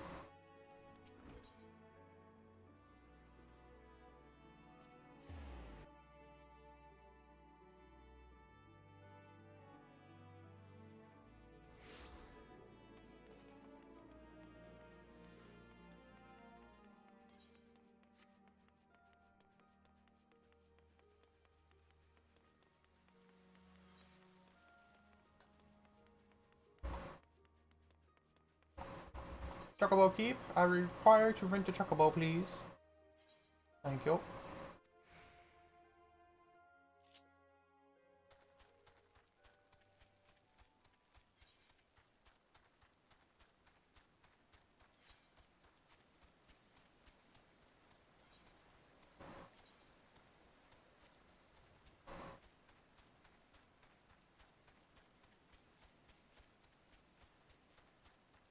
Chocobo keep. I require to rent a chocobo, please. Thank you.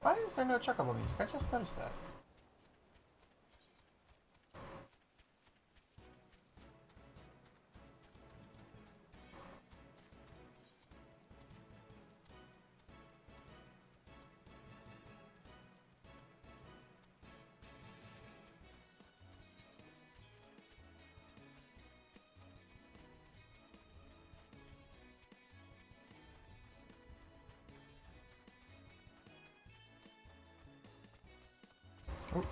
Why is there no chocobo music? I just noticed that. Oh.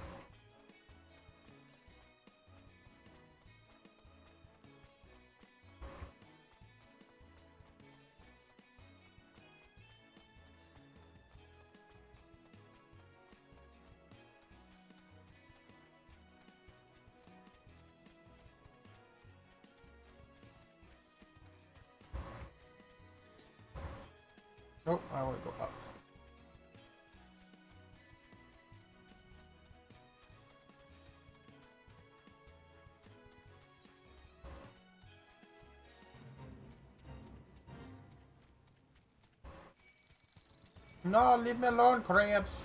Nope, I want to go up. No, leave me alone, crabs.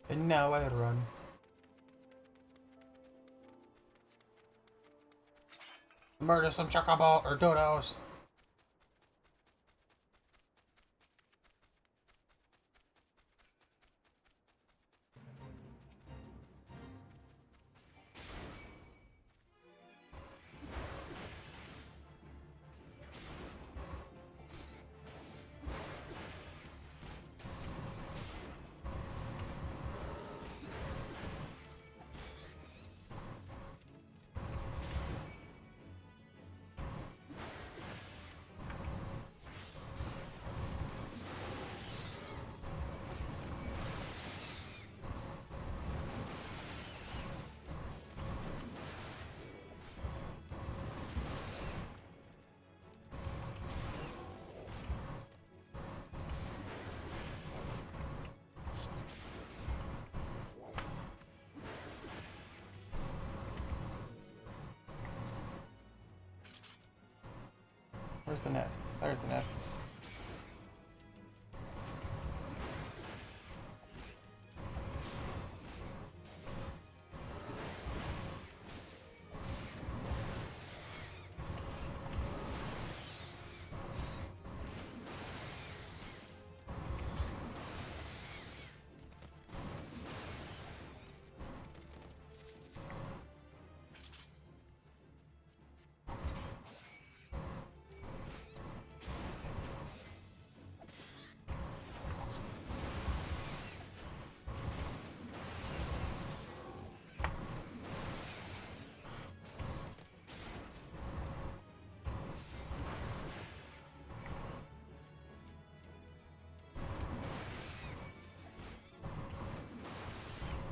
And now I run. Murder some chocobo or dodos. Where's the nest? There's the nest.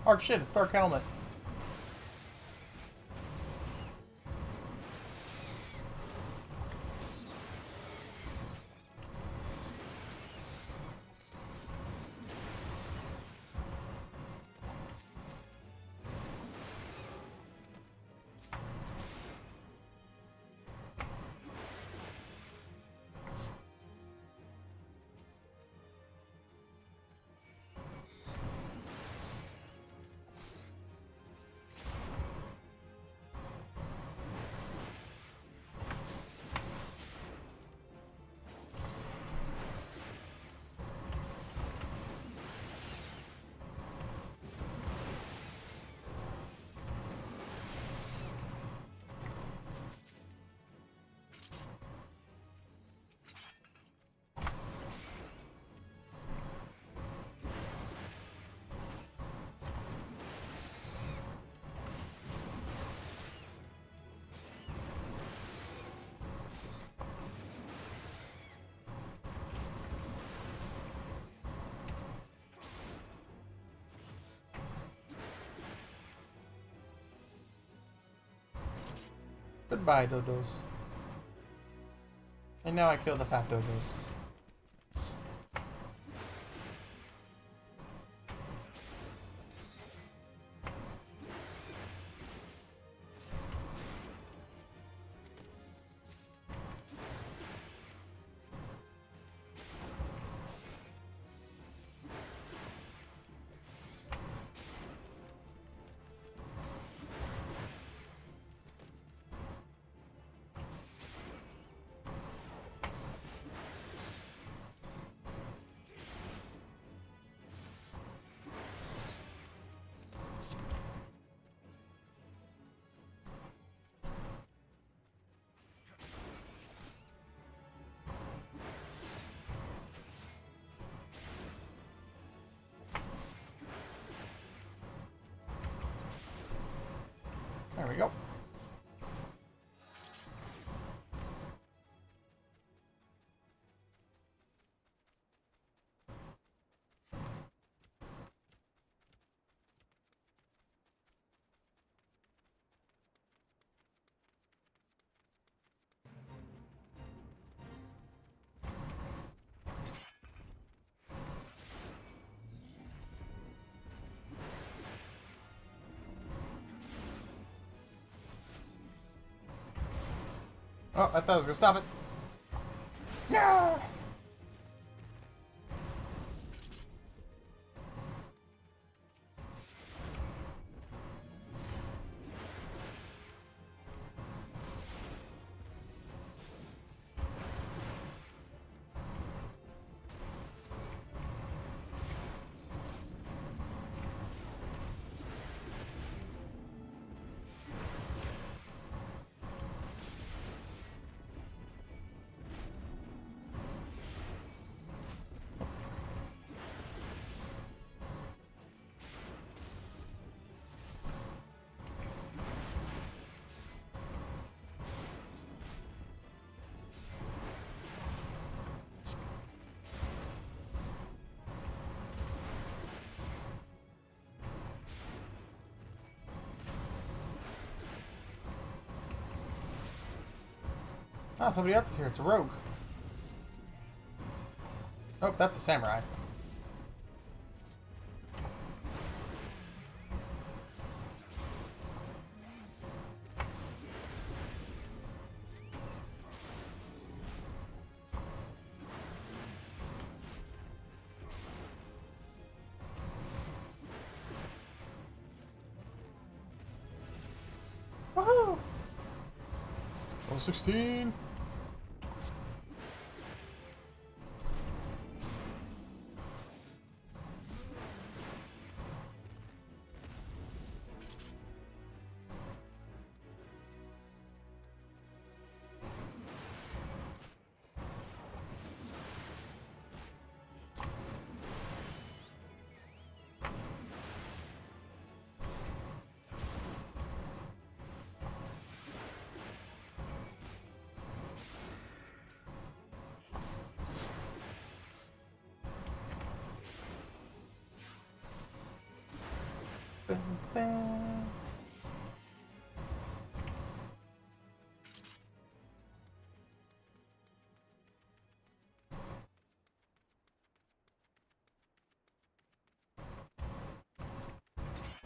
Oh shit, it's Dark Helmet. Goodbye, dodos. And now I killed the fat dodos. There we go. Oh, I thought I was gonna stop it. No! Oh, somebody else is here. It's a rogue. Oh, that's a samurai. Woohoo! Level 16.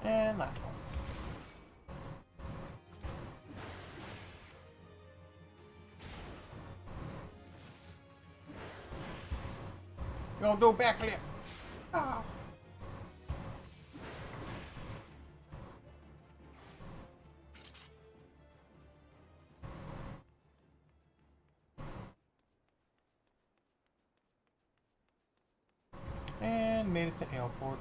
And last one. You're gonna do a backflip. Ah. And made it to airport.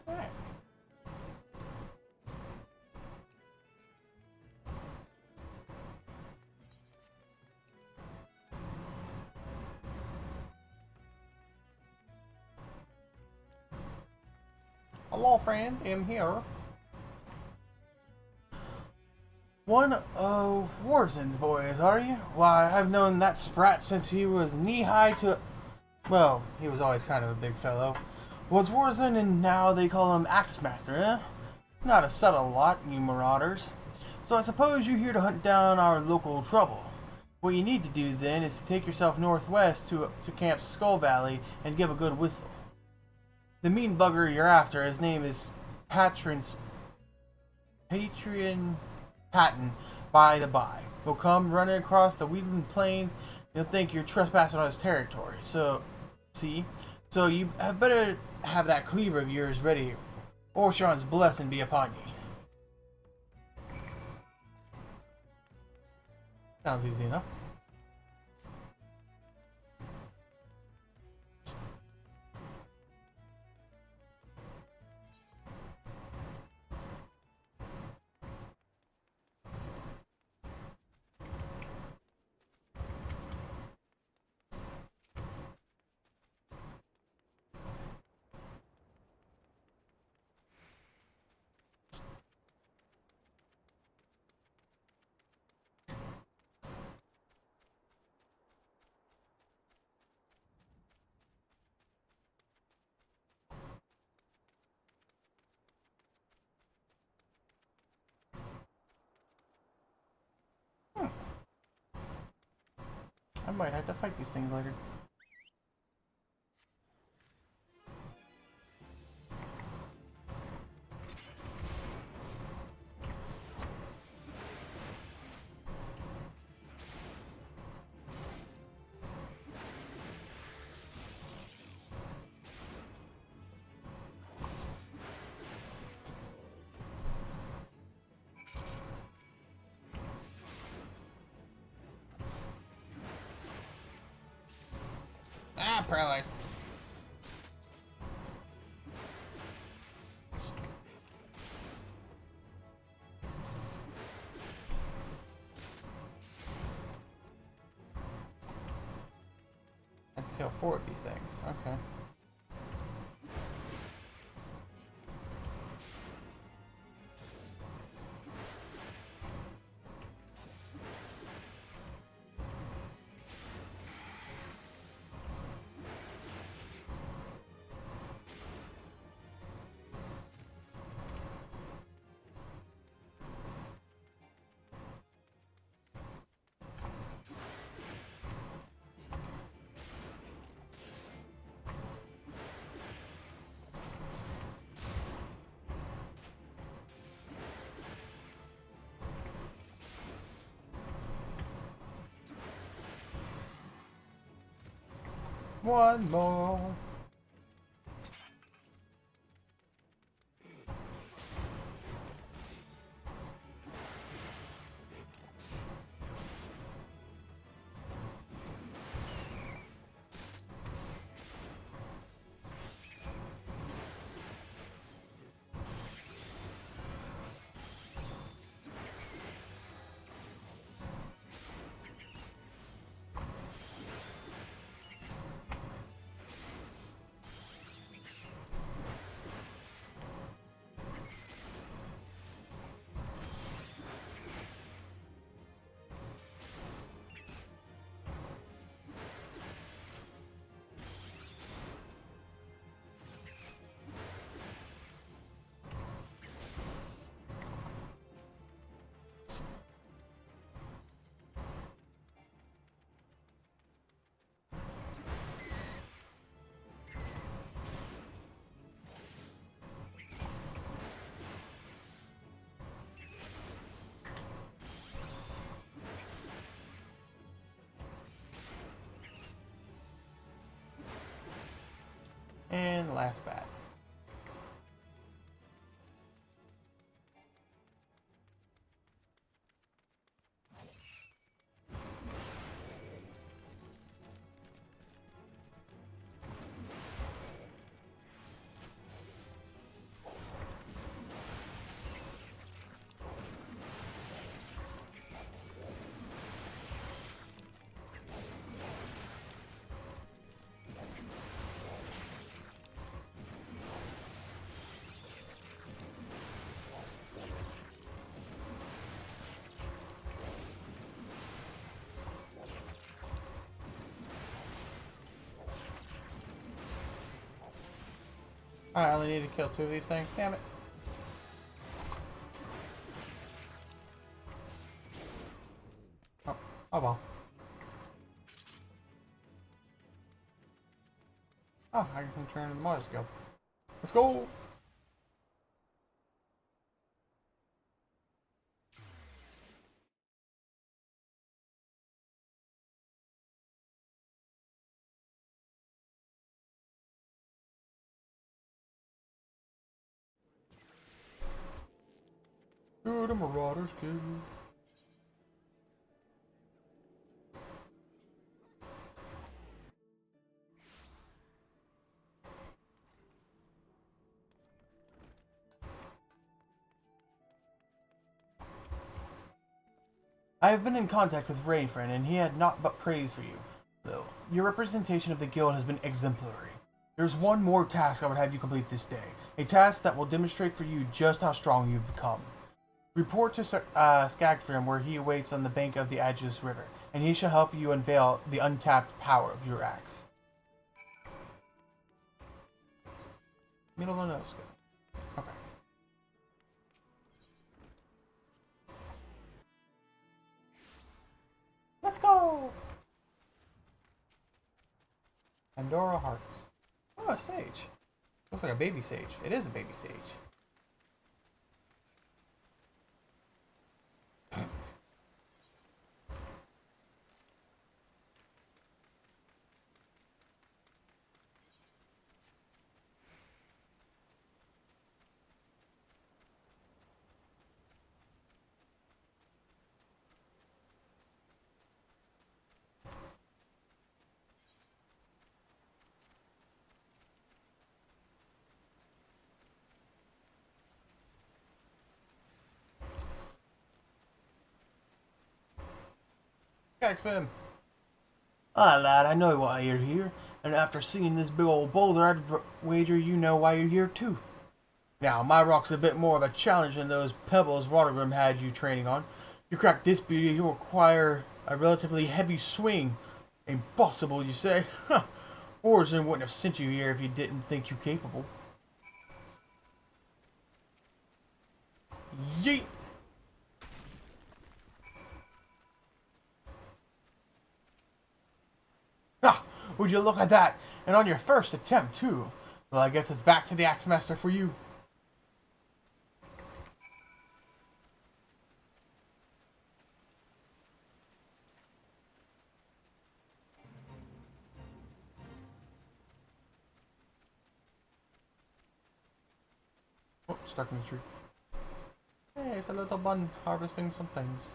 Alright. Hello, friend. I'm here. One of Warzen's boys, are you? Why, I've known that sprat since he was knee-high to... Well, he was always kind of a big fellow. Was Warzen, and now they call him Axemaster, eh? Not a subtle lot, you marauders. So I suppose you're here to hunt down our local trouble. What you need to do, then, is to take yourself northwest to Camp Skull Valley and give a good whistle. The mean bugger you're after, his name is Patron Patton, by the by. He'll come running across the Wheatland Plains. He'll think you're trespassing on his territory. So you had better have that cleaver of yours ready, or Sean's blessing be upon ye. Sounds easy enough. I might have to fight these things later. Ah, paralyzed. I can kill 4 of these things. Okay. One more. And last bat. I only need to kill 2 of these things. Damn it. Oh well. Oh, I can turn the motor skill. Let's go! Good, Marauders, good. I have been in contact with Rainfriend, and he had naught but praise for you, though. Your representation of the guild has been exemplary. There's one more task I would have you complete this day. A task that will demonstrate for you just how strong you've become. Report to Skagfrim, where he awaits on the bank of the Aegis River, and he shall help you unveil the untapped power of your axe. Middle of the nose. Okay. Let's go! Pandora Hearts. Oh, a sage. Looks like a baby sage. It is a baby sage. Swim. Ah, lad, I know why you're here, and after seeing this big old boulder, I'd wager you know why you're here too. Now, my rock's a bit more of a challenge than those pebbles Watergrim had you training on. To crack this beauty, you'll require a relatively heavy swing. Impossible, you say? Huh. Orson wouldn't have sent you here if he didn't think you capable. Yeet! Ah, would you look at that? And on your first attempt, too. Well, I guess it's back to the Axe Master for you. Oh, stuck in the tree. Hey, it's a little bun harvesting some things.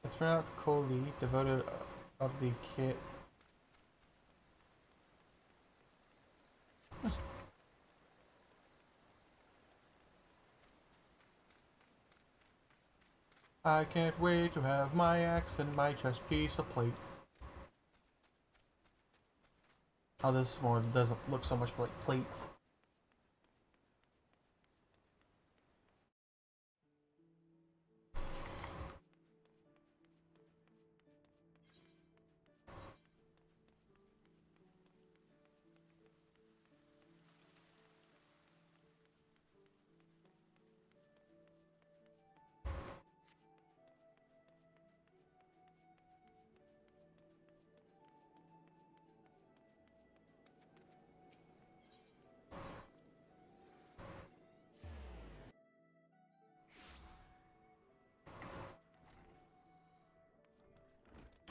It's pronounced Coley, devoted of the kit. I can't wait to have my axe and my chest piece of plate. Oh, this more doesn't look so much like plates.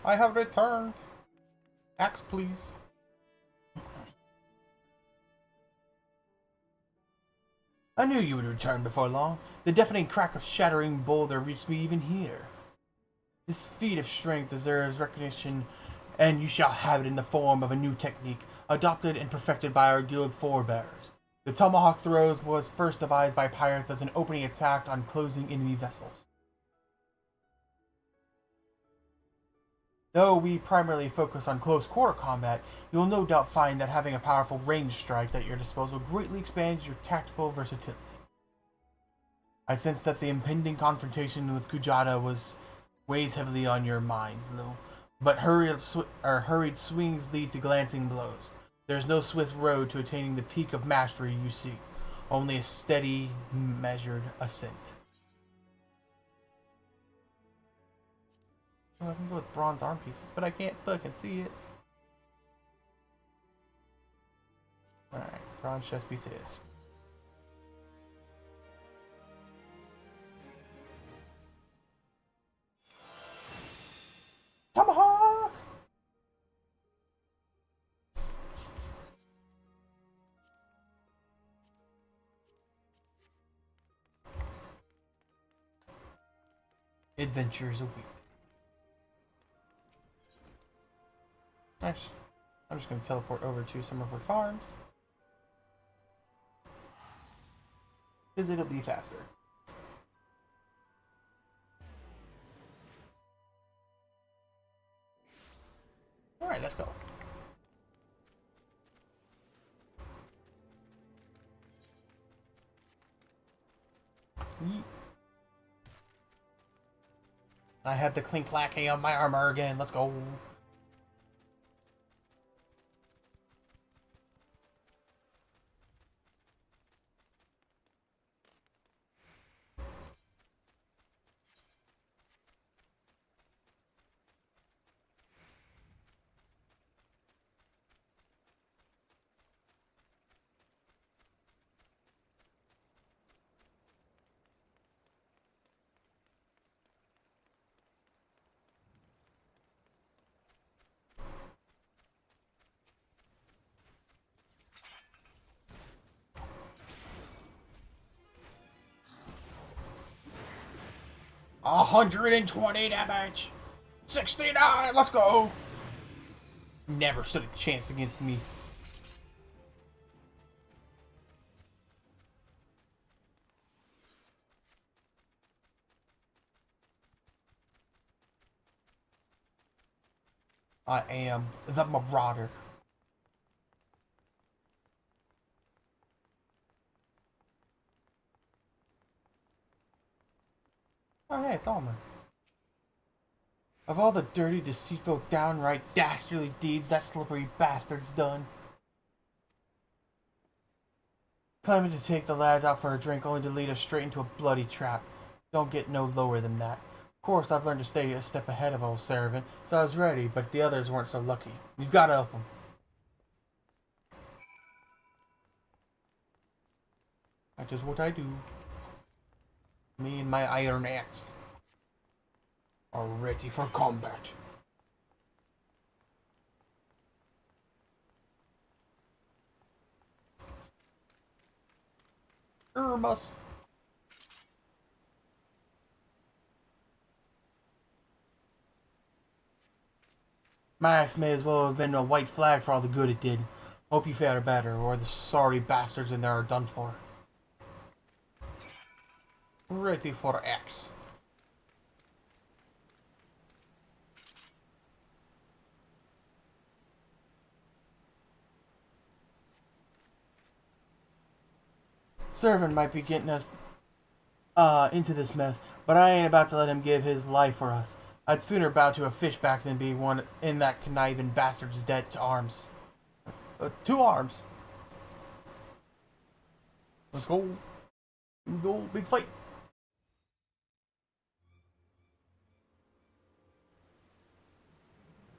I have returned. Axe, please. I knew you would return before long. The deafening crack of shattering boulder reached me even here. This feat of strength deserves recognition, and you shall have it in the form of a new technique, adopted and perfected by our guild forebears. The tomahawk throws was first devised by pirates as an opening attack on closing enemy vessels. Though we primarily focus on close quarter combat, you will no doubt find that having a powerful ranged strike at your disposal greatly expands your tactical versatility. I sense that the impending confrontation with Kujata weighs heavily on your mind, Lil, but hurried swings lead to glancing blows. There's no swift road to attaining the peak of mastery you seek, only a steady, measured ascent. Well, I can go with bronze arm pieces, but I can't fucking see it. Alright, bronze chest piece it is. Tomahawk! Adventures await. Nice. I'm just going to teleport over to some of our farms. Because it'll be faster. Alright, let's go. Yeet. I have the clink clacking on my armor again. Let's go. $120 damage. 69. Let's go. Never stood a chance against me. I am the Marauder. Oh, hey, it's Alma. Of all the dirty, deceitful, downright dastardly deeds that slippery bastard's done. Claiming to take the lads out for a drink only to lead us straight into a bloody trap. Don't get no lower than that. Of course, I've learned to stay a step ahead of old Saravan, so I was ready, but the others weren't so lucky. You've got to help them. That is what I do. Me and my iron axe are ready for combat. Irmus. My axe may as well have been a white flag for all the good it did. Hope you fare better, or the sorry bastards in there are done for. Ready for axe. Servant might be getting us into this mess, but I ain't about to let him give his life for us. I'd sooner bow to a fishback than be one in that conniving bastard's debt to arms. 2 arms. Let's go. Go, big fight.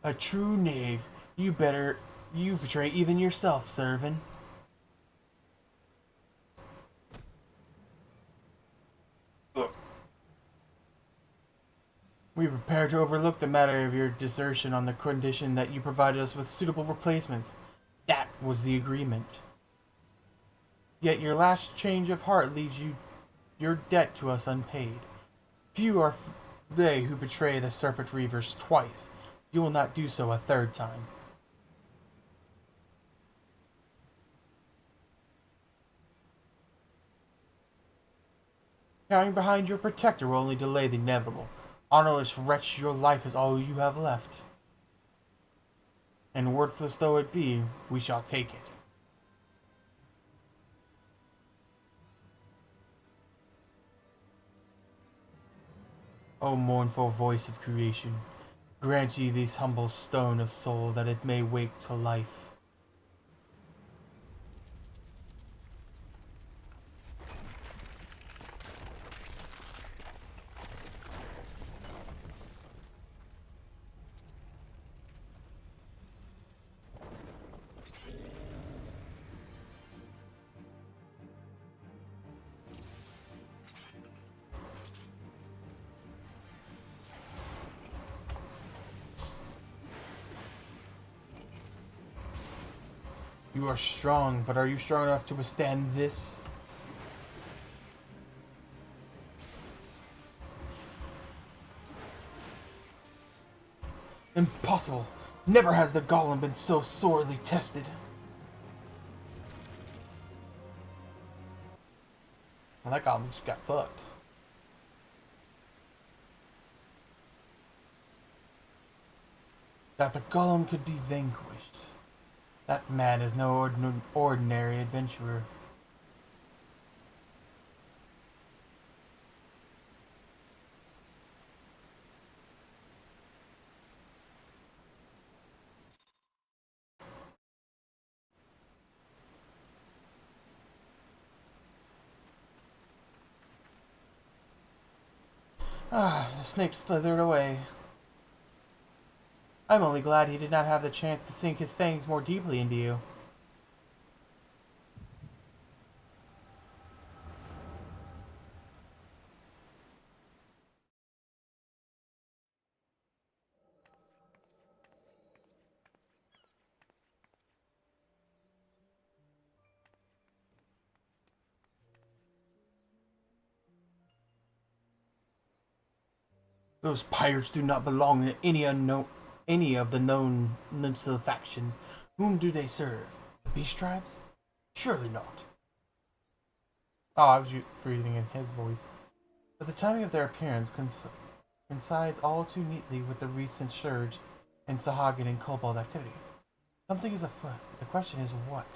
A true knave. You betray even yourself, Servant. We prepare to overlook the matter of your desertion on the condition that you provided us with suitable replacements. That was the agreement. Yet your last change of heart leaves your debt to us unpaid. Few are they who betray the Serpent Reavers twice. You will not do so a 3rd time. Carrying behind your protector will only delay the inevitable. Honorless wretch, your life is all you have left. And worthless though it be, we shall take it. O mournful voice of creation, grant ye this humble stone of soul that it may wake to life. You are strong, but are you strong enough to withstand this? Impossible! Never has the golem been so sorely tested. Well, that golem just got fucked. That the golem could be vanquished. That man is no ordinary adventurer. Ah, the snake slithered away. I'm only glad he did not have the chance to sink his fangs more deeply into you. Those pirates do not belong to any of the known Limsa factions. Whom do they serve? The beast tribes? Surely not. Oh, I was breathing in his voice. But the timing of their appearance coincides all too neatly with the recent surge in Sahagin and Kobold activity. Something is afoot. The question is what?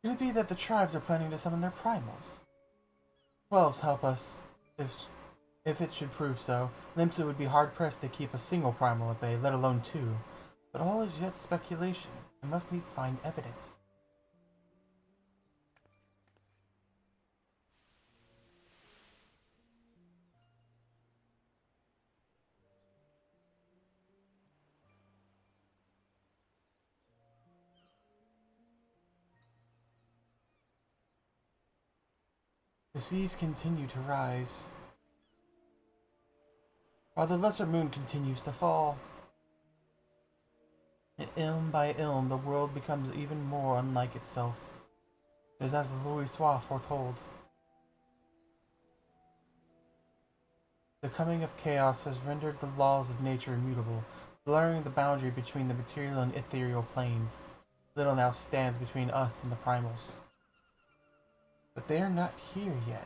Could it be that the tribes are planning to summon their primals? Elves help us. If it should prove so, Limsa would be hard-pressed to keep a single primal at bay, let alone two. But all is yet speculation. I must needs find evidence. The seas continue to rise, while the lesser moon continues to fall. And ilm by ilm, the world becomes even more unlike itself. It is as Louisoix foretold. The coming of chaos has rendered the laws of nature immutable, blurring the boundary between the material and ethereal planes. Little now stands between us and the primals. But they are not here yet.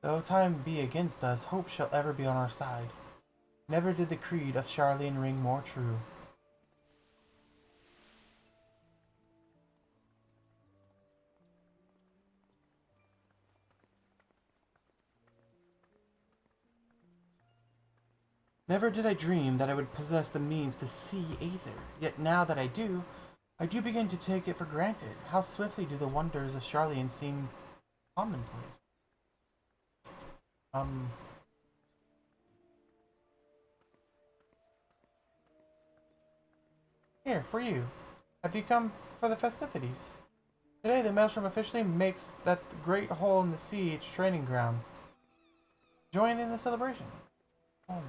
Though time be against us, hope shall ever be on our side. Never did the creed of Charlene ring more true. Never did I dream that I would possess the means to see Aether, yet now that I do begin to take it for granted. How swiftly do the wonders of Charlene seem commonplace. Here, for you. Have you come for the festivities? Today, the Maelstrom officially makes that great hole in the sea its training ground. Join in the celebration. Always.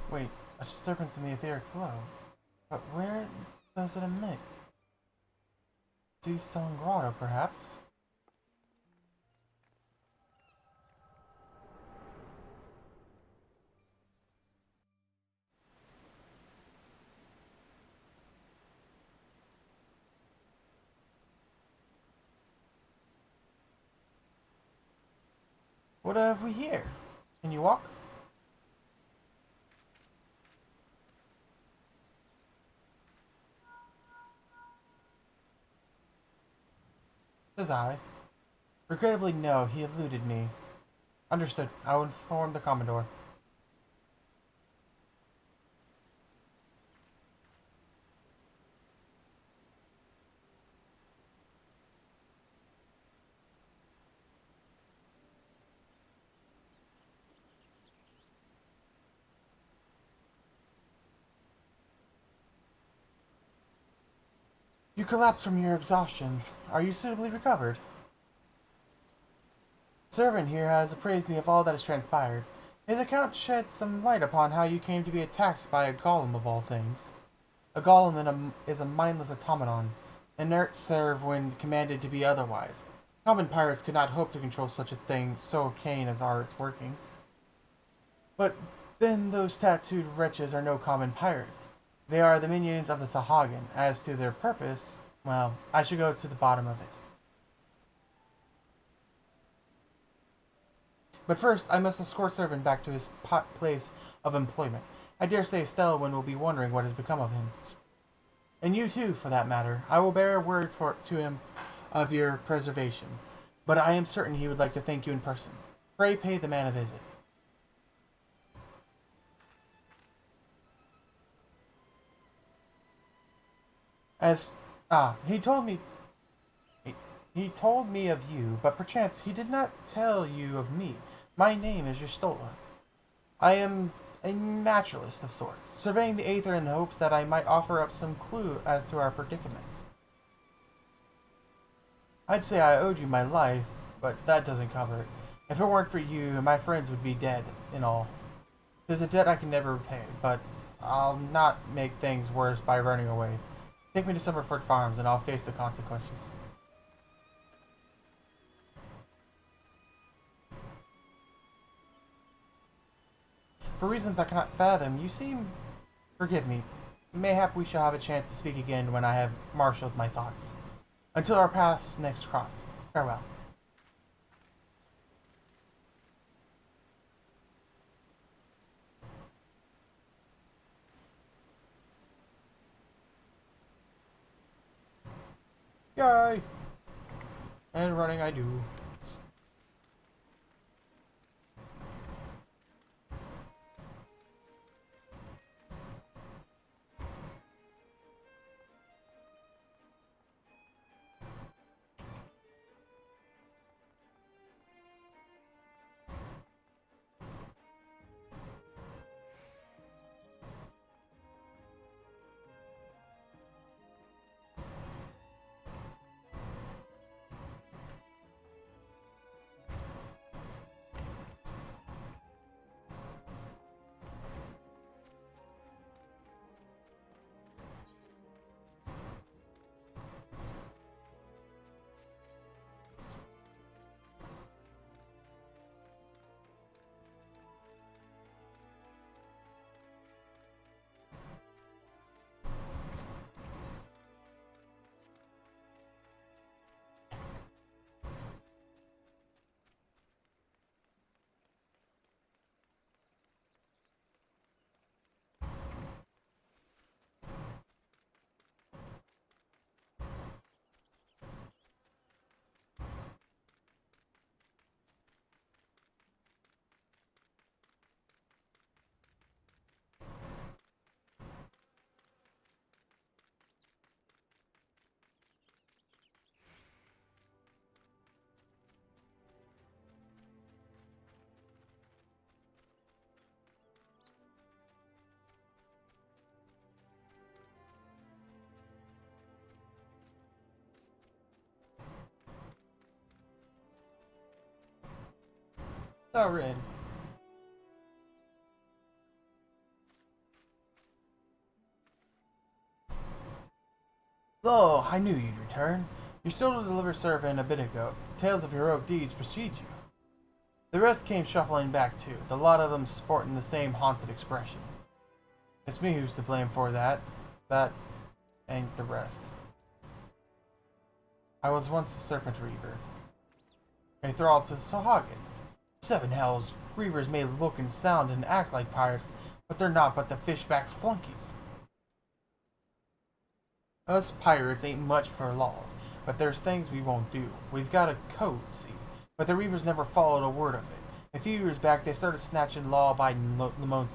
Wait, a disturbance in the etheric flow. But where does it emit? Sea Song Grotto, perhaps? What have we here? Can you walk? Says I. Regrettably, no, he eluded me. Understood. I will inform the Commodore. You collapsed from your exhaustions. Are you suitably recovered? Servant here has appraised me of all that has transpired. His account sheds some light upon how you came to be attacked by a golem of all things. A golem is a mindless automaton, inert serve when commanded to be otherwise. Common pirates could not hope to control such a thing so arcane as are its workings. But then those tattooed wretches are no common pirates. They are the minions of the Sahagin. As to their purpose, well, I should go to the bottom of it. But first, I must escort Servant back to his place of employment. I dare say Stelwyn will be wondering what has become of him. And you too, for that matter. I will bear word to him of your preservation. But I am certain he would like to thank you in person. Pray pay the man a visit. He told me of you, but perchance he did not tell you of me. My name is Justola. I am a naturalist of sorts, surveying the aether in the hopes that I might offer up some clue as to our predicament. I'd say I owed you my life, but that doesn't cover it. If it weren't for you, my friends would be dead in all. There's a debt I can never repay, but I'll not make things worse by running away. Take me to Summerford Farms and I'll face the consequences. For reasons I cannot fathom, you seem... Forgive me. Mayhap we shall have a chance to speak again when I have marshaled my thoughts. Until our paths next cross. Farewell. Yay! And running I do. Oh, Rin. So, I knew you'd return. You stole to deliver Servant a bit ago. Tales of heroic deeds precede you. The rest came shuffling back too, the lot of them sporting the same haunted expression. It's me who's to blame for that. That ain't the rest. I was once a serpent reaver. A thrall to the Sahagin. 7 hells, reavers may look and sound and act like pirates, but they're not but the fishback's flunkies. Us pirates ain't much for laws, but there's things we won't do. We've got a code, see, but the reavers never followed a word of it. A few years back, they started snatching law-abiding Lemosians.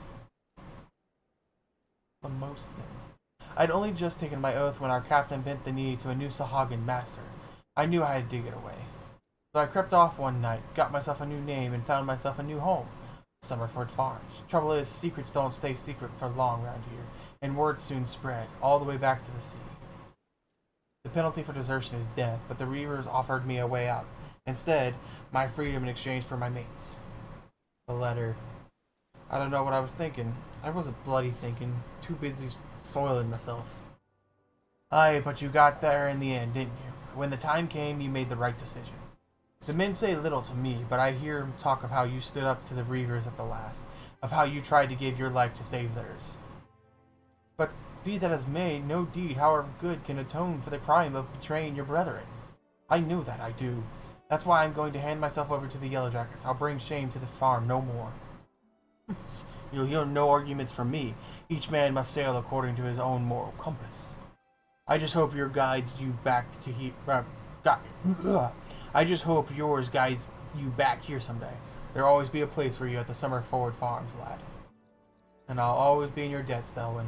I'd only just taken my oath when our captain bent the knee to a new Sahagin master. I knew I had to get away. So I crept off one night, got myself a new name, and found myself a new home. Summerford Farms. Trouble is, secrets don't stay secret for long round here, and word soon spread, all the way back to the sea. penalty for desertion is death, but the Reavers offered me a way out. Instead, my freedom in exchange for my mates. The letter. I don't know what I was thinking. I wasn't bloody thinking. Too busy soiling myself. Aye, but you got there in the end, didn't you? When the time came, you made the right decision. The men say little to me, but I hear talk of how you stood up to the Reavers at the last, of how you tried to give your life to save theirs. But be that as may, no deed, however good, can atone for the crime of betraying your brethren. I know that, I do. That's why I'm going to hand myself over to the Yellowjackets. I'll bring shame to the farm no more. You'll hear no arguments from me. Each man must sail according to his own moral compass. I just hope your guides you back to I just hope yours guides you back here someday. There'll always be a place for you at the Summer Forward Farms, lad. And I'll always be in your debt, Stelwyn.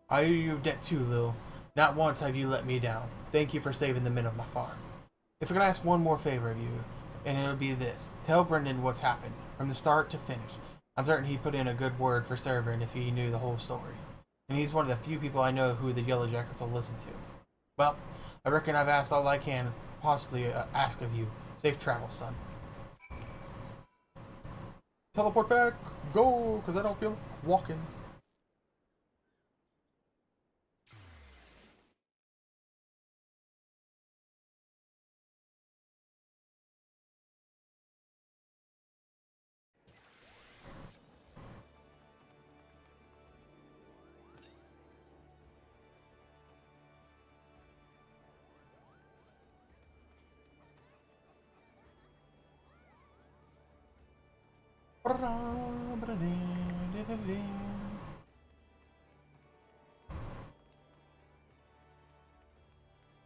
I owe you a debt too, Lil. Not once have you let me down. Thank you for saving the men of my farm. If I could ask one more favor of you, and it'll be this. Tell Brendan what's happened, from the start to finish. I'm certain he'd put in a good word for Servant if he knew the whole story. And he's one of the few people I know who the Yellowjackets will listen to. Well, I reckon I've asked all I can possibly ask of you. Safe travels, son. Teleport back. Go, because I don't feel like walking.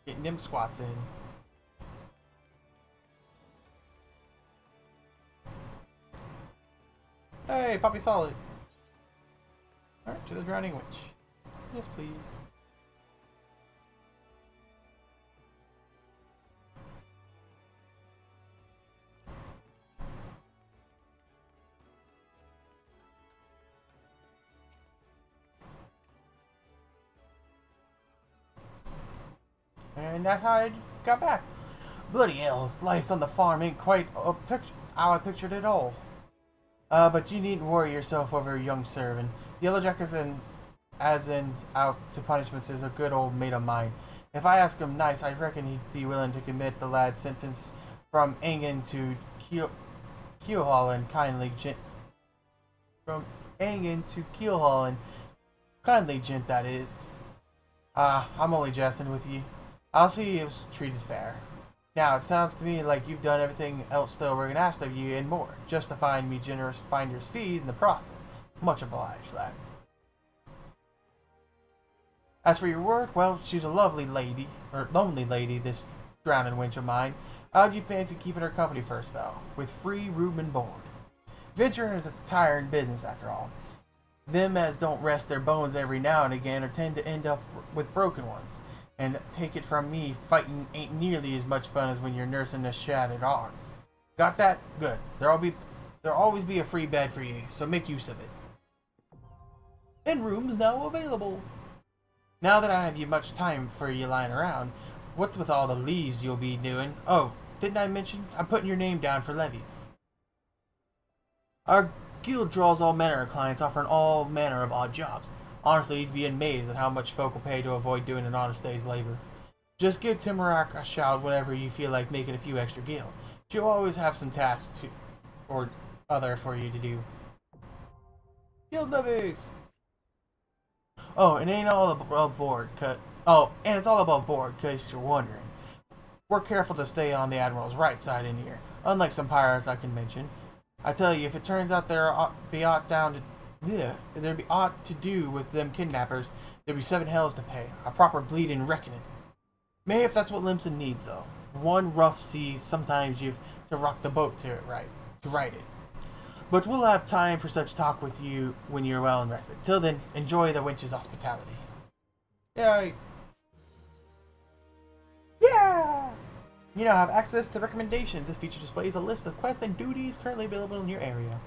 Getting them squats in. Hey, Poppy Solid. Alright, to the Drowning Witch. Yes, please. And that's how I got back. Bloody hell, life on the farm ain't quite how I pictured it all. But you needn't worry yourself over a young servant. Yellowjackets and Azin's out to punishments is a good old mate of mine. If I ask him nice, I reckon he'd be willing to commit the lad's sentence from Engen to Keelhaul kindly gent that is. I'm only jesting with you. I'll see you treated fair. Now, it sounds to me like you've done everything else Stelberg asked of you and more, justifying me generous finder's fees in the process. Much obliged, lad. As for your word, well, she's a lonely lady, this drowning wench of mine. How'd you fancy keeping her company for a spell, with free room and board? Venturing is a tiring business, after all. Them as don't rest their bones every now and again or tend to end up with broken ones. And take it from me, fighting ain't nearly as much fun as when you're nursing a shattered arm. Got that? Good. There'll always be a free bed for you, so make use of it. And rooms now available. Now that I have you much time for you lying around, what's with all the leaves you'll be doing? Oh, didn't I mention? I'm putting your name down for levies. Our guild draws all manner of clients, offering all manner of odd jobs. Honestly, you'd be amazed at how much folk will pay to avoid doing an honest day's labor. Just give Timurak a shout whenever you feel like making a few extra gil. She'll always have some tasks or other for you to do. Guild levies! Oh, and ain't all above board, and it's all above board, cause you're wondering. We're careful to stay on the Admiral's right side in here, unlike some pirates I can mention. I tell you, if it turns out there'd be aught to do with them kidnappers, there'd be 7 hells to pay. A proper bleeding reckoning. Maybe if that's what Limson needs, though. One rough sea, sometimes you've to rock the boat to right it. But we'll have time for such talk with you when you're well and rested. Till then, enjoy the wench's hospitality. Yay! Yeah! You now have access to recommendations. This feature displays a list of quests and duties currently available in your area.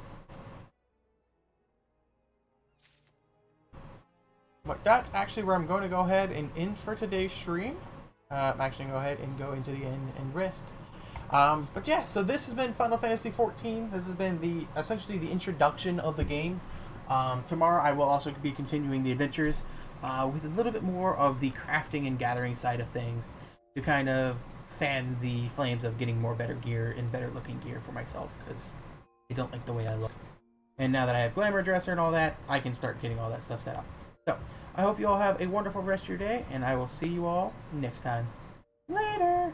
But that's actually where I'm going to go ahead and end for today's stream. I'm actually going to go ahead and go into the end and rest. But yeah, so this has been Final Fantasy XIV. This has been essentially the introduction of the game. Tomorrow I will also be continuing the adventures with a little bit more of the crafting and gathering side of things to kind of fan the flames of getting more better gear and better looking gear for myself, because I don't like the way I look. And now that I have Glamour Dresser and all that, I can start getting all that stuff set up. So, I hope you all have a wonderful rest of your day, and I will see you all next time. Later!